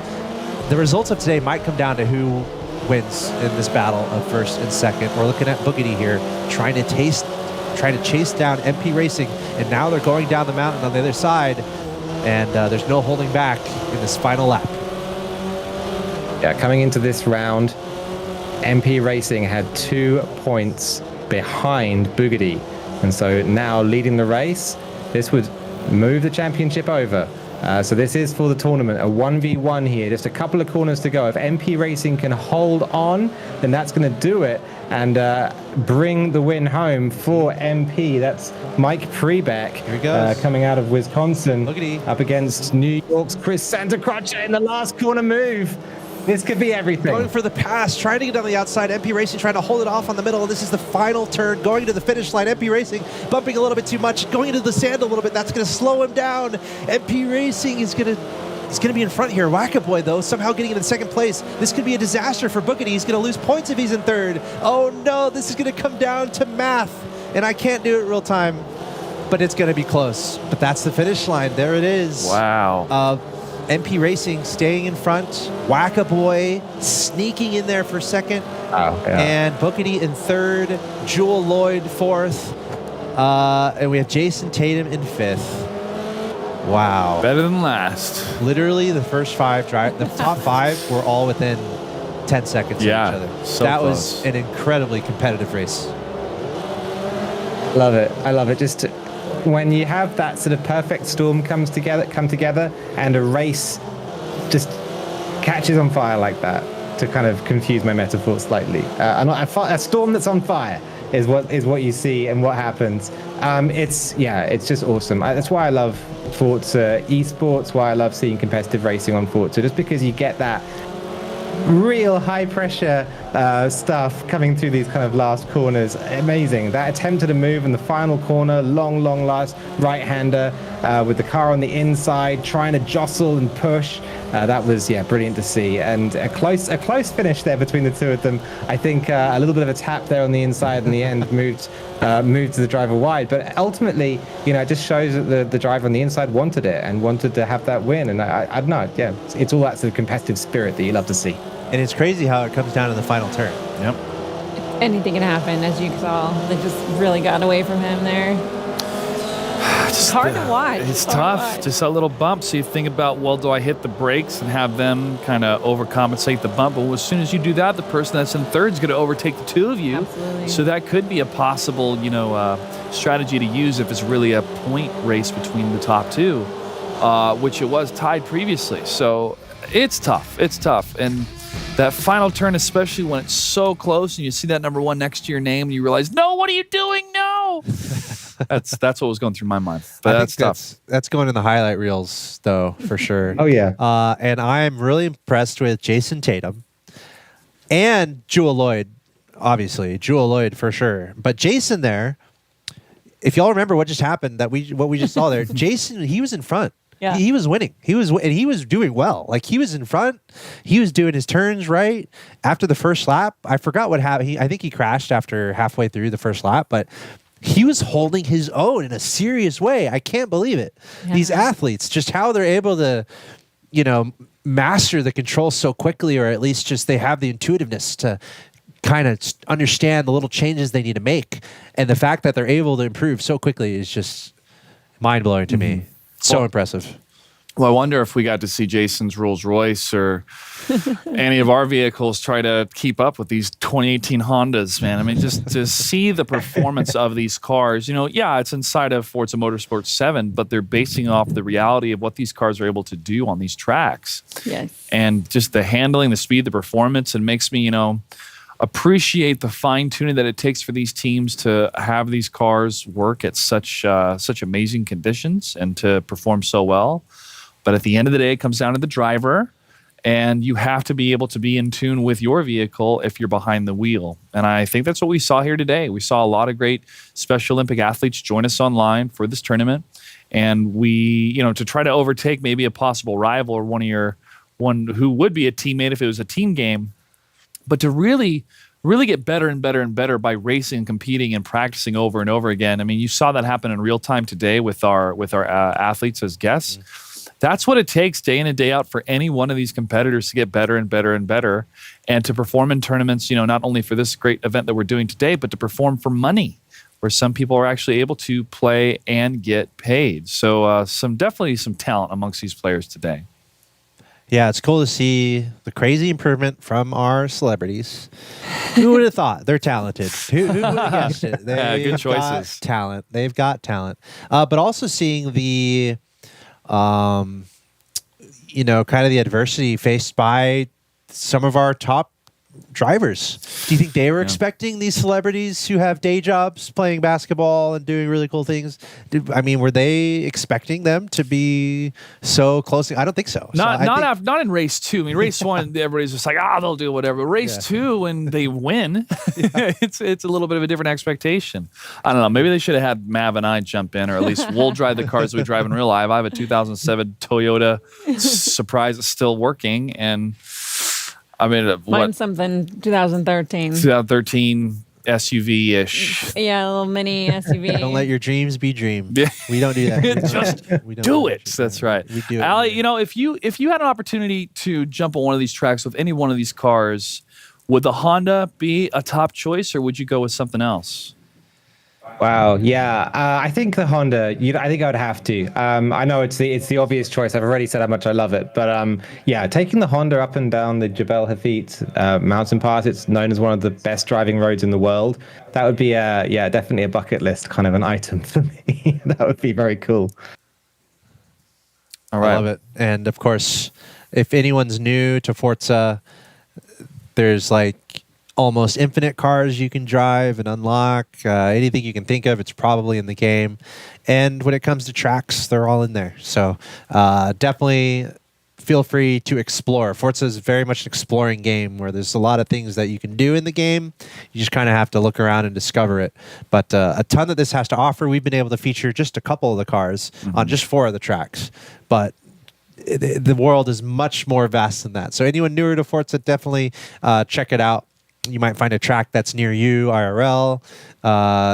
The results of today might come down to who wins in this battle of first and second. We're looking at Boogity here, trying to chase down MP Racing, and now they're going down the mountain on the other side, and there's no holding back in this final lap. Yeah, coming into this round, MP Racing had 2 points behind Boogity, and so now leading the race, this would move the championship over. So this is for the tournament, a 1v1 here, just a couple of corners to go. If MP Racing can hold on, then that's going to do it and bring the win home for MP. That's Mike Prebeck. Here he goes. Coming out of Wisconsin, up against New York's Chris Santacroce in the last corner move. This could be everything. Going for the pass, trying to get on the outside. MP Racing trying to hold it off on the middle. And this is the final turn, going to the finish line. MP Racing bumping a little bit too much, going into the sand a little bit. That's going to slow him down. MP Racing is going to be in front here. Wackaboy, though, somehow getting in second place. This could be a disaster for Boogity. He's going to lose points if he's in third. Oh, no, this is going to come down to math. And I can't do it real time, but it's going to be close. But that's the finish line. There it is. Wow. MP Racing staying in front, Wackaboy sneaking in there for second, and Boogity in third, Jewel Lloyd fourth, and we have Jason Tatum in 5th. Wow. Better than last. Literally the first 5 the top 5 were all within 10 seconds of each other. So that close. was an incredibly competitive race. Love it. I love it. Just when you have that sort of perfect storm come together and a race just catches on fire like that, to kind of confuse my metaphor slightly. A storm that's on fire is what you see and what happens. It's just awesome. That's why I love Forza esports, why I love seeing competitive racing on Forza, just because you get that real high pressure stuff coming through these kind of last corners. Amazing. That attempt at a move in the final corner, long last right-hander with the car on the inside, trying to jostle and push. That was brilliant to see, and a close finish there between the two of them. I think a little bit of a tap there on the inside in the end moved to the driver wide, but ultimately, it just shows that the driver on the inside wanted it and wanted to have that win. And I don't know, it's all that sort of competitive spirit that you love to see. And it's crazy how it comes down to the final turn. Yep. Anything can happen, as you saw. They just really got away from him there. It's hard to watch. It's tough. Just a little bump. So you think about, well, do I hit the brakes and have them kind of overcompensate the bump? But as soon as you do that, the person that's in third is going to overtake the two of you. Absolutely. So that could be a possible, strategy to use if it's really a point race between the top two, which it was tied previously. So it's tough. It's tough. And that final turn, especially when it's so close and you see that number 1 next to your name and you realize, no, what are you doing? No. That's what was going through my mind. But that's tough. That's going in the highlight reels, though, for sure. Oh, yeah. And I'm really impressed with Jason Tatum and Jewel Lloyd, obviously. Jewel Lloyd, for sure. But Jason there, if y'all remember what just happened, what we just saw there, Jason, he was in front. Yeah. He was winning. He was doing well. Like, he was in front. He was doing his turns right. After the first lap, I forgot what happened. I think he crashed after halfway through the first lap, but he was holding his own in a serious way. I can't believe it. Yeah. These athletes, just how they're able to, master the control so quickly, or at least just they have the intuitiveness to kind of understand the little changes they need to make. And the fact that they're able to improve so quickly is just mind-blowing to me. So impressive. Well, I wonder if we got to see Jason's Rolls Royce or any of our vehicles try to keep up with these 2018 Hondas, man. I mean, just to see the performance of these cars, yeah, it's inside of Forza Motorsport 7, but they're basing off the reality of what these cars are able to do on these tracks. Yes. And just the handling, the speed, the performance, it makes me, appreciate the fine-tuning that it takes for these teams to have these cars work at such amazing conditions and to perform so well. But at the end of the day, it comes down to the driver, and you have to be able to be in tune with your vehicle if you're behind the wheel. And I think that's what we saw here today. We saw a lot of great Special Olympic athletes join us online for this tournament. And we, to try to overtake maybe a possible rival or one who would be a teammate if it was a team game, but to really get better and better and better by racing and competing and practicing over and over again. I mean, you saw that happen in real time today with our athletes as guests. Mm-hmm. That's what it takes day in and day out for any one of these competitors to get better and better and better and to perform in tournaments, not only for this great event that we're doing today, but to perform for money, where some people are actually able to play and get paid. So definitely some talent amongst these players today. Yeah, it's cool to see the crazy improvement from our celebrities. Who would have thought? They're talented. Who would have guessed it? Good choices. Talent. They've got talent. But also seeing the kind of the adversity faced by some of our top drivers. Do you think they were expecting these celebrities who have day jobs playing basketball and doing really cool things? Were they expecting them to be so close? I don't think so. Not in race 2. I mean, race 1, everybody's just like, they'll do whatever. But race 2, when they win, it's a little bit of a different expectation. I don't know. Maybe they should have had Mav and I jump in, or at least we'll drive the cars we drive in real life. I have a 2007 Toyota Surprise that's still working, and mine's something 2013. 2013 SUV-ish. Yeah, a little mini SUV. Don't let your dreams be dreamed. We don't do that. Just do it. That's right. We do Allie, if you had an opportunity to jump on one of these tracks with any one of these cars, would the Honda be a top choice, or would you go with something else? Wow, yeah, I think the Honda. I think I would have to. I know it's the obvious choice. I've already said how much I love it, but taking the Honda up and down the Jebel Hafit mountain pass. It's known as one of the best driving roads in the world. That would be definitely a bucket list kind of an item for me. That would be very cool. All right, I love it. And of course, if anyone's new to Forza, there's almost infinite cars you can drive and unlock. Anything you can think of, it's probably in the game. And when it comes to tracks, they're all in there. So definitely feel free to explore. Forza is very much an exploring game where there's a lot of things that you can do in the game. You just kind of have to look around and discover it. But a ton that this has to offer. We've been able to feature just a couple of the cars on just 4 of the tracks. But the world is much more vast than that. So anyone newer to Forza, definitely check it out. You might find a track that's near you, IRL.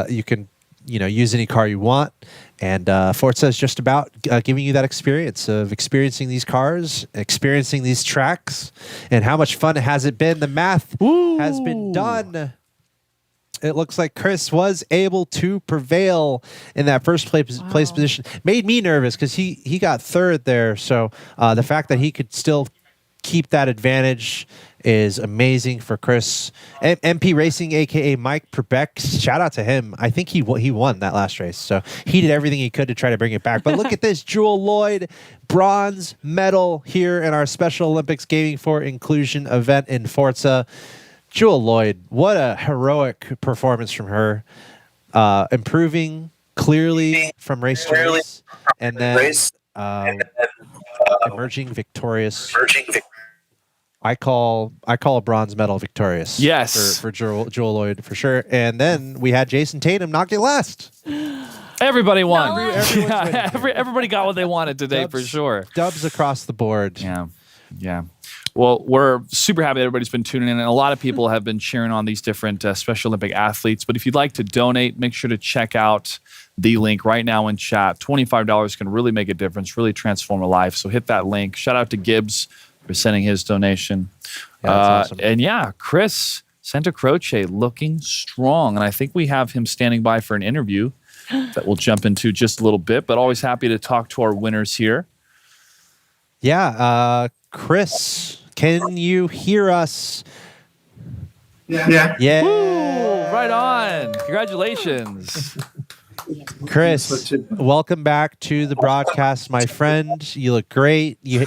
You can, use any car you want. And Forza is just about giving you that experience of experiencing these cars, experiencing these tracks, and how much fun has it been. The math has been done. It looks like Chris was able to prevail in that first place position. Made me nervous because he got third there. So the fact that he could still keep that advantage is amazing for Chris. MP Racing, a.k.a. Mike Prebeck, shout out to him. I think he won that last race, so he did everything he could to try to bring it back. But look at this, Jewel Lloyd, bronze medal here in our Special Olympics Gaming for Inclusion event in Forza. Jewel Lloyd, what a heroic performance from her. Improving clearly from race to race, and then emerging victorious. I call a bronze medal victorious. Yes, for Jewel Lloyd for sure. And then we had Jason Tatum knocked it last. Everybody won. Everybody got what they wanted today, for sure. Dubs across the board. Yeah. Well, we're super happy everybody's been tuning in, and a lot of people have been cheering on these different Special Olympic athletes. But if you'd like to donate, make sure to check out the link right now in chat. $25 can really make a difference, really transform a life. So hit that link. Shout out to Gibbs for sending his donation. Yeah, that's awesome. And Chris Santa Croce looking strong. And I think we have him standing by for an interview that we'll jump into just a little bit, but always happy to talk to our winners here. Yeah. Chris, can you hear us? Yeah. Yeah. Woo, right on. Congratulations. Chris, welcome back to the broadcast, my friend. You look great. You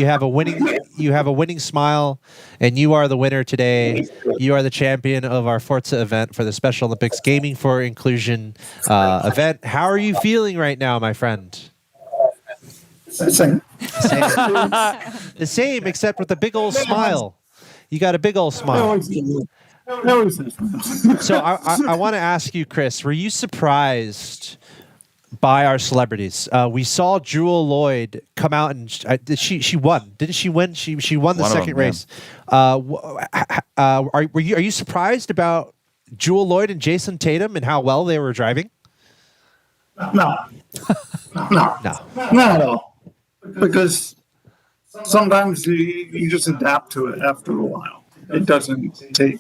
have a winning smile, and you are the winner today. You are the champion of our Forza event for the Special Olympics Gaming for Inclusion event. How are you feeling right now, my friend? Same. The same, except with a big old smile. You got a big old smile. So I want to ask you, Chris, were you surprised by our celebrities? We saw Jewel Lloyd come out and she won. Didn't she win? She won the second race. Yeah. Are you surprised about Jewel Lloyd and Jason Tatum and how well they were driving? No. Not at all. Because sometimes you just adapt to it after a while. It doesn't take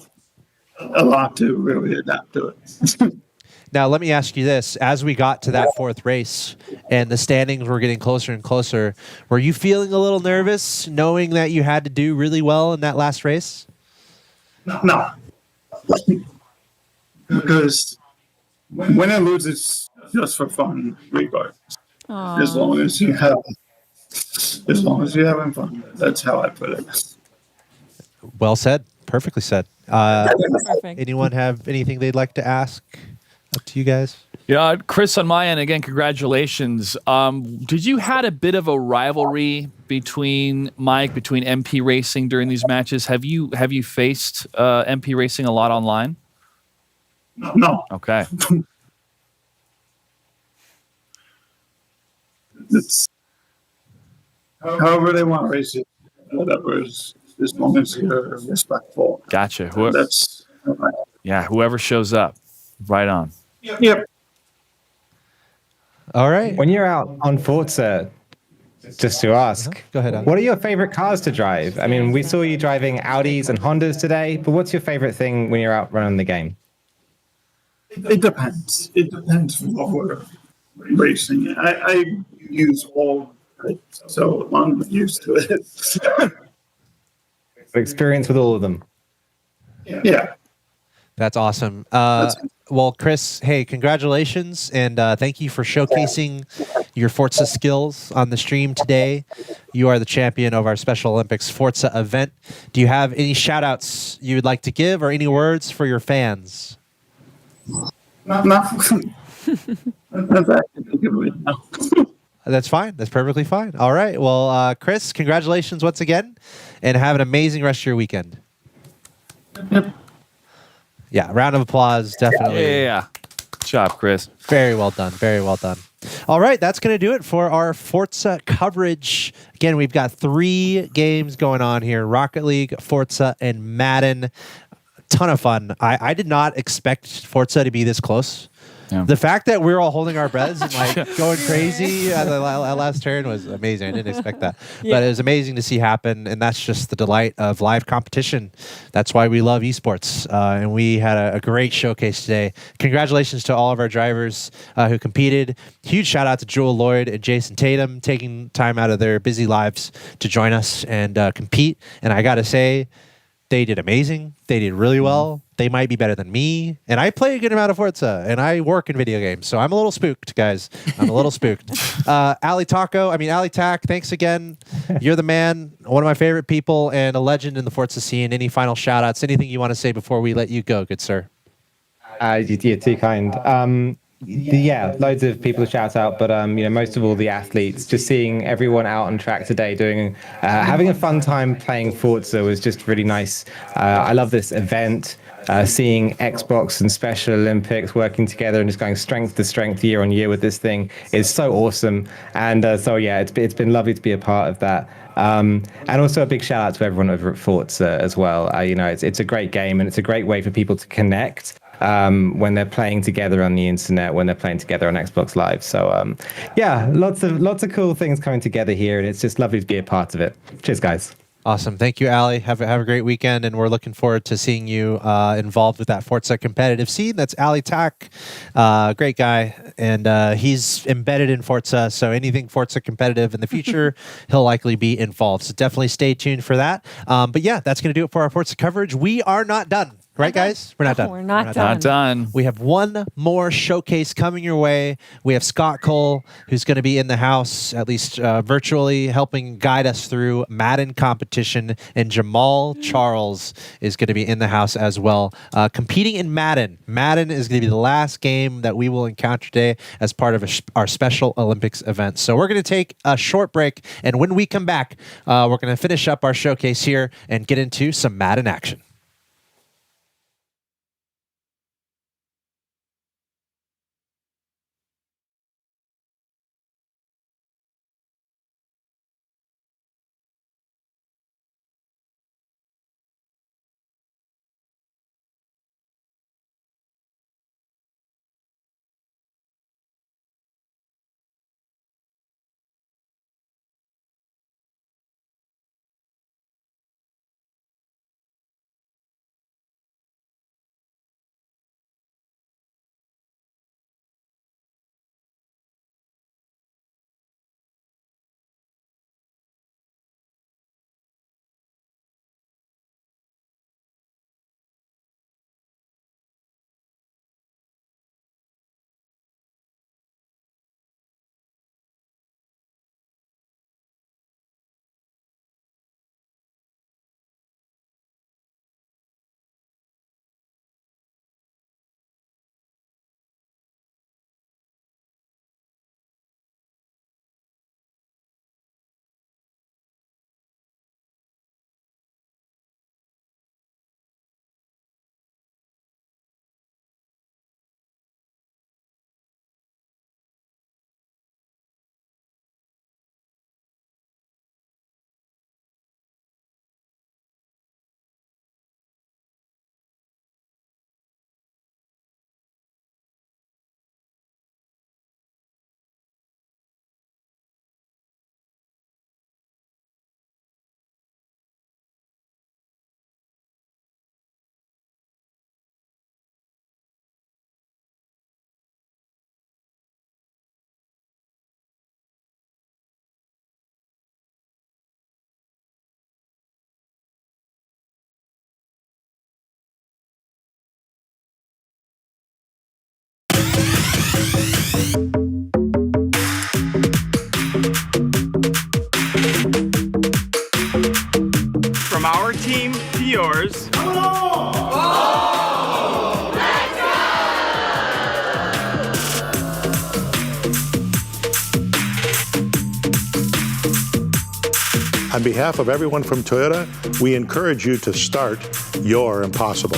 a lot to really adapt to it. Now, let me ask you this. As we got to that fourth race and the standings were getting closer and closer, were you feeling a little nervous knowing that you had to do really well in that last race? No. Because win and lose is just for fun, regardless. Aww. As long as you're having fun. That's how I put it. Well said. Perfectly said. Perfect. Anyone have anything they'd like to ask up to you guys? Yeah, Chris, on my end, again, congratulations. Did you had a bit of a rivalry between MP Racing during these matches? Have you faced MP Racing a lot online? No. Okay. It's however they want to race it. Whatever is. As long as you're respectful. Gotcha. That's yeah, whoever shows up. Right on. Yep. All right. When you're out on Forza, just to ask, Go ahead, Alex. what are your favorite cars to drive? I mean, we saw you driving Audis and Hondas today, but what's your favorite thing when you're out running the game? It depends. It depends what we're racing. I use all, so I'm used to it. Experience with all of them. Yeah. That's awesome. Well, Chris, hey, congratulations, and thank you for showcasing your Forza skills on the stream today. You are the champion of our Special Olympics Forza event. Do you have any shout-outs you would like to give or any words for your fans? That's fine. That's perfectly fine. All right. Well, Chris, congratulations once again, and have an amazing rest of your weekend. Yep. Yeah, round of applause, definitely. Yeah. Good job, Chris. Very well done. Very well done. All right, that's going to do it for our Forza coverage. Again, we've got 3 games going on here: Rocket League, Forza, and Madden. Ton of fun. I did not expect Forza to be this close. Yeah. The fact that we're all holding our breaths and like going crazy at the last turn was amazing. I didn't expect that, but it was amazing to see happen. And that's just the delight of live competition. That's why we love esports. And we had a great showcase today. Congratulations to all of our drivers who competed. Huge shout out to Jewel Lloyd and Jason Tatum taking time out of their busy lives to join us and compete. And I got to say, they did amazing. They did really well. They might be better than me. And I play a good amount of Forza, and I work in video games, so I'm a little spooked, guys. I'm a little spooked. Ali Tack, thanks again. You're the man, one of my favorite people, and a legend in the Forza scene. Any final shout-outs, anything you want to say before we let you go, good sir? You're too kind. Yeah, loads of people to shout out, but most of all the athletes. Just seeing everyone out on track today, doing, having a fun time playing Forza was just really nice. I love this event. Seeing Xbox and Special Olympics working together and just going strength to strength year on year with this thing is so awesome. And so yeah, it's been lovely to be a part of that. And also a big shout out to everyone over at Forza as well. It's a great game, and it's a great way for people to connect when they're playing together on the internet, when they're playing together on Xbox Live. So yeah, lots of cool things coming together here, and it's just lovely to be a part of it. Cheers, guys. Awesome. Thank you, Allie. Have a great weekend, and we're looking forward to seeing you involved with that Forza competitive scene. That's Ali Tak, great guy, and he's embedded in Forza, so anything Forza competitive in the future, he'll likely be involved. So definitely stay tuned for that. But yeah, that's going to do it for our Forza coverage. We are not done. Right, guys? We're not done. We're not done. Not done. We have one more showcase coming your way. We have Scott Cole, who's going to be in the house, at least virtually, helping guide us through Madden competition. And Jamal Charles is going to be in the house as well, competing in Madden. Madden is going to be the last game that we will encounter today as part of our Special Olympics event. So we're going to take a short break. And when we come back, we're going to finish up our showcase here and get into some Madden action. From our team to yours. Come on! On behalf of everyone from Toyota, we encourage you to start your impossible.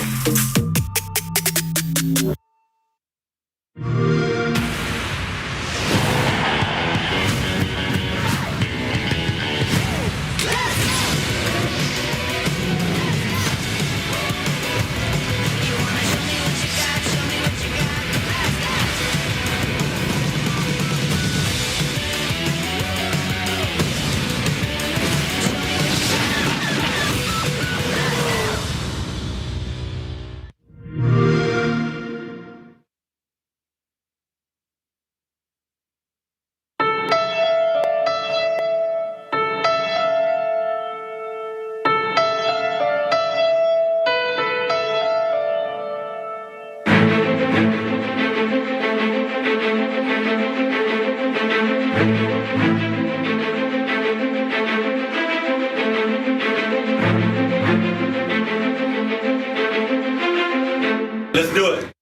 Let's do it.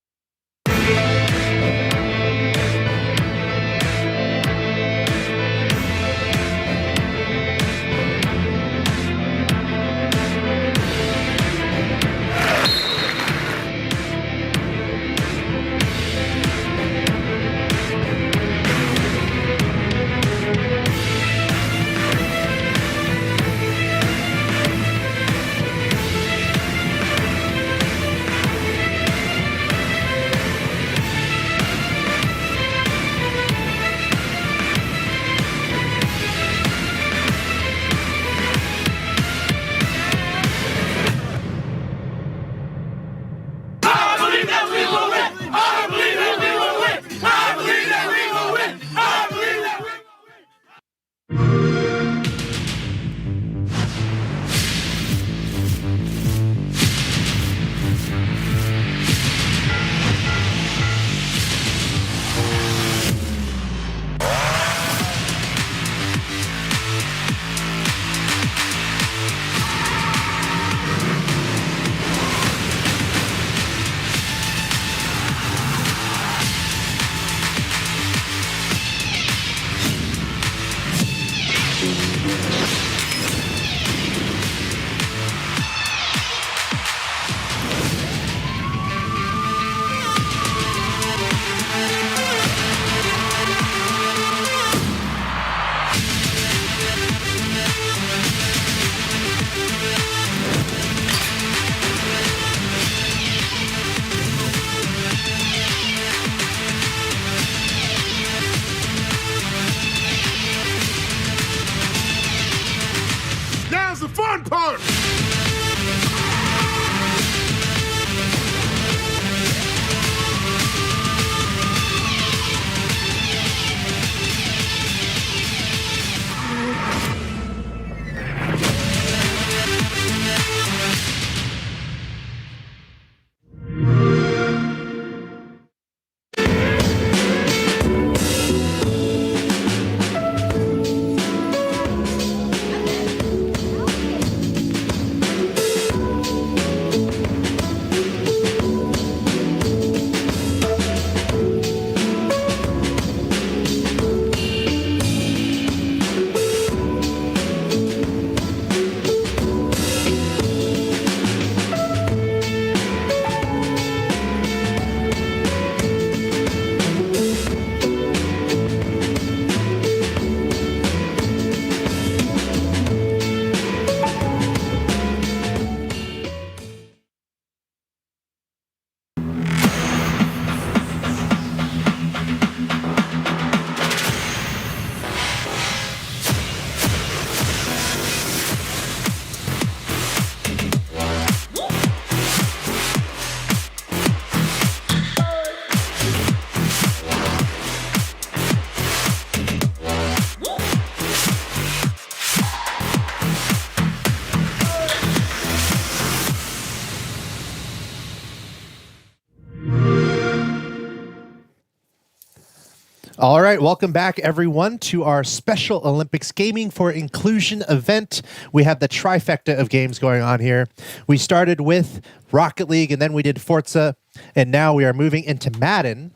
All right, welcome back, everyone, to our Special Olympics Gaming for Inclusion event. We have the trifecta of games going on here. We started with Rocket League, and then we did Forza, and now we are moving into Madden,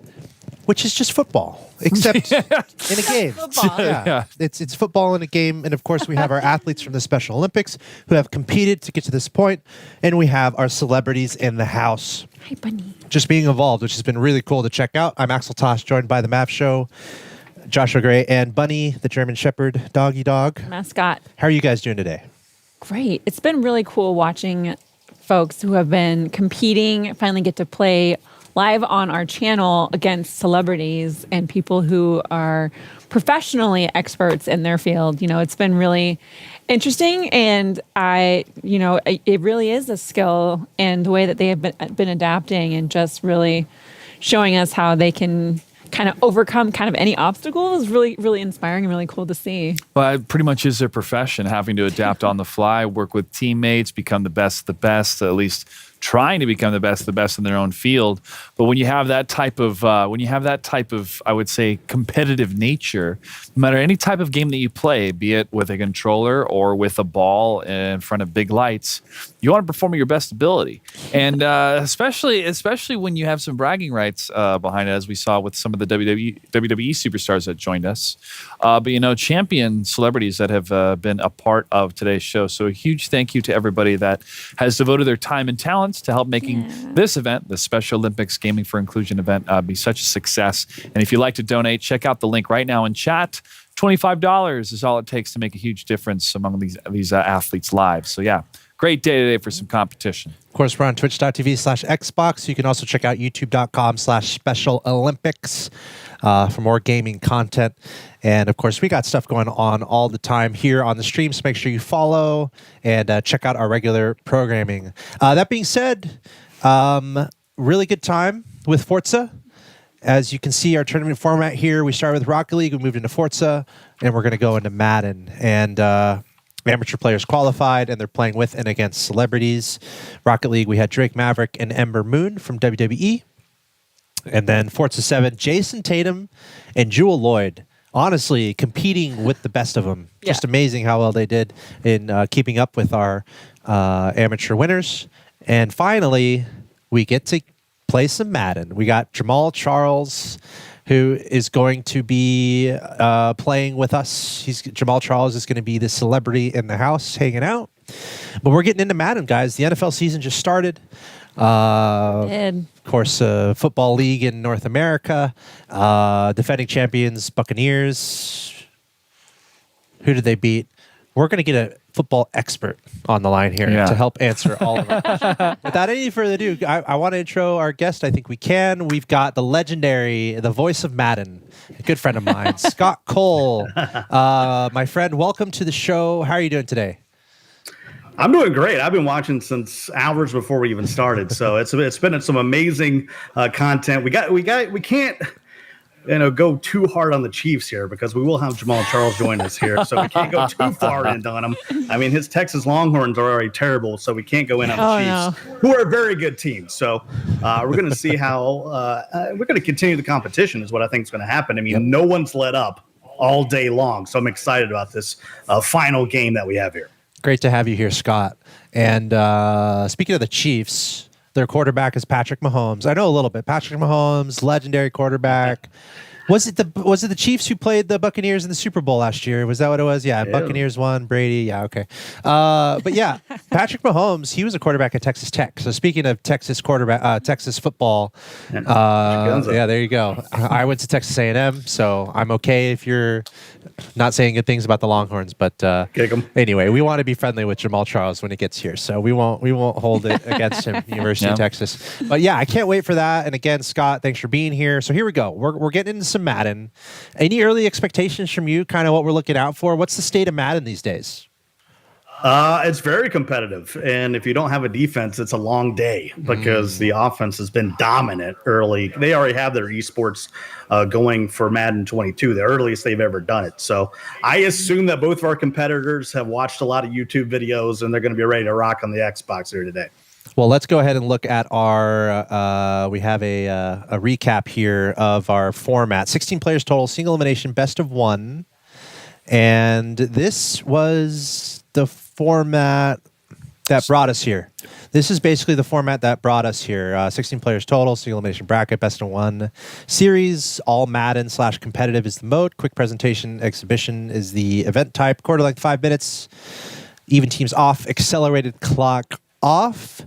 which is just football, except in a game. Yeah. It's football in a game, and of course we have our athletes from the Special Olympics who have competed to get to this point, and we have our celebrities in the house. Hi, Bunny. Just being involved, which has been really cool to check out. I'm Axel Tosh, joined by the Mav Show, Joshua Gray, and Bunny, the German Shepherd doggy dog. Mascot. How are you guys doing today? Great. It's been really cool watching folks who have been competing finally get to play live on our channel against celebrities and people who are professionally experts in their field. It's been really interesting, and it really is a skill, and the way that they have been adapting and just really showing us how they can kind of overcome kind of any obstacle is really, really inspiring and really cool to see. Well, it pretty much is their profession, having to adapt on the fly, work with teammates, become the best, at least trying to become the best in their own field. But when you have that type of, I would say, competitive nature, no matter any type of game that you play, be it with a controller or with a ball in front of big lights, you want to perform at your best ability. And especially when you have some bragging rights behind it, as we saw with some of the WWE superstars that joined us. But champion celebrities that have been a part of today's show. So a huge thank you to everybody that has devoted their time and talents to help making this event, the Special Olympics Gaming for Inclusion event, be such a success. And if you'd like to donate, check out the link right now in chat. $25 is all it takes to make a huge difference among these athletes' lives. So yeah, great day today for some competition. Of course, we're on twitch.tv/Xbox. You can also check out youtube.com/Special Olympics for more gaming content. And of course, we got stuff going on all the time here on the stream, so make sure you follow and check out our regular programming. That being said, really good time with Forza. As you can see, our tournament format here, we started with Rocket League, we moved into Forza, and we're going to go into Madden. And amateur players qualified, and they're playing with and against celebrities. Rocket League, we had Drake Maverick and Ember Moon from WWE. And then Forza 7, Jason Tatum and Jewel Lloyd. Honestly, competing with the best of them. Yeah. Just amazing how well they did in keeping up with our amateur winners. And finally, we get to play some Madden. We got Jamal Charles, who is going to be playing with us. Jamal Charles is going to be the celebrity in the house hanging out. But we're getting into Madden, guys. The NFL season just started. Of course, football league in North America. Defending champions, Buccaneers. Who did they beat? We're going to get a football expert on the line here to help answer all of our questions. Without any further ado, I want to intro our guest. I think we can. We've got the legendary, the voice of Madden, a good friend of mine, Scott Cole. My friend, welcome to the show. How are you doing today? I'm doing great. I've been watching since hours before we even started, so it's been some amazing content. We can't go too hard on the Chiefs here because we will have Jamal Charles join us here, so we can't go too far into on him. I mean, his Texas Longhorns are already terrible, so we can't go in on the Chiefs, who are a very good team. So we're going to see how we're going to continue the competition is what I think is going to happen. I mean, no one's let up all day long, so I'm excited about this final game that we have here. Great to have you here, Scott. And speaking of the Chiefs, their quarterback is Patrick Mahomes. I know a little bit. Patrick Mahomes, legendary quarterback. Was it the Chiefs who played the Buccaneers in the Super Bowl last year? Was that what it was? Yeah, Buccaneers won. Brady. Yeah, okay. But yeah, Patrick Mahomes, he was a quarterback at Texas Tech. So speaking of Texas football, yeah, there you go. I went to Texas A&M, so I'm okay if you're not saying good things about the Longhorns. But anyway, we want to be friendly with Jamal Charles when he gets here, so we won't hold it against him, University of Texas. But yeah, I can't wait for that. And again, Scott, thanks for being here. So here we go. We're getting into some Madden. Any early expectations from you? Kind of what we're looking out for? What's the state of Madden these days? It's very competitive, and if you don't have a defense, it's a long day because the offense has been dominant early. They already have their esports going for Madden 22, the earliest they've ever done it. So I assume that both of our competitors have watched a lot of YouTube videos, and they're going to be ready to rock on the Xbox here today. Well, let's go ahead and look at our. We have a recap here of our format. 16 players total, single elimination, best of one, and this was the format that brought us here. This is basically the format that brought us here. 16 players total, single elimination bracket, best of one series. All Madden / competitive is the mode. Quick presentation exhibition is the event type. Quarter length 5 minutes. Even teams off. Accelerated clock off.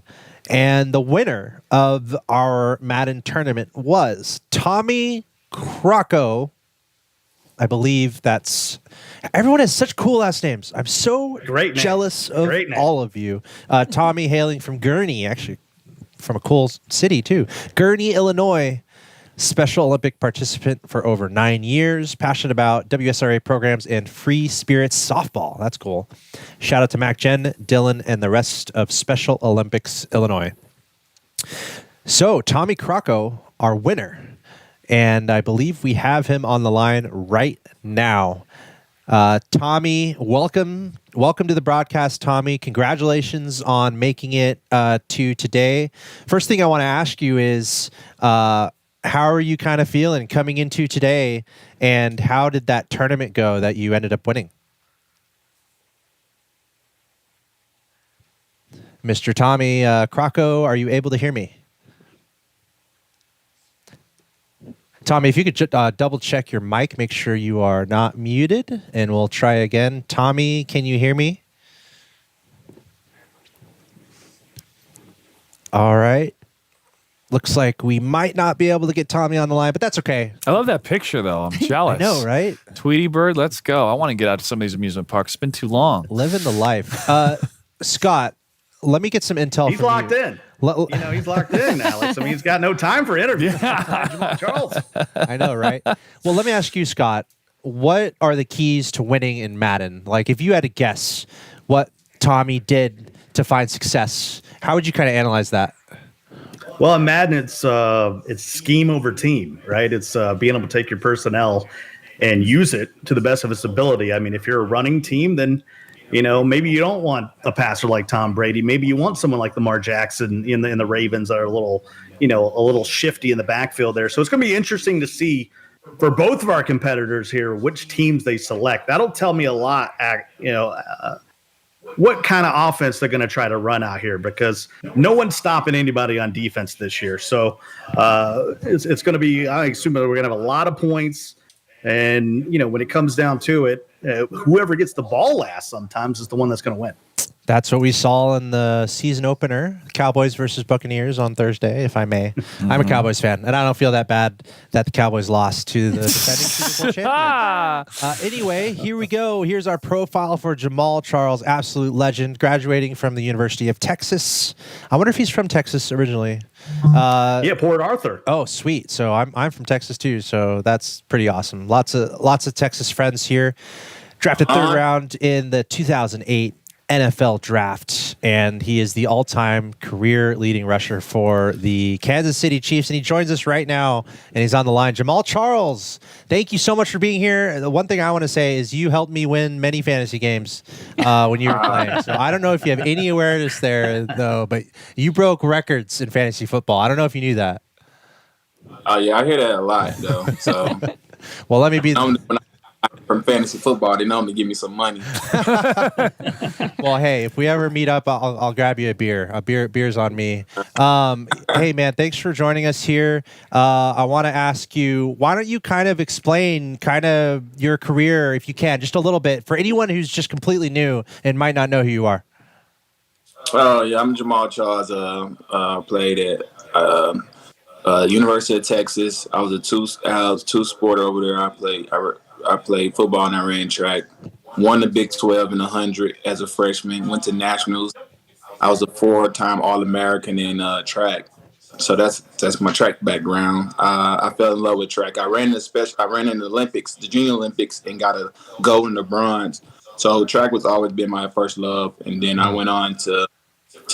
And the winner of our Madden tournament was Tommy Crocco. I believe that's... Everyone has such cool last names. I'm so jealous of all of you. Tommy hailing from Gurnee, actually from a cool city too. Gurnee, Illinois. Special Olympic participant for over 9 years. Passionate about WSRA programs and free spirits softball. That's cool. Shout out to Mac, Jen, Dylan, and the rest of Special Olympics Illinois. So Tommy Crocco, our winner. And I believe we have him on the line right now. Tommy, welcome to the broadcast, Tommy. Congratulations on making it to today. First thing I want to ask you is, how are you kind of feeling coming into today, and how did that tournament go that you ended up winning? Mr. Tommy Crocco, are you able to hear me? Tommy, if you could double check your mic, make sure you are not muted, and we'll try again. Tommy, can you hear me? All right. Looks like we might not be able to get Tommy on the line, but that's okay. I love that picture, though. I'm jealous. I know, right? Tweety Bird, let's go. I want to get out to some of these amusement parks. It's been too long. Living the life. Scott, let me get some intel He's from locked you. in. He's locked in, Alex. I mean, he's got no time for interviews. Jamal Charles. I know, right? Well, let me ask you, Scott, what are the keys to winning in Madden? Like, if you had to guess what Tommy did to find success, how would you kind of analyze that? Well, in Madden, it's scheme over team, right? It's being able to take your personnel and use it to the best of its ability. I mean, if you're a running team, then maybe you don't want a passer like Tom Brady. Maybe you want someone like Lamar Jackson in the Ravens that are a little shifty in the backfield there. So it's going to be interesting to see for both of our competitors here which teams they select. That'll tell me a lot. What kind of offense they're going to try to run out here, because no one's stopping anybody on defense this year. So it's going to be, I assume that we're going to have a lot of points. And, when it comes down to it, whoever gets the ball last sometimes is the one that's going to win. That's what we saw in the season opener, Cowboys versus Buccaneers on Thursday, if I may. I'm a Cowboys fan, and I don't feel that bad that the Cowboys lost to the defending Super Bowl champions. Anyway, here we go. Here's our profile for Jamal Charles, absolute legend, graduating from the University of Texas. I wonder if he's from Texas originally. Yeah, Port Arthur. Oh, sweet. So I'm from Texas too, so that's pretty awesome. Lots of Texas friends here. Drafted third round in the 2008 NFL draft, and he is the all-time career leading rusher for the Kansas City Chiefs, and he joins us right now, and he's on the line. Jamal Charles, thank you so much for being here. The one thing I want to say is you helped me win many fantasy games when you were playing, so I don't know if you have any awareness there, though, but you broke records in fantasy football. I don't know if you knew that. Oh, yeah, I hear that a lot, though, so... Well, let me be... From fantasy football, they know me, give me some money. Well, hey, if we ever meet up, I'll grab you a beer. Beer's on me. Hey, man, thanks for joining us here. I want to ask you, why don't you kind of explain kind of your career, if you can, just a little bit, for anyone who's just completely new and might not know who you are. Oh, yeah, I'm Jamal Charles. Played at University of Texas. I was a two-sporter over there. I played football and I ran track. Won the Big 12 in 100 as a freshman. Went to nationals. I was a 4-time All-American in track. So that's my track background. I fell in love with track. I ran in the Olympics, the Junior Olympics, and got a gold and a bronze. So track was always been my first love. And then I went on to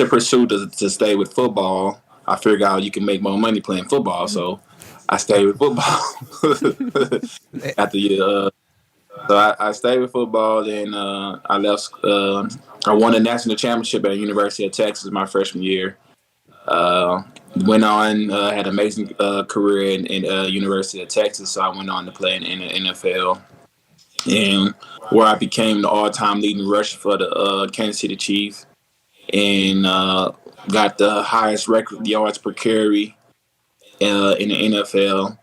pursue to stay with football. I figured out you can make more money playing football. So I stayed with football so I stayed with football. Then I left. I won a national championship at the University of Texas my freshman year. Went on, had an amazing career in University of Texas. So I went on to play in the NFL, and where I became the all-time leading rusher for the Kansas City Chiefs, and got the highest record yards per carry in the NFL.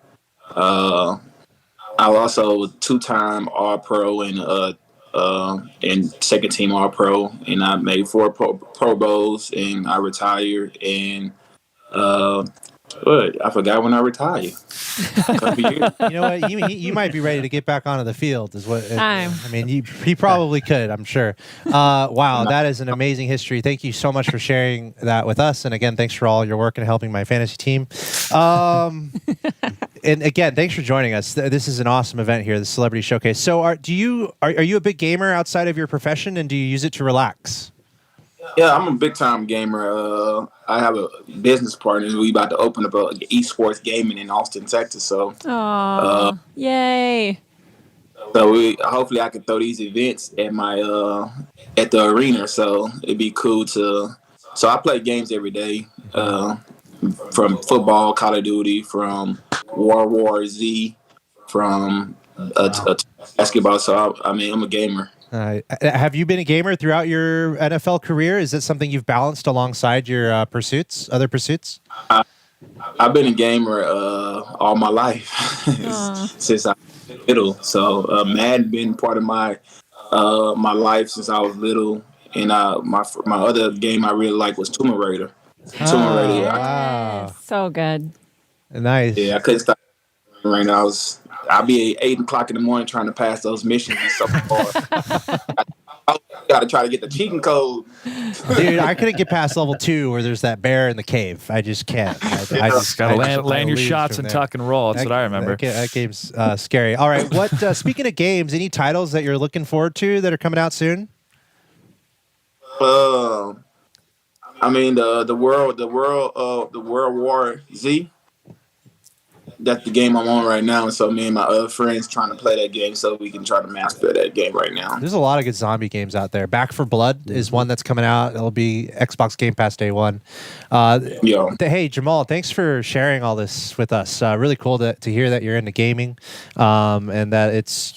I was also two-time All-Pro and second-team All-Pro, and I made 4 Pro Bowls, and I retired. And I forgot when I retired. A couple years. You know what? You might be ready to get back onto the field. Is what Time. I mean. He probably could. I'm sure. Wow, that is an amazing history. Thank you so much for sharing that with us. And again, thanks for all your work in helping my fantasy team. And again, thanks for joining us. This is an awesome event here, the Celebrity Showcase. So, are you a big gamer outside of your profession, and do you use it to relax? Yeah, I'm a big time gamer. I have a business partner. We about to open up a esports gaming in Austin, Texas. So, yay! So hopefully I can throw these events at my at the arena. So it'd be cool to. So I play games every day, from football, Call of Duty, from World War Z, from basketball. So I'm a gamer. Have you been a gamer throughout your NFL career? Is it something you've balanced alongside your other pursuits? I've been a gamer all my life since I was little. So Madden been part of my life since I was little. And my other game I really liked was Tomb Raider. Tomb Raider. Wow. So good. Nice. Yeah, I couldn't stop right now. I'll be at 8 o'clock in the morning trying to pass those missions. It's so hard. I got to try to get the cheating code. Dude, I couldn't get past level 2 where there's that bear in the cave. I just can't. I just got to land your shots and tuck and roll. That's what I remember. That game's scary. All right. What? Speaking of games, any titles that you're looking forward to that are coming out soon? I mean the World War Z. That's the game I'm on right now, and so me and my other friends trying to play that game so we can try to master that game right now. There's a lot of good zombie games out there. Back for Blood is one that's coming out. It'll be Xbox Game Pass Day 1. Hey, Jamal, thanks for sharing all this with us. Really cool to hear that you're into gaming, and that it's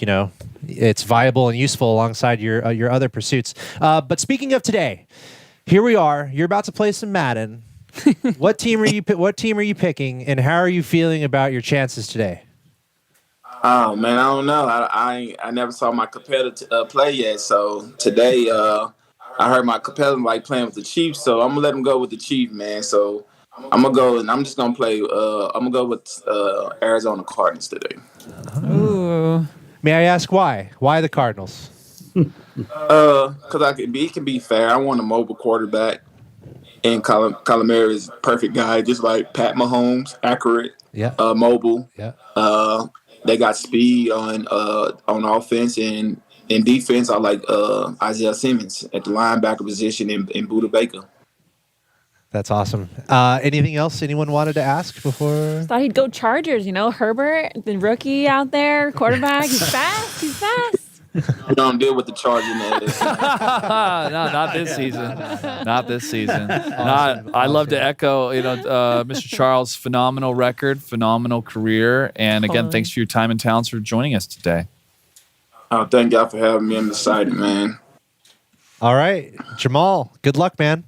viable and useful alongside your other pursuits. But speaking of today, here we are. You're about to play some Madden. What team are you picking, and how are you feeling about your chances today? Oh man, I don't know. I never saw my competitor play yet. So today, I heard my competitor like playing with the Chiefs. So I'm gonna let him go with the Chiefs, man. So I'm gonna go, and I'm just gonna play. I'm gonna go with Arizona Cardinals today. Ooh. May I ask why? Why the Cardinals? Because it can be fair. I want a mobile quarterback. And Calamari is a perfect guy, just like Pat Mahomes, accurate, mobile. Yeah. They got speed on offense, and in defense, I like Isaiah Simmons at the linebacker position and Budda Baker. That's awesome. Anything else anyone wanted to ask before? Thought he'd go Chargers. Herbert, the rookie out there, quarterback. He's fast. He's fast. We don't deal with the Chargers. No, not this season. Not this season. I love to echo, Mr. Charles' phenomenal record, phenomenal career, and again, thanks for your time and talents for joining us today. Oh, thank y'all for having me. I'm excited, man. All right, Jamal. Good luck, man.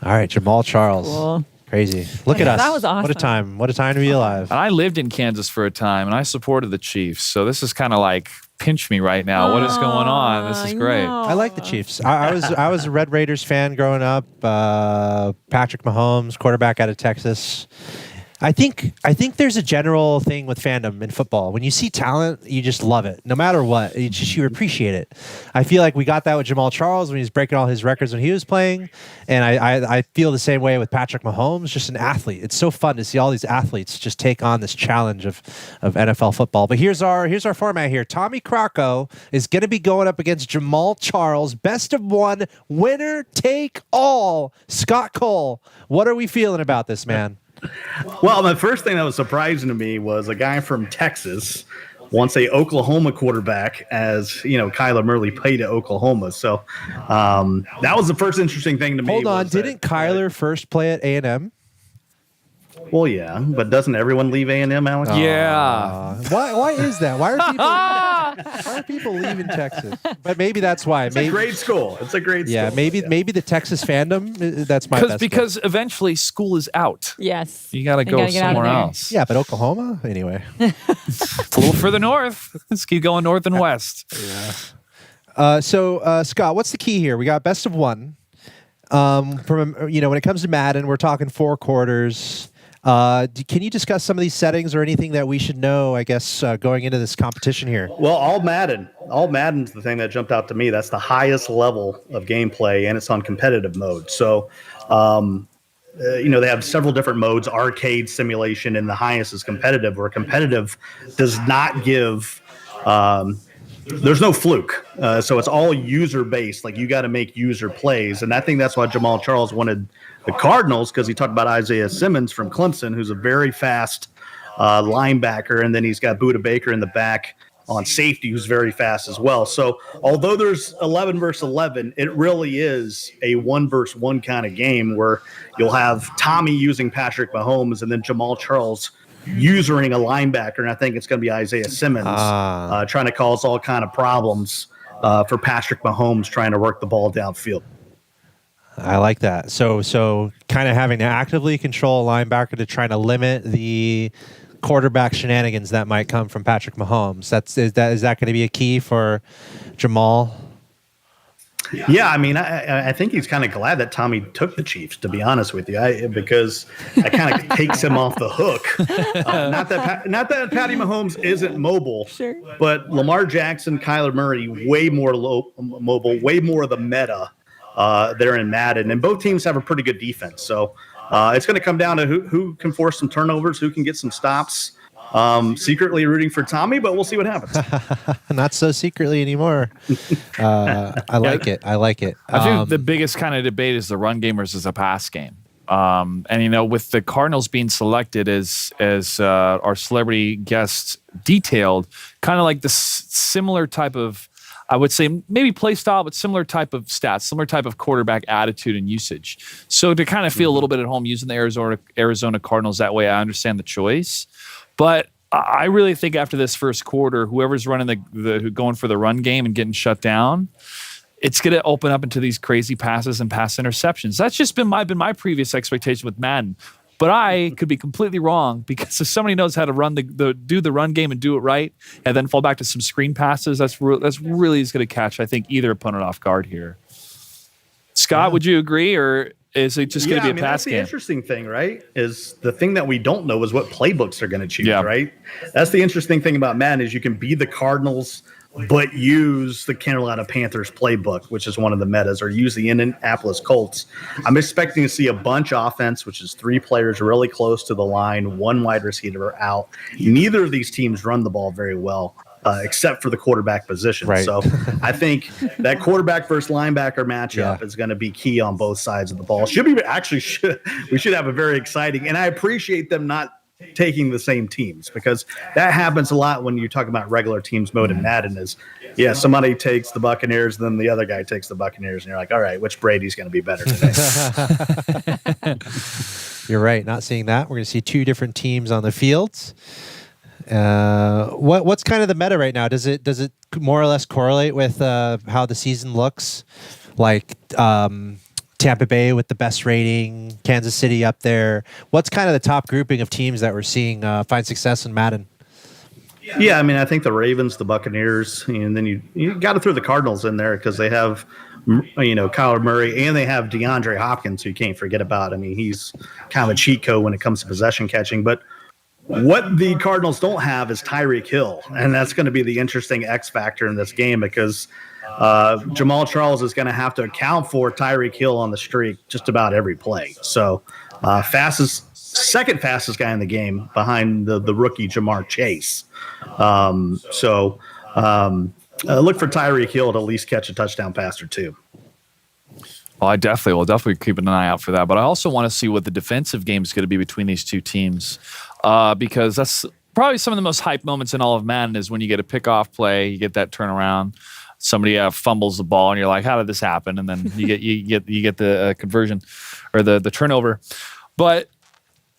All right, Jamal Charles. Cool. Crazy. Look at us. That was awesome. What a time. What a time to be alive. And I lived in Kansas for a time, and I supported the Chiefs. So this is kind of like pinch me right now. What is going on? This is great. I like the Chiefs. I was a Red Raiders fan growing up. Patrick Mahomes, quarterback out of Texas. I think there's a general thing with fandom in football. When you see talent, you just love it, no matter what. You appreciate it. I feel like we got that with Jamal Charles when he was breaking all his records when he was playing, and I feel the same way with Patrick Mahomes. Just an athlete. It's so fun to see all these athletes just take on this challenge of NFL football. But here's our format here. Tommy Crocco is going to be going up against Jamal Charles. Best of one, winner take all. Scott Cole, what are we feeling about this, man? Well, the first thing that was surprising to me was a guy from Texas wants a Oklahoma quarterback, as Kyler Murray played at Oklahoma. So that was the first interesting thing to me. Hold on, didn't Kyler first play at A&M? Well, yeah, but doesn't everyone leave A&M, Alex? Yeah. Why is that? Why are people leaving Texas? But maybe that's why. It's a great school. It's a great school. Yeah, maybe the Texas fandom. That's my best because guess. eventually school is out. Yes. You got to go somewhere else. Yeah, but Oklahoma anyway. It's a little further north. Let's keep going north and west. Yeah. So Scott, what's the key here? We got best of one. From when it comes to Madden, we're talking 4 quarters. Can you discuss some of these settings or anything that we should know, I guess, going into this competition here? Well, all Madden's the thing that jumped out to me. That's the highest level of gameplay, and it's on competitive mode. So, they have several different modes, arcade, simulation, and the highest is competitive, where competitive does not give there's no fluke. So it's all user-based. Like, you got to make user plays. And I think that's why Jamal Charles wanted the Cardinals, because he talked about Isaiah Simmons from Clemson, who's a very fast linebacker. And then he's got Budda Baker in the back on safety, who's very fast as well. So although there's 11 versus 11, it really is a 1 versus 1 kind of game where you'll have Tommy using Patrick Mahomes and then Jamal Charles usering a linebacker, and I think it's going to be Isaiah Simmons trying to cause all kind of problems for Patrick Mahomes trying to work the ball downfield. I like that. So kind of having to actively control a linebacker to try to limit the quarterback shenanigans that might come from Patrick Mahomes. Is that going to be a key for Jamal? Yeah, I mean, I think he's kind of glad that Tommy took the Chiefs, to be honest with you, because that kind of takes him off the hook. Not that Patty Mahomes isn't mobile, sure, but Lamar Jackson, Kyler Murray, way more mobile, way more of the meta there in Madden, and both teams have a pretty good defense. So it's going to come down to who can force some turnovers, who can get some stops. Secretly rooting for Tommy, but we'll see what happens. Not so secretly anymore. I like it. I think the biggest kind of debate is the run game versus a pass game. And with the Cardinals being selected as our celebrity guests detailed, kind of like the similar type of, I would say maybe play style, but similar type of stats, similar type of quarterback attitude and usage. So to kind of feel a little bit at home using the Arizona Cardinals that way, I understand the choice. But I really think after this first quarter, whoever's running going for the run game and getting shut down, it's going to open up into these crazy passes and pass interceptions. That's just been my previous expectation with Madden. But I could be completely wrong, because if somebody knows how to run do the run game and do it right, and then fall back to some screen passes, that's really is going to catch, I think, either opponent off guard here. Scott, would you agree, or is it just going to be a pass game? That's the interesting thing, right? Is the thing that we don't know is what playbooks they're going to choose, right? That's the interesting thing about Madden, is you can be the Cardinals but use the Carolina Panthers playbook, which is one of the metas, or use the Indianapolis Colts. I'm expecting to see a bunch offense, which is 3 players really close to the line, 1 wide receiver out. Neither of these teams run the ball very well, except for the quarterback position. Right. So I think that quarterback versus linebacker matchup is going to be key on both sides of the ball. We should have a very exciting, and I appreciate them not taking the same teams, because that happens a lot when you talk about regular teams mode in Madden. Is somebody takes the Buccaneers, then the other guy takes the Buccaneers, and you're like, all right, which Brady's going to be better today? You're right. Not seeing that. We're going to see 2 different teams on the fields. What's kind of the meta right now? Does it more or less correlate with how the season looks? Like Tampa Bay with the best rating, Kansas City up there. What's kind of the top grouping of teams that we're seeing find success in Madden? Yeah, I mean, I think the Ravens, the Buccaneers, and then you got to throw the Cardinals in there, because they have, Kyler Murray, and they have DeAndre Hopkins, who you can't forget about. I mean, he's kind of a cheat code when it comes to possession catching. But what the Cardinals don't have is Tyreek Hill, and that's going to be the interesting X factor in this game, because Jamal Charles is going to have to account for Tyreek Hill on the streak just about every play. So second fastest guy in the game behind the rookie Jamar Chase. Look for Tyreek Hill to at least catch a touchdown pass or 2. Well, I definitely will keep an eye out for that. But I also want to see what the defensive game is going to be between these 2 teams, because that's probably some of the most hype moments in all of Madden is when you get a pickoff play, you get that turnaround, somebody fumbles the ball, and you're like, "How did this happen?" And then you get the conversion or the turnover. But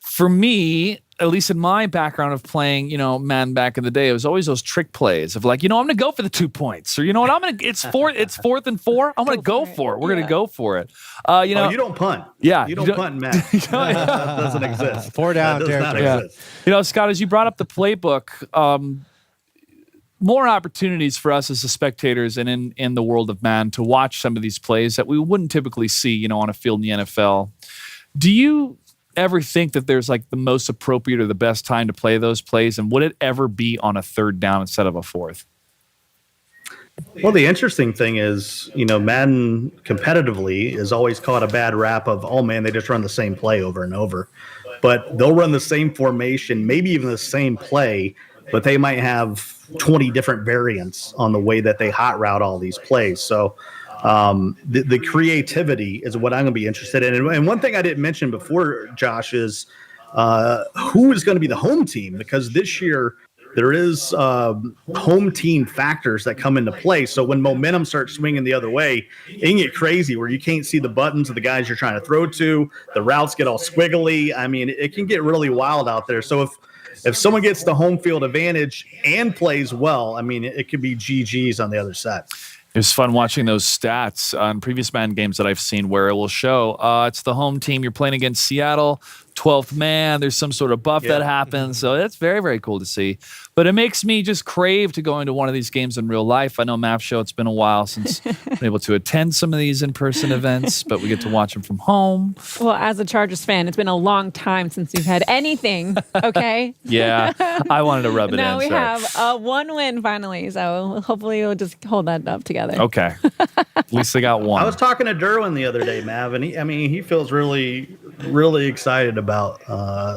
for me, at least in my background of playing, Madden back in the day, it was always those trick plays of like, I'm going to go for the 2 points, or it's 4th and 4. I'm going to go for it. We're going to go for it. You don't punt. Yeah, you don't punt in Madden. That doesn't exist. 4 down. That does not exist. Scott, as you brought up the playbook, more opportunities for us as the spectators and in the world of Madden to watch some of these plays that we wouldn't typically see, on a field in the NFL. Do you ever think that there's like the most appropriate or the best time to play those plays, and would it ever be on a 3rd down instead of a 4th? Well, the interesting thing is, Madden competitively is always caught a bad rap of, oh man, they just run the same play over and over. But they'll run the same formation, maybe even the same play, but they might have 20 different variants on the way that they hot route all these plays. So the creativity is what I'm going to be interested in. And one thing I didn't mention before, Josh, is who is going to be the home team, because this year there is home team factors that come into play. So when momentum starts swinging the other way, it can get crazy where you can't see the buttons of the guys you're trying to throw to. The routes get all squiggly. I mean, it can get really wild out there. So if someone gets the home field advantage and plays well, I mean, it could be GG's on the other side. It's fun watching those stats on previous Madden games that I've seen where it will show it's the home team. You're playing against Seattle, 12th man. There's some sort of buff that happens. So that's very, very cool to see. But it makes me just crave to go into one of these games in real life. I know Map Show, it's been a while since I've been able to attend some of these in-person events, but we get to watch them from home. Well, as a Chargers fan, it's been a long time since you've had anything, okay? Yeah, I wanted to rub it in. Now we sorry. have one win finally, so hopefully we'll just hold that up together. Okay. At least they got one. I was talking to Derwin the other day, Mav, and he feels really, really excited about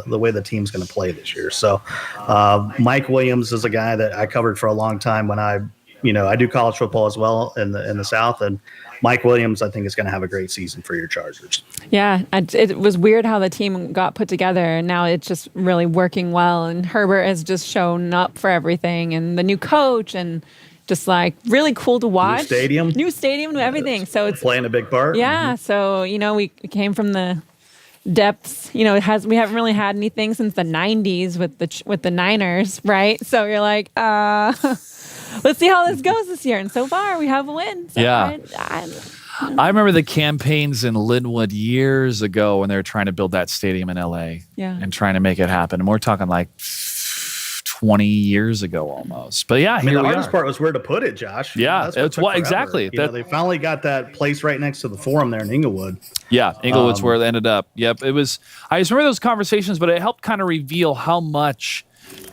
the way the team's going to play this year. So Mike Williams is a guy that I covered for a long time when I do college football as well in the South, and Mike Williams, I think, is going to have a great season for your Chargers. Yeah, it was weird how the team got put together, and now it's just really working well, and Herbert has just shown up for everything, and the new coach, and just like really cool to watch. New stadium, everything. So it's playing a big part. Yeah. So, we came from the depths, we haven't really had anything since the 90s with the Niners, right? So you're like, let's see how this goes this year. And so far we have a win. So yeah. I remember the campaigns in Linwood years ago when they were trying to build that stadium in LA and trying to make it happen. And we're talking like 20 years ago almost. But yeah, the hardest part was where to put it, Josh. Yeah, it's what exactly. They finally got that place right next to the Forum there in Inglewood. Yeah, Inglewood's where it ended up. Yep, it was. I just remember those conversations, but it helped kind of reveal how much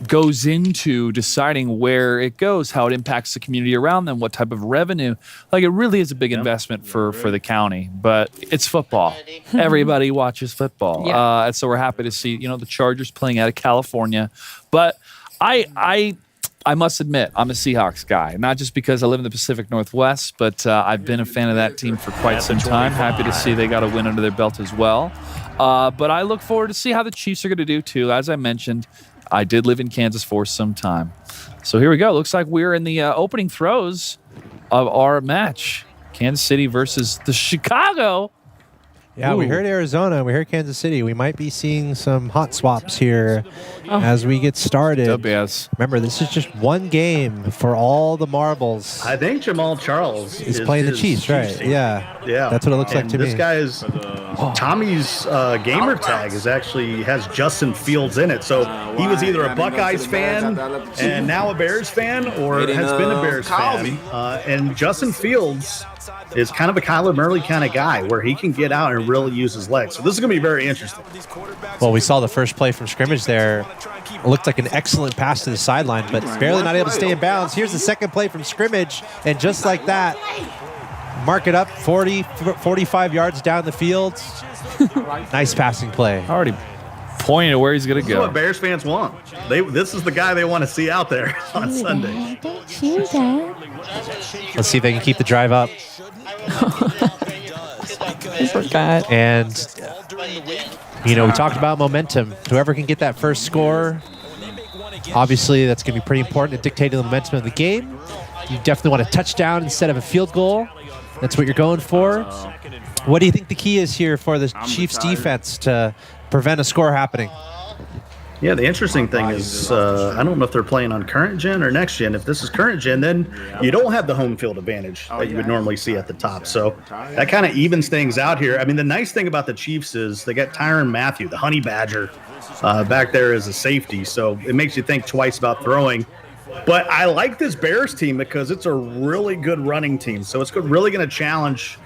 goes into deciding where it goes, how it impacts the community around them, what type of revenue. Like, it really is a big investment for the county, but it's football. Everybody watches football. Yeah. And so we're happy to see, the Chargers playing out of California. But I must admit, I'm a Seahawks guy, not just because I live in the Pacific Northwest, but I've been a fan of that team for quite some time. Happy to see they got a win under their belt as well. But I look forward to see how the Chiefs are going to do too. As I mentioned, I did live in Kansas for some time. So here we go. Looks like we're in the opening throes of our match. Kansas City versus the Chicago. Yeah, we heard Arizona. We heard Kansas City. We might be seeing some hot swaps here as we get started. Remember, this is just one game for all the marbles. I think Jamal Charles is playing the Chiefs, right? Yeah. That's what it looks like to me. This guy is Tommy's gamer tag has Justin Fields in it. So he was either a Buckeyes fan and now a Bears fan, or has been a Bears fan. And Justin Fields is kind of a Kyler Murray kind of guy where he can get out and really use his legs. So this is going to be very interesting. Well, we saw the first play from scrimmage there. It looked like an excellent pass to the sideline, but barely not able to stay in bounds. Here's the second play from scrimmage, and just like that, mark it up 45 yards down the field. Nice passing play. Already pointing to where he's going to This is go. what Bears fans want. This is the guy they want to see out there on Sunday. Let's see if they can keep the drive up. I forgot. And, we talked about momentum. Whoever can get that first score Obviously, that's going to be pretty important to dictating the momentum of the game. You definitely want a touchdown instead of a field goal. That's what you're going for. What do you think the key is here for the Chiefs defense to prevent a score happening? Yeah, the interesting thing is, I don't know if they're playing on current gen or next gen. If this is current gen, then you don't have the home field advantage that you would normally see at the top. So that kind of evens things out here. I mean, the nice thing about the Chiefs is they got Tyrann Mathieu, the honey badger, back there as a safety. So it makes you think twice about throwing. But I like this Bears team because it's a really good running team. So it's really going to challenge,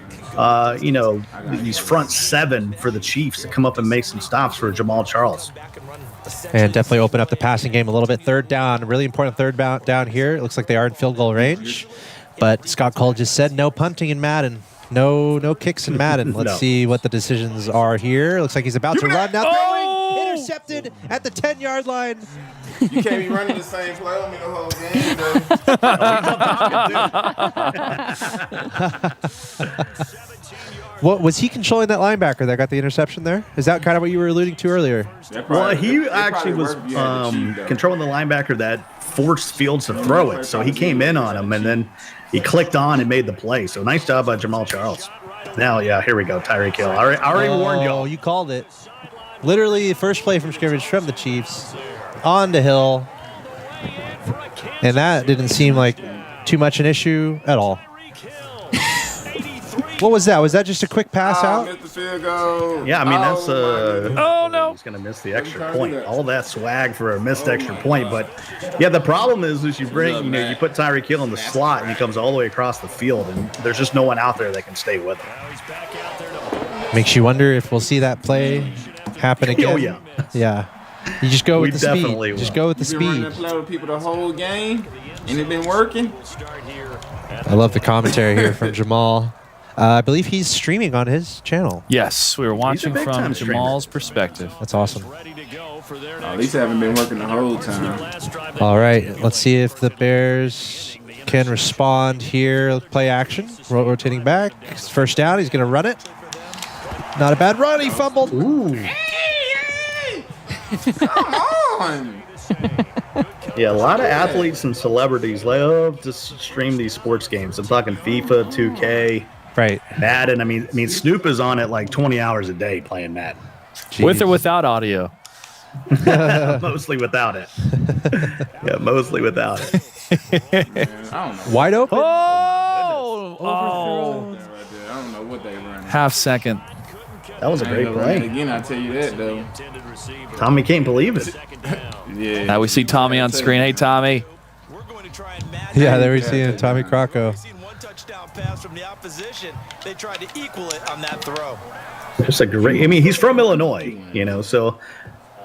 these front seven for the Chiefs to come up and make some stops for Jamal Charles. And definitely open up the passing game a little bit. Third down, really important third down here. It looks like they are in field goal range. But Scott Cole just said no punting in Madden. No kicks in Madden. Let's see what the decisions are here. Looks like he's about to run. Now throwing. Intercepted at the 10-yard line. You can't be running the same play on me the whole game, What was he controlling that linebacker that got the interception there? Is that kind of what you were alluding to earlier? Well, he actually was controlling the linebacker that forced Fields to throw it. So he came in on him, and then he clicked on and made the play. So nice job by Jamal Charles. Now, yeah, here we go. Tyreek Hill. I already warned you. Oh, you called it. Literally, first play from scrimmage from the Chiefs. On to Hill. And that didn't seem like too much an issue at all. What was that? Was that just a quick pass out? Missed the field goal. Yeah, I mean, that's oh no, he's going to miss the extra point. All that swag for a missed extra point. But, yeah, the problem is you bring, you put Tyreek Hill in the slot, and he comes all the way across the field, and there's just no one out there that can stay with him. Makes you wonder if we'll see that play happen again. Oh, yeah. Yeah. You just go with the speed. Will. Just go with the speed. You've been running that play with people the whole game, and it been working. I love the commentary here from Jamal. I believe he's streaming on his channel. Yes, we were watching from Jamal's perspective. That's awesome. At least I haven't been working the whole time. All right, let's see if the Bears can respond here. Play action, rotating back. First down, he's going to run it. Not a bad run, he fumbled. Ooh. Come on. Yeah, a lot of athletes and celebrities love to stream these sports games. I'm talking FIFA, 2K, right? Madden. I mean, Snoop is on it like 20 hours a day playing Madden. Jeez. With or without audio? Mostly without it. Yeah, mostly without it. Man, I don't know. Wide open. Oh! I don't know what they run. Half second. That was a great play. Again, I tell you that though. Tommy can't believe it. Yeah. Now we see Tommy on screen. Hey, Tommy. Yeah, there we see him, Tommy Crocco. Just a great. I mean, he's from Illinois, so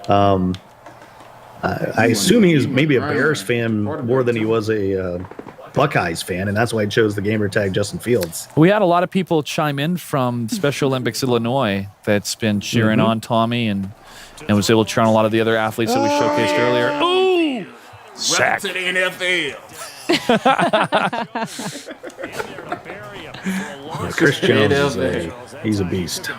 I assume he's maybe a Bears fan more than he was a Buckeyes fan, and that's why he chose the gamer tag Justin Fields. We had a lot of people chime in from Special Olympics Illinois that's been cheering on Tommy and was able to cheer on a lot of the other athletes that we showcased earlier. Ooh! Sack. To the NFL. Chris Jones he's a beast.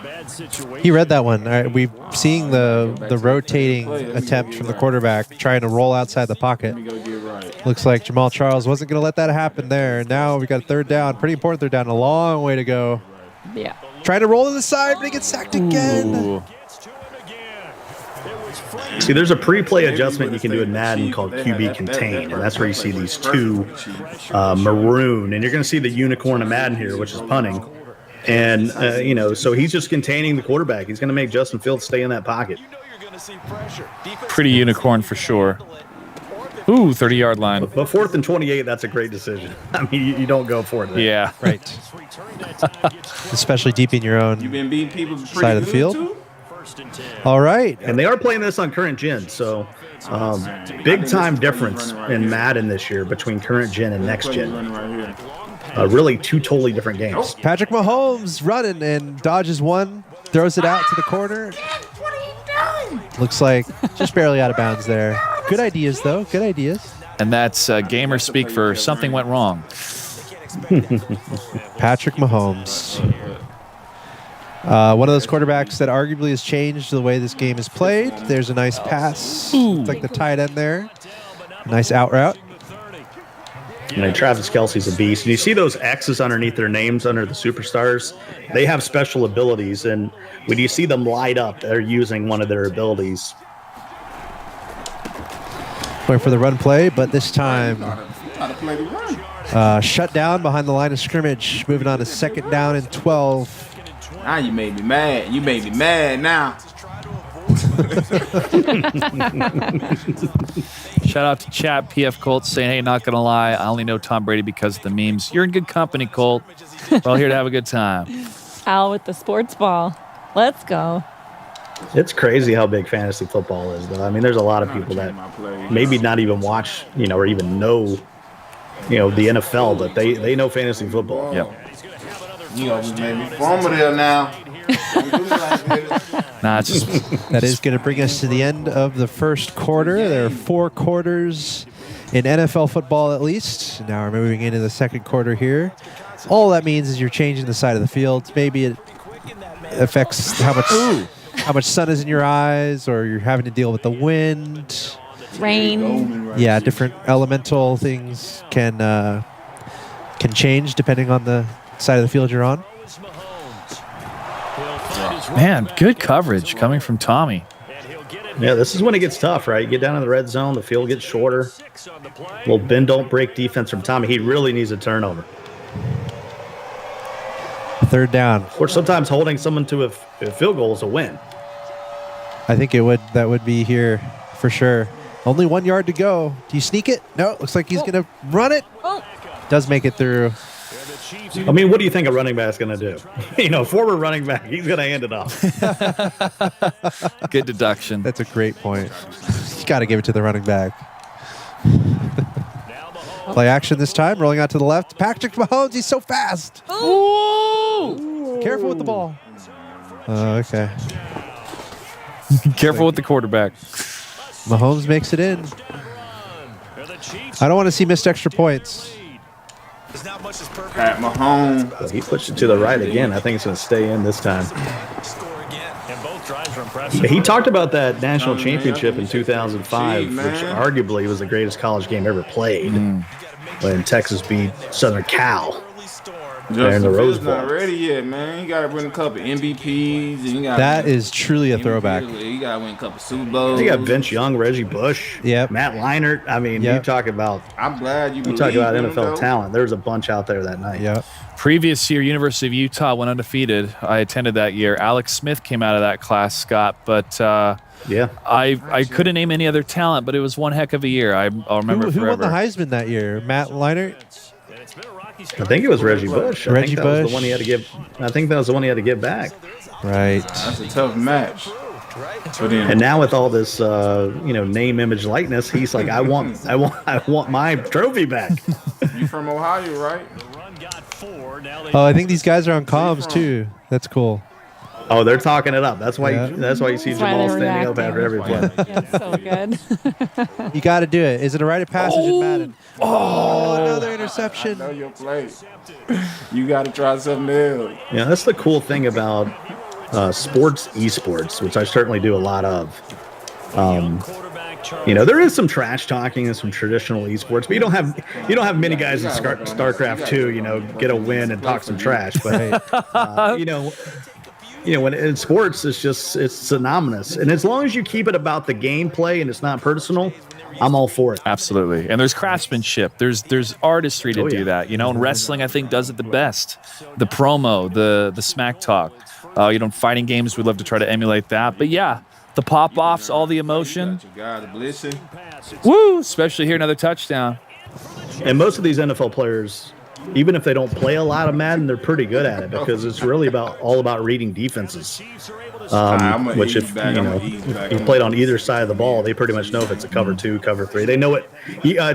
He read that one. All right, we've seeing the rotating attempt from the quarterback trying to roll outside the pocket. Looks like Jamal Charles wasn't going to let that happen there. Now we got a third down. Pretty important third down. A long way to go. Yeah. Trying to roll to the side, but he gets sacked again. Ooh. See, there's a pre-play adjustment you can do in Madden called QB Contain, and that's where you see these two maroon, and you're going to see the unicorn of Madden here, which is punting. And, so he's just containing the quarterback. He's going to make Justin Fields stay in that pocket. Pretty unicorn for sure. Ooh, 30-yard line. But 4th and 28, that's a great decision. I mean, you don't go for it. Yeah. Right. Especially deep in your own You've been beating people side of the field. Too? All right. And they are playing this on current gen, so big time difference in Madden this year between current gen and next gen. Really two totally different games. Patrick Mahomes running and dodges one, throws it out to the corner. What are you doing? Looks like just barely out of bounds there. Good ideas, though. Good ideas. And that's gamer speak for something went wrong. Patrick Mahomes. One of those quarterbacks that arguably has changed the way this game is played. There's a nice pass. Like the tight end there. Nice out route. Travis Kelce's a beast. And you see those X's underneath their names under the superstars? They have special abilities, and when you see them light up, they're using one of their abilities. Going for the run play, but this time shut down behind the line of scrimmage. Moving on to 2nd down and 12. Now you made me mad. You made me mad now. Shout out to chat PF Colt saying, hey, not gonna lie, I only know Tom Brady because of the memes. You're in good company, Colt. We're all here to have a good time. Al with the sports ball. Let's go. It's crazy how big fantasy football is, though. I mean, there's a lot of people that maybe not even watch, or even know, the NFL, but they know fantasy football. Yep. You always made me formative now. Nah, it's just that is going to bring us to the end of the first quarter. There are 4 quarters in NFL football at least. Now we're moving into the second quarter here. All that means is you're changing the side of the field. Maybe it affects how much sun is in your eyes, or you're having to deal with the wind. Rain. Yeah, different elemental things can change depending on the side of the field you're on. Man, good coverage coming from Tommy. Yeah, this is when it gets tough, right? You get down in the red zone, the field gets shorter. Well, bend don't break defense from Tommy. He really needs a turnover. 3rd down. Or sometimes holding someone to a field goal is a win. I think that would be here for sure. Only 1 yard to go. Do you sneak it? No, it looks like he's going to run it. Does make it through. I mean, what do you think a running back's going to do? Former running back, he's going to hand it off. Good deduction. That's a great point. You got to give it to the running back. Play action this time, rolling out to the left. Patrick Mahomes, he's so fast. Ooh. Careful with the ball. Okay. Careful with the quarterback. Mahomes makes it in. I don't want to see missed extra points. Pat Mahomes. He pushed it to the right again. I think it's going to stay in this time. He talked about that national championship in 2005, which arguably was the greatest college game ever played, when Texas beat Southern Cal. There in the Rose Bowl. Not ready yet, man. You got to win a couple MVPs. And that is truly a throwback. You got to win a couple Super Bowls. You got Vince Young, Reggie Bush, Matt Leinart. I mean, you talk about. I'm glad you talk about NFL talent. There's a bunch out there that night. Yeah. Previous year, University of Utah went undefeated. I attended that year. Alex Smith came out of that class, Scott, but I couldn't name any other talent, but it was one heck of a year. I'll remember who forever. won the Heisman that year? Matt Leinart? I think it was Reggie Bush. I think that was the one he had to give. I think that was the one he had to give back. Right. That's a tough match. And now with all this, name, image, likeness, he's like, I want my trophy back. You from Ohio, right? Oh, I think these guys are on comms too. That's cool. Oh, they're talking it up. That's why. That's why you see Jamal standing up after every play. That's so good. You got to do it. Is it a rite of passage in Madden? Oh, another interception. I know your play. You got to try something else. Yeah, that's the cool thing about sports, esports, which I certainly do a lot of. There is some trash talking and some traditional esports, but you don't have many guys in StarCraft 2, get a win and talk some trash. But when in sports, it's synonymous, and as long as you keep it about the gameplay and it's not personal, I'm all for it. Absolutely. And there's craftsmanship. There's artistry to do that. And wrestling, I think, does it the best. The promo, the smack talk. Fighting games, we'd love to try to emulate that. But yeah, the pop-offs, all the emotion. Woo! Especially here, another touchdown. And most of these NFL players, even if they don't play a lot of Madden, they're pretty good at it because it's really all about reading defenses. Which if you played on either side of the ball, they pretty much know if it's a cover 2, cover 3. They know it.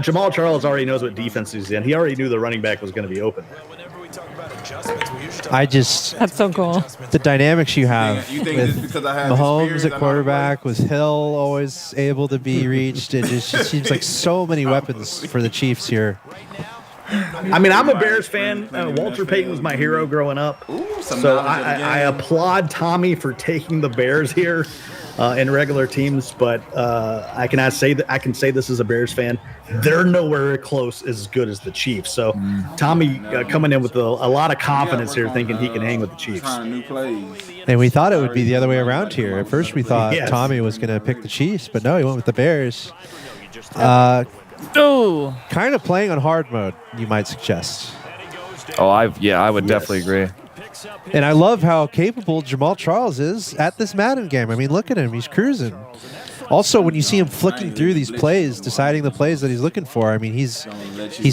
Jamal Charles already knows what defense he's in. He already knew the running back was going to be open. That's so cool. The dynamics you have you think with this because I have Mahomes at quarterback, was Hill always able to be reached? It just seems like so many weapons for the Chiefs here. I mean, I'm a Bears fan. Walter Payton was my hero growing up. So I applaud Tommy for taking the Bears here in regular teams. But I can say this as a Bears fan. They're nowhere close as good as the Chiefs. So Tommy coming in with a lot of confidence here, thinking he can hang with the Chiefs. And we thought it would be the other way around here. At first, we thought Tommy was going to pick the Chiefs, but no, he went with the Bears. Kind of playing on hard mode, you might suggest. Oh, I would definitely agree. And I love how capable Jamal Charles is at this Madden game. I mean, look at him. He's cruising. Also, when you see him flicking through these plays, deciding the plays that he's looking for, I mean, he's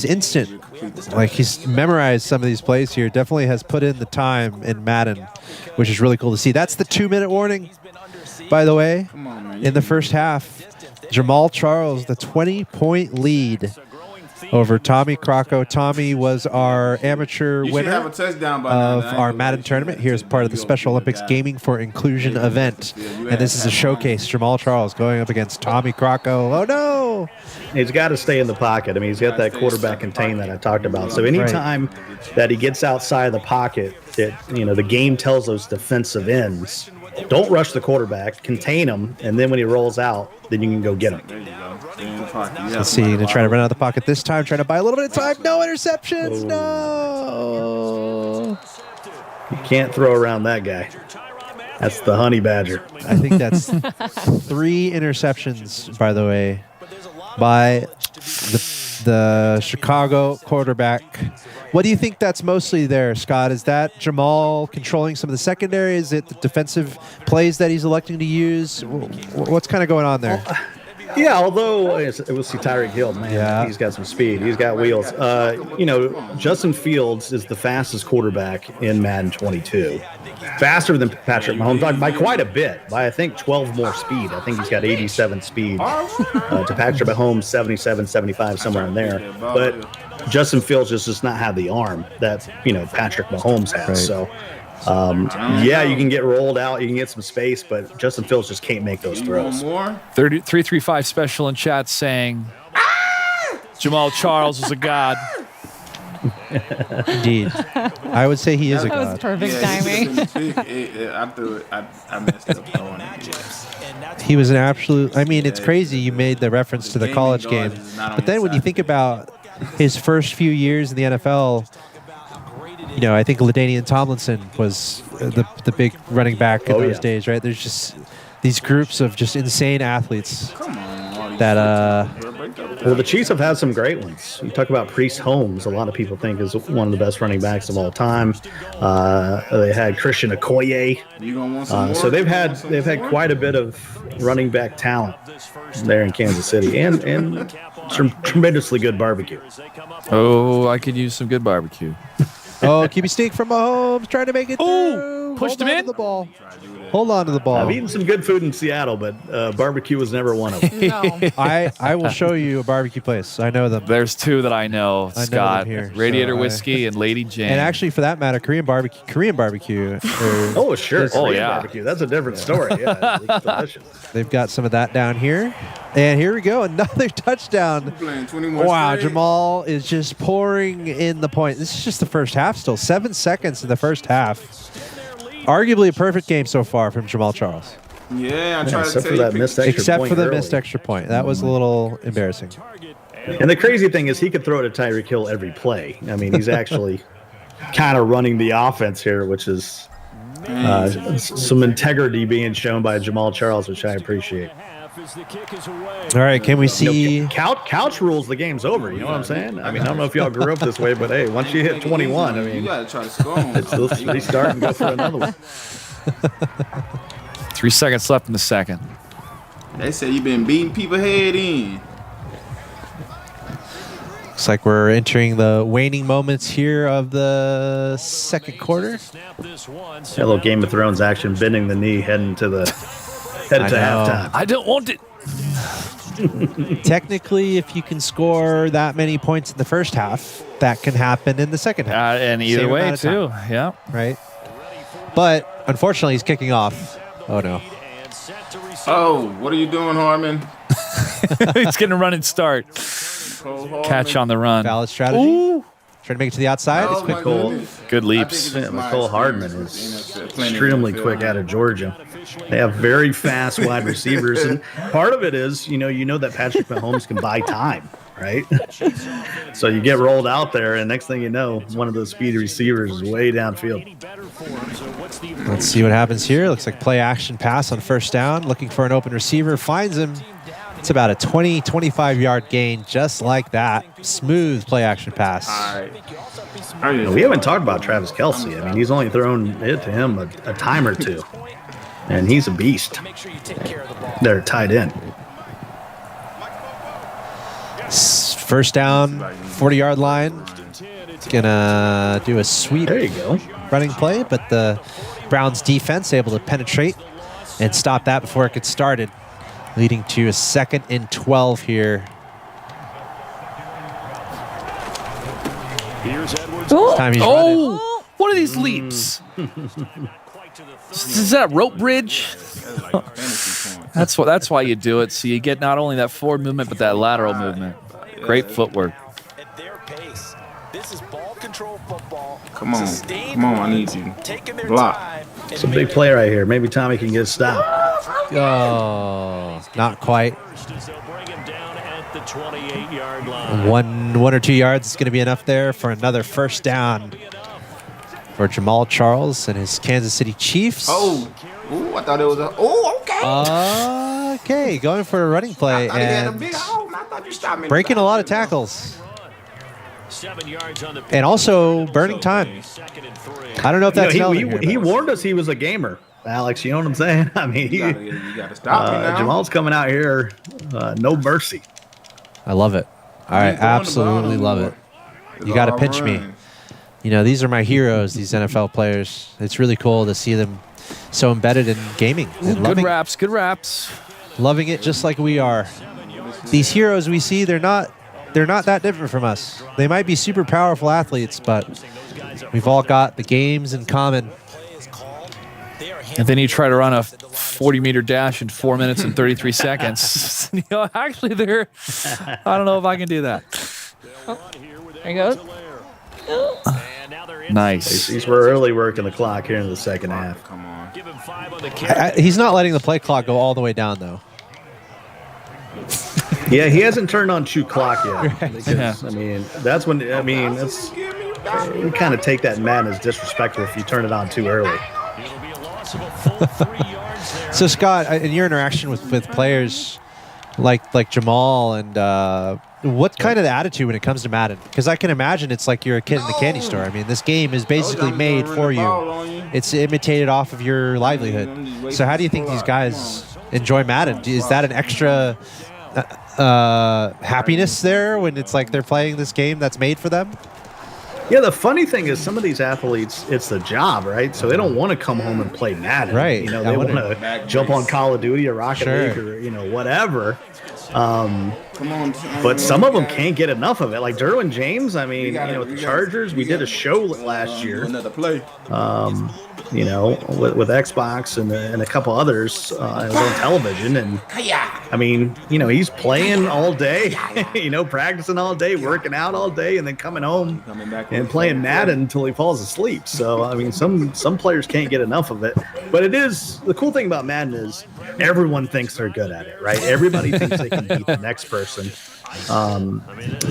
instant. Like, he's memorized some of these plays here. Definitely has put in the time in Madden, which is really cool to see. That's the 2-minute warning, by the way, in the first half. Jamal Charles, the 20-point lead over Tommy Crocco. Tommy was our amateur winner of our Madden tournament. Here's part of the Special Olympics Gaming for Inclusion event. And this is a showcase. Jamal Charles going up against Tommy Crocco. Oh, no! He's got to stay in the pocket. I mean, he's got that quarterback contain that I talked about. So anytime that he gets outside of the pocket, the game tells those defensive ends, don't rush the quarterback, contain him, and then when he rolls out, then you can go get him. Let's see, going to try to run out of the pocket this time, trying to buy a little bit of time. No interceptions, no! You can't throw around that guy. That's the honey badger. I think that's 3 interceptions, by the way, by the Chicago quarterback. What do you think that's mostly there, Scott? Is that Jamal controlling some of the secondary? Is it the defensive plays that he's electing to use? What's kind of going on there? Yeah, although it was Tyreek Hill, man, he's got some speed. He's got wheels. Justin Fields is the fastest quarterback in Madden 22. Faster than Patrick Mahomes by quite a bit, by I think 12 more speed. I think he's got 87 speed to Patrick Mahomes 77, 75, somewhere in there. But Justin Fields just does not have the arm that Patrick Mahomes has. Right. So you can get rolled out, you can get some space, but Justin Fields just can't make those throws. 335 special in chat saying Jamal Charles is a god. Indeed. I would say he is a god. That was perfect timing. I messed up throwing it. He was an absolute... I mean, it's crazy you made the reference to the college game. But then when you think about his first few years in the NFL... I think LaDainian Tomlinson was the big running back in those days, right? There's just these groups of just insane athletes that... Well, the Chiefs have had some great ones. You talk about Priest Holmes, a lot of people think is one of the best running backs of all time. They had Christian Okoye. So they've had quite a bit of running back talent there in Kansas City and some tremendously good barbecue. Oh, I could use some good barbecue. Oh, QB sneak from Mahomes, trying to make it through. Pushed him in. The ball. Hold on to the ball. I've eaten some good food in Seattle, but barbecue was never one of them. No. I will show you a barbecue place. I know them. There's 2 that I know, Scott. Here, Radiator Whiskey and Lady Jane. And actually, for that matter, Korean barbecue. Oh, sure. Korean barbecue. That's a different story. Yeah, it's delicious. They've got some of that down here. And here we go. Another touchdown. Wow, Jamal is just pouring in the point. This is just the first half still. 7 seconds in the first half. Arguably a perfect game so far from Jamal Charles. Yeah, I tried except to for that missed extra Except point for the early. missed extra point. That was a little embarrassing. And the crazy thing is he could throw to Tyreek Hill every play. I mean, he's actually kind of running the offense here, which is some integrity being shown by Jamal Charles, which I appreciate. All right, can we see... Couch rules, the game's over. You know what I'm saying? I mean, I don't know if y'all grew up this way, but hey, once you hit 21, I mean, you gotta try to score. let's restart and go for another one. 3 seconds left in the second. They say you've been beating people head in. Looks like we're entering the waning moments here of the second quarter. That little Game of Thrones action, bending the knee, heading to halftime. I don't want it. Technically, if you can score that many points in the first half, that can happen in the second half. And either Same way, amount of too. time. Yeah. Right. But unfortunately, he's kicking off. Oh, no. Oh, what are you doing, Harmon? He's going to run and start. Catch on the run. Valid strategy. Ooh. Trying to make it to the outside. Oh, It's quick. my Cool. goodness. Good leaps. Yeah, Nicole Hardman is Plenty extremely of quick out of Georgia. They have very fast wide receivers, and part of it is, you know that Patrick Mahomes can buy time, right? So you get rolled out there, and next thing you know, one of those speedy receivers is way downfield. Let's see what happens here. Looks like play action pass on first down. Looking for an open receiver. Finds him. It's about a 20, 25-yard gain, just like that. Smooth play action pass. We haven't talked about Travis Kelce. I mean, he's only thrown it to him a time or two, and he's a beast. They're tight end. First down, 40-yard line. Gonna do a sweep. There you go. Running play, but the Browns defense able to penetrate and stop that before it gets started, leading to a 2nd and 12 here. Time he's running. What are these leaps? Is that a rope bridge? That's why you do it. So you get not only that forward movement, but that lateral movement. Great footwork. Come on, I need you. Block. It's a big play right here. Maybe Tommy can get a stop. Oh, not quite. 1 or 2 yards is going to be enough there for another first down for Jamal Charles and his Kansas City Chiefs. Oh, ooh, I thought it was a. Oh, okay. Okay, going for a running play and breaking a lot of tackles. And also burning time. I don't know if that's he warned us he was a gamer, Alex. You know what I'm saying? I mean, you gotta stop me now. Jamal's coming out here, no mercy. I love it. I absolutely love it. You got to pitch me. You know, these are my heroes, these NFL players. It's really cool to see them so embedded in gaming. And Good raps. Loving it just like we are. These heroes we see, they're not that different from us. They might be super powerful athletes, but we've all got the games in common. And then you try to run a 40-meter dash in 4 minutes and 33 seconds. Actually, I don't know if I can do that. There you go. Nice. We're early working the clock here in the second half. Come on. He's not letting the play clock go all the way down, though. Yeah, he hasn't turned on shoot clock yet. Right. Because, I mean, that's when, you kind of take that in Madden as disrespectful if you turn it on too early. So, Scott, in your interaction with players like Jamal, and what kind of attitude when it comes to Madden? Because I can imagine it's like you're a kid in the candy store. I mean, this game is basically made for you. It's imitated off of your livelihood. So how do you think these guys enjoy Madden? Is that an extra happiness there when it's like they're playing this game that's made for them? Yeah, the funny thing is some of these athletes, it's the job, right? So they don't want to come home and play Madden. Right. You know, they want to jump on Call of Duty or Rocket League or, whatever. But some of them can't get enough of it. Like Derwin James, I mean, with the Chargers, we did a show last year. Another play. With Xbox and a couple others on television. And I mean, he's playing all day, practicing all day, working out all day, and then coming home and playing Madden until he falls asleep. So, I mean, some players can't get enough of it. But the cool thing about Madden is everyone thinks they're good at it, right? Everybody thinks they can beat the next person.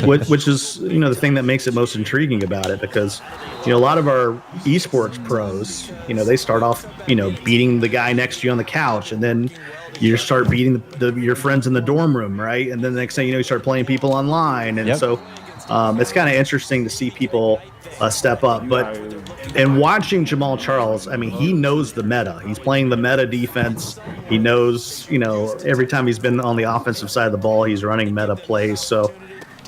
Which is the thing that makes it most intriguing about it, because a lot of our esports pros, they start off beating the guy next to you on the couch, and then you start beating your friends in the dorm room, right? And then the next thing you start playing people online, and so it's kind of interesting to see people step up. But in watching Jamal Charles, I mean, he knows the meta. He's playing the meta defense. He knows, every time he's been on the offensive side of the ball, he's running meta plays. So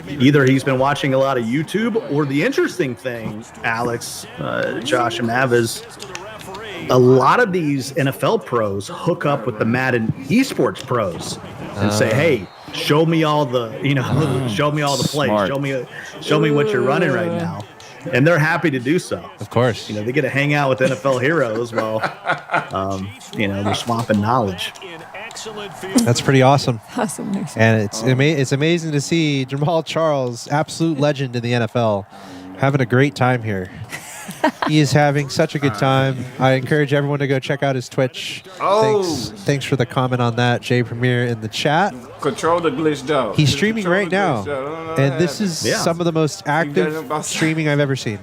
either he's been watching a lot of YouTube, or the interesting thing, Alex, Josh, and Mav, is a lot of these NFL pros hook up with the Madden esports pros and say, hey, show me all the, show me all the plays. Smart. Show me what you're running right now. And they're happy to do so. Of course. They get to hang out with NFL heroes while, they're swapping knowledge. That's pretty awesome. Awesome. And it's amazing to see Jamal Charles, absolute legend in the NFL, having a great time here. He is having such a good time. I encourage everyone to go check out his Twitch. Thanks for the comment on that, Jay Premier, in the chat. Control the glitch though. He's streaming right now, and this is some of the most active streaming I've ever seen.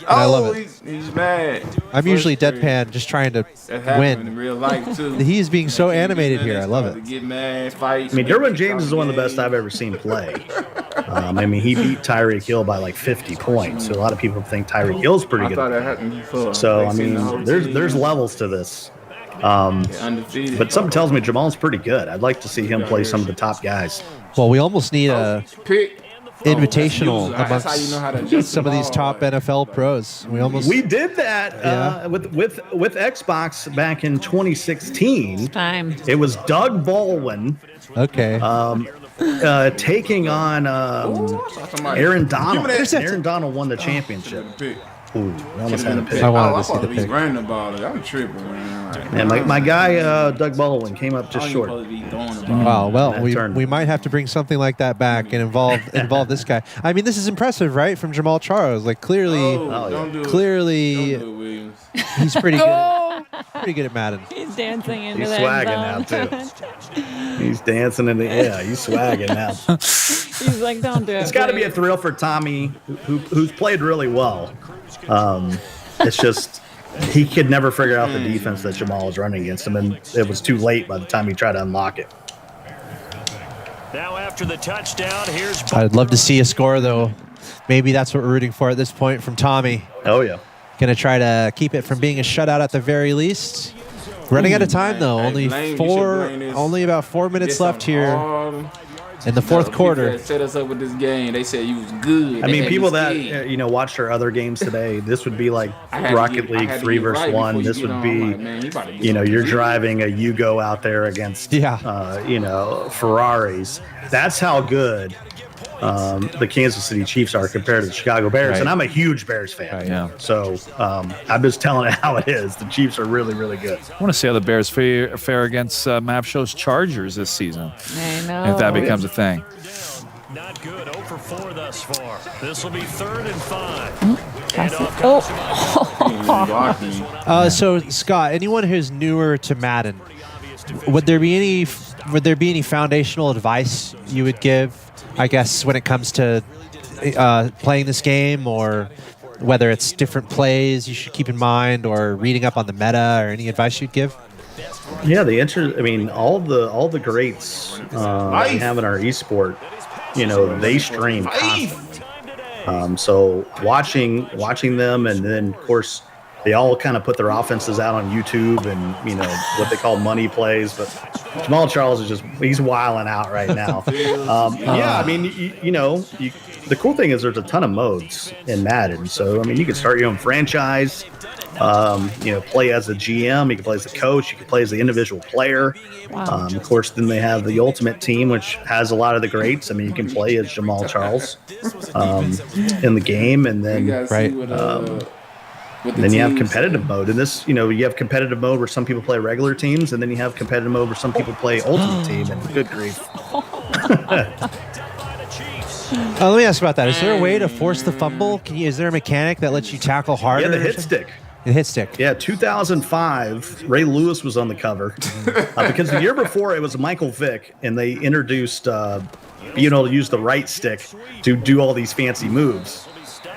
I love it. He's mad. I'm usually deadpan, just trying to win. In real life too. He's being so animated here. I love it. Get mad, fight. I mean, Derwin James is one of the best I've ever seen play. I mean, he beat Tyreek Hill by like 50 points. So a lot of people think Tyreek Hill's pretty good. I thought that happened before. So I mean, there's levels to this. But something tells me Jamal's pretty good. I'd like to see him play some of the top guys. Well, we almost need a invitational amongst some of these top NFL pros. We did that with Xbox back in 2016. Time. It was Doug Baldwin. Okay. Taking on Aaron Donald. Aaron Donald won the championship. Ooh, I almost had a pick. I wanted to see the pick. I'm tripping, man. And my guy, Doug Baldwin, came up just short. Wow. Well, we might have to bring something like that back and involve this guy. I mean, this is impressive, right? From Jamal Charles. Like, clearly, he's pretty good. Pretty good at Madden. He's dancing into He's that swagging now, too. He's dancing in the air. He's swagging now. He's like, don't do it. It's got to be a thrill for Tommy, who's played really well. It's just he could never figure out the defense that Jamal was running against him, and it was too late by the time he tried to unlock it. Now after the touchdown, here's I'd love to see a score, though. Maybe that's what we're rooting for at this point from Tommy. Oh, yeah. Going to try to keep it from being a shutout at the very least. Running out of time, though. Only about 4 minutes left here in the fourth quarter. Set us up with this game. They said you was good. I mean, people that watched our other games today, this would be like Rocket League 3 versus 1. This would be, you're driving a Yugo out there against, Ferraris. That's how good the Kansas City Chiefs are compared to the Chicago Bears. Right. And I'm a huge Bears fan. Right, yeah. So I'm just telling it how it is. The Chiefs are really, really good. I want to see how the Bears fare against Mavshow's Chargers this season. I know. If that becomes a thing. not good. 0 for 4 thus far. This will be 3rd and 5. So Scott, anyone who's newer to Madden, would there be any foundational advice you would give, I guess, when it comes to playing this game, or whether it's different plays you should keep in mind, or reading up on the meta, or any advice you'd give? Yeah, the answer. I mean, all the greats that we have in our esport, they stream constantly. So watching them, and then of course they all kind of put their offenses out on YouTube, and what they call money plays. But Jamal Charles he's wilding out right now. Yeah, I mean, the cool thing is there's a ton of modes in Madden. So I mean, you can start your own franchise. Play as a GM, you can play as a coach, you can play as the individual player. Wow. Of course, then they have the Ultimate Team, which has a lot of the greats. I mean, you can play as Jamal Charles in the game, and then then you have competitive mode. And this, you have competitive mode where some people play regular teams, and then you have competitive mode where some people play Ultimate Team. And good grief. Let me ask about that. Is there a way to force the fumble? Is there a mechanic that lets you tackle harder? Yeah, the hit stick. The hit stick. Yeah, 2005, Ray Lewis was on the cover because the year before it was Michael Vick, and they introduced being able to use the right stick to do all these fancy moves.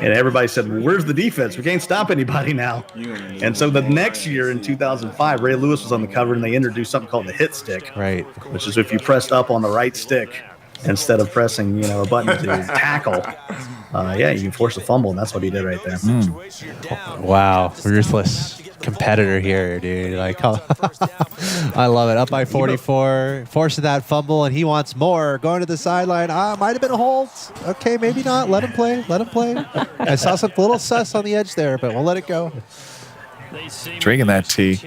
And everybody said, well, where's the defense? We can't stop anybody now. And so the next year in 2005, Ray Lewis was on the cover, and they introduced something called the hit stick, right? Which is if you pressed up on the right stick instead of pressing, a button to tackle. You can force a fumble, and that's what he did right there. Wow, ruthless competitor here, dude. Like, I love it. Up by 44, forcing that fumble, and he wants more. Going to the sideline. Might have been a hold. Okay, maybe not. Let him play. I saw some little sus on the edge there, but we'll let it go. Drinking that tea.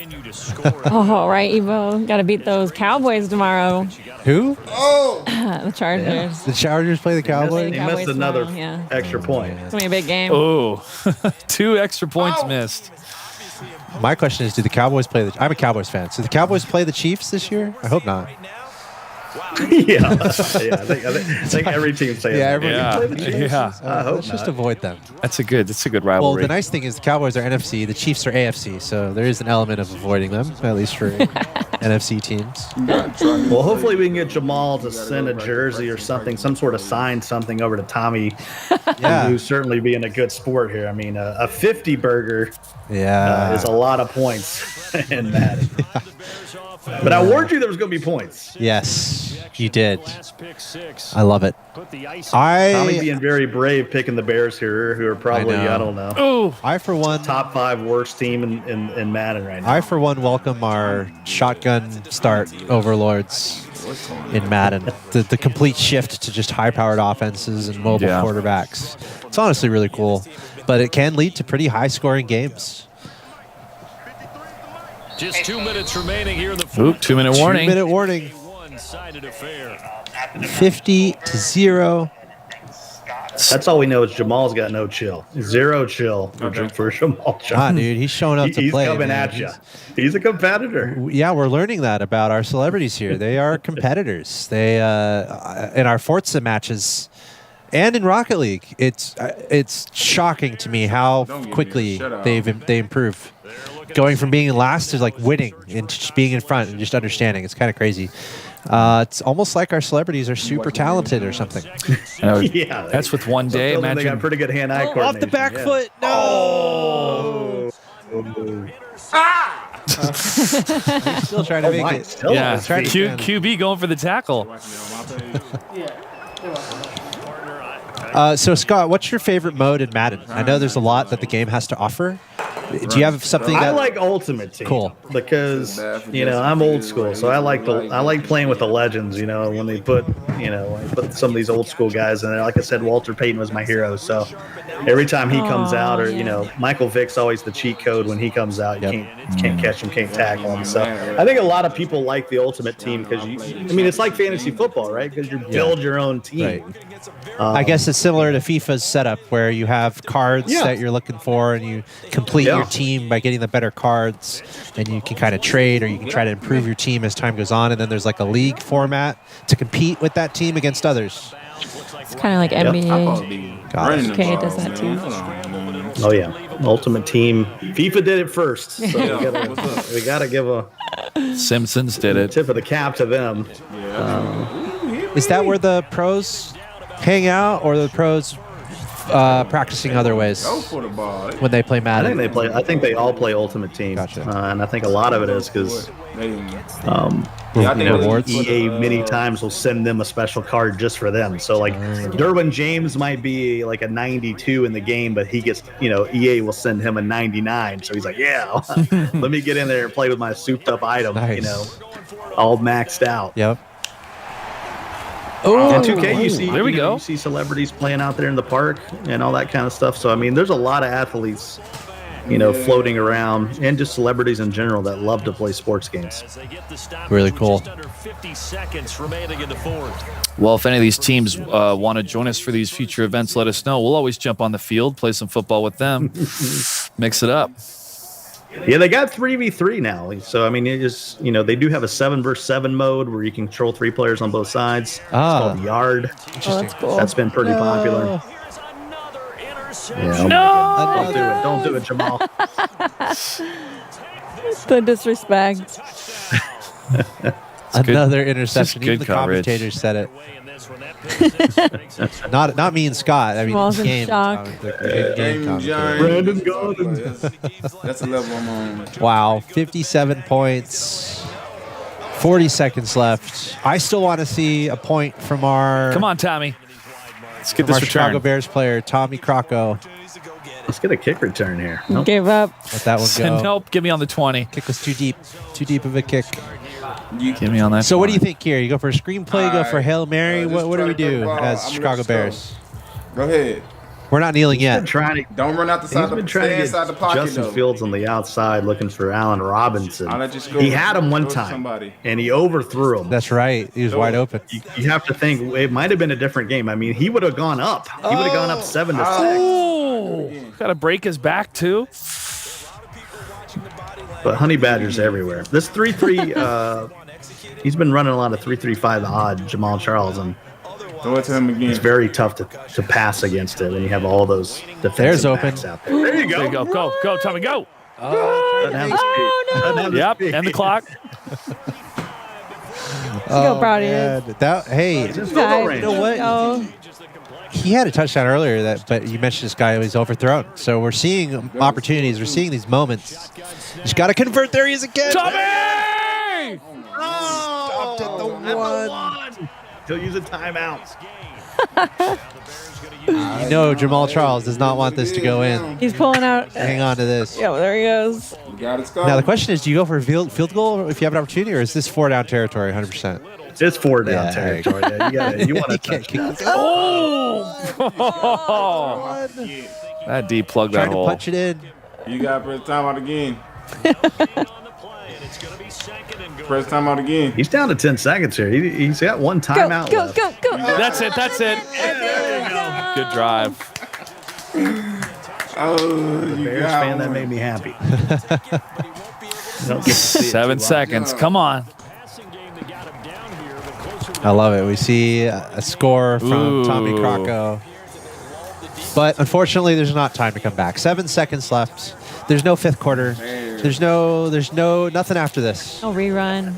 Oh, right, Evo. Got to beat those Cowboys tomorrow. Who? Oh, the Chargers. Yeah. The Chargers play the Cowboys? He missed another extra point. It's going to be a big game. Oh, 2 extra points missed. My question is, do the Cowboys play I'm a Cowboys fan. So the Cowboys play the Chiefs this year? I hope not. Yeah. I think every team's saying that. Let's just avoid them. That's a good Well, rivalry. the nice thing is the Cowboys are NFC, the Chiefs are AFC, so there is an element of avoiding them, at least for NFC teams. Well, hopefully we can get Jamal to send a jersey or something, some sort of sign something over to Tommy, who's certainly being a good sport here. I mean, a 50 burger is a lot of points in Madden. But I warned you there was going to be points. Yes, you did. I love it. Tommy being very brave picking the Bears here, who are probably, I don't know. Oh, I for one top 5 worst team in Madden right now. I for one welcome our shotgun start overlords in Madden. The complete shift to just high-powered offenses and mobile quarterbacks. It's honestly really cool, but it can lead to pretty high-scoring games. Just 2 minutes remaining here in the fourth. 2-minute warning. 2-minute warning. 50-0. That's all we know is Jamal's got no chill. Zero chill for Jamal Jones. Ah, dude, he's showing up to he's play. He's coming at you. He's a competitor. Yeah, we're learning that about our celebrities here. They are competitors. They in our Forza matches and in Rocket League, it's shocking to me how quickly they improve. Going from being last to like winning and just being in front and just understanding. It's kind of crazy. It's almost like our celebrities are super talented or something. Yeah, that's with one day. Imagine they got pretty good hand-eye coordination. Off the back foot. No. He's still trying to make it. Yeah, QB going for the tackle. So Scott, what's your favorite mode in Madden? I know there's a lot that the game has to offer. Do you have something that I like Ultimate Team? Cool. Because I'm old school, so I like playing with the legends. When they put some of these old school guys in there. Like I said, Walter Payton was my hero. So every time he comes out, or Michael Vick's always the cheat code when he comes out. You can't catch him, can't tackle him. So I think a lot of people like the Ultimate Team because it's like fantasy football, right? Because you build your own team. Right. I guess it's similar to FIFA's setup where you have cards that you're looking for and you complete your team by getting the better cards, and you can kind of trade or you can try to improve your team as time goes on, and then there's like a league format to compete with that team against others. It's kind of like NBA. Okay, does that too. Oh yeah, Ultimate Team. FIFA did it first, so we gotta give a Simpsons did it. Tip of the cap to them. Is that where the pros hang out, or the pros practicing other ways when they play Madden? I think they all play Ultimate Team. Gotcha. And I think a lot of it is because EA many times will send them a special card just for them. So like Derwin James might be like a 92 in the game, but he gets EA will send him a 99. So he's like, let me get in there and play with my souped up item. All maxed out. Yep. And 2K, you see, go. You see celebrities playing out there in the park and all that kind of stuff. So, there's a lot of athletes, floating around, and just celebrities in general that love to play sports games. Really cool. Well, if any of these teams want to join us for these future events, let us know. We'll always jump on the field, play some football with them, mix it up. Yeah, they got 3v3 now. So, it just, they do have a 7-versus-7 mode where you can control 3 players on both sides. It's called Yard. That's cool. That's been pretty popular. Yeah, Don't do it, Jamal. The disrespect. Another interception. Even the coverage. commentators said it. Not me and Scott. Jamal's in shock. Brandon Gaudin. That's a level I'm on. Wow, 57 points. 40 seconds left. I still want to see a point from our... Come on, Tommy. Let's get this Chicago return. Bears player, Tommy Crocco. Let's get a kick return here. Give up. Let that one go. Nope, give me on the 20. Kick was too deep. Too deep of a kick. Give me on that. So what do you think here? You go for a screenplay, go for Hail Mary? What do we do as Chicago Bears? Go ahead. We're not kneeling yet. Don't run out the side. Stay inside the pocket. Justin Fields on the outside looking for Allen Robinson. He had him one time, and he overthrew him. That's right. He was wide open. You have to think it might have been a different game. He would have gone up. He would have gone up 7-6. Oh, got to break his back too. but honey badgers everywhere. This 3-3, he's been running a lot of 3-3-5 odd Jamal Charles, and Throw it to him again. it's very tough to pass against it when you have all those defensive backs out there. There you go. Go, Tommy, go. Oh, no. Yep, and the clock. Go, Brownie. Hey, you know what? Oh. He had a touchdown earlier, but you mentioned this guy was overthrown. So we're seeing opportunities. We're seeing these moments. He's got to convert. There he is again. Tommy! Stopped at the one. He'll use a timeout. You know Jamal Charles does not want this to go in. He's pulling out. Hang on to this. Yeah, well, there he goes. Now the question is, do you go for a field goal if you have an opportunity, or is this 4-down territory 100%? It's 4-down territory. You want to touch it. Oh! That deep plug that Trying to hole. punch it in. You got to press timeout again. Press timeout again. He's down to 10 seconds here. He's got one timeout Go, left. go, go. That's it. There you go. Good drive. Oh, you Bears got fan, that one. made me happy. Don't get to see it 7 too long. seconds. Come on. I love it. We see a score from Tommy Crocco. But unfortunately, there's not time to come back. 7 seconds left. There's no fifth quarter. There's no nothing after this. No rerun.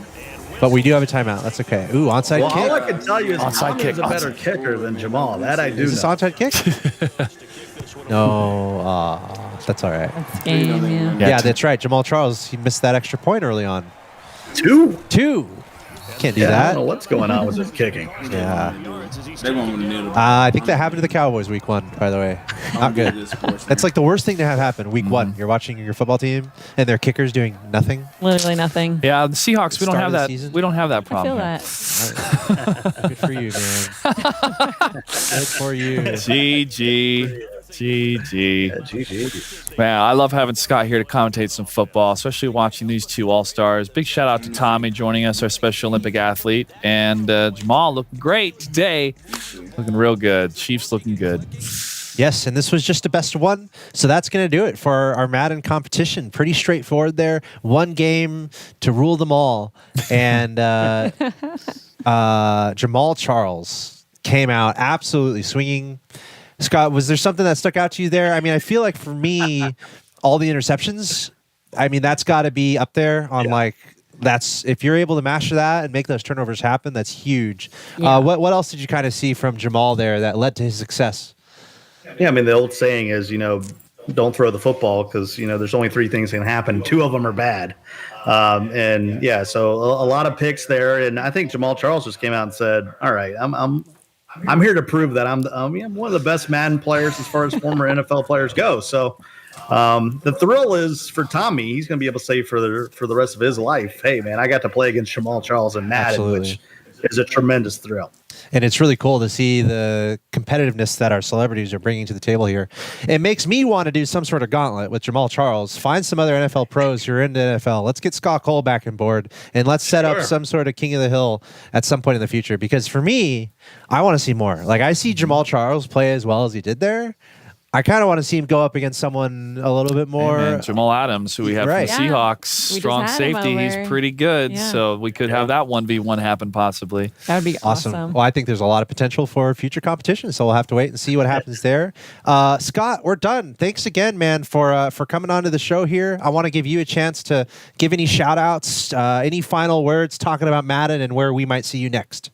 But we do have a timeout. That's okay. Ooh, onside Well, kick. all I can tell you is Onside Tommy kick. is a better kicker than Jamal. That I do Is this know. onside kick? No. That's all right. That's game, Yeah, that's right. Jamal Charles, he missed that extra point early on. Two. Can't do I that. don't know what's going on with his kicking. Yeah. They're going to kneel. I think that happened to the Cowboys week 1, by the way. Not good. That's like the worst thing to have happen week 1. You're watching your football team and their kicker's doing nothing. Literally nothing. Yeah, the Seahawks. We don't Start have of the that. season? We don't have that I problem. feel here. that. Good for you, man. Good for you. GG. GG. Man, I love having Scott here to commentate some football, especially watching these two All-Stars. Big shout out to Tommy joining us, our Special Olympic athlete, and Jamal looking great today. Looking real good. Chiefs looking good. Yes, and this was just a best of one. So that's going to do it for our Madden competition. Pretty straightforward there. One game to rule them all. And Jamal Charles came out absolutely swinging. Scott, was there something that stuck out to you there? I mean, I feel like for me, all the interceptions, I mean, that's got to be up there on that's if you're able to master that and make those turnovers happen, that's huge. Yeah. What else did you kind of see from Jamal there that led to his success? Yeah, I mean, the old saying is, don't throw the football because, there's only 3 things that can happen. 2 of them are bad. And yeah, so a lot of picks there. And I think Jamal Charles just came out and said, all right, I'm here to prove that I'm one of the best Madden players as far as former NFL players go. So the thrill is for Tommy. He's going to be able to say for the rest of his life, hey, man, I got to play against Jamal Charles in Madden, Absolutely. which is a tremendous thrill. And it's really cool to see the competitiveness that our celebrities are bringing to the table here. It makes me want to do some sort of gauntlet with Jamal Charles. Find some other NFL pros who are into NFL. Let's get Scott Cole back on board, and let's set up some sort of King of the Hill at some point in the future. Because for me, I want to see more. Like, I see Jamal Charles play as well as he did there. I kind of want to see him go up against someone a little bit more. And Jamal Adams, who we have Right. from the Yeah. Seahawks, We just strong had him safety. He's over. pretty good. Yeah. So we could have that 1v1 happen possibly. That would be awesome. Well, I think there's a lot of potential for future competition, so we'll have to wait and see what happens there. Scott, we're done. Thanks again, man, for coming on to the show here. I want to give you a chance to give any shout-outs, any final words talking about Madden and where we might see you next.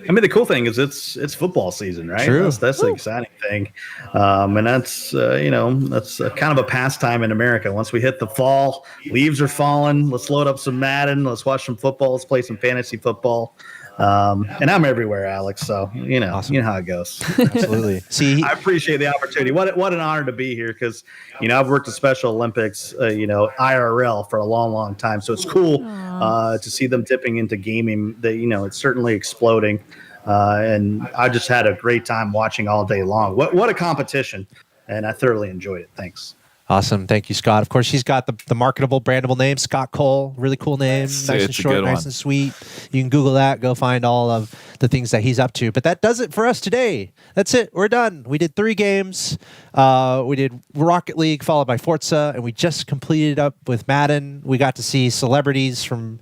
I mean, the cool thing is it's football season, right? True. That's the exciting thing, and that's that's kind of a pastime in America. Once we hit the fall, leaves are falling. Let's load up some Madden. Let's watch some football. Let's play some fantasy football. And I'm everywhere, Alex. So Awesome. you know how it goes. Absolutely. See, I appreciate the opportunity. What an honor to be here because I've worked at Special Olympics, IRL for a long, long time. So it's cool to see them dipping into gaming. That it's certainly exploding, and I just had a great time watching all day long. What a competition, and I thoroughly enjoyed it. Thanks. Awesome. Thank you, Scott. Of course, he's got the marketable, brandable name, Scott Cole. Really cool name. Nice and short, nice and sweet. You can Google that. Go find all of the things that he's up to. But that does it for us today. That's it. We're done. We did 3 games. We did Rocket League followed by Forza, and we just completed up with Madden. We got to see celebrities from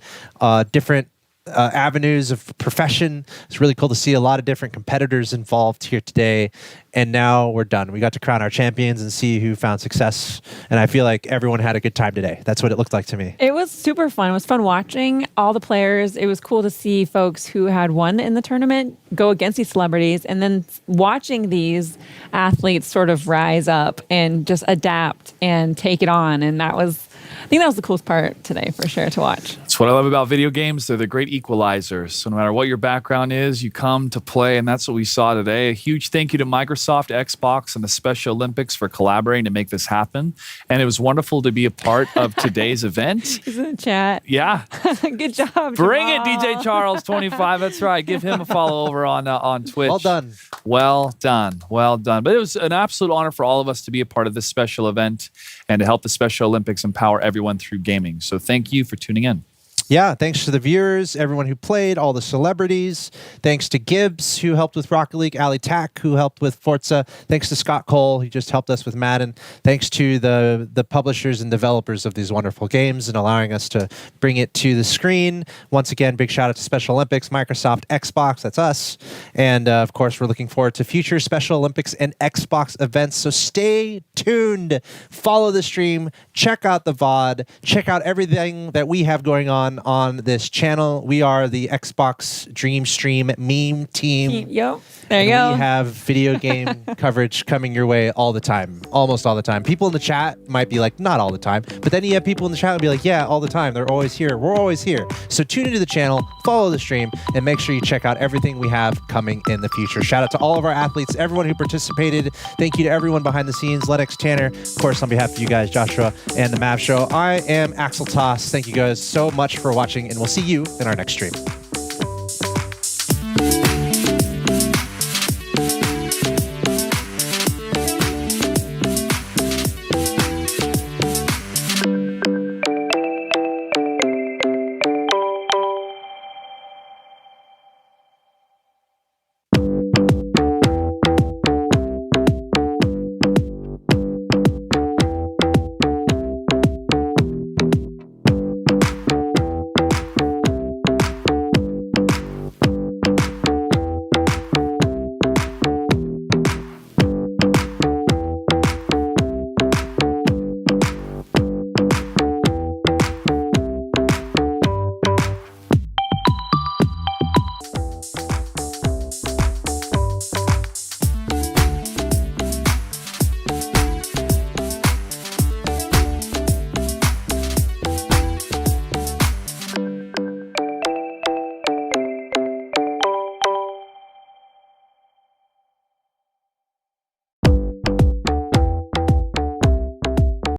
different avenues of profession. It's really cool to see a lot of different competitors involved here today. And now we're done. We got to crown our champions and see who found success. And I feel like everyone had a good time today. That's what it looked like to me. It was super fun. It was fun watching all the players. It was cool to see folks who had won in the tournament go against these celebrities, and then watching these athletes sort of rise up and just adapt and take it on. And I think that was the coolest part today for sure to watch. That's what I love about video games. They're the great equalizers. So no matter what your background is, you come to play, and that's what we saw today. A huge thank you to Microsoft, Xbox, and the Special Olympics for collaborating to make this happen. And it was wonderful to be a part of today's event. He's in the chat. Yeah. Good job, Bring Jamal. it, DJ Charles 25. That's right. Give him a follow over on Twitch. Well done. Well done. Well done. But it was an absolute honor for all of us to be a part of this special event and to help the Special Olympics empower everyone through gaming. So thank you for tuning in. Yeah, thanks to the viewers, everyone who played, all the celebrities. Thanks to Gibbs, who helped with Rocket League, Ali Tack, who helped with Forza. Thanks to Scott Cole, who just helped us with Madden. Thanks to the publishers and developers of these wonderful games and allowing us to bring it to the screen. Once again, big shout out to Special Olympics, Microsoft, Xbox, that's us. And of course, we're looking forward to future Special Olympics and Xbox events. So stay tuned. Follow the stream. Check out the VOD. Check out everything that we have going on this channel. We are the Xbox Dream Stream meme team. Yo, there you go. We have video game coverage coming your way all the time, almost all the time. People in the chat might be like, not all the time, but then you have people in the chat and be like, yeah, all the time. They're always here. We're always here. So tune into the channel, follow the stream, and make sure you check out everything we have coming in the future. Shout out to all of our athletes, everyone who participated. Thank you to everyone behind the scenes, Lennox, Tanner, of course, on behalf of you guys, Joshua, and the Mav Show. I am Axel Toss. Thank you guys so much for watching, and we'll see you in our next stream.